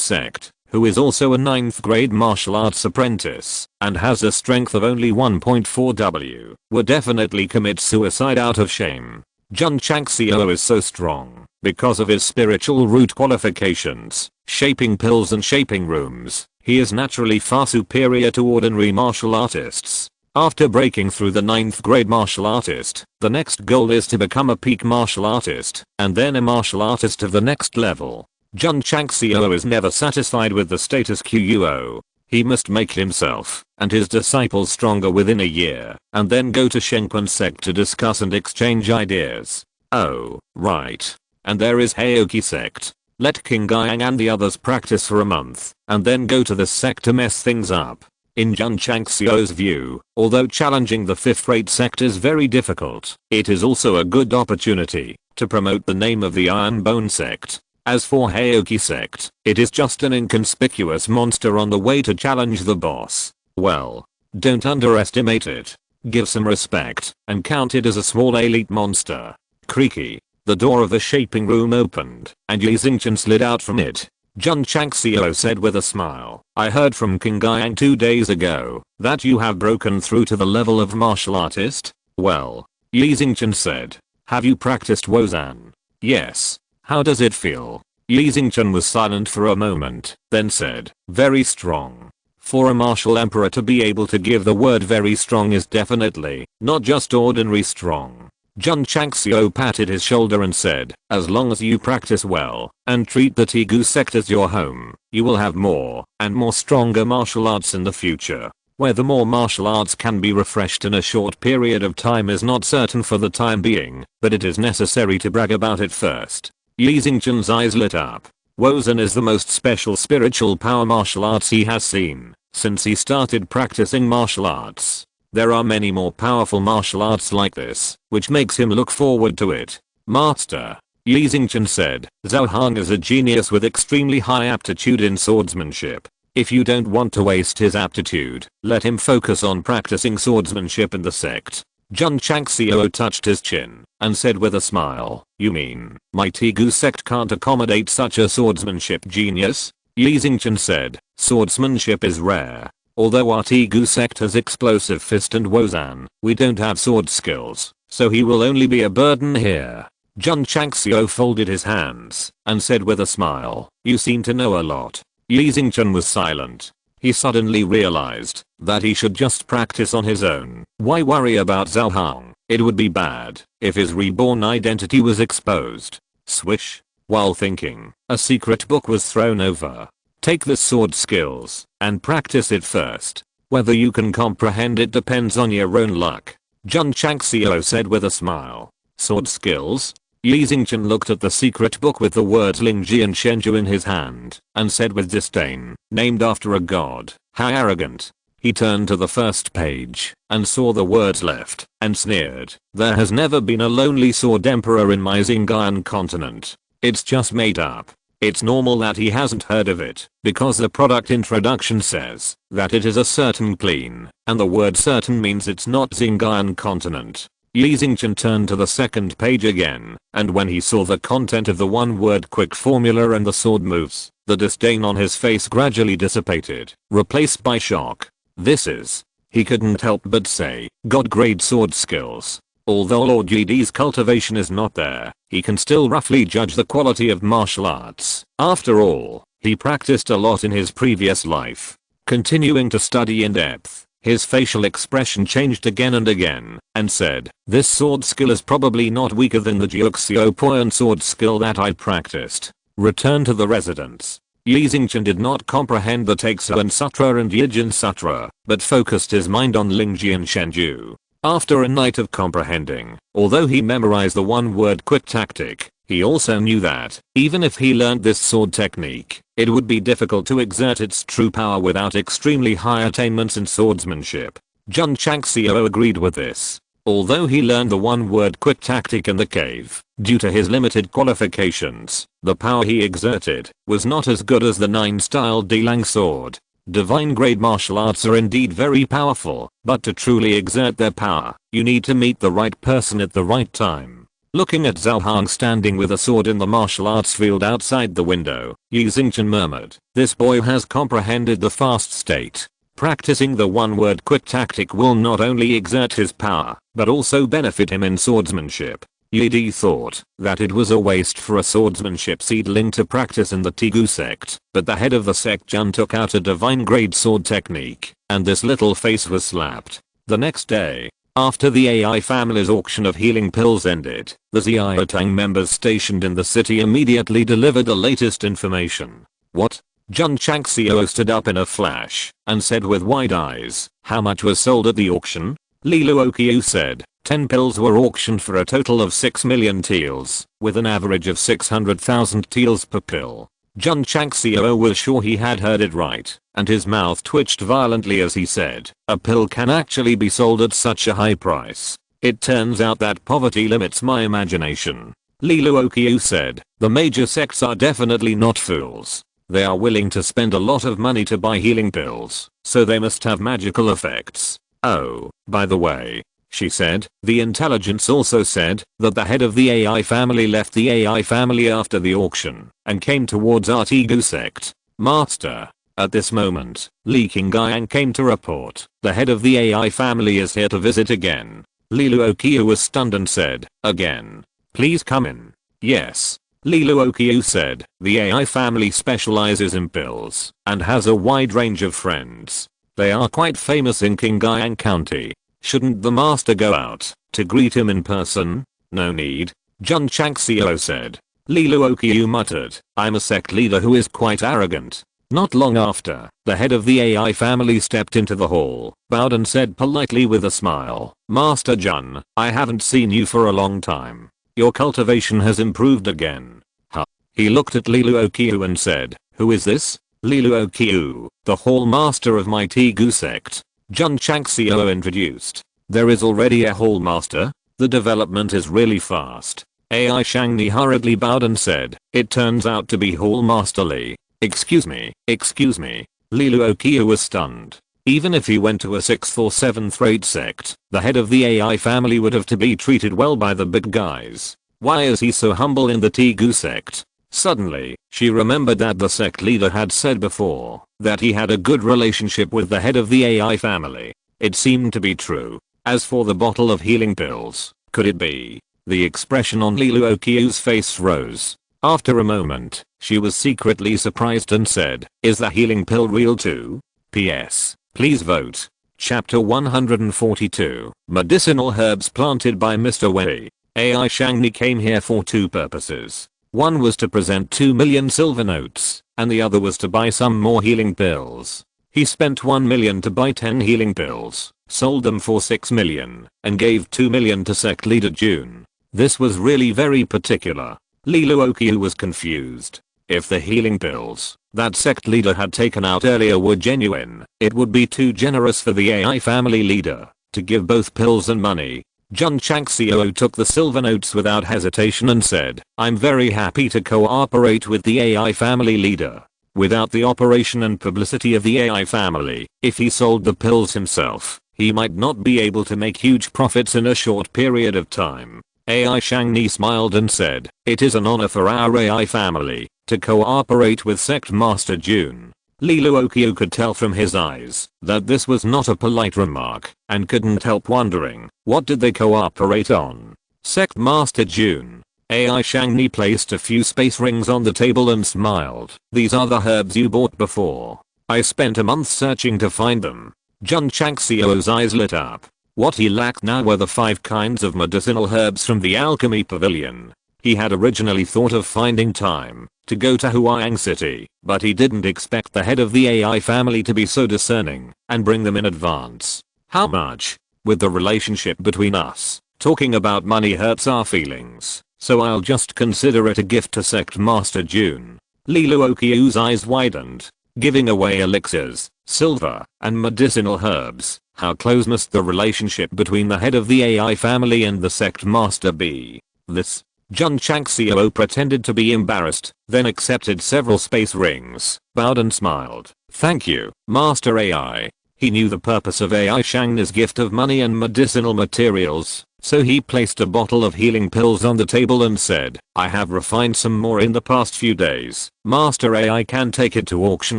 sect, who is also a 9th grade martial arts apprentice and has a strength of only 1.4 W, would definitely commit suicide out of shame. Jun Changxiao is so strong because of his spiritual root qualifications, shaping pills and shaping rooms. He is naturally far superior to ordinary martial artists. After breaking through the 9th grade martial artist, the next goal is to become a peak martial artist and then a martial artist of the next level. Jun Changxiao is never satisfied with the status quo. He must make himself and his disciples stronger within a year and then go to Strongest Sect to discuss and exchange ideas. Oh, right. And there is Heoki sect. Let Qingyang and the others practice for a month and then go to the sect to mess things up. In Jun Changxiao's view, although challenging the fifth-rate sect is very difficult, it is also a good opportunity to promote the name of the Iron Bone Sect. As for Heoki sect, it is just an inconspicuous monster on the way to challenge the boss. Well, don't underestimate it. Give some respect and count it as a small elite monster. Creaky. The door of the shaping room opened and Yi Xingchen slid out from it. Jun Changxiao said with a smile, I heard from King Guiyang 2 days ago that you have broken through to the level of martial artist. Well, Yi Xingchen said. Have you practiced Wozan? Yes. How does it feel? Yi Xingchen was silent for a moment, then said, very strong. For a martial emperor to be able to give the word very strong is definitely not just ordinary strong. Jun Changxiao patted his shoulder and said, as long as you practice well and treat the Tigu sect as your home, you will have more and more stronger martial arts in the future. Whether more martial arts can be refreshed in a short period of time is not certain for the time being, but it is necessary to brag about it first. Yi Xingchen's eyes lit up. Wozan is the most special spiritual power martial arts he has seen since he started practicing martial arts. There are many more powerful martial arts like this, which makes him look forward to it. Master, Yi Xingchen said, Zhao Hang is a genius with extremely high aptitude in swordsmanship. If you don't want to waste his aptitude, let him focus on practicing swordsmanship in the sect. Jun Changxiao touched his chin and said with a smile, you mean, my Tigu sect can't accommodate such a swordsmanship genius? Yi Xingchen said, swordsmanship is rare. Although our Tigu sect has explosive fist and Wozan, we don't have sword skills, so he will only be a burden here. Jun Changxiao folded his hands and said with a smile, you seem to know a lot. Yi Xingchen was silent. He suddenly realized that he should just practice on his own. Why worry about Zhao Hang? It would be bad if his reborn identity was exposed. Swish. While thinking, a secret book was thrown over. Take the sword skills and practice it first. Whether you can comprehend it depends on your own luck. Jun Changxiao said with a smile. Sword skills? Yi Xingchen looked at the secret book with the words Lingji and Shenju in his hand and said with disdain, named after a god, how arrogant. He turned to the first page and saw the words left and sneered. There has never been a lonely sword emperor in my Xinjiang continent. It's just made up. It's normal that he hasn't heard of it, because the product introduction says that it is a certain clean, and the word certain means it's not Xinjiang continent. Yi Xingchen turned to the second page again, and when he saw the content of the one-word quick formula and the sword moves, the disdain on his face gradually dissipated, replaced by shock. This is, he couldn't help but say, god-grade sword skills. Although Lord GD's cultivation is not there, he can still roughly judge the quality of martial arts. After all, he practiced a lot in his previous life. Continuing to study in depth, his facial expression changed again and again, and said, this sword skill is probably not weaker than the Jiuxiu Poyan sword skill that I practiced. Return to the residence. Yi Xingchen did not comprehend the Taixuan Sutra and Yijin Sutra, but focused his mind on Lingji and Shenju. After a night of comprehending, although he memorized the one-word quick tactic, he also knew that, even if he learned this sword technique, it would be difficult to exert its true power without extremely high attainments in swordsmanship. Jun Changxiao agreed with this. Although he learned the one-word quick tactic in the cave, due to his limited qualifications, the power he exerted was not as good as the 9-style Dilang sword. Divine grade martial arts are indeed very powerful, but to truly exert their power, you need to meet the right person at the right time. Looking at Zhao Hang standing with a sword in the martial arts field outside the window, Yi Xingchen murmured, this boy has comprehended the fast state. Practicing the one-word quick tactic will not only exert his power, but also benefit him in swordsmanship. Yi thought that it was a waste for a swordsmanship seedling to practice in the Tigu sect, but the head of the sect Jun took out a divine grade sword technique, and this little face was slapped. The next day, after the AI family's auction of healing pills ended, the Xiaotang members stationed in the city immediately delivered the latest information. What? Jun Changxiao stood up in a flash and said with wide eyes, how much was sold at the auction? Li Luoqiu said, 10 pills were auctioned for a total of 6 million teals, with an average of 600,000 teals per pill. Jun Changxiao was sure he had heard it right, and his mouth twitched violently as he said, a pill can actually be sold at such a high price. It turns out that poverty limits my imagination. Li Luoqiu said, the major sects are definitely not fools. They are willing to spend a lot of money to buy healing pills, so they must have magical effects. Oh, by the way, she said, the intelligence also said that the head of the AI family left the AI family after the auction and came towards our Tegu sect. Master. At this moment, Li Qingyang came to report, the head of the AI family is here to visit again. Li Luoqiu was stunned and said, again. Please come in. Yes. Li Luoqiu said, the AI family specializes in pills and has a wide range of friends. They are quite famous in Qingyang County. Shouldn't the master go out to greet him in person? No need. Jun Changxiao said. Li Luoqiu muttered, I'm a sect leader who is quite arrogant. Not long after, the head of the AI family stepped into the hall, bowed and said politely with a smile, Master Jun, I haven't seen you for a long time. Your cultivation has improved again. Huh. He looked at Li Luoqiu and said, who is this? Li Luoqiu, the hall master of my Tegu sect. Jun Changxiao introduced. There is already a hall master? The development is really fast. AI Shangni hurriedly bowed and said, it turns out to be hall master Li. Excuse me. Li Luoqiu was stunned. Even if he went to a 6th or 7th rate sect, the head of the AI family would have to be treated well by the big guys. Why is he so humble in the Tegu sect? Suddenly, she remembered that the sect leader had said before that he had a good relationship with the head of the AI family. It seemed to be true. As for the bottle of healing pills, could it be? The expression on Li Luoqiu's face rose. After a moment, she was secretly surprised and said, is the healing pill real too? P.S. Please vote. Chapter 142. Medicinal herbs planted by Mr. Wei. AI Shangni came here for two purposes. One was to present 2 million silver notes, and the other was to buy some more healing pills. He spent 1 million to buy 10 healing pills, sold them for 6 million, and gave 2 million to sect leader Jun. This was really very particular. Li Luoqiu was confused. If the healing pills that sect leader had taken out earlier were genuine, it would be too generous for the AI family leader to give both pills and money. Jun Changxiao took the silver notes without hesitation and said, I'm very happy to cooperate with the AI family leader. Without the operation and publicity of the AI family, if he sold the pills himself, he might not be able to make huge profits in a short period of time. AI Shangni smiled and said, it is an honor for our AI family to cooperate with Sect Master Jun. Li Luoqiu could tell from his eyes that this was not a polite remark and couldn't help wondering, what did they cooperate on? Sect Master Jun. AI Shangni placed a few space rings on the table and smiled. These are the herbs you bought before. I spent a month searching to find them. Jun Changxiao's eyes lit up. What he lacked now were the 5 kinds of medicinal herbs from the alchemy pavilion. He had originally thought of finding time to go to Huang City, but he didn't expect the head of the AI family to be so discerning and bring them in advance. How much? With the relationship between us, talking about money hurts our feelings, so I'll just consider it a gift to Sect Master Jun. Li Luoqiu's eyes widened. Giving away elixirs, silver, and medicinal herbs. How close must the relationship between the head of the AI family and the Sect Master be? This. Jun Changxiao pretended to be embarrassed, then accepted several space rings, bowed and smiled. Thank you, Master AI. He knew the purpose of AI Shangni's gift of money and medicinal materials, so he placed a bottle of healing pills on the table and said, I have refined some more in the past few days. Master AI can take it to auction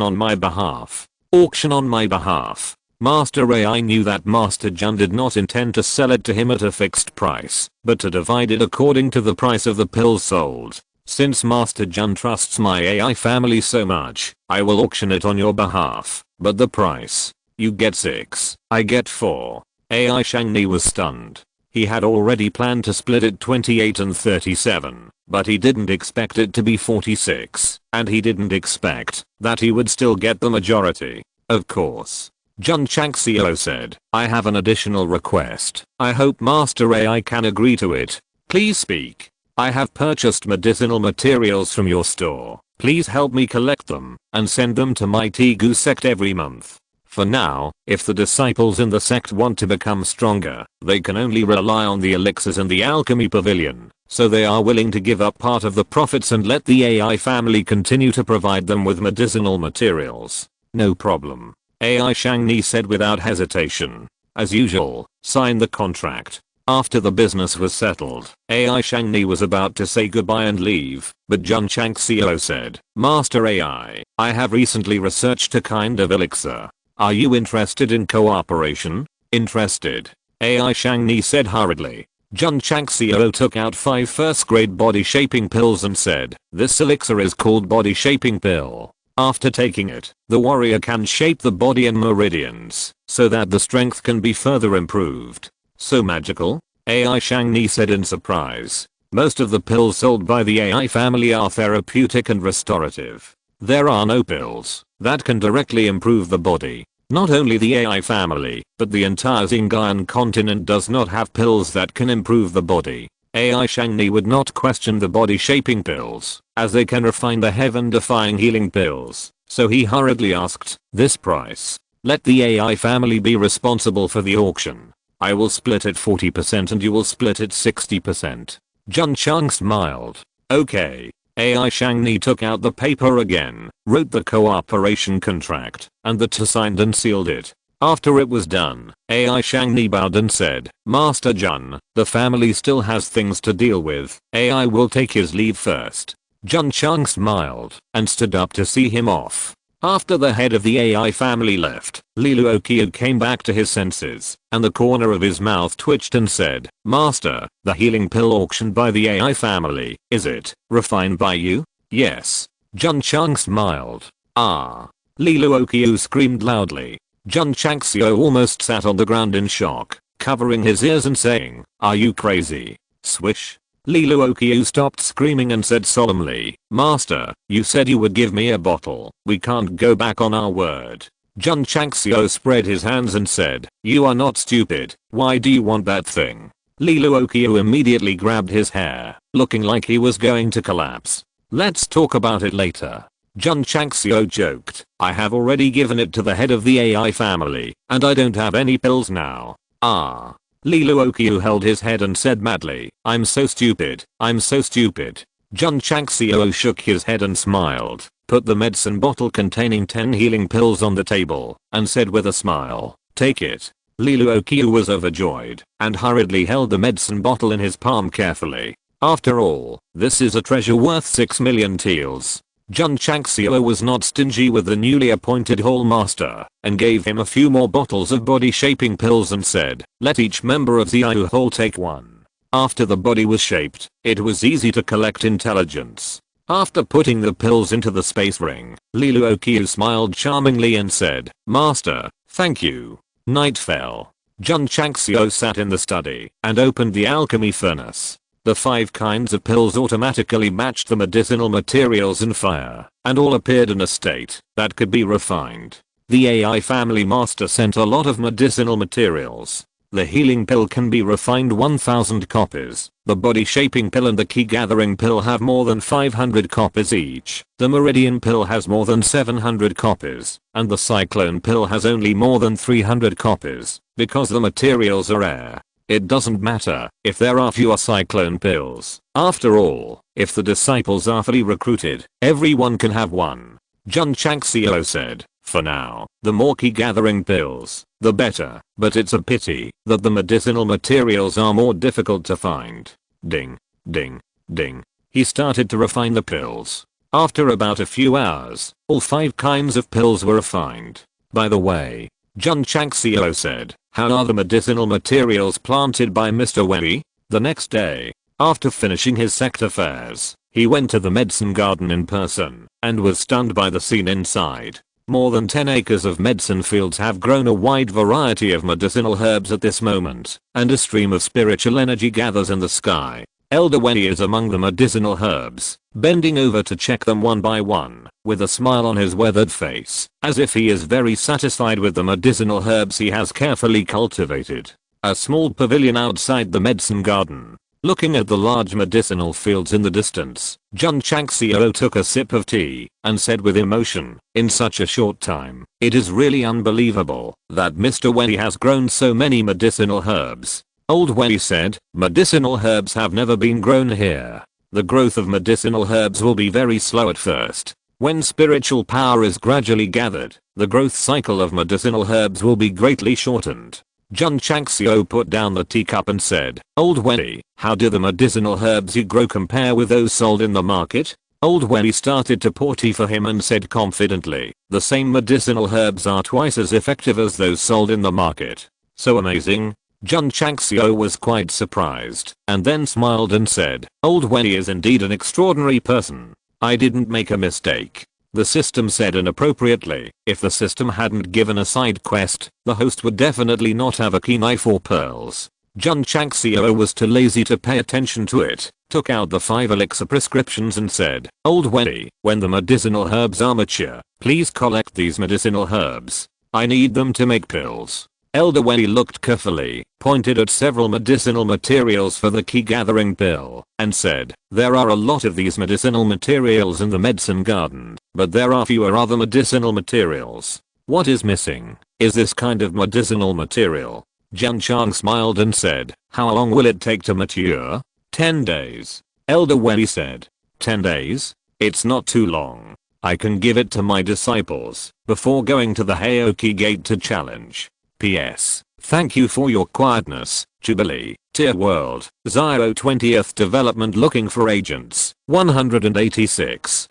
on my behalf. Auction on my behalf. Master AI knew that Master Jun did not intend to sell it to him at a fixed price, but to divide it according to the price of the pills sold. Since Master Jun trusts my AI family so much, I will auction it on your behalf, but the price. You get 6, I get 4. AI Shangni was stunned. He had already planned to split it 28 and 37, but he didn't expect it to be 46, and he didn't expect that he would still get the majority. Of course. Jun Changxiao said, I have an additional request. I hope Master AI can agree to it. Please speak. I have purchased medicinal materials from your store Please help me collect them and send them to my Tegu sect every month. For now, if the disciples in the sect want to become stronger, they can only rely on the elixirs in the alchemy pavilion, so they are willing to give up part of the profits and let the AI family continue to provide them with medicinal materials. No problem. AI Shangni said without hesitation. As usual, sign the contract. After the business was settled, AI Shangni was about to say goodbye and leave, but Jun Changxiao said, Master AI, I have recently researched a kind of elixir. Are you interested in cooperation? Interested. AI Shangni said hurriedly. Jun Changxiao took out 5 first-grade body-shaping pills and said, this elixir is called body-shaping pill. After taking it, the warrior can shape the body in meridians, so that the strength can be further improved. So magical? AI Shangni said in surprise. Most of the pills sold by the AI family are therapeutic and restorative. There are no pills that can directly improve the body. Not only the AI family, but the entire Xinjiang continent does not have pills that can improve the body. AI Shangni would not question the body shaping pills, as they can refine the heaven defying healing pills, so he hurriedly asked, this price. Let the AI family be responsible for the auction. I will split it 40% and you will split it 60%. Jun Chang smiled. Okay. AI Shangni took out the paper again, wrote the cooperation contract, and the two signed and sealed it. After it was done, AI Shangni bowed and said, Master Jun, the family still has things to deal with. AI will take his leave first. Jun Chang smiled and stood up to see him off. After the head of the AI family left, Liluokyu came back to his senses, and the corner of his mouth twitched and said, Master, the healing pill auctioned by the AI family, is it, refined by you? Yes. Jun Chang smiled. Ah. Liluokyu screamed loudly. Jun Changxiao almost sat on the ground in shock, covering his ears and saying, are you crazy? Swish. Liluokyu stopped screaming and said solemnly, Master, you said you would give me a bottle. We can't go back on our word. Jun Changxiao spread his hands and said, you are not stupid. Why do you want that thing? Liluokyu immediately grabbed his hair, looking like he was going to collapse. Let's talk about it later. Jun Changxiao joked, I have already given it to the head of the AI family, and I don't have any pills now. Ah. Liluokyu held his head and said madly, I'm so stupid, I'm so stupid. Jun Changxiao shook his head and smiled, put the medicine bottle containing 10 healing pills on the table, and said with a smile, take it. Liluokyu was overjoyed, and hurriedly held the medicine bottle in his palm carefully. After all, this is a treasure worth 6 million taels. Jun Changxiao was not stingy with the newly appointed hall master, and gave him a few more bottles of body shaping pills and said, let each member of the IU hall take one. After the body was shaped, it was easy to collect intelligence. After putting the pills into the space ring, Liluokyu smiled charmingly and said, Master, thank you. Night fell. Jun Changxiao sat in the study and opened the alchemy furnace. The 5 kinds of pills automatically matched the medicinal materials in fire, and all appeared in a state that could be refined. The AI family master sent a lot of medicinal materials. The healing pill can be refined 1000 copies. The body shaping pill and the key gathering pill have more than 500 copies each. The meridian pill has more than 700 copies, and the cyclone pill has only more than 300 copies, because the materials are rare. It doesn't matter if there are fewer cyclone pills. After all, if the disciples are fully recruited, everyone can have one. Jun Changxiao said, for now, the more key gathering pills, the better, but it's a pity that the medicinal materials are more difficult to find. Ding, ding, ding. He started to refine the pills. After about a few hours, all 5 kinds of pills were refined. By the way, Jun Changxiao said, how are the medicinal materials planted by Mr. Wei? The next day, after finishing his sect affairs, he went to the medicine garden in person, and was stunned by the scene inside. More than 10 acres of medicine fields have grown a wide variety of medicinal herbs at this moment, and a stream of spiritual energy gathers in the sky. Elder Wei is among the medicinal herbs, bending over to check them one by one, with a smile on his weathered face, as if he is very satisfied with the medicinal herbs he has carefully cultivated. A small pavilion outside the medicine garden. Looking at the large medicinal fields in the distance, Jun Changxiao took a sip of tea and said with emotion, in such a short time, it is really unbelievable that Mr. Wei has grown so many medicinal herbs. Old Wei said, medicinal herbs have never been grown here. The growth of medicinal herbs will be very slow at first. When spiritual power is gradually gathered, the growth cycle of medicinal herbs will be greatly shortened. Jun Changxiao put down the teacup and said, Old Wei, how do the medicinal herbs you grow compare with those sold in the market? Old Wei started to pour tea for him and said confidently, the same medicinal herbs are twice as effective as those sold in the market. So amazing? Jun Changxiao was quite surprised, and then smiled and said, Old Wei is indeed an extraordinary person. I didn't make a mistake. The system said inappropriately, if the system hadn't given a side quest, the host would definitely not have a key knife or pearls. Jun Changxiao was too lazy to pay attention to it, took out the 5 elixir prescriptions and said, Old Wei, when the medicinal herbs are mature, please collect these medicinal herbs. I need them to make pills. Elder Wei looked carefully, pointed at several medicinal materials for the key gathering pill, and said, there are a lot of these medicinal materials in the medicine garden, but there are fewer other medicinal materials. What is missing? Is this kind of medicinal material? Jun Chang smiled and said, how long will it take to mature? 10 days. Elder Wei said. 10 days? It's not too long. I can give it to my disciples, before going to the Haoki gate to challenge. P.S. Thank you for your quietness, Jubilee, Tier World, 020th Development looking for agents, 186 **********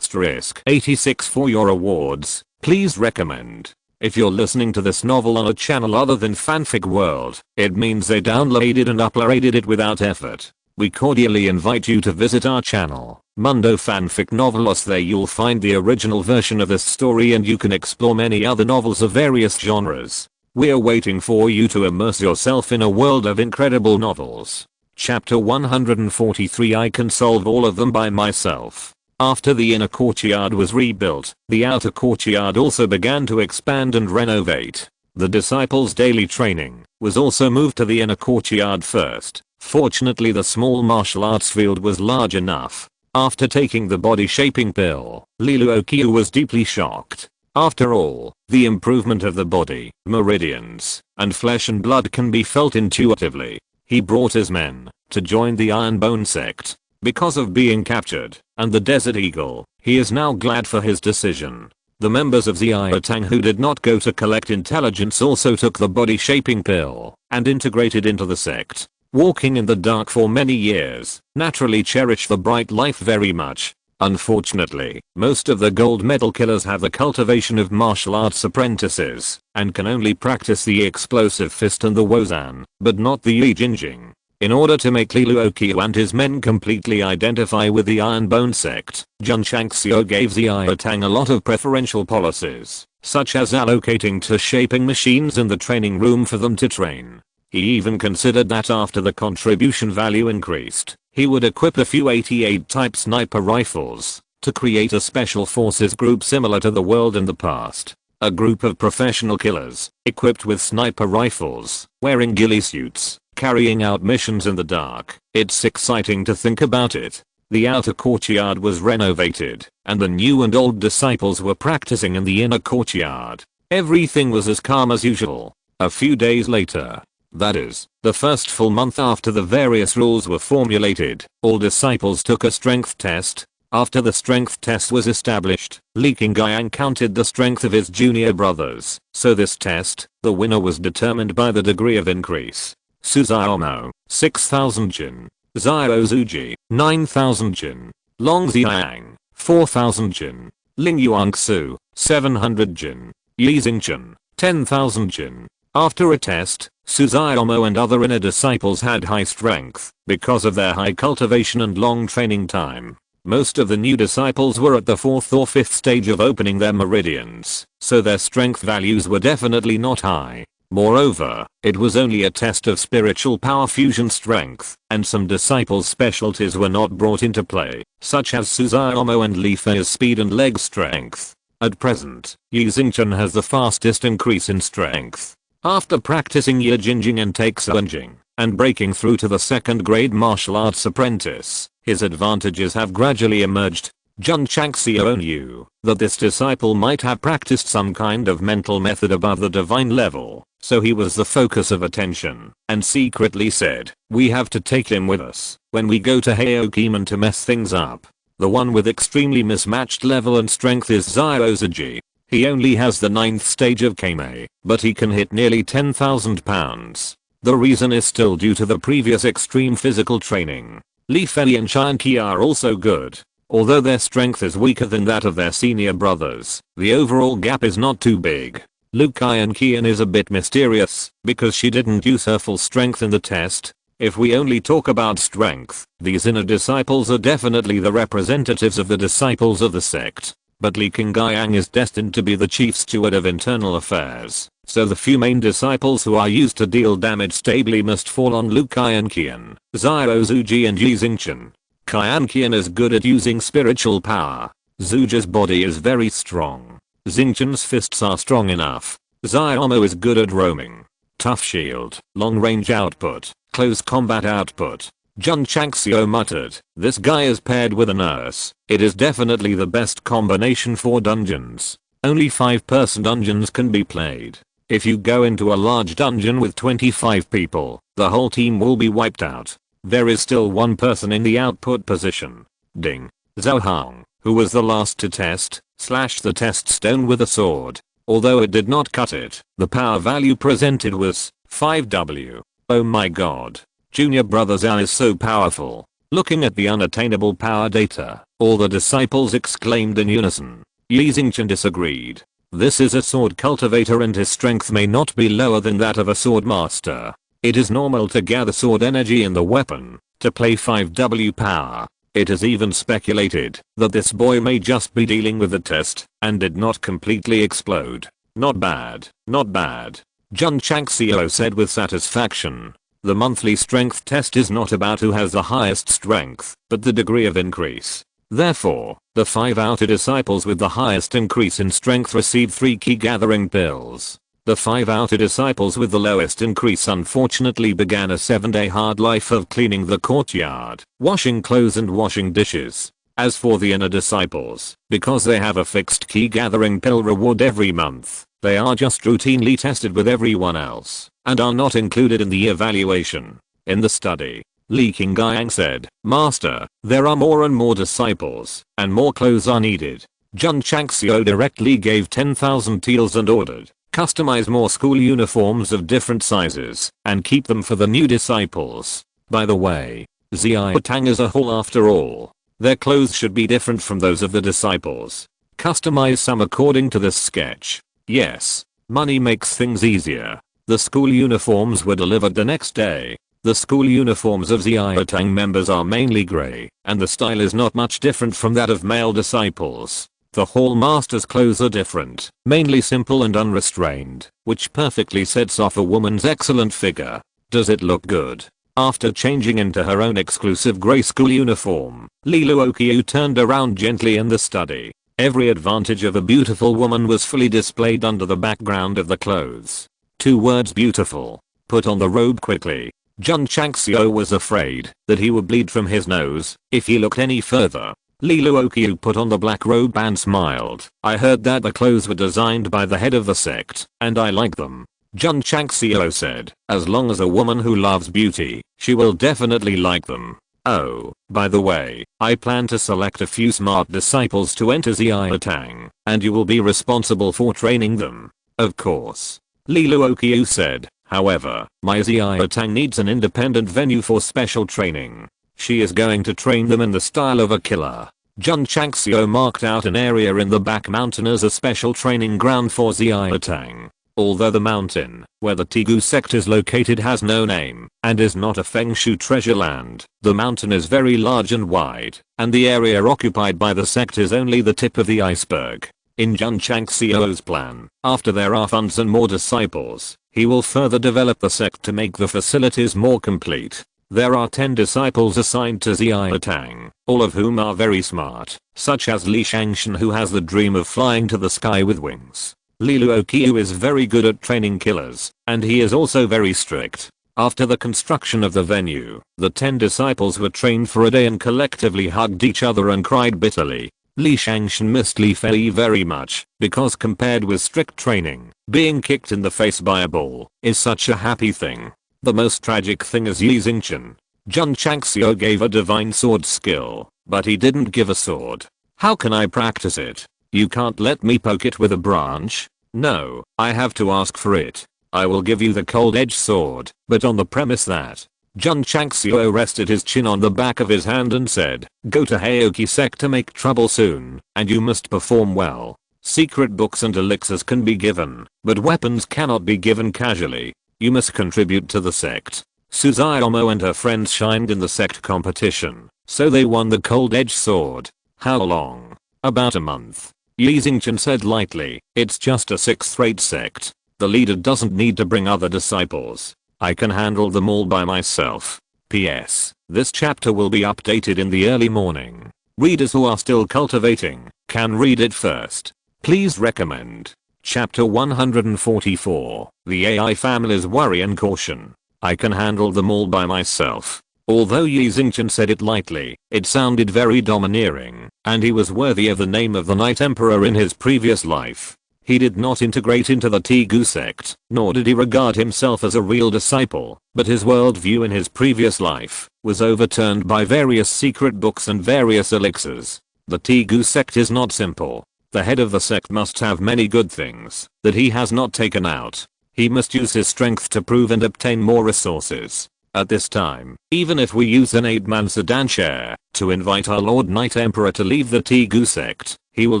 86 for your awards, please recommend. If you're listening to this novel on a channel other than Fanfic World, it means they downloaded and uploaded it without effort. We cordially invite you to visit our channel, Mundo Fanfic Novelos. There you'll find the original version of this story and you can explore many other novels of various genres. We're waiting for you to immerse yourself in a world of incredible novels. Chapter 143 I can solve all of them by myself. After the inner courtyard was rebuilt, the outer courtyard also began to expand and renovate. The disciples' daily training was also moved to the inner courtyard first. Fortunately, the small martial arts field was large enough. After taking the body shaping pill, Lilu Okyu was deeply shocked. After all, the improvement of the body, meridians, and flesh and blood can be felt intuitively. He brought his men to join the Iron Bone Sect. Because of being captured, and the Desert Eagle, he is now glad for his decision. The members of Xiaotang who did not go to collect intelligence also took the body shaping pill and integrated into the sect. Walking in the dark for many years, naturally cherish the bright life very much. Unfortunately, most of the gold medal killers have the cultivation of martial arts apprentices, and can only practice the explosive fist and the wozan, but not the Yi Jinjing. In order to make Lilu Okyu and his men completely identify with the Iron Bone Sect, Jun Changxiao gave Xiaotang a lot of preferential policies, such as allocating to shaping machines in the training room for them to train. He even considered that after the contribution value increased, he would equip a few 88 type sniper rifles to create a special forces group similar to the world in the past. A group of professional killers, equipped with sniper rifles, wearing ghillie suits, carrying out missions in the dark. It's exciting to think about it. The outer courtyard was renovated, and the new and old disciples were practicing in the inner courtyard. Everything was as calm as usual. A few days later, that is, the first full month after the various rules were formulated, all disciples took a strength test. After the strength test was established, Li Qingyang counted the strength of his junior brothers. So this test, the winner was determined by the degree of increase. Su Xiaomo, 6000 Jin. Xiao Zuji, 9000 Jin. Long Xiang, 4000 Jin. Ling Yuangsu, 700 Jin. Yi Xingchen, 10,000 Jin. After a test, Su Xiaomo and other inner disciples had high strength because of their high cultivation and long training time. Most of the new disciples were at the 4th or 5th stage of opening their meridians, so their strength values were definitely not high. Moreover, it was only a test of spiritual power fusion strength, and some disciples' specialties were not brought into play, such as Su Xiaomo and Li Fei's speed and leg strength. At present, Yi Xingchen has the fastest increase in strength. After practicing Yijinjing and Taekwondo and breaking through to the second grade martial arts apprentice, his advantages have gradually emerged. Jun Changxiao knew that this disciple might have practiced some kind of mental method above the divine level, so he was the focus of attention, and secretly said, "We have to take him with us when we go to Haokiman to mess things up." The one with extremely mismatched level and strength is Xiaozuji. He only has the 9th stage of Kame, but he can hit nearly 10,000 pounds. The reason is still due to the previous extreme physical training. Li Fei and Qianqi are also good. Although their strength is weaker than that of their senior brothers, the overall gap is not too big. Lu Qianqian is a bit mysterious because she didn't use her full strength in the test. If we only talk about strength, these inner disciples are definitely the representatives of the disciples of the sect. But Li Qingyang is destined to be the chief steward of internal affairs, so the few main disciples who are used to deal damage stably must fall on Lu Qianqian, Xiaozuji and Yi Xingchen. Qianqian is good at using spiritual power. Zuji's body is very strong. Xingchen's fists are strong enough. Xiaomo is good at roaming. Tough shield, long range output, close combat output. Jun Changxiao muttered, "This guy is paired with a nurse. It is definitely the best combination for dungeons. Only 5-person dungeons can be played. If you go into a large dungeon with 25 people, the whole team will be wiped out. There is still one person in the output position." Ding. Zhao Hong, who was the last to test, slashed the test stone with a sword. Although it did not cut it, the power value presented was 5W. Oh my god. Junior brother Zhao is so powerful. Looking at the unattainable power data, all the disciples exclaimed in unison. Yi Xingchen disagreed. This is a sword cultivator and his strength may not be lower than that of a sword master. It is normal to gather sword energy in the weapon to play 5W power. It is even speculated that this boy may just be dealing with the test and did not completely explode. Not bad, not bad. Jun Changxiao said with satisfaction. The monthly strength test is not about who has the highest strength, but the degree of increase. Therefore, the 5 outer disciples with the highest increase in strength receive 3 key gathering pills. The 5 outer disciples with the lowest increase unfortunately began a 7-day hard life of cleaning the courtyard, washing clothes and washing dishes. As for the inner disciples, because they have a fixed key gathering pill reward every month, they are just routinely tested with everyone else, and are not included in the evaluation. In the study, Li Qingyang said, "Master, there are more and more disciples, and more clothes are needed." Jun Changxiao directly gave 10,000 taels and ordered, "Customize more school uniforms of different sizes, and keep them for the new disciples. By the way, Xiao Tang is a hall after all. Their clothes should be different from those of the disciples. Customize some according to this sketch." Yes, money makes things easier. The school uniforms were delivered the next day. The school uniforms of Xiao Tang members are mainly grey, and the style is not much different from that of male disciples. The hall master's clothes are different, mainly simple and unrestrained, which perfectly sets off a woman's excellent figure. Does it look good? After changing into her own exclusive grey school uniform, Li Luoqiu turned around gently in the study. Every advantage of a beautiful woman was fully displayed under the background of the clothes. 2 words beautiful. Put on the robe quickly. Jun Changxiao was afraid that he would bleed from his nose if he looked any further. Li Luoqiu put on the black robe and smiled. "I heard that the clothes were designed by the head of the sect, and I like them." Jun Changxiao said, "As long as a woman who loves beauty, she will definitely like them. Oh, by the way, I plan to select a few smart disciples to enter Xiao Tang, and you will be responsible for training them." Of course. Li Luoqiu said, "However, my Xiao Tang needs an independent venue for special training. She is going to train them in the style of a killer." Jun Changxiao marked out an area in the back mountain as a special training ground for Xiao Tang. Although the mountain, where the Tigu sect is located, has no name, and is not a Feng Shui treasure land, the mountain is very large and wide, and the area occupied by the sect is only the tip of the iceberg. In Jun Changxiao's plan, after there are funds and more disciples, he will further develop the sect to make the facilities more complete. There are 10 disciples assigned to Xiao Tang, all of whom are very smart, such as Li Shangshan, who has the dream of flying to the sky with wings. Lilu Okyu is very good at training killers, and he is also very strict. After the construction of the venue, the 10 disciples were trained for a day and collectively hugged each other and cried bitterly. Li Shangshan missed Li Fei very much, because compared with strict training, being kicked in the face by a ball is such a happy thing. The most tragic thing is Yi Xingchen. Jun Changxiao gave a divine sword skill, but he didn't give a sword. How can I practice it? You can't let me poke it with a branch? No, I have to ask for it. I will give you the cold edge sword, but on the premise that. Jun Changxiao rested his chin on the back of his hand and said, go to Heoki Sect to make trouble soon, and you must perform well. Secret books and elixirs can be given, but weapons cannot be given casually. You must contribute to the sect. Suzuomo and her friends shined in the sect competition, so they won the cold edge sword. How long? About a month. Yi Xingchen said lightly, it's just a 6th-rate sect. The leader doesn't need to bring other disciples. I can handle them all by myself. P.S. This chapter will be updated in the early morning. Readers who are still cultivating can read it first. Please recommend. Chapter 144. The AI Family's Worry and Caution. I can handle them all by myself. Although Yi Xingchen said it lightly, it sounded very domineering, and he was worthy of the name of the Night Emperor in his previous life. He did not integrate into the Tegu sect, nor did he regard himself as a real disciple, but his worldview in his previous life was overturned by various secret books and various elixirs. The Tegu sect is not simple. The head of the sect must have many good things that he has not taken out. He must use his strength to prove and obtain more resources. At this time, even if we use an 8-man sedan chair to invite our Lord Night Emperor to leave the Tegu sect, he will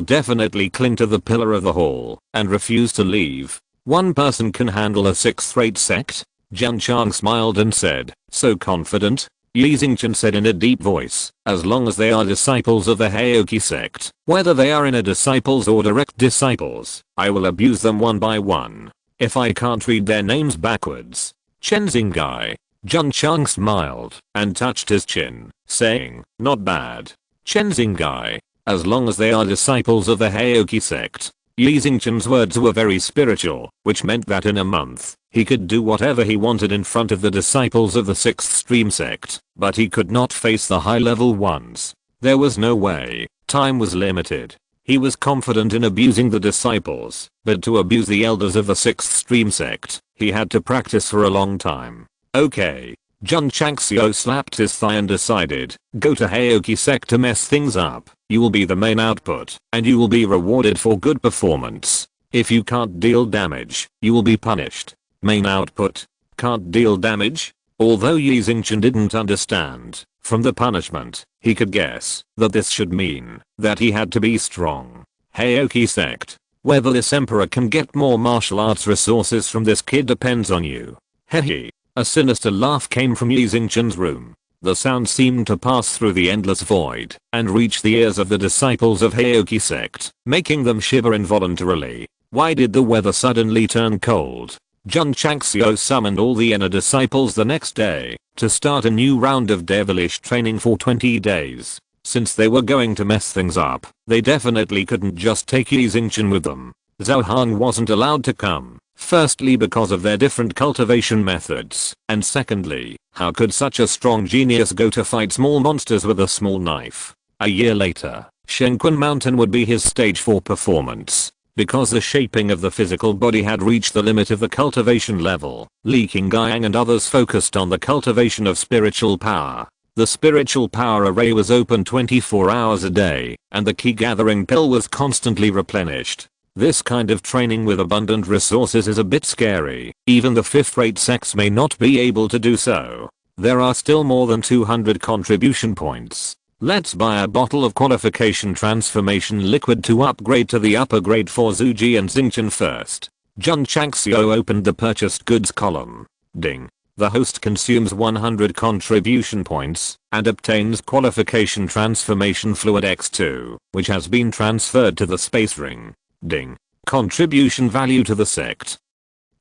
definitely cling to the pillar of the hall and refuse to leave. One person can handle a 6th-rate sect? Jun Chang smiled and said, so confident? Yi Xingchen said in a deep voice, as long as they are disciples of the Heoki sect, whether they are inner disciples or direct disciples, I will abuse them one by one. If I can't read their names backwards. Chen Xinggai. Jun Chang smiled and touched his chin, saying, not bad. Chen Xinggai. As long as they are disciples of the Heoki sect. Yi Xingchen's words were very spiritual, which meant that in a month, he could do whatever he wanted in front of the disciples of the 6th stream sect, but he could not face the high-level ones. There was no way. Time was limited. He was confident in abusing the disciples, but to abuse the elders of the 6th stream sect, he had to practice for a long time. Okay. Jun Changxiao slapped his thigh and decided, go to Heoki Sect to mess things up. You will be the main output, and you will be rewarded for good performance. If you can't deal damage, you will be punished. Main output. Can't deal damage? Although Yi Xingchen didn't understand, from the punishment, he could guess that this should mean that he had to be strong. Heoki Sect. Whether this emperor can get more martial arts resources from this kid depends on you. Hehe. A sinister laugh came from Yi Xingchen's room. The sound seemed to pass through the endless void and reach the ears of the disciples of Heoki Sect, making them shiver involuntarily. Why did the weather suddenly turn cold? Jun Changxiao summoned all the inner disciples the next day to start a new round of devilish training for 20 days. Since they were going to mess things up, they definitely couldn't just take Yi Xingchen with them. Zhao Han wasn't allowed to come. Firstly because of their different cultivation methods, and secondly, how could such a strong genius go to fight small monsters with a small knife? A year later, Shenquan Mountain would be his stage for performance. Because the shaping of the physical body had reached the limit of the cultivation level, Li Qingyang and others focused on the cultivation of spiritual power. The spiritual power array was open 24 hours a day, and the key gathering pill was constantly replenished. This kind of training with abundant resources is a bit scary. Even the 5th-rate sects may not be able to do so. There are still more than 200 contribution points. Let's buy a bottle of qualification transformation liquid to upgrade to the upper grade for Zuji and Xingchen first. Jun Changxiao opened the purchased goods column. Ding. The host consumes 100 contribution points and obtains qualification transformation fluid X2, which has been transferred to the space ring. Ding. Contribution value to the sect.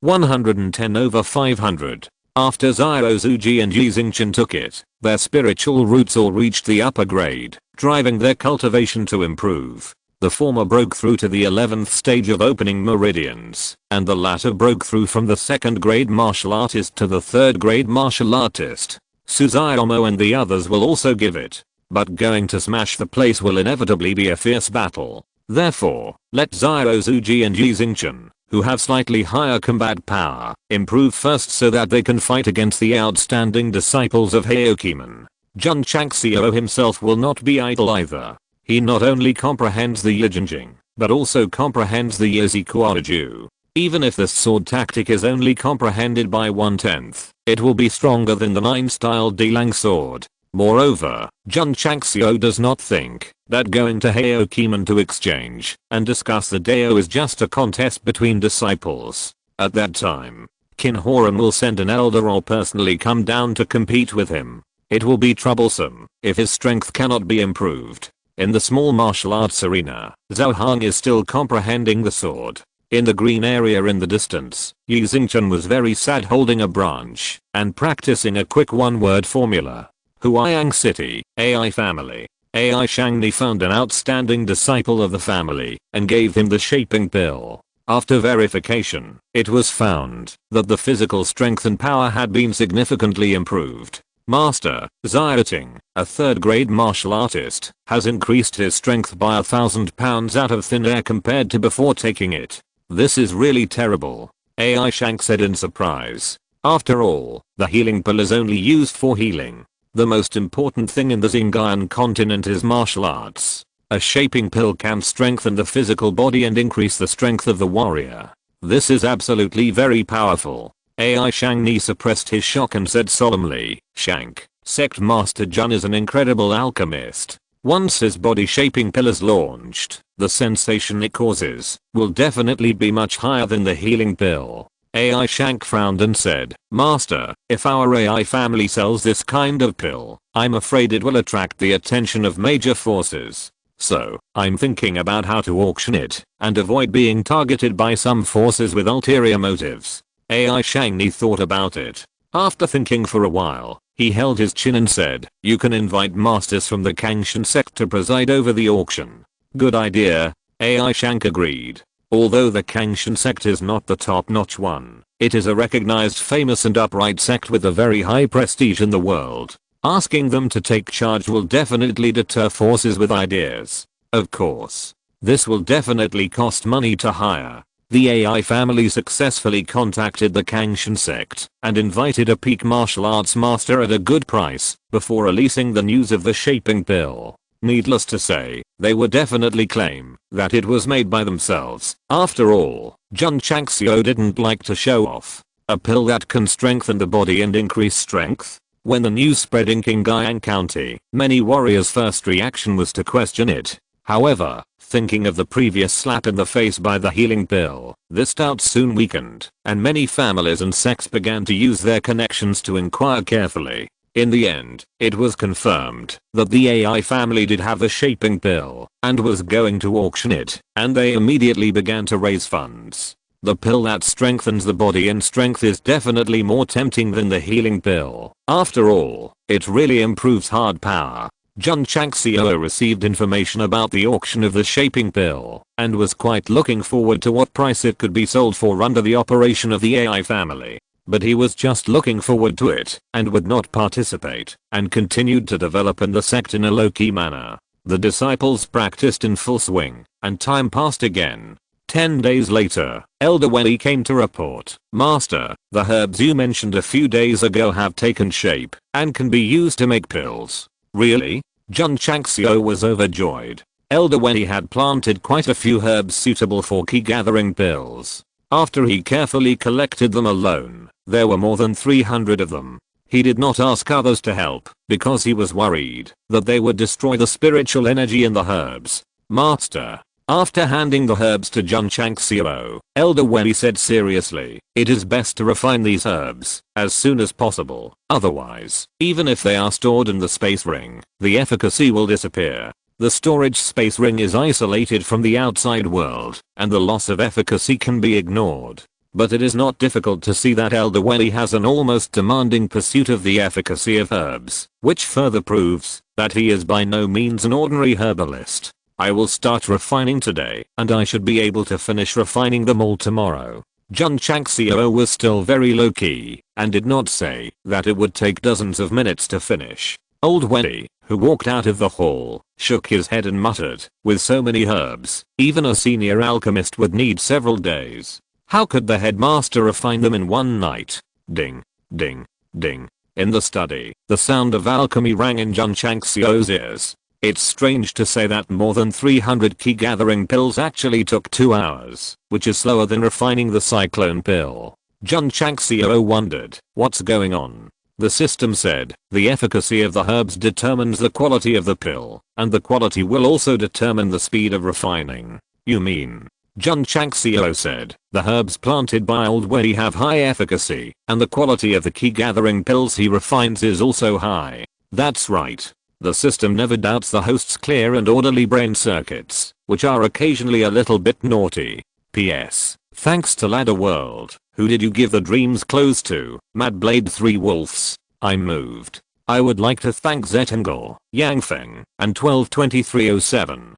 110/500. After Xiao Zuji and Yi Xingchen took it, their spiritual roots all reached the upper grade, driving their cultivation to improve. The The former broke through to the 11th stage of opening meridians, and the latter broke through from the 2nd grade martial artist to the 3rd grade martial artist. Suzuomo and the others will also give it. But going to smash the place will inevitably be a fierce battle. Therefore, let Zairozuji and Yi Xingchen, who have slightly higher combat power, improve first so that they can fight against the outstanding disciples of Heokiman. Jun Changxiao himself will not be idle either. He not only comprehends the Yijinjing, but also comprehends the Yizi Kuaraju. Even if this sword tactic is only comprehended by 1/10, it will be stronger than the 9-style Dilang sword. Moreover, Jun Changxiao does not think that going to Heokiman to exchange and discuss the Dao is just a contest between disciples. At that time, Qin Horan will send an elder or personally come down to compete with him. It will be troublesome if his strength cannot be improved. In the small martial arts arena, Zhao Hang is still comprehending the sword. In the green area in the distance, Yi Xingchen was very sad holding a branch and practicing a quick one-word formula. Huayang City, AI family. AI Shangni found an outstanding disciple of the family and gave him the shaping pill. After verification, it was found that the physical strength and power had been significantly improved. Master, Zioting, a 3rd grade martial artist, has increased his strength by 1,000 pounds out of thin air compared to before taking it. This is really terrible, AI Shank said in surprise. After all, the healing pill is only used for healing. The most important thing in the Xinjiang continent is martial arts. A shaping pill can strengthen the physical body and increase the strength of the warrior. This is absolutely very powerful. AI Shangni suppressed his shock and said solemnly, Shank, Sect Master Jun is an incredible alchemist. Once his body shaping pill is launched, the sensation it causes will definitely be much higher than the healing pill. AI Shank frowned and said, Master, if our AI family sells this kind of pill, I'm afraid it will attract the attention of major forces. So, I'm thinking about how to auction it and avoid being targeted by some forces with ulterior motives. AI Shangni thought about it. After thinking for a while, he held his chin and said, you can invite masters from the Strongest Sect to preside over the auction. Good idea, AI Shank agreed. Although the Strongest Sect is not the top-notch one, it is a recognized famous and upright sect with a very high prestige in the world. Asking them to take charge will definitely deter forces with ideas. Of course, this will definitely cost money to hire. The AI family successfully contacted the Strongest Sect and invited a peak martial arts master at a good price before releasing the news of the shaping pill. Needless to say, they would definitely claim that it was made by themselves. After all, Jun Changxiao didn't like to show off. A pill that can strengthen the body and increase strength? When the news spread in Qingyang County, many warriors' first reaction was to question it. However, thinking of the previous slap in the face by the healing pill, this doubt soon weakened, and many families and sects began to use their connections to inquire carefully. In the end, it was confirmed that the AI family did have the shaping pill and was going to auction it, and they immediately began to raise funds. The pill that strengthens the body and strength is definitely more tempting than the healing pill. After all, it really improves hard power. Jun Changxiao received information about the auction of the shaping pill and was quite looking forward to what price it could be sold for under the operation of the AI family. But he was just looking forward to it and would not participate and continued to develop in the sect in a low-key manner. The disciples practiced in full swing and time passed again. 10 days later, Elder Wei came to report, Master, the herbs you mentioned a few days ago have taken shape and can be used to make pills. Really? Jun Changxiao was overjoyed. Elder Wei had planted quite a few herbs suitable for key gathering pills. After he carefully collected them alone, there were more than 300 of them. He did not ask others to help because he was worried that they would destroy the spiritual energy in the herbs. Master. After handing the herbs to Jun Changxiao, Elder Wei said seriously, it is best to refine these herbs as soon as possible. Otherwise, even if they are stored in the space ring, the efficacy will disappear. The storage space ring is isolated from the outside world, and the loss of efficacy can be ignored. But it is not difficult to see that Elder Wei has an almost demanding pursuit of the efficacy of herbs, which further proves that he is by no means an ordinary herbalist. I will start refining today, and I should be able to finish refining them all tomorrow. Jun Changxiao was still very low-key, and did not say that it would take dozens of minutes to finish. Old Wendy, who walked out of the hall, shook his head and muttered, with so many herbs, even a senior alchemist would need several days. How could the headmaster refine them in one night? Ding, ding, ding. In the study, the sound of alchemy rang in Jun Changxiao's ears. It's strange to say that more than 300 key gathering pills actually took 2 hours, which is slower than refining the cyclone pill. Jun Changxiao wondered, what's going on? The system said, the efficacy of the herbs determines the quality of the pill, and the quality will also determine the speed of refining. You mean? Jun Changxiao said, the herbs planted by Old Wendy have high efficacy, and the quality of the key gathering pills he refines is also high. That's right. The system never doubts the host's clear and orderly brain circuits, which are occasionally a little bit naughty. P.S. Thanks to Ladder World. Who did you give the dreams clothes to? Mad Blade 3 Wolves. I moved. I would like to thank Zetangel, Yangfeng, and 122307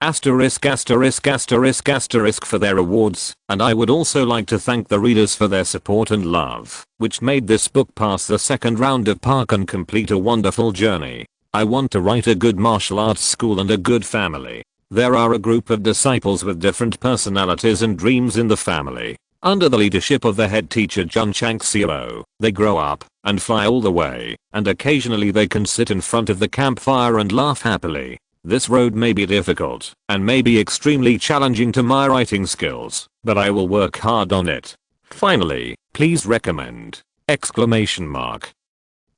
**** for their awards, and I would also like to thank the readers for their support and love, which made this book pass the second round of Park and complete a wonderful journey. I want to write a good martial arts school and a good family. There are a group of disciples with different personalities and dreams in the family. Under the leadership of the head teacher Jun Changxiao, they grow up and fly all the way, and occasionally they can sit in front of the campfire and laugh happily. This road may be difficult and may be extremely challenging to my writing skills, but I will work hard on it. Finally, please recommend!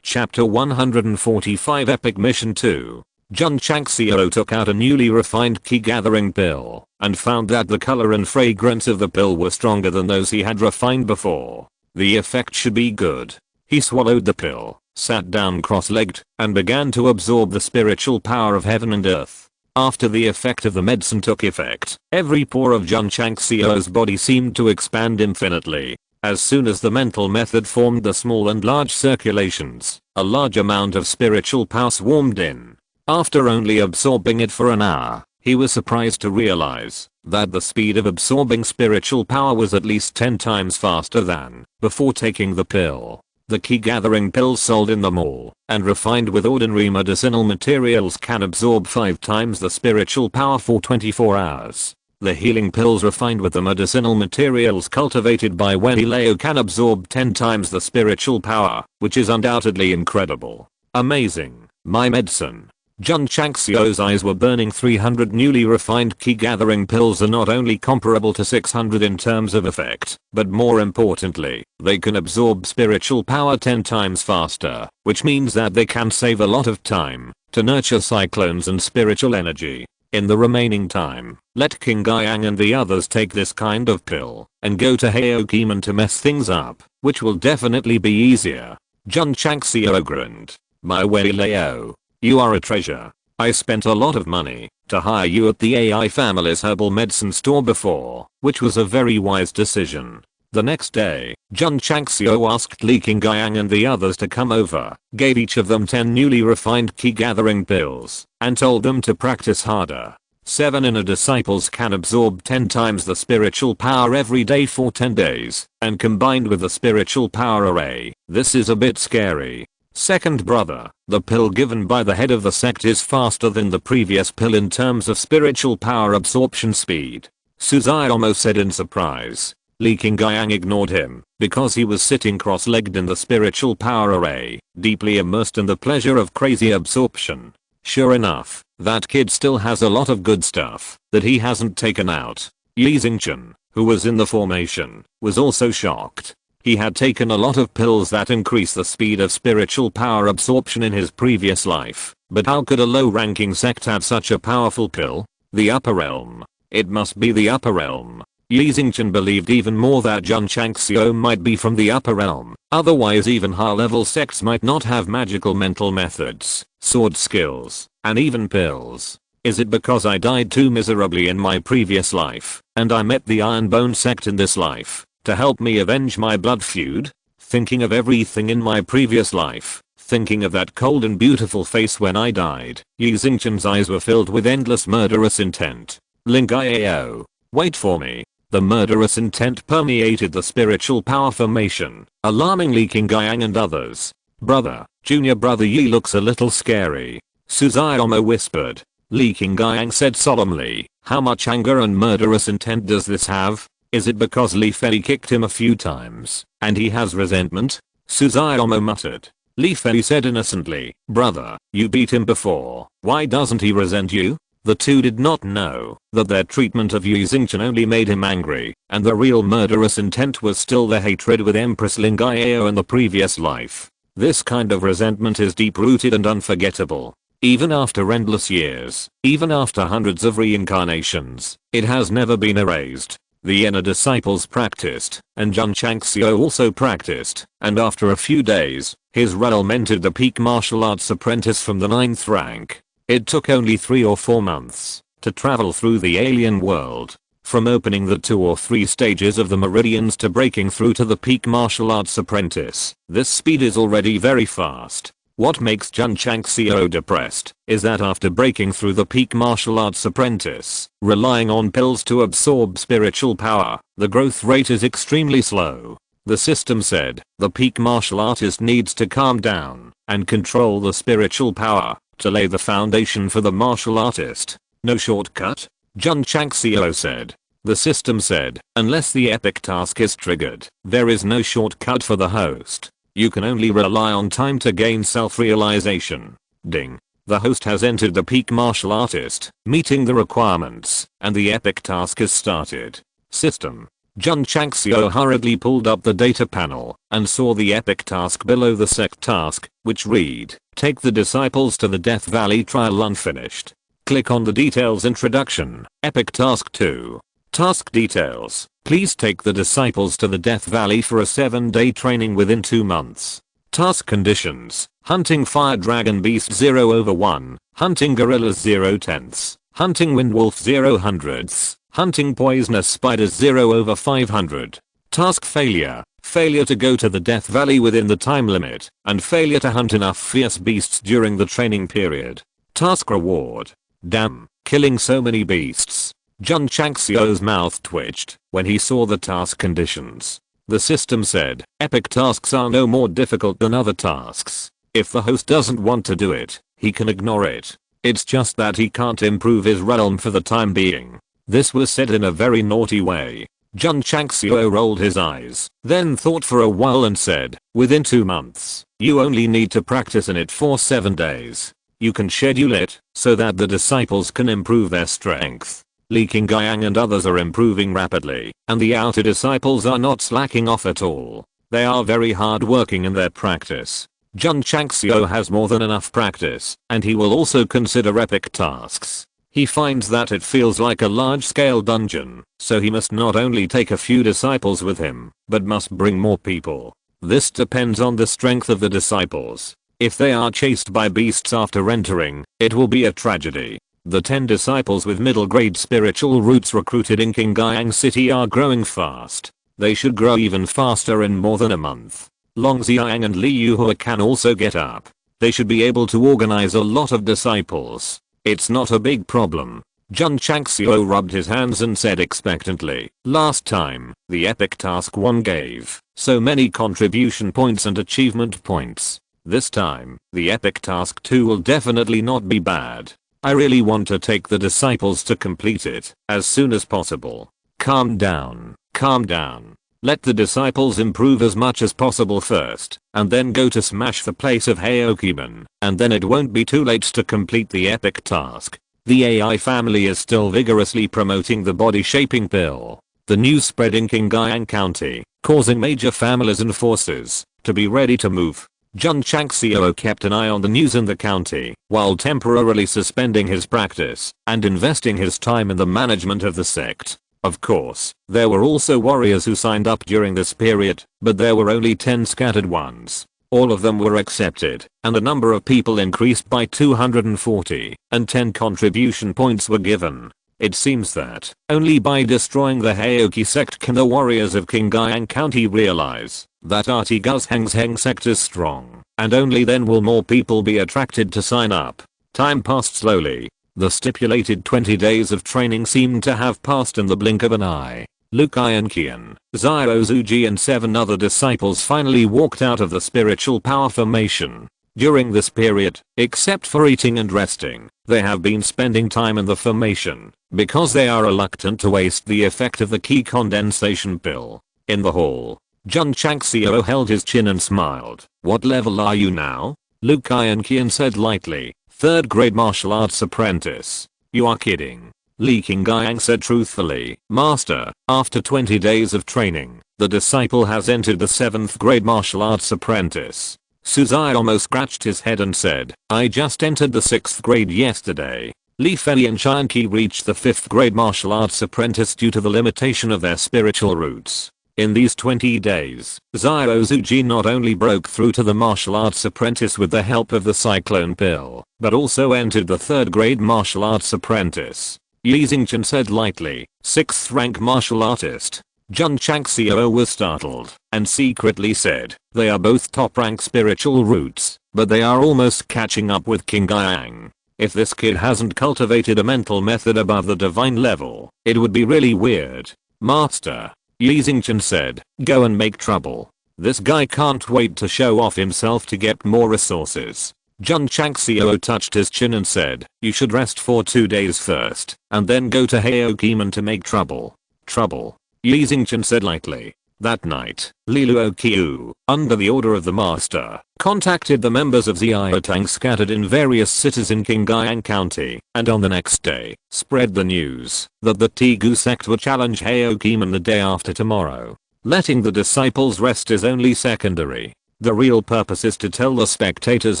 Chapter 145 Epic Mission 2. Jun Changxiao took out a newly refined key gathering pill and found that the color and fragrance of the pill were stronger than those he had refined before. The effect should be good. He swallowed the pill, sat down cross-legged, and began to absorb the spiritual power of heaven and earth. After the effect of the medicine took effect, every pore of Jun Changxiao's body seemed to expand infinitely. As soon as the mental method formed the small and large circulations, a large amount of spiritual power swarmed in. After only absorbing it for an hour, he was surprised to realize that the speed of absorbing spiritual power was at least 10 times faster than before taking the pill. The key gathering pills sold in the mall and refined with ordinary medicinal materials can absorb 5 times the spiritual power for 24 hours. The healing pills refined with the medicinal materials cultivated by Wendy Lao can absorb 10 times the spiritual power, which is undoubtedly incredible. Amazing. My medicine. Jun Changxiao's eyes were burning. 300 newly refined key gathering pills are not only comparable to 600 in terms of effect, but more importantly, they can absorb spiritual power 10 times faster, which means that they can save a lot of time to nurture cyclones and spiritual energy. In the remaining time, let King Guiyang and the others take this kind of pill and go to Haokiman to mess things up, which will definitely be easier. Jun Changxiao grinned. My Wei Lao. You are a treasure. I spent a lot of money to hire you at the AI family's herbal medicine store before, which was a very wise decision. The next day, Jun Changxiao asked Li Qingyang and the others to come over, gave each of them 10 newly refined key gathering pills, and told them to practice harder. 7 inner disciples can absorb 10 times the spiritual power every day for 10 days, and combined with the spiritual power array, this is a bit scary. Second brother, the pill given by the head of the sect is faster than the previous pill in terms of spiritual power absorption speed. Suzaomo said in surprise. Li Qingyang ignored him, because he was sitting cross-legged in the spiritual power array, deeply immersed in the pleasure of crazy absorption. Sure enough, that kid still has a lot of good stuff that he hasn't taken out. Yi Xingchen, who was in the formation, was also shocked. He had taken a lot of pills that increase the speed of spiritual power absorption in his previous life, but how could a low-ranking sect have such a powerful pill? The upper realm. It must be the upper realm. Yi Xingchen believed even more that Jun Changxiao might be from the upper realm, otherwise even high-level sects might not have magical mental methods, sword skills, and even pills. Is it because I died too miserably in my previous life, and I met the Iron Bone Sect in this life to help me avenge my blood feud? Thinking of everything in my previous life, Thinking of that cold and beautiful face when I died, Yu Xingqian's eyes were filled with endless murderous intent. Ling Iao. Wait for me. The murderous intent permeated the spiritual power formation, alarming Li Qingyang and others. Brother, junior brother Yi looks a little scary. Suzaomo whispered. Li Qingyang said solemnly, how much anger and murderous intent does this have? Is it because Li Fei kicked him a few times, and he has resentment? Suzaomo muttered. Li Fei said innocently, brother, you beat him before, why doesn't he resent you? The two did not know that their treatment of Yu Xingqian only made him angry, and the real murderous intent was still the hatred with Empress Ling Iao in the previous life. This kind of resentment is deep-rooted and unforgettable. Even after endless years, even after hundreds of reincarnations, it has never been erased. The inner disciples practiced, and Jun Changxiao also practiced, and after a few days, his realm entered the peak martial arts apprentice from the 9th rank. It took only 3 or 4 months to travel through the alien world, from opening the 2 or 3 stages of the meridians to breaking through to the peak martial arts apprentice. This speed is already very fast. What makes Jun Changxiao depressed is that after breaking through the peak martial arts apprentice, relying on pills to absorb spiritual power, the growth rate is extremely slow. The system said, the peak martial artist needs to calm down and control the spiritual power to lay the foundation for the martial artist. No shortcut? Jun Changxiao said. The system said, unless the epic task is triggered, there is no shortcut for the host. You can only rely on time to gain self-realization. Ding. The host has entered the peak martial artist, meeting the requirements, and the epic task is started. System. Jun Changxiao hurriedly pulled up the data panel and saw the epic task below the sect task, which read, take the disciples to the Death Valley trial unfinished. Click on the details introduction, epic task 2. Task details. Please take the disciples to the Death Valley for a 7-day training within 2 months. Task conditions. Hunting fire dragon beast 0/1, hunting gorillas 0/10, hunting windwolf 0/100, hunting poisonous spiders 0/500. Task failure. Failure to go to the Death Valley within the time limit, and failure to hunt enough fierce beasts during the training period. Task reward. Damn, killing so many beasts. Jun Changxiao's mouth twitched when he saw the task conditions. The system said, epic tasks are no more difficult than other tasks. If the host doesn't want to do it, he can ignore it. It's just that he can't improve his realm for the time being. This was said in a very naughty way. Jun Changxiao rolled his eyes, then thought for a while and said, within 2 months, you only need to practice in it for 7 days. You can schedule it so that the disciples can improve their strength. Li Qingyang and others are improving rapidly, and the outer disciples are not slacking off at all. They are very hard working in their practice. Jun Changxiao has more than enough practice, and he will also consider epic tasks. He finds that it feels like a large-scale dungeon, so he must not only take a few disciples with him, but must bring more people. This depends on the strength of the disciples. If they are chased by beasts after entering, it will be a tragedy. The 10 disciples with middle-grade spiritual roots recruited in Qingyang City are growing fast. They should grow even faster in more than a month. Long Xiang and Li Yuhua can also get up. They should be able to organize a lot of disciples. It's not a big problem. Jun Changxiao rubbed his hands and said expectantly, last time, the epic task 1 gave so many contribution points and achievement points. This time, the epic task 2 will definitely not be bad. I really want to take the disciples to complete it as soon as possible. Calm down, calm down. Let the disciples improve as much as possible first, and then go to smash the place of Heokiman, and then it won't be too late to complete the epic task. The AI family is still vigorously promoting the body shaping pill. The news spread in Qingyang County, causing major families and forces to be ready to move. Jun Changxiao kept an eye on the news in the county, while temporarily suspending his practice and investing his time in the management of the sect. Of course, there were also warriors who signed up during this period, but there were only 10 scattered ones. All of them were accepted, and the number of people increased by 240, and 10 contribution points were given. It seems that only by destroying the Heoki sect can the warriors of Qingyang County realize that Strongest Sect is strong, and only then will more people be attracted to sign up. Time passed slowly. The stipulated 20 days of training seemed to have passed in the blink of an eye. Luke Iankian, Zyro Zuji and 7 other disciples finally walked out of the spiritual power formation. During this period, except for eating and resting, they have been spending time in the formation, because they are reluctant to waste the effect of the key condensation pill. In the hall, Jun Changxiao held his chin and smiled. "What level are you now?" Luke Iankian said lightly. "3rd grade martial arts apprentice." "You are kidding." Li Qingyang said truthfully. "Master, after 20 days of training, the disciple has entered the 7th grade martial arts apprentice." Suzai almost scratched his head and said, "I just entered the 6th grade yesterday." Li Fei and Shanqi reached the 5th grade martial arts apprentice due to the limitation of their spiritual roots. In these 20 days, Zyro Zuji not only broke through to the martial arts apprentice with the help of the cyclone pill, but also entered the 3rd grade martial arts apprentice. Yi Xingchen said lightly, 6th rank martial artist. Jun Changxiao was startled and secretly said, "They are both top rank spiritual roots, but they are almost catching up with Qingyang. If this kid hasn't cultivated a mental method above the divine level, it would be really weird." "Master," Yi Xingchen said, "go and make trouble. This guy can't wait to show off himself to get more resources." Jun Changxiao touched his chin and said, "You should rest for 2 days first, and then go to Heokiman to make trouble." "Trouble?" Yi Xingchen said lightly. That night, Li Luoqiu, under the order of the master, contacted the members of Xiaotang scattered in various cities in Qingyang County, and on the next day, spread the news that the Tegu sect would challenge Heokiman the day after tomorrow. Letting the disciples rest is only secondary. The real purpose is to tell the spectators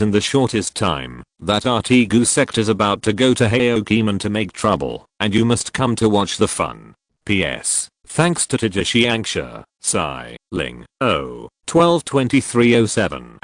in the shortest time that our Tegu sect is about to go to Heokiman to make trouble, and you must come to watch the fun. P.S. Thanks to Xiangsha, Sai, Ling, O, 122307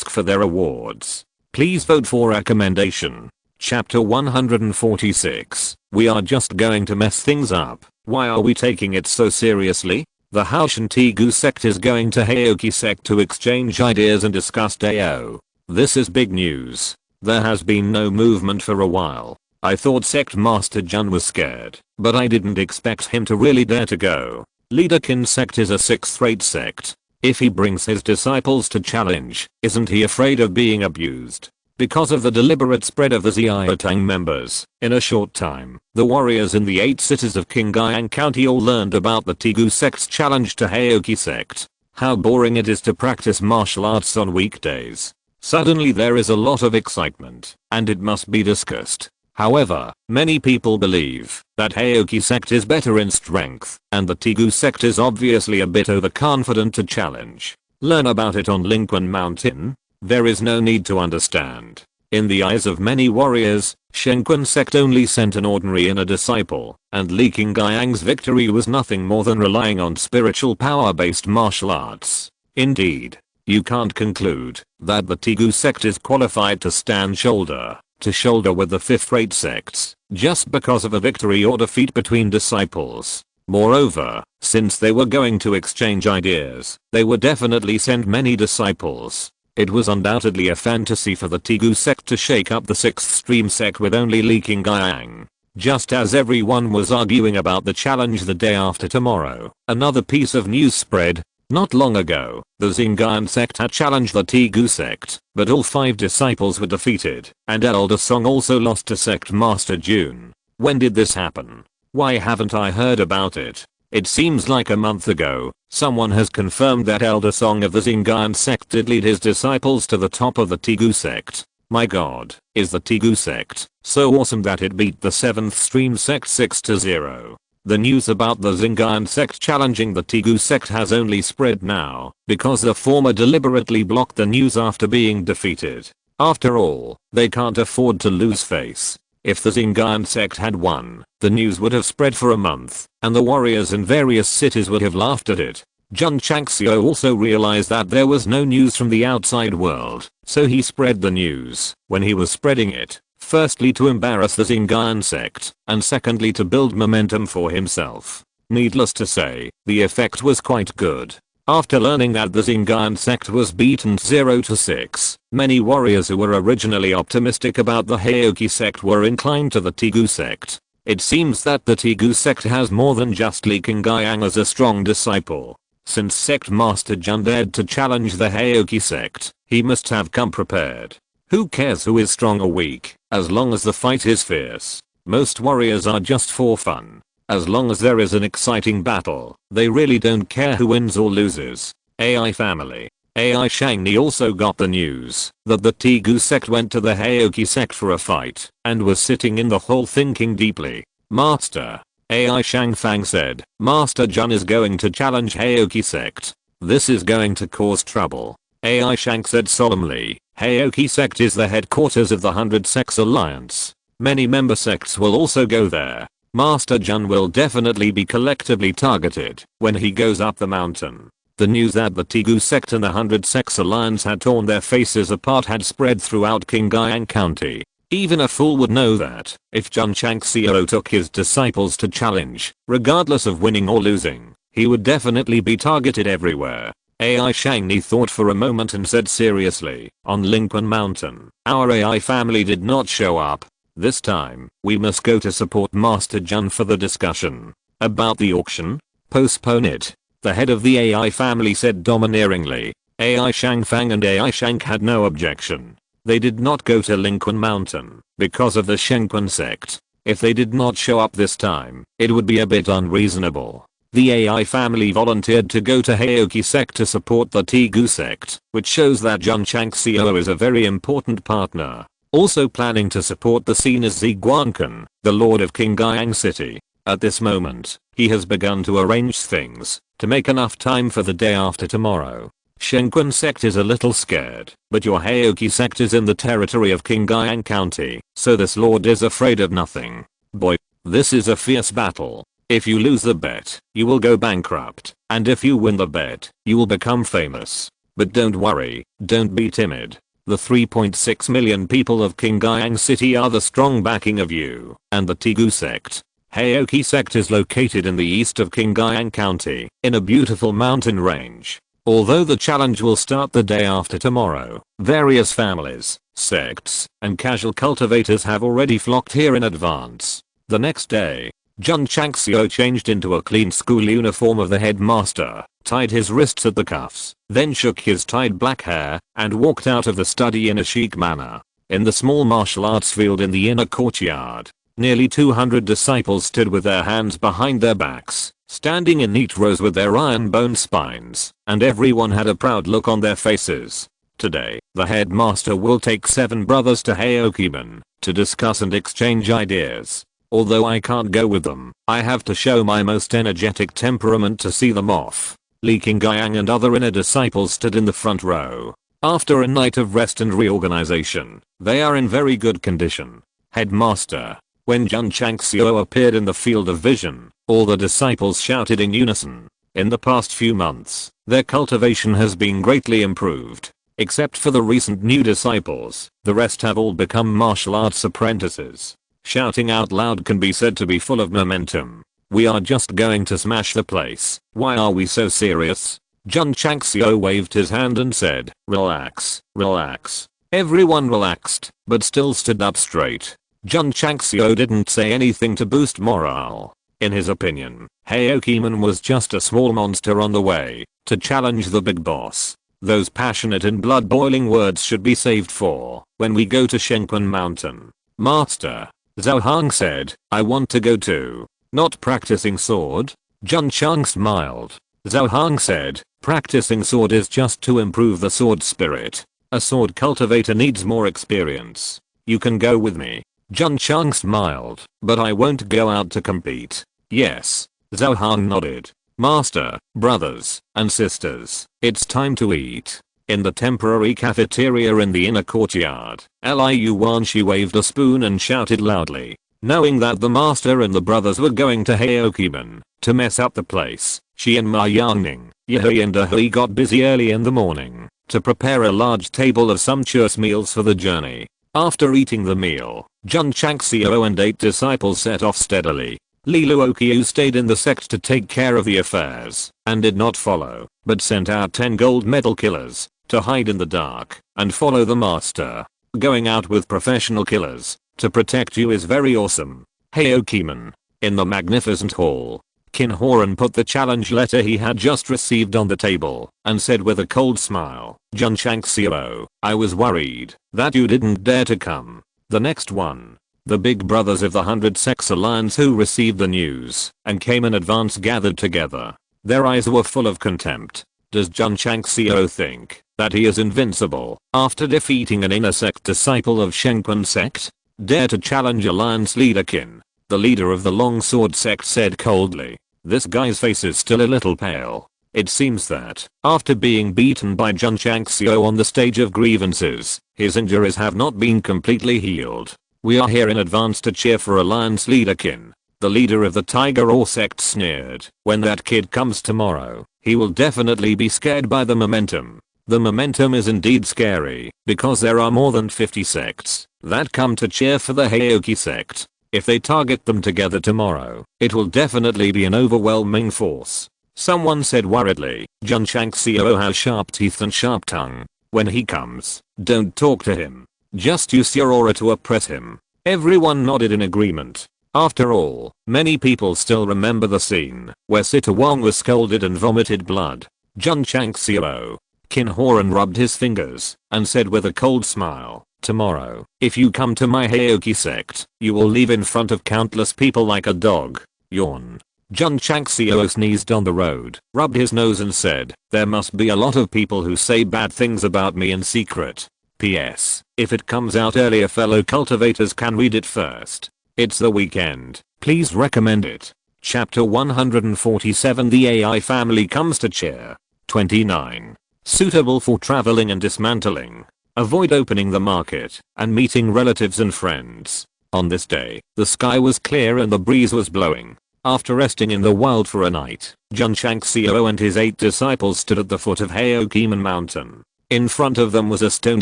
**** for their awards. Please vote for recommendation. Chapter 146. We are just going to mess things up. Why are we taking it so seriously? The Haoshan Tegu sect is going to Heoki sect to exchange ideas and discuss Dao. This is big news. There has been no movement for a while. I thought Sect Master Jun was scared, but I didn't expect him to really dare to go. Leaderkin sect is a 6th-rate sect. If he brings his disciples to challenge, isn't he afraid of being abused? Because of the deliberate spread of the Xiaotang members, in a short time, the warriors in the 8 cities of Qingyang County all learned about the Tegu sect's challenge to Heoki sect. How boring it is to practice martial arts on weekdays. Suddenly there is a lot of excitement, and it must be discussed. However, many people believe that Heoki sect is better in strength, and the Tegu sect is obviously a bit overconfident to challenge. Learn about it on Lingquan Mountain. There is no need to understand. In the eyes of many warriors, Shenquan sect only sent an ordinary inner disciple, and Li Qingyang's victory was nothing more than relying on spiritual power-based martial arts. Indeed, you can't conclude that the Tegu sect is qualified to stand shoulder to shoulder with the 5th-rate sects, just because of a victory or defeat between disciples. Moreover, since they were going to exchange ideas, they would definitely send many disciples. It was undoubtedly a fantasy for the Tegu sect to shake up the 6th stream sect with only Li Qingyang. Just as everyone was arguing about the challenge the day after tomorrow, another piece of news spread. Not long ago, the Xing'an sect had challenged the Tegu sect, but all 5 disciples were defeated, and Elder Song also lost to Sect Master Jun. When did this happen? Why haven't I heard about it? It seems like a month ago, someone has confirmed that Elder Song of the Xing'an sect did lead his disciples to the top of the Tegu sect. My god, is the Tegu sect so awesome that it beat the 7th stream sect 6-0? The news about the Xing'an sect challenging the Tegu sect has only spread now, because the former deliberately blocked the news after being defeated. After all, they can't afford to lose face. If the Xing'an sect had won, the news would have spread for a month, and the warriors in various cities would have laughed at it. Jun Changxiao also realized that there was no news from the outside world, so he spread the news. When he was spreading it, firstly to embarrass the Xing'an sect, and secondly to build momentum for himself. Needless to say, the effect was quite good. After learning that the Strongest Sect was beaten 0-6, many warriors who were originally optimistic about the Aoki sect were inclined to the Tegu sect. It seems that the Tegu sect has more than just Li Qingyang as a strong disciple. Since Sect Master Jun dared to challenge the Aoki sect, he must have come prepared. Who cares who is strong or weak, as long as the fight is fierce? Most warriors are just for fun. As long as there is an exciting battle, they really don't care who wins or loses. AI family. AI Shangni also got the news that the Tegu sect went to the Aoki sect for a fight and was sitting in the hall thinking deeply. Master. AI Shangfang said, Master Jun is going to challenge Aoki sect. This is going to cause trouble. AI Shang said solemnly, Aoki sect is the headquarters of the 100 Sects Alliance. Many member sects will also go there. Master Jun will definitely be collectively targeted when he goes up the mountain. The news that the Tegu sect and the 100 Sects Alliance had torn their faces apart had spread throughout Qingyang County. Even a fool would know that if Jun Changxiao took his disciples to challenge, regardless of winning or losing, he would definitely be targeted everywhere. AI Shangni thought for a moment and said seriously, on Lingquan Mountain, our AI family did not show up. This time, we must go to support Master Jun for the discussion. About the auction? Postpone it. The head of the AI family said domineeringly. AI Shangfang and AI Shank had no objection. They did not go to Lingquan Mountain because of the Shengquan sect. If they did not show up this time, it would be a bit unreasonable. The AI family volunteered to go to Aoki sect to support the Tegu sect, which shows that Jun Changxiao is a very important partner. Also planning to support the scene is Ziguancan, the lord of Qingyang City. At this moment, he has begun to arrange things to make enough time for the day after tomorrow. Shengquan sect is a little scared, but your Aoki sect is in the territory of Qingyang County, so this lord is afraid of nothing. Boy, this is a fierce battle. If you lose the bet, you will go bankrupt, and if you win the bet, you will become famous. But don't worry, don't be timid. The 3.6 million people of Qingyang City are the strong backing of you and the Tegu sect. Aoki sect is located in the east of Qingyang County, in a beautiful mountain range. Although the challenge will start the day after tomorrow, various families, sects, and casual cultivators have already flocked here in advance. The next day, Jun Changxiao changed into a clean school uniform of the headmaster, tied his wrists at the cuffs, then shook his tied black hair, and walked out of the study in a chic manner. In the small martial arts field in the inner courtyard, nearly 200 disciples stood with their hands behind their backs, standing in neat rows with their iron bone spines, and everyone had a proud look on their faces. Today, the headmaster will take 7 brothers to Aokiman to discuss and exchange ideas. Although I can't go with them, I have to show my most energetic temperament to see them off. Li Qingyang and other inner disciples stood in the front row. After a night of rest and reorganization, they are in very good condition. Headmaster. When Jun Changxiao appeared in the field of vision, all the disciples shouted in unison. In the past few months, their cultivation has been greatly improved. Except for the recent new disciples, the rest have all become martial arts apprentices. Shouting out loud can be said to be full of momentum. We are just going to smash the place. Why are we so serious? Jun Changxiao waved his hand and said, relax, relax. Everyone relaxed, but still stood up straight. Jun Changxiao didn't say anything to boost morale. In his opinion, Aokiman was just a small monster on the way to challenge the big boss. Those passionate and blood-boiling words should be saved for when we go to Shengquan Mountain. Master. Zhao Hang said, I want to go too. Not practicing sword? Jun Chang smiled. Zhao Hang said, practicing sword is just to improve the sword spirit. A sword cultivator needs more experience. You can go with me. Jun Chang smiled, but I won't go out to compete. Yes. Zhao Hang nodded. Master, brothers, and sisters, it's time to eat. In the temporary cafeteria in the inner courtyard, Liu Wanshi waved a spoon and shouted loudly. Knowing that the master and the brothers were going to Aokiman to mess up the place, she and Ma Yangning, Yahui and Dahui got busy early in the morning to prepare a large table of sumptuous meals for the journey. After eating the meal, Jun Changxiao and 8 disciples set off steadily. Li Luoqiu stayed in the sect to take care of the affairs and did not follow, but sent out 10 gold medal killers to hide in the dark and follow the master. Going out with professional killers to protect you is very awesome. Heokiman. In the magnificent hall, Qin Horan put the challenge letter he had just received on the table and said with a cold smile, Jun Changxiao, I was worried that you didn't dare to come. The next one. The big brothers of the 100 Sects Alliance who received the news and came in advance gathered together. Their eyes were full of contempt. Does Jun Changxiao think that he is invincible after defeating an inner sect disciple of Shenquan sect? Dare to challenge Alliance leader Qin. The leader of the Longsword sect said coldly. This guy's face is still a little pale. It seems that, after being beaten by Jun Changxiao on the stage of grievances, his injuries have not been completely healed. We are here in advance to cheer for Alliance leader Qin. The leader of the Tiger Or sect sneered. When that kid comes tomorrow, he will definitely be scared by the momentum. The momentum is indeed scary, because there are more than 50 sects that come to cheer for the Heoki sect. If they target them together tomorrow, it will definitely be an overwhelming force. Someone said worriedly, Jun Changxiao has sharp teeth and sharp tongue. When he comes, don't talk to him. Just use your aura to oppress him. Everyone nodded in agreement. After all, many people still remember the scene where Sita Wang was scolded and vomited blood. Jun Changxiao. Qin Horan rubbed his fingers and said with a cold smile, tomorrow, if you come to my Heoki sect, you will leave in front of countless people like a dog. Yawn. Jun Changxiao sneezed on the road, rubbed his nose and said, there must be a lot of people who say bad things about me in secret. P.S. If it comes out earlier, fellow cultivators can read it first. It's the weekend. Please recommend it. Chapter 147 The AI family comes to cheer. 29. Suitable for traveling and dismantling. Avoid opening the market and meeting relatives and friends. On this day, the sky was clear and the breeze was blowing. After resting in the wild for a night, Jun Changxiao and his 8 disciples stood at the foot of Heokiman Mountain. In front of them was a stone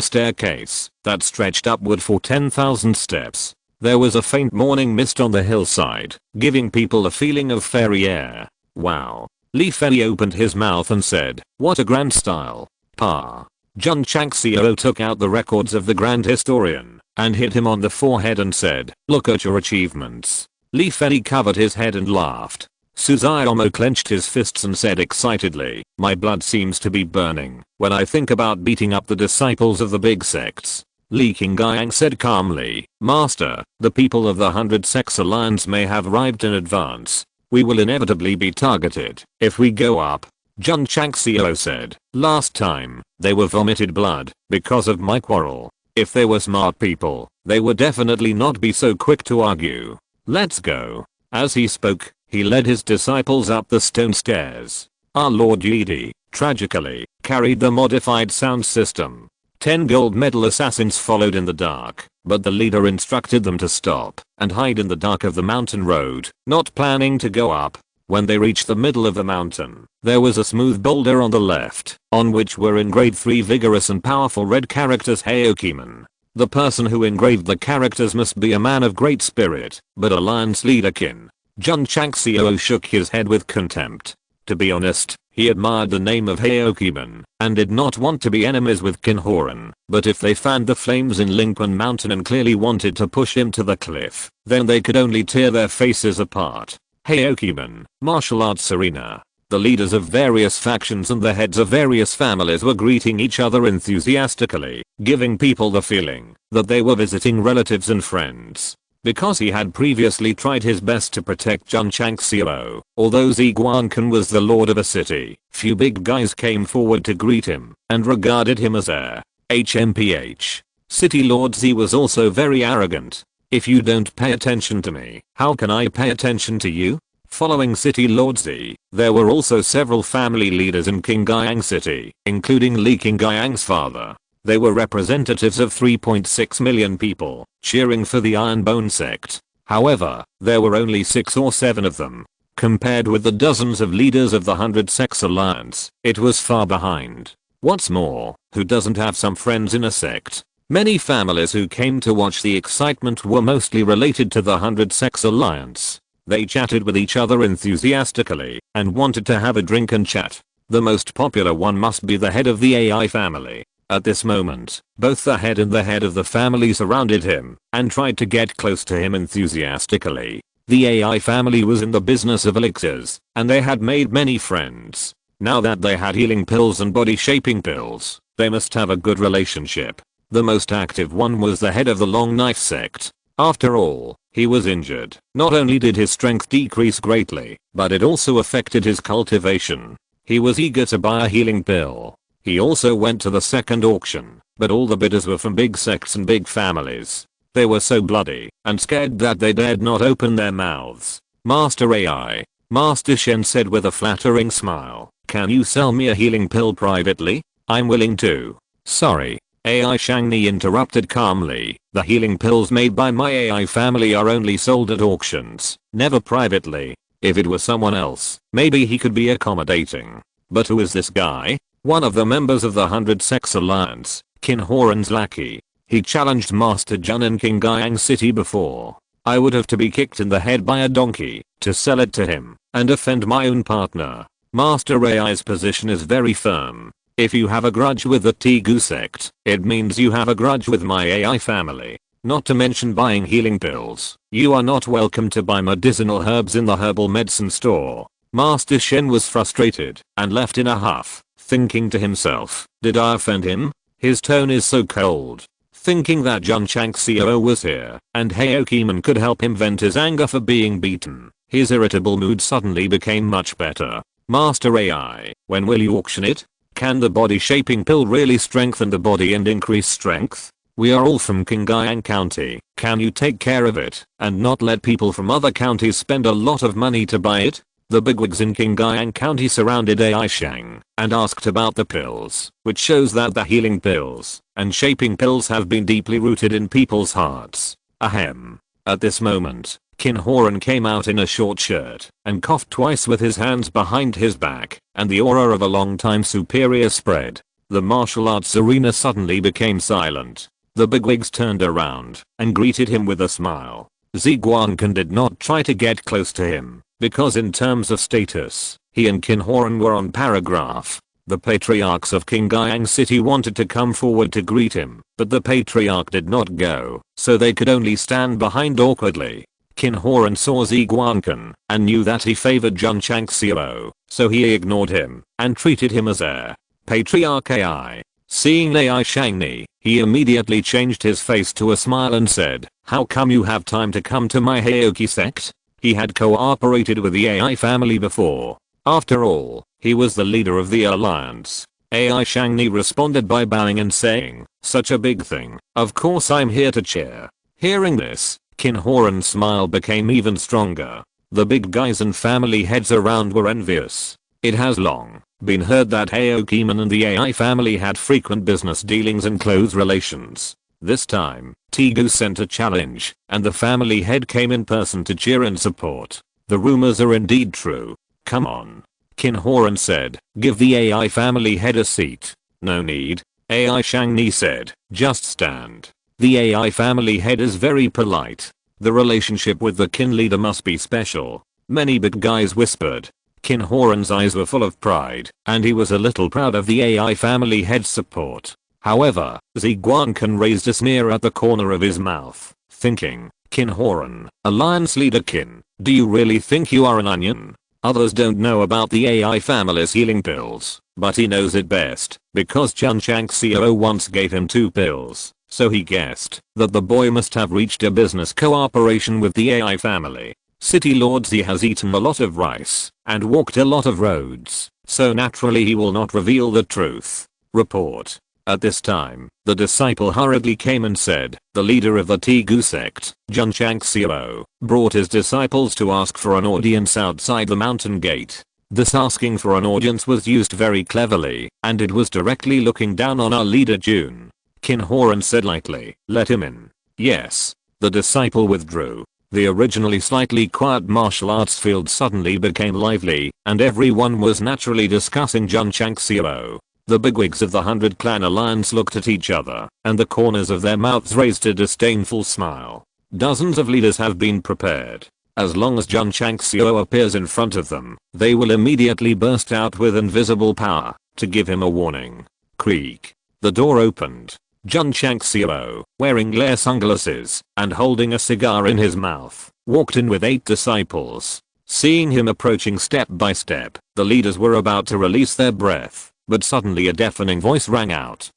staircase that stretched upward for 10,000 steps. There was a faint morning mist on the hillside, giving people a feeling of fairy air. Wow. Li Fei opened his mouth and said, what a grand style. Pa. Jun Changxiao took out the records of the Grand Historian and hit him on the forehead and said, look at your achievements. Li Fei covered his head and laughed. Suzaomo clenched his fists and said excitedly, my blood seems to be burning when I think about beating up the disciples of the big sects. Li Qingyang said calmly, Master, the people of the 100 Sects Alliance may have arrived in advance. We will inevitably be targeted if we go up. Jun Changxiao said, last time, they were vomited blood because of my quarrel. If they were smart people, they would definitely not be so quick to argue. Let's go. As he spoke, he led his disciples up the stone stairs. Our Lord Yidi, tragically, carried the modified sound system. 10 gold medal assassins followed in the dark, but the leader instructed them to stop and hide in the dark of the mountain road, not planning to go up. When they reached the middle of the mountain, there was a smooth boulder on the left, on which were engraved 3 vigorous and powerful red characters Heokiman. The person who engraved the characters must be a man of great spirit, but Alliance leader Qin. Jun Changxiao shook his head with contempt. To be honest, he admired the name of Heokiman and did not want to be enemies with Qin Horan, but if they fanned the flames in Lingquan Mountain and clearly wanted to push him to the cliff, then they could only tear their faces apart. Heokiman, martial arts arena. The leaders of various factions and the heads of various families were greeting each other enthusiastically, giving people the feeling that they were visiting relatives and friends. Because he had previously tried his best to protect Jun Changxiao, although Ziguancan was the lord of a city, few big guys came forward to greet him and regarded him as heir. HMPH. City Lord Z was also very arrogant. If you don't pay attention to me, how can I pay attention to you? Following City Lord Z, there were also several family leaders in Qingyang City, including Li Qingyang's father. They were representatives of 3.6 million people, cheering for the Iron Bone Sect. However, there were only 6 or 7 of them. Compared with the dozens of leaders of the 100 Sects Alliance, it was far behind. What's more, who doesn't have some friends in a sect? Many families who came to watch the excitement were mostly related to the 100 Sects Alliance. They chatted with each other enthusiastically and wanted to have a drink and chat. The most popular one must be the head of the AI family. At this moment, both the head and the head of the family surrounded him and tried to get close to him enthusiastically. The AI family was in the business of elixirs, and they had made many friends. Now that they had healing pills and body shaping pills, they must have a good relationship. The most active one was the head of the Long Knife Sect. After all, he was injured. Not only did his strength decrease greatly, but it also affected his cultivation. He was eager to buy a healing pill. He also went to the second auction, but all the bidders were from big sects and big families. They were so bloody and scared that they dared not open their mouths. Master AI. Master Shen said with a flattering smile, "Can you sell me a healing pill privately? I'm willing to." "Sorry." AI Shangni interrupted calmly. "The healing pills made by my AI family are only sold at auctions, never privately. If it was someone else, maybe he could be accommodating. But who is this guy?" One of the members of the 100 Sects Alliance, Qin Horan's lackey. He challenged Master Jun in Qingyang City before. I would have to be kicked in the head by a donkey to sell it to him and offend my own partner. Master AI's position is very firm. If you have a grudge with the Tegu sect, it means you have a grudge with my AI family. Not to mention buying healing pills. You are not welcome to buy medicinal herbs in the herbal medicine store. Master Shen was frustrated and left in a huff, thinking to himself, did I offend him? His tone is so cold. Thinking that Jun Changxiao was here and Heokiman could help him vent his anger for being beaten, his irritable mood suddenly became much better. Master AI, when will you auction it? Can the body shaping pill really strengthen the body and increase strength? We are all from Qingyang County. Can you take care of it and not let people from other counties spend a lot of money to buy it? The bigwigs in Qingyang County surrounded AI Shang and asked about the pills, which shows that the healing pills and shaping pills have been deeply rooted in people's hearts. Ahem. At this moment, Qin Horan came out in a short shirt and coughed twice with his hands behind his back, and the aura of a long-time superior spread. The martial arts arena suddenly became silent. The bigwigs turned around and greeted him with a smile. Ziguancan did not try to get close to him, because in terms of status, he and Qin Horan were on paragraph. The patriarchs of Qingyang City wanted to come forward to greet him, but the patriarch did not go, so they could only stand behind awkwardly. Qin Horan saw Ziguancan and knew that he favored Jun Changxiao, so he ignored him and treated him as heir. Patriarch AI. Seeing AI Shangni, he immediately changed his face to a smile and said, "How come you have time to come to my Heoki sect?" He had cooperated with the AI family before. After all, he was the leader of the alliance. AI Shangni responded by bowing and saying, "Such a big thing. Of course I'm here to cheer." Hearing this, Qin Horan's smile became even stronger. The big guys and family heads around were envious. It has long been heard that Heokiman and the AI family had frequent business dealings and close relations. This time, Tegu sent a challenge, and the family head came in person to cheer and support. The rumors are indeed true. Come on. Qin Horan said, "Give the AI family head a seat." "No need." AI Shangni said, "Just stand." The AI family head is very polite. The relationship with the Qin leader must be special. Many big guys whispered. Qin Horan's eyes were full of pride, and he was a little proud of the AI family head's support. However, Ziguancan raised a sneer at the corner of his mouth, thinking, "Qin Horan, alliance leader Qin, do you really think you are an onion?" Others don't know about the AI family's healing pills, but he knows it best, because Jun Changxiao once gave him 2 pills, so he guessed that the boy must have reached a business cooperation with the AI family. City Lord Z has eaten a lot of rice and walked a lot of roads, so naturally he will not reveal the truth. Report. At this time, the disciple hurriedly came and said, the leader of the Tegu sect, Jun Changxiao, brought his disciples to ask for an audience outside the mountain gate. This asking for an audience was used very cleverly, and it was directly looking down on our leader Jun. Qin Horan said lightly, "Let him in." Yes. The disciple withdrew. The originally slightly quiet martial arts field suddenly became lively, and everyone was naturally discussing Jun Changxiao. The bigwigs of the 100 Clan Alliance looked at each other, and the corners of their mouths raised a disdainful smile. Dozens of leaders have been prepared. As long as Jun Changxiao appears in front of them, they will immediately burst out with invisible power to give him a warning. Creak. The door opened. Jun Changxiao, wearing glare sunglasses and holding a cigar in his mouth, walked in with 8 disciples. Seeing him approaching step by step, the leaders were about to release their breath, but suddenly a deafening voice rang out.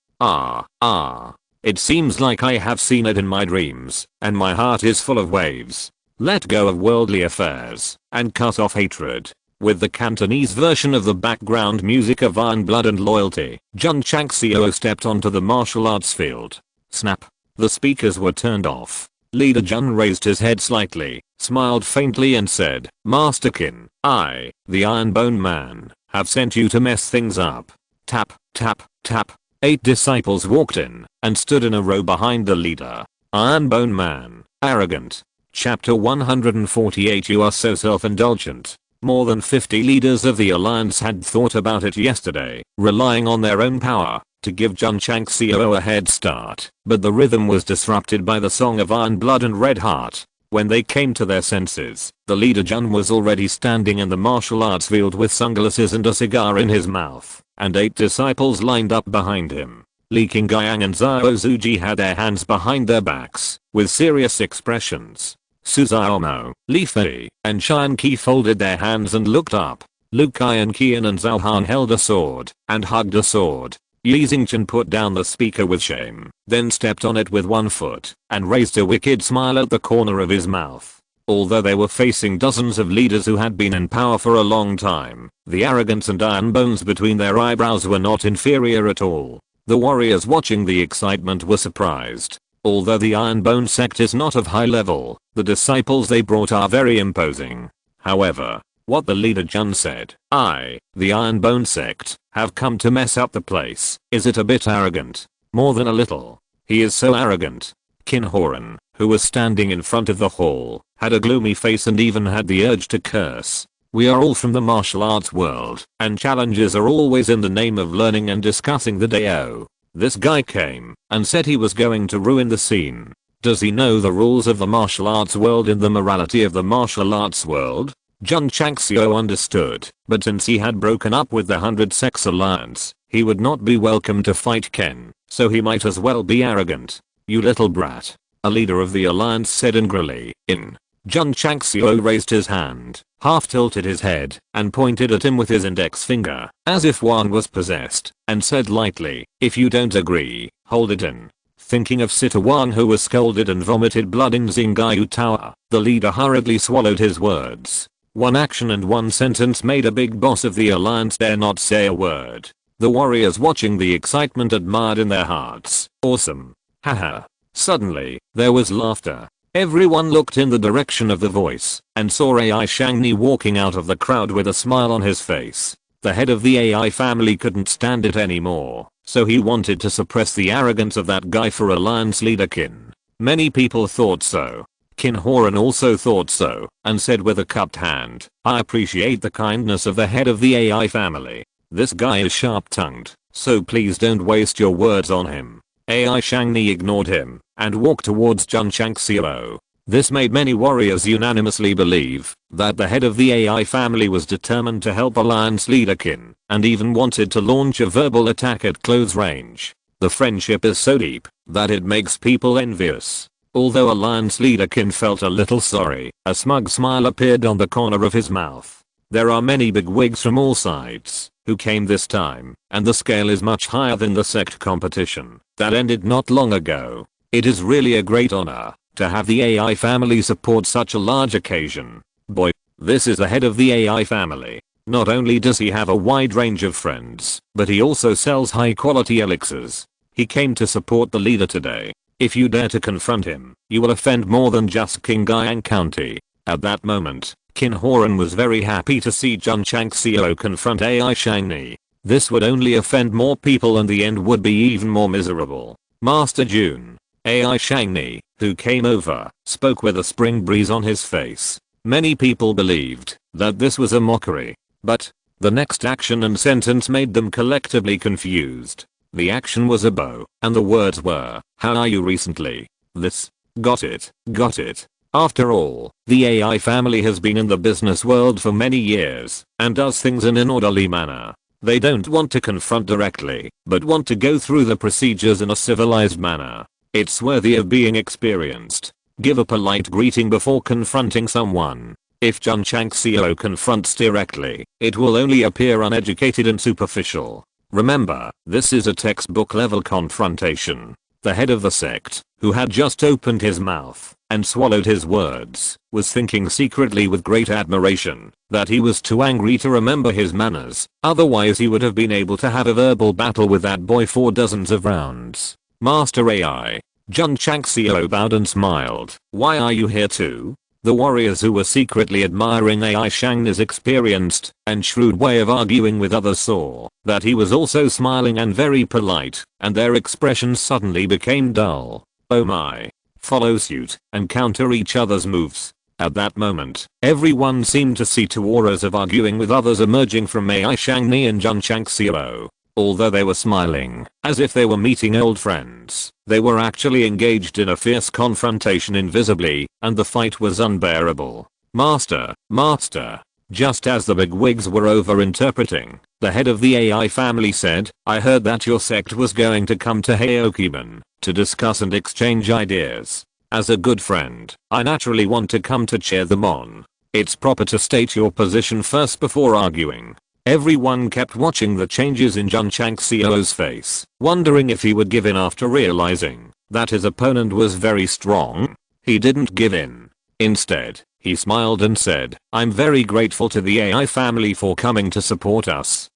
It seems like I have seen it in my dreams, and my heart is full of waves. Let go of worldly affairs, and cut off hatred. With the Cantonese version of the background music of Iron Blood and Loyalty, Jun Changxiao stepped onto the martial arts field. Snap. The speakers were turned off. Leader Jun raised his head slightly, smiled faintly and said, Master Qin, I, the Iron Bone Man, have sent you to mess things up. Tap, tap, tap. 8 disciples walked in and stood in a row behind the leader. Iron Bone Man, arrogant. Chapter 148. You are so self-indulgent. More than 50 leaders of the alliance had thought about it yesterday, relying on their own power to give Jun Changxiao a head start, but the rhythm was disrupted by the song of Iron Blood and Red Heart. When they came to their senses, the leader Jun was already standing in the martial arts field with sunglasses and a cigar in his mouth, and 8 disciples lined up behind him. Li Qingyang and Zhao Zuji had their hands behind their backs, with serious expressions. Su Xiaomo, Li Fei, and Qian Qi folded their hands and looked up. Lu Qian Qian and Zhao Han held a sword and hugged a sword. Yi Xingchen put down the speaker with shame, then stepped on it with one foot, and raised a wicked smile at the corner of his mouth. Although they were facing dozens of leaders who had been in power for a long time, the arrogance and iron bones between their eyebrows were not inferior at all. The warriors watching the excitement were surprised. Although the Iron Bone Sect is not of high level, the disciples they brought are very imposing. However, what the leader Jun said, I, the Iron Bone Sect, have come to mess up the place, is it a bit arrogant? More than a little. He is so arrogant. Qin Horan, who was standing in front of the hall, had a gloomy face and even had the urge to curse. We are all from the martial arts world, and challenges are always in the name of learning and discussing the Dao. This guy came and said he was going to ruin the scene. Does he know the rules of the martial arts world and the morality of the martial arts world? Jun Changxiao understood, but since he had broken up with the 100 Sects Alliance, he would not be welcome to fight Ken, so he might as well be arrogant. You little brat. A leader of the alliance said angrily. Jun Changxiao raised his hand, half tilted his head, and pointed at him with his index finger, as if one was possessed, and said lightly, if you don't agree, hold it in. Thinking of Sitawan who was scalded and vomited blood in Xingyu Tower, the leader hurriedly swallowed his words. One action and one sentence made a big boss of the alliance dare not say a word. The warriors watching the excitement admired in their hearts. Awesome. Haha. Suddenly, there was laughter. Everyone looked in the direction of the voice and saw AI Shangni walking out of the crowd with a smile on his face. The head of the AI family couldn't stand it anymore, so he wanted to suppress the arrogance of that guy for alliance leader Qin. Many people thought so. Qin Horan also thought so, and said with a cupped hand, I appreciate the kindness of the head of the AI family. This guy is sharp-tongued, so please don't waste your words on him. AI Shangni ignored him and walked towards Jun Changxiao. This made many warriors unanimously believe that the head of the AI family was determined to help alliance leader Qin and even wanted to launch a verbal attack at close range. The friendship is so deep that it makes people envious. Although alliance leader Qin felt a little sorry, a smug smile appeared on the corner of his mouth. There are many bigwigs from all sides who came this time, and the scale is much higher than the sect competition that ended not long ago. It is really a great honor to have the AI family support such a large occasion. Boy, this is the head of the AI family. Not only does he have a wide range of friends, but he also sells high quality elixirs. He came to support the leader today. If you dare to confront him, you will offend more than just Qingyang County. At that moment, Qin Horan was very happy to see Jun Changxiao confront AI Shangni. This would only offend more people and the end would be even more miserable. Master Jun. AI Shangni, who came over, spoke with a spring breeze on his face. Many people believed that this was a mockery, but the next action and sentence made them collectively confused. The action was a bow, and the words were, how are you recently? This. Got it, got it. After all, the AI family has been in the business world for many years and does things in an orderly manner. They don't want to confront directly, but want to go through the procedures in a civilized manner. It's worthy of being experienced. Give a polite greeting before confronting someone. If Jun Changxiao confronts directly, it will only appear uneducated and superficial. Remember, this is a textbook level confrontation. The head of the sect, who had just opened his mouth and swallowed his words, was thinking secretly with great admiration that he was too angry to remember his manners, otherwise he would have been able to have a verbal battle with that boy for dozens of rounds. Master AI. Jun Changxiao bowed and smiled. Why are you here too? The warriors who were secretly admiring AI Shang's experienced and shrewd way of arguing with others saw that he was also smiling and very polite, and their expressions suddenly became dull. Oh my. Follow suit and counter each other's moves. At that moment, everyone seemed to see two auras of arguing with others emerging from AI Shangni and Jun Changxiao. Although they were smiling, as if they were meeting old friends, they were actually engaged in a fierce confrontation invisibly, and the fight was unbearable. Master. Just as the bigwigs were over-interpreting, the head of the AI family said, I heard that your sect was going to come to Heokiban to discuss and exchange ideas. As a good friend, I naturally want to come to cheer them on. It's proper to state your position first before arguing. Everyone kept watching the changes in Jun Changxiao's face, wondering if he would give in after realizing that his opponent was very strong. He didn't give in. Instead, he smiled and said, I'm very grateful to the AI family for coming to support us.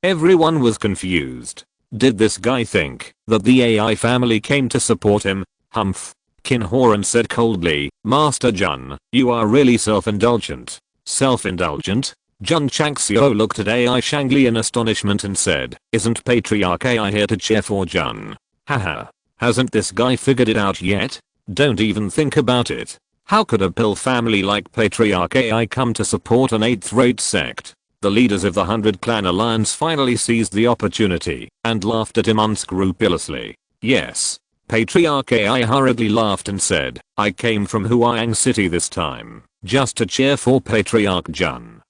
Everyone was confused. Did this guy think that the AI family came to support him? Humph. Qin Horan said coldly, Master Jun, you are really self-indulgent. Self-indulgent? Jun Changxiao looked at AI Shangli in astonishment and said, isn't Patriarch AI here to cheer for Jun? Haha. Hasn't this guy figured it out yet? Don't even think about it. How could a pill family like Patriarch AI come to support an 8th-rate sect? The leaders of the 100 Clan Alliance finally seized the opportunity and laughed at him unscrupulously. Yes. Patriarch AI hurriedly laughed and said, I came from Huang City this time, just to cheer for Patriarch Jun.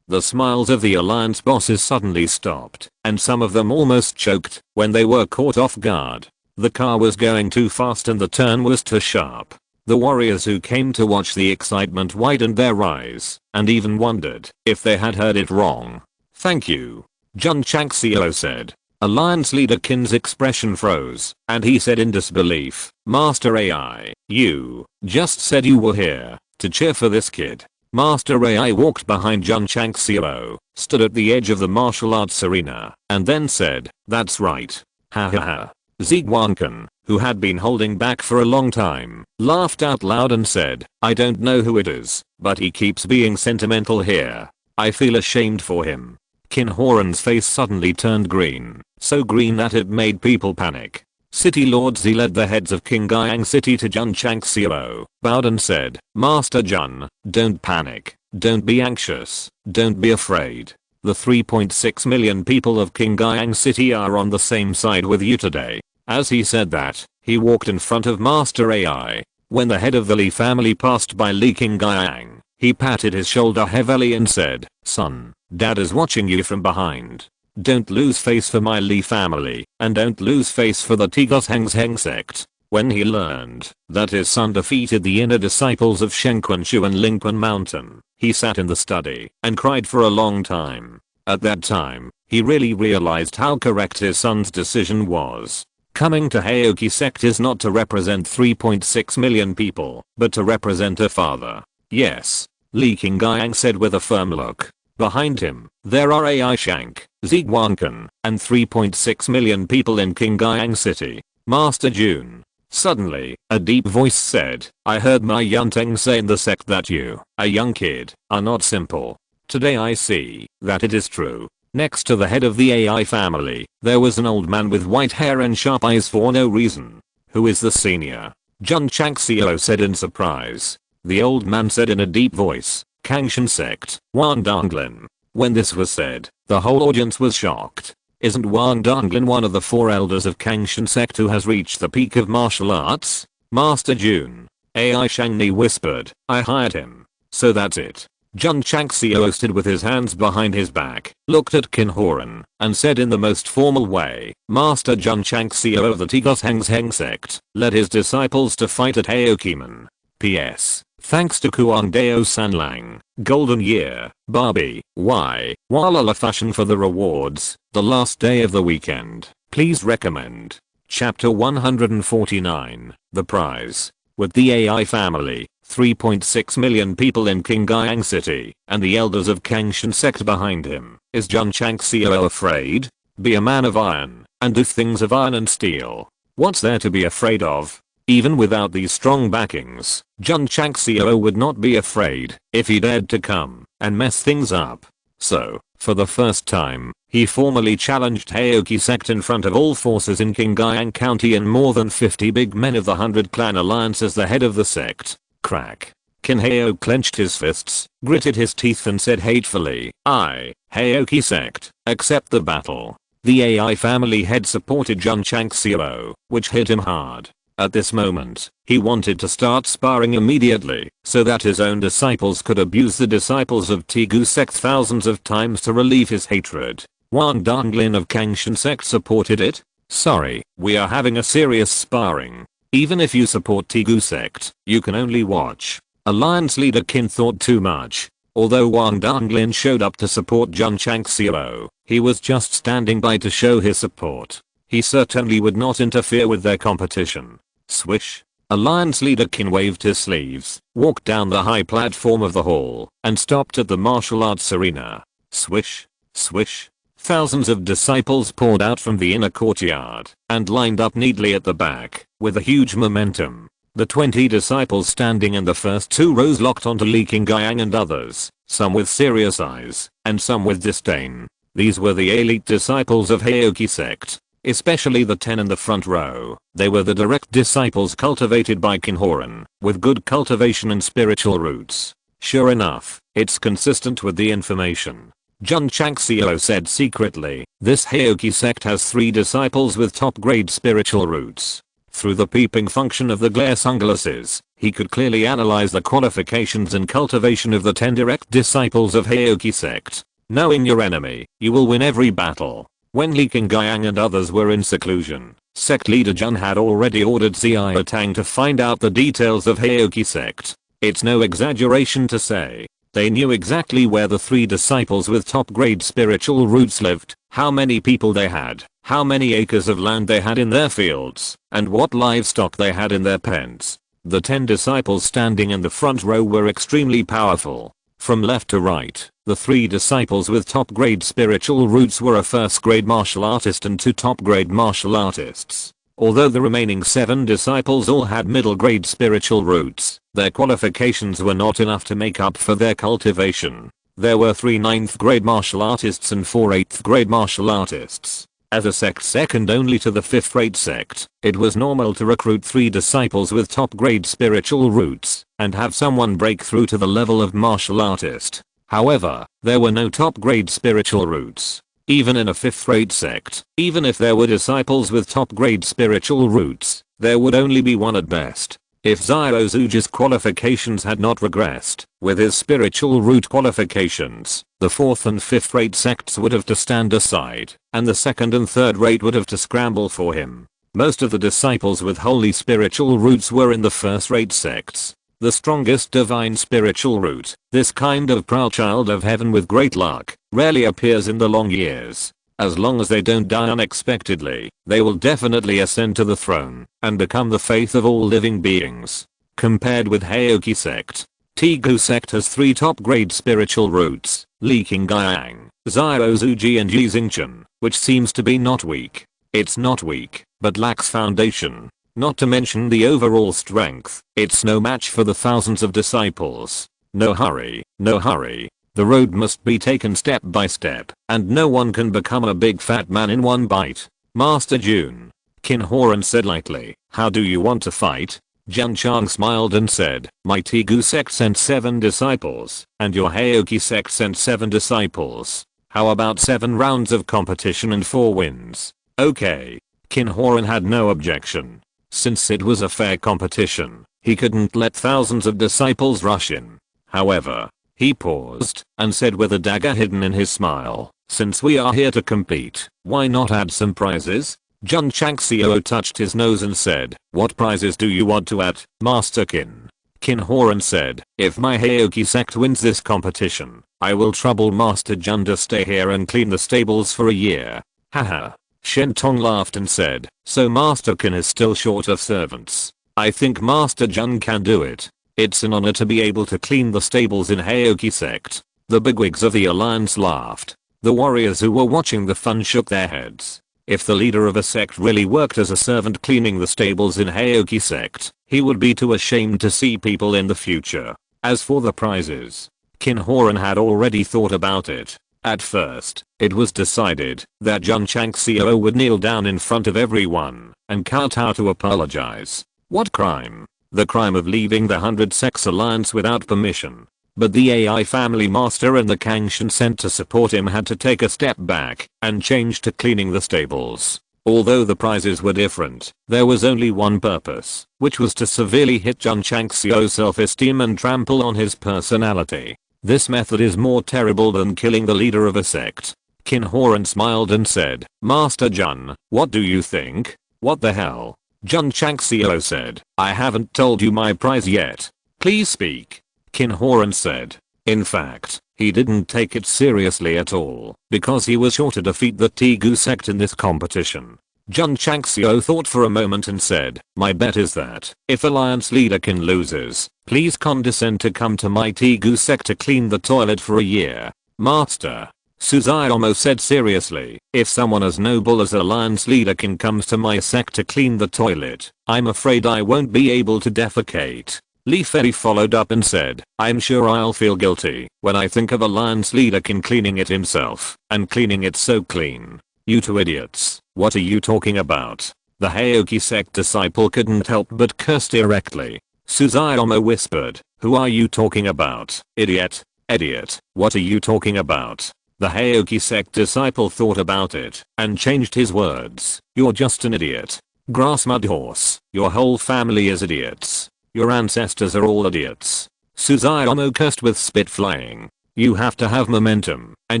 The smiles of the alliance bosses suddenly stopped, and some of them almost choked when they were caught off guard. The car was going too fast and the turn was too sharp. The warriors who came to watch the excitement widened their eyes and even wondered if they had heard it wrong. Thank you. Jun Changxiao said. Alliance leader Qin's expression froze, and he said in disbelief, Master AI, you just said you were here to cheer for this kid. Master AI walked behind Jun Changxiao, stood at the edge of the martial arts arena, and then said, that's right. Ha ha ha. Ziguancan, who had been holding back for a long time, laughed out loud and said, I don't know who it is, but he keeps being sentimental here. I feel ashamed for him. Qin Horan's face suddenly turned green, so green that it made people panic. City lords he led the heads of Qingyang City to Jun Changxiao, bowed and said, Master Jun, don't panic, don't be anxious, don't be afraid. The 3.6 million people of Qingyang City are on the same side with you today. As he said that, he walked in front of Master AI. When the head of the Li family passed by Li Qingyang, he patted his shoulder heavily and said, son, Dad is watching you from behind. Don't lose face for my Li family, and don't lose face for the Strongest Sect. When he learned that his son defeated the inner disciples of Shenquanshu and Lingquan Mountain, he sat in the study and cried for a long time. At that time, he really realized how correct his son's decision was. Coming to Heoki sect is not to represent 3.6 million people, but to represent a father. Yes. Li Qingyang said with a firm look. Behind him, there are AI Shank, Ziguancan, and 3.6 million people in Qingyang City. Master Jun. Suddenly, a deep voice said, I heard my Yunteng say in the sect that you, a young kid, are not simple. Today I see that it is true. Next to the head of the AI family, there was an old man with white hair and sharp eyes for no reason. Who is the senior? Jun Changxiao said in surprise. The old man said in a deep voice, Kangshan sect, Wang Donglin. When this was said, the whole audience was shocked. Isn't Wang Donglin one of the 4 elders of Kangshan sect who has reached the peak of martial arts? Master Jun. AI Shangni whispered. I hired him. So that's it. Jun Changxiao stood with his hands behind his back, looked at Qin Horan, and said in the most formal way, Master Jun Changxiao of the Strongest Sect led his disciples to fight at Heokiman. P.S. Thanks to Kuang Deo Sanlang, Golden Year, Barbie, Walala Fashion for the rewards, the last day of the weekend. Please recommend. Chapter 149, The Prize. With the AI family, 3.6 million people in Qingyang City, and the elders of Strongest Sect behind him, is Jun Changxiao afraid? Be a man of iron, and do things of iron and steel. What's there to be afraid of? Even without these strong backings, Jun Changxiao would not be afraid if he dared to come and mess things up. So, for the first time, he formally challenged Heoki Sect in front of all forces in Qingyang County and more than 50 big men of the 100 Clan Alliance as the head of the sect. Crack. Qin Heo clenched his fists, gritted his teeth and said hatefully, I, Heoki Sect, accept the battle. The AI family head supported Jun Changxiao, which hit him hard. At this moment, he wanted to start sparring immediately, so that his own disciples could abuse the disciples of Tigu Sect thousands of times to relieve his hatred. Wang Donglin of Strongest Sect supported it? Sorry, we are having a serious sparring. Even if you support Tigu Sect, you can only watch. Alliance leader Qin thought too much. Although Wang Donglin showed up to support Jun Changxiao, he was just standing by to show his support. He certainly would not interfere with their competition. Swish. Alliance leader Qin waved his sleeves, walked down the high platform of the hall, and stopped at the martial arts arena. Swish. Swish. Thousands of disciples poured out from the inner courtyard and lined up neatly at the back, with a huge momentum. The 20 disciples standing in the first 2 rows locked onto Li Qingyang and others, some with serious eyes, and some with disdain. These were the elite disciples of Heoki Sect. Especially the 10 in the front row. They were the direct disciples cultivated by Qin Horan, with good cultivation and spiritual roots. Sure enough, it's consistent with the information. Jun Changxiao said secretly, this Heoki Sect has 3 disciples with top-grade spiritual roots. Through the peeping function of the glare sunglasses, he could clearly analyze the qualifications and cultivation of the 10 direct disciples of Heoki Sect. Knowing your enemy, you will win every battle. When Li Qingyang and others were in seclusion, sect leader Jun had already ordered Zia Tang to find out the details of Heoki Sect. It's no exaggeration to say, they knew exactly where the 3 disciples with top-grade spiritual roots lived, how many people they had, how many acres of land they had in their fields, and what livestock they had in their pens. The 10 disciples standing in the front row were extremely powerful. From left to right, the 3 disciples with top-grade spiritual roots were a first-grade martial artist and 2 top-grade martial artists. Although the remaining 7 disciples all had middle-grade spiritual roots, their qualifications were not enough to make up for their cultivation. There were 3 9th-grade martial artists and 4 8th-grade martial artists. As a sect second only to the 5th-rate sect, it was normal to recruit 3 disciples with top-grade spiritual roots, and have someone break through to the level of martial artist. However, there were no top-grade spiritual roots. Even in a 5th-rate sect, even if there were disciples with top-grade spiritual roots, there would only be 1 at best. If Xiao Zuji's qualifications had not regressed, with his spiritual root qualifications, the 4th and 5th-rate sects would have to stand aside, and the 2nd and 3rd-rate would have to scramble for him. Most of the disciples with holy spiritual roots were in the 1st-rate sects. The strongest divine spiritual root, this kind of proud child of heaven with great luck, rarely appears in the long years. As long as they don't die unexpectedly, they will definitely ascend to the throne and become the faith of all living beings. Compared with Heoki Sect, Tigu Sect has 3 top-grade spiritual roots, Li Qingyang, Xiao Zuji and Yi Xingchen, which seems to be not weak. It's not weak, but lacks foundation. Not to mention the overall strength, it's no match for the thousands of disciples. No hurry, no hurry. The road must be taken step by step, and no one can become a big fat man in one bite. Master Jun. Qin Horan said lightly, how do you want to fight? Jun Chang smiled and said, my Tigu Sect sent 7 disciples, and your Heoki Sect sent 7 disciples. How about 7 rounds of competition and 4 wins? Okay. Qin Horan had no objection. Since it was a fair competition, He couldn't let thousands of disciples rush in. However, he paused and said with a dagger hidden in his smile, "Since we are here to compete, why not add some prizes?" Jun Changxiao touched his nose and said, "What prizes do you want to add, Master Qin?" Qin Horan said, "If my Heoki sect wins this competition, I will trouble Master Jun to stay here and clean the stables for a year." Haha. Shen Tong laughed and said, "So Master Qin is still short of servants. I think Master Jun can do it. It's an honor to be able to clean the stables in Heoki sect." The bigwigs of the alliance laughed. The warriors who were watching the fun shook their heads. If the leader of a sect really worked as a servant cleaning the stables in Heoki sect, he would be too ashamed to see people in the future. As for the prizes, Qin Horan had already thought about it. At first, it was decided that Jun Changxiao would kneel down in front of everyone and kowtow to apologize. What crime? The crime of leaving the 100 Sects Alliance without permission. But the AI family master and the Kangshan sent to support him had to take a step back and change to cleaning the stables. Although the prizes were different, there was only one purpose, which was to severely hit Jun Changxiao's self-esteem and trample on his personality. This method is more terrible than killing the leader of a sect. Qin Horan smiled and said, "Master Jun, what do you think?" "What the hell?" Jun Changxiao said, "I haven't told you my prize yet. Please speak." Qin Horan said. In fact, he didn't take it seriously at all, because he was sure to defeat the Tegu sect in this competition. Jun Changxiao thought for a moment and said, "My bet is that, if Alliance leader Qin loses, please condescend to come to my Tegu sect to clean the toilet for a year." "Master," Suzuyomo said seriously, "if someone as noble as Alliance leader Qin comes to my sect to clean the toilet, I'm afraid I won't be able to defecate." Li Fei followed up and said, "I'm sure I'll feel guilty when I think of Alliance leader Qin cleaning it himself, and cleaning it so clean." "You two idiots, what are you talking about?" The Heoki sect disciple couldn't help but curse directly. Suzuyomo whispered, "Who are you talking about, idiot? Idiot, what are you talking about?" The Heoki sect disciple thought about it and changed his words. "You're just an idiot. Grass mud horse, your whole family is idiots. Your ancestors are all idiots." Suzuyomo cursed with spit flying. "You have to have momentum, and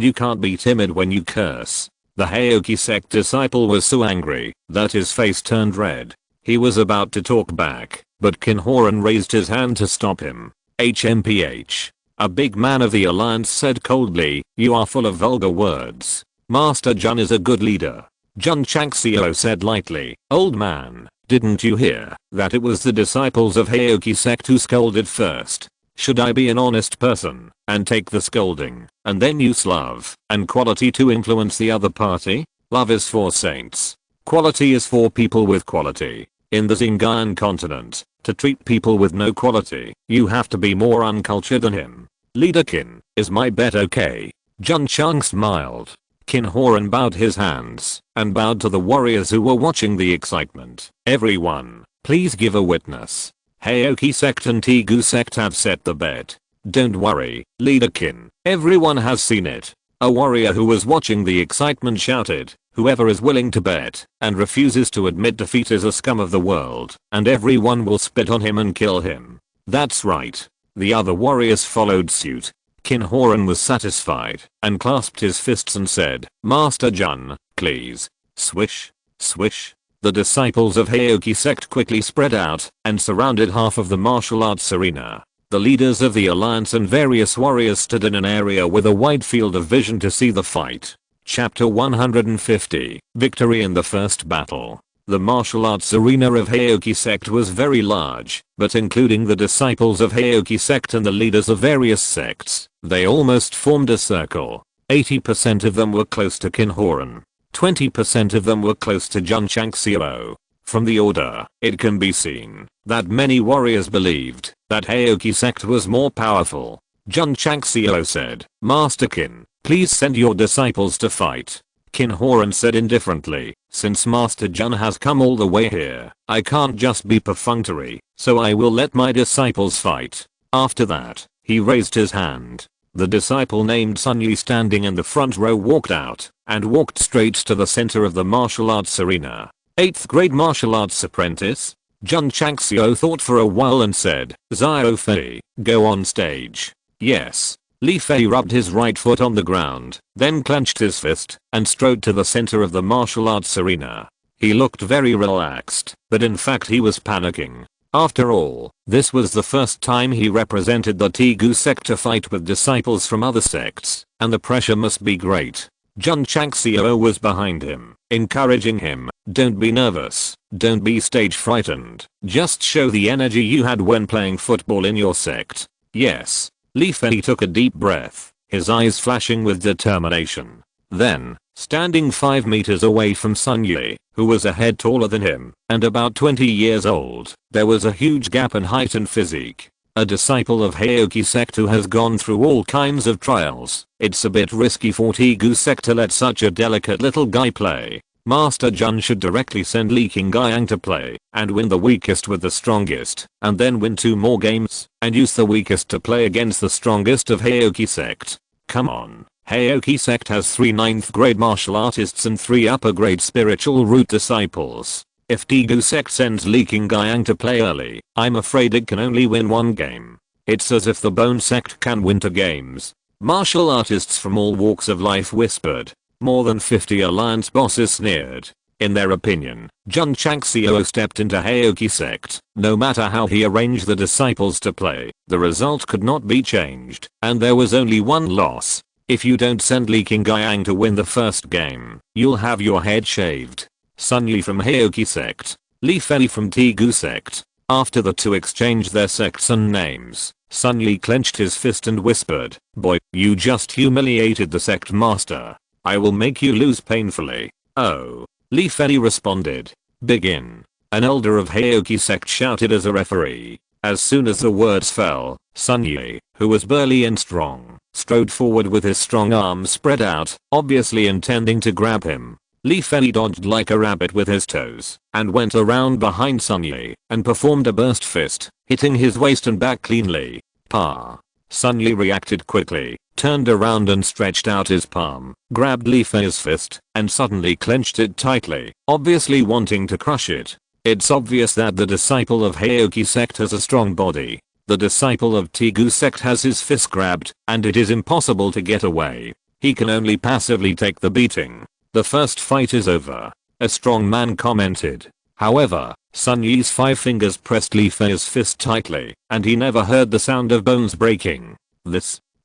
you can't be timid when you curse." The Heoki sect disciple was so angry that his face turned red. He was about to talk back, but Qin Horan raised his hand to stop him. "HMPH. A big man of the alliance said coldly, "You are full of vulgar words. Master Jun is a good leader." Jun Changxiao said lightly, "Old man, didn't you hear that it was the disciples of Heoki sect who scolded first? Should I be an honest person and take the scolding and then use love and quality to influence the other party? Love is for saints. Quality is for people with quality. In the Xinjiang continent, to treat people with no quality, you have to be more uncultured than him. Leader Qin, is my bet okay?" Jun Chang smiled. Qin Horan bowed his hands and bowed to the warriors who were watching the excitement. "Everyone, please give a witness. Heoki sect and Tegu sect have set the bet. Don't worry, Leader Qin, everyone has seen it." A warrior who was watching the excitement shouted, "Whoever is willing to bet and refuses to admit defeat is a scum of the world, and everyone will spit on him and kill him." "That's right." The other warriors followed suit. Qin Horan was satisfied and clasped his fists and said, "Master Jun, please." Swish, swish. The disciples of Heoki sect quickly spread out and surrounded half of the martial arts arena. The leaders of the alliance and various warriors stood in an area with a wide field of vision to see the fight. Chapter 150, Victory in the First Battle. The martial arts arena of Heoki sect was very large, but including the disciples of Heoki sect and the leaders of various sects, they almost formed a circle. 80% of them were close to Qin Horan. 20% of them were close to Jun Changxiao. From the order, it can be seen that many warriors believed that Heoki sect was more powerful. Jun Changxiao said, "Master Qin, please send your disciples to fight." Qin Horan said indifferently, "Since Master Jun has come all the way here, I can't just be perfunctory, so I will let my disciples fight." After that, he raised his hand. The disciple named Sun Yi standing in the front row walked out and walked straight to the center of the martial arts arena. 8th grade martial arts apprentice? Jun Changxiao thought for a while and said, Xiao Fei, go on stage. Yes. Li Fei rubbed his right foot on the ground, then clenched his fist and strode to the center of the martial arts arena. He looked very relaxed, but in fact he was panicking. After all, this was the first time he represented the Tegu sect to fight with disciples from other sects, and the pressure must be great. Jun Changxiao was behind him, encouraging him, don't be nervous, don't be stage frightened, just show the energy you had when playing football in your sect. Yes. Li Fei took a deep breath, his eyes flashing with determination. Then, standing 5 meters away from Sun Yi, who was a head taller than him, and about 20 years old, there was a huge gap in height and physique. A disciple of Heoki sect who has gone through all kinds of trials. It's a bit risky for Tegu sect to let such a delicate little guy play. Master Jun should directly send Li Qingyang to play, and win the weakest with the strongest, and then win 2 more games, and use the weakest to play against the strongest of Heoki sect. Come on. Heoki sect has 3 9th grade martial artists and 3 upper grade spiritual root disciples. If Tegu sect sends Li Qingyang to play early, I'm afraid it can only win 1 game. It's as if the Bone sect can win 2 games. Martial artists from all walks of life whispered. More than 50 alliance bosses sneered. In their opinion, Jun Changxiao stepped into Heoki sect. No matter how he arranged the disciples to play, the result could not be changed, and there was only 1 loss. If you don't send Li Qingyang to win the first game, you'll have your head shaved. Sun Yi from Heoki sect, Li Fei from Tegu sect. After the 2 exchanged their sects and names, Sun Yi clenched his fist and whispered, boy, you just humiliated the sect master. I will make you lose painfully. Oh. Li Fei responded. Begin. An elder of Heoki sect shouted as a referee. As soon as the words fell, Sun Yi, who was burly and strong, strode forward with his strong arms spread out, obviously intending to grab him. Li Fei dodged like a rabbit with his toes, and went around behind Sun Yi, and performed a burst fist, hitting his waist and back cleanly. Pa. Sun Yi reacted quickly, turned around and stretched out his palm, grabbed Li Fei's fist, and suddenly clenched it tightly, obviously wanting to crush it. It's obvious that the disciple of Heoki sect has a strong body. The disciple of Tegu sect has his fist grabbed, and it is impossible to get away. He can only passively take the beating. The first fight is over. A strong man commented. However, Sun Yi's 5 fingers pressed Li Fei's fist tightly, and he never heard the sound of bones breaking.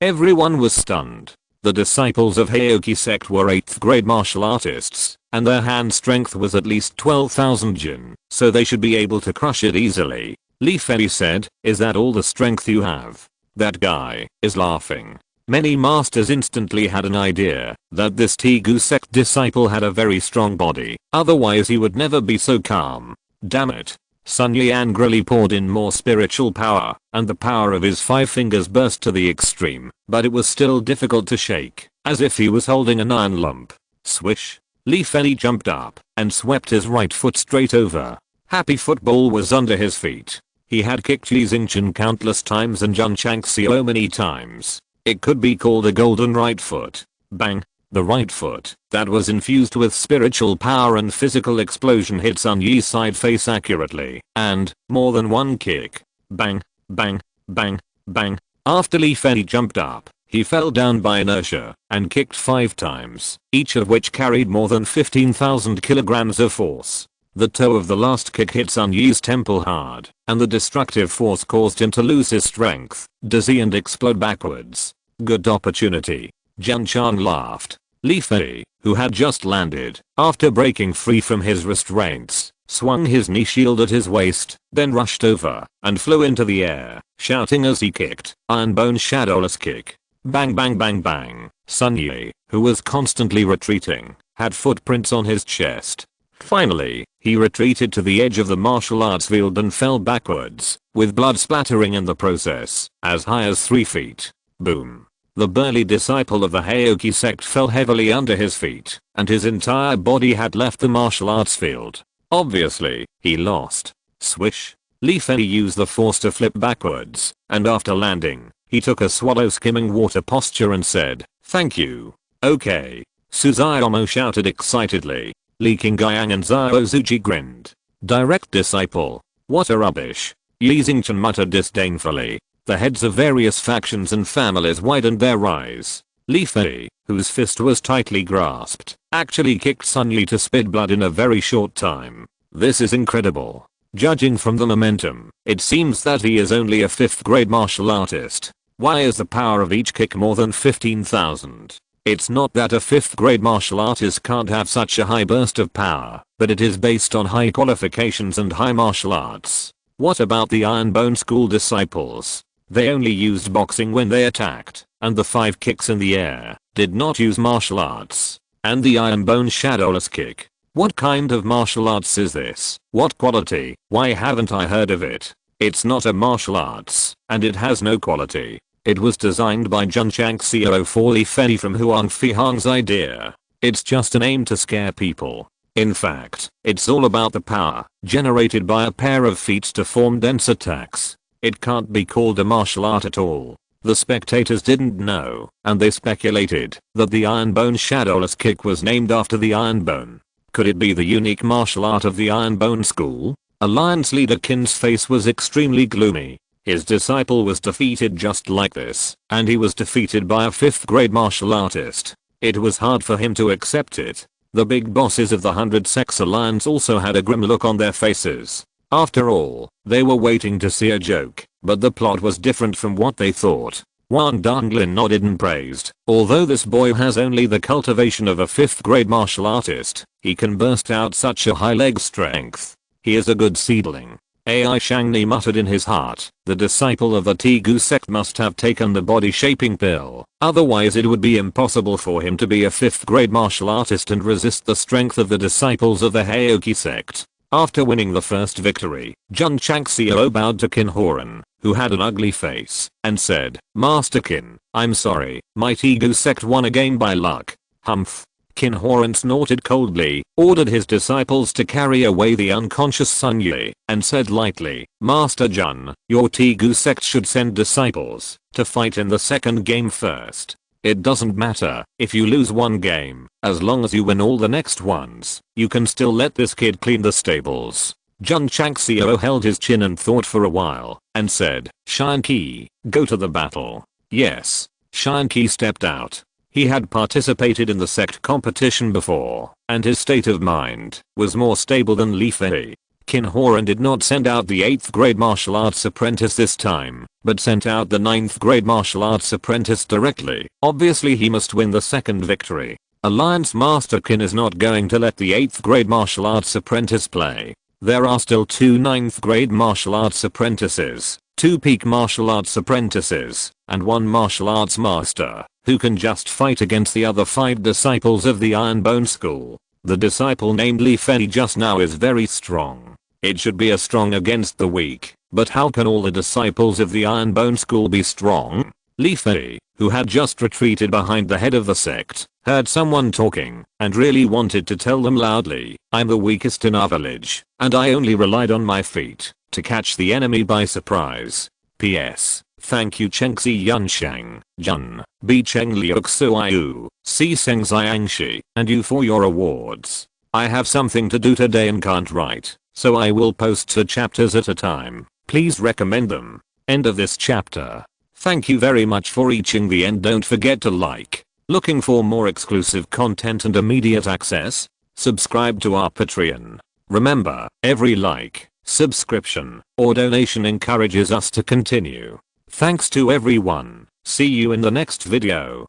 Everyone was stunned. The disciples of Heoki sect were 8th grade martial artists, and their hand strength was at least 12,000 Jun, so they should be able to crush it easily. Li Fei said, is that all the strength you have? That guy is laughing. Many masters instantly had an idea that this Tegu sect disciple had a very strong body, otherwise he would never be so calm. Damn it. Sun Yi angrily poured in more spiritual power, and the power of his 5 fingers burst to the extreme, but it was still difficult to shake, as if he was holding an iron lump. Swish. Li Fei jumped up, and swept his right foot straight over. Happy football was under his feet. He had kicked Li Xingchen countless times and Jun Changxiao many times. It could be called a golden right foot. Bang. The right foot, that was infused with spiritual power and physical explosion, hit Sun Yi's side face accurately, and, more than 1 kick. Bang, bang, bang, bang. After Li Fei jumped up, he fell down by inertia, and kicked 5 times, each of which carried more than 15,000 kilograms of force. The toe of the last kick hit Sun Yi's temple hard, and the destructive force caused him to lose his strength, dizzy and explode backwards. Good opportunity. Jun Chang laughed. Li Fei, who had just landed, after breaking free from his restraints, swung his knee shield at his waist, then rushed over, and flew into the air, shouting as he kicked, Iron Bone shadowless kick. Bang bang bang bang. Sun Yi, who was constantly retreating, had footprints on his chest. Finally, he retreated to the edge of the martial arts field and fell backwards, with blood splattering in the process, as high as 3 feet. Boom. The burly disciple of the Heoki sect fell heavily under his feet, and his entire body had left the martial arts field. Obviously, he lost. Swish. Li Fei used the force to flip backwards, and after landing, he took a swallow skimming water posture and said, thank you. Okay. Suzuomo shouted excitedly. Li Qingyang and Zhao Zuji grinned. Direct disciple. What a rubbish. Yi Xingchen muttered disdainfully. The heads of various factions and families widened their eyes. Li Fei, whose fist was tightly grasped, actually kicked Sun Yi to spit blood in a very short time. This is incredible. Judging from the momentum, it seems that he is only a 5th grade martial artist. Why is the power of each kick more than 15,000? It's not that a 5th grade martial artist can't have such a high burst of power, but it is based on high qualifications and high martial arts. What about the Iron Bone School disciples? They only used boxing when they attacked, and the 5 kicks in the air did not use martial arts. And the Iron Bone Shadowless kick. What kind of martial arts is this? What quality? Why haven't I heard of it? It's not a martial arts, and it has no quality. It was designed by Jun Changxiao for Li Fei from Huang Fihang's idea. It's just an aim to scare people. In fact, it's all about the power generated by a pair of feet to form dense attacks. It can't be called a martial art at all. The spectators didn't know, and they speculated that the Iron Bone Shadowless kick was named after the Iron Bone. Could it be the unique martial art of the Iron Bone School? Alliance leader Qin's face was extremely gloomy. His disciple was defeated just like this, and he was defeated by a 5th grade martial artist. It was hard for him to accept it. The big bosses of the 100 Sects Alliance also had a grim look on their faces. After all, they were waiting to see a joke, but the plot was different from what they thought. Wang Donglin nodded and praised. Although this boy has only the cultivation of a 5th grade martial artist, he can burst out such a high leg strength. He is a good seedling. Ai Shangni muttered in his heart. The disciple of the Tegu sect must have taken the body shaping pill. Otherwise it would be impossible for him to be a 5th grade martial artist and resist the strength of the disciples of the Heoki sect. After winning the first victory, Jun Changxiao bowed to Qin Horan, who had an ugly face, and said, Master Qin, I'm sorry, my Tegu sect won again by luck. Humph. Qin Horan snorted coldly, ordered his disciples to carry away the unconscious Sun Yi, and said lightly, Master Jun, your Tegu sect should send disciples to fight in the second game first. It doesn't matter if you lose one game, as long as you win all the next ones, you can still let this kid clean the stables. Jun Changxiao held his chin and thought for a while, and said, Shanqi, go to the battle. Yes. Shanqi stepped out. He had participated in the sect competition before, and his state of mind was more stable than Li Fei. Qin Horan did not send out the 8th grade martial arts apprentice this time, but sent out the 9th grade martial arts apprentice directly. Obviously he must win the second victory. Alliance Master Qin is not going to let the 8th grade martial arts apprentice play. There are still 2 9th grade martial arts apprentices, 2 peak martial arts apprentices, and 1 martial arts master, who can just fight against the other 5 disciples of the Iron Bone School. The disciple named Li Fei just now is very strong. It should be a strong against the weak, but how can all the disciples of the Iron Bone School be strong? Li Fei, who had just retreated behind the head of the sect, heard someone talking, and really wanted to tell them loudly, I'm the weakest in our village, and I only relied on my feet to catch the enemy by surprise. P.S. Thank you Chengxi Yunshang, Jun, B Cheng Liuk Suiyu, C Seng Xiangshi, and you for your awards. I have something to do today and can't write, so I will post 2 chapters at a time. Please recommend them. End of this chapter. Thank you very much for reaching the end. Don't forget to like. Looking for more exclusive content and immediate access? Subscribe to our Patreon. Remember, every like, subscription, or donation encourages us to continue. Thanks to everyone. See you in the next video.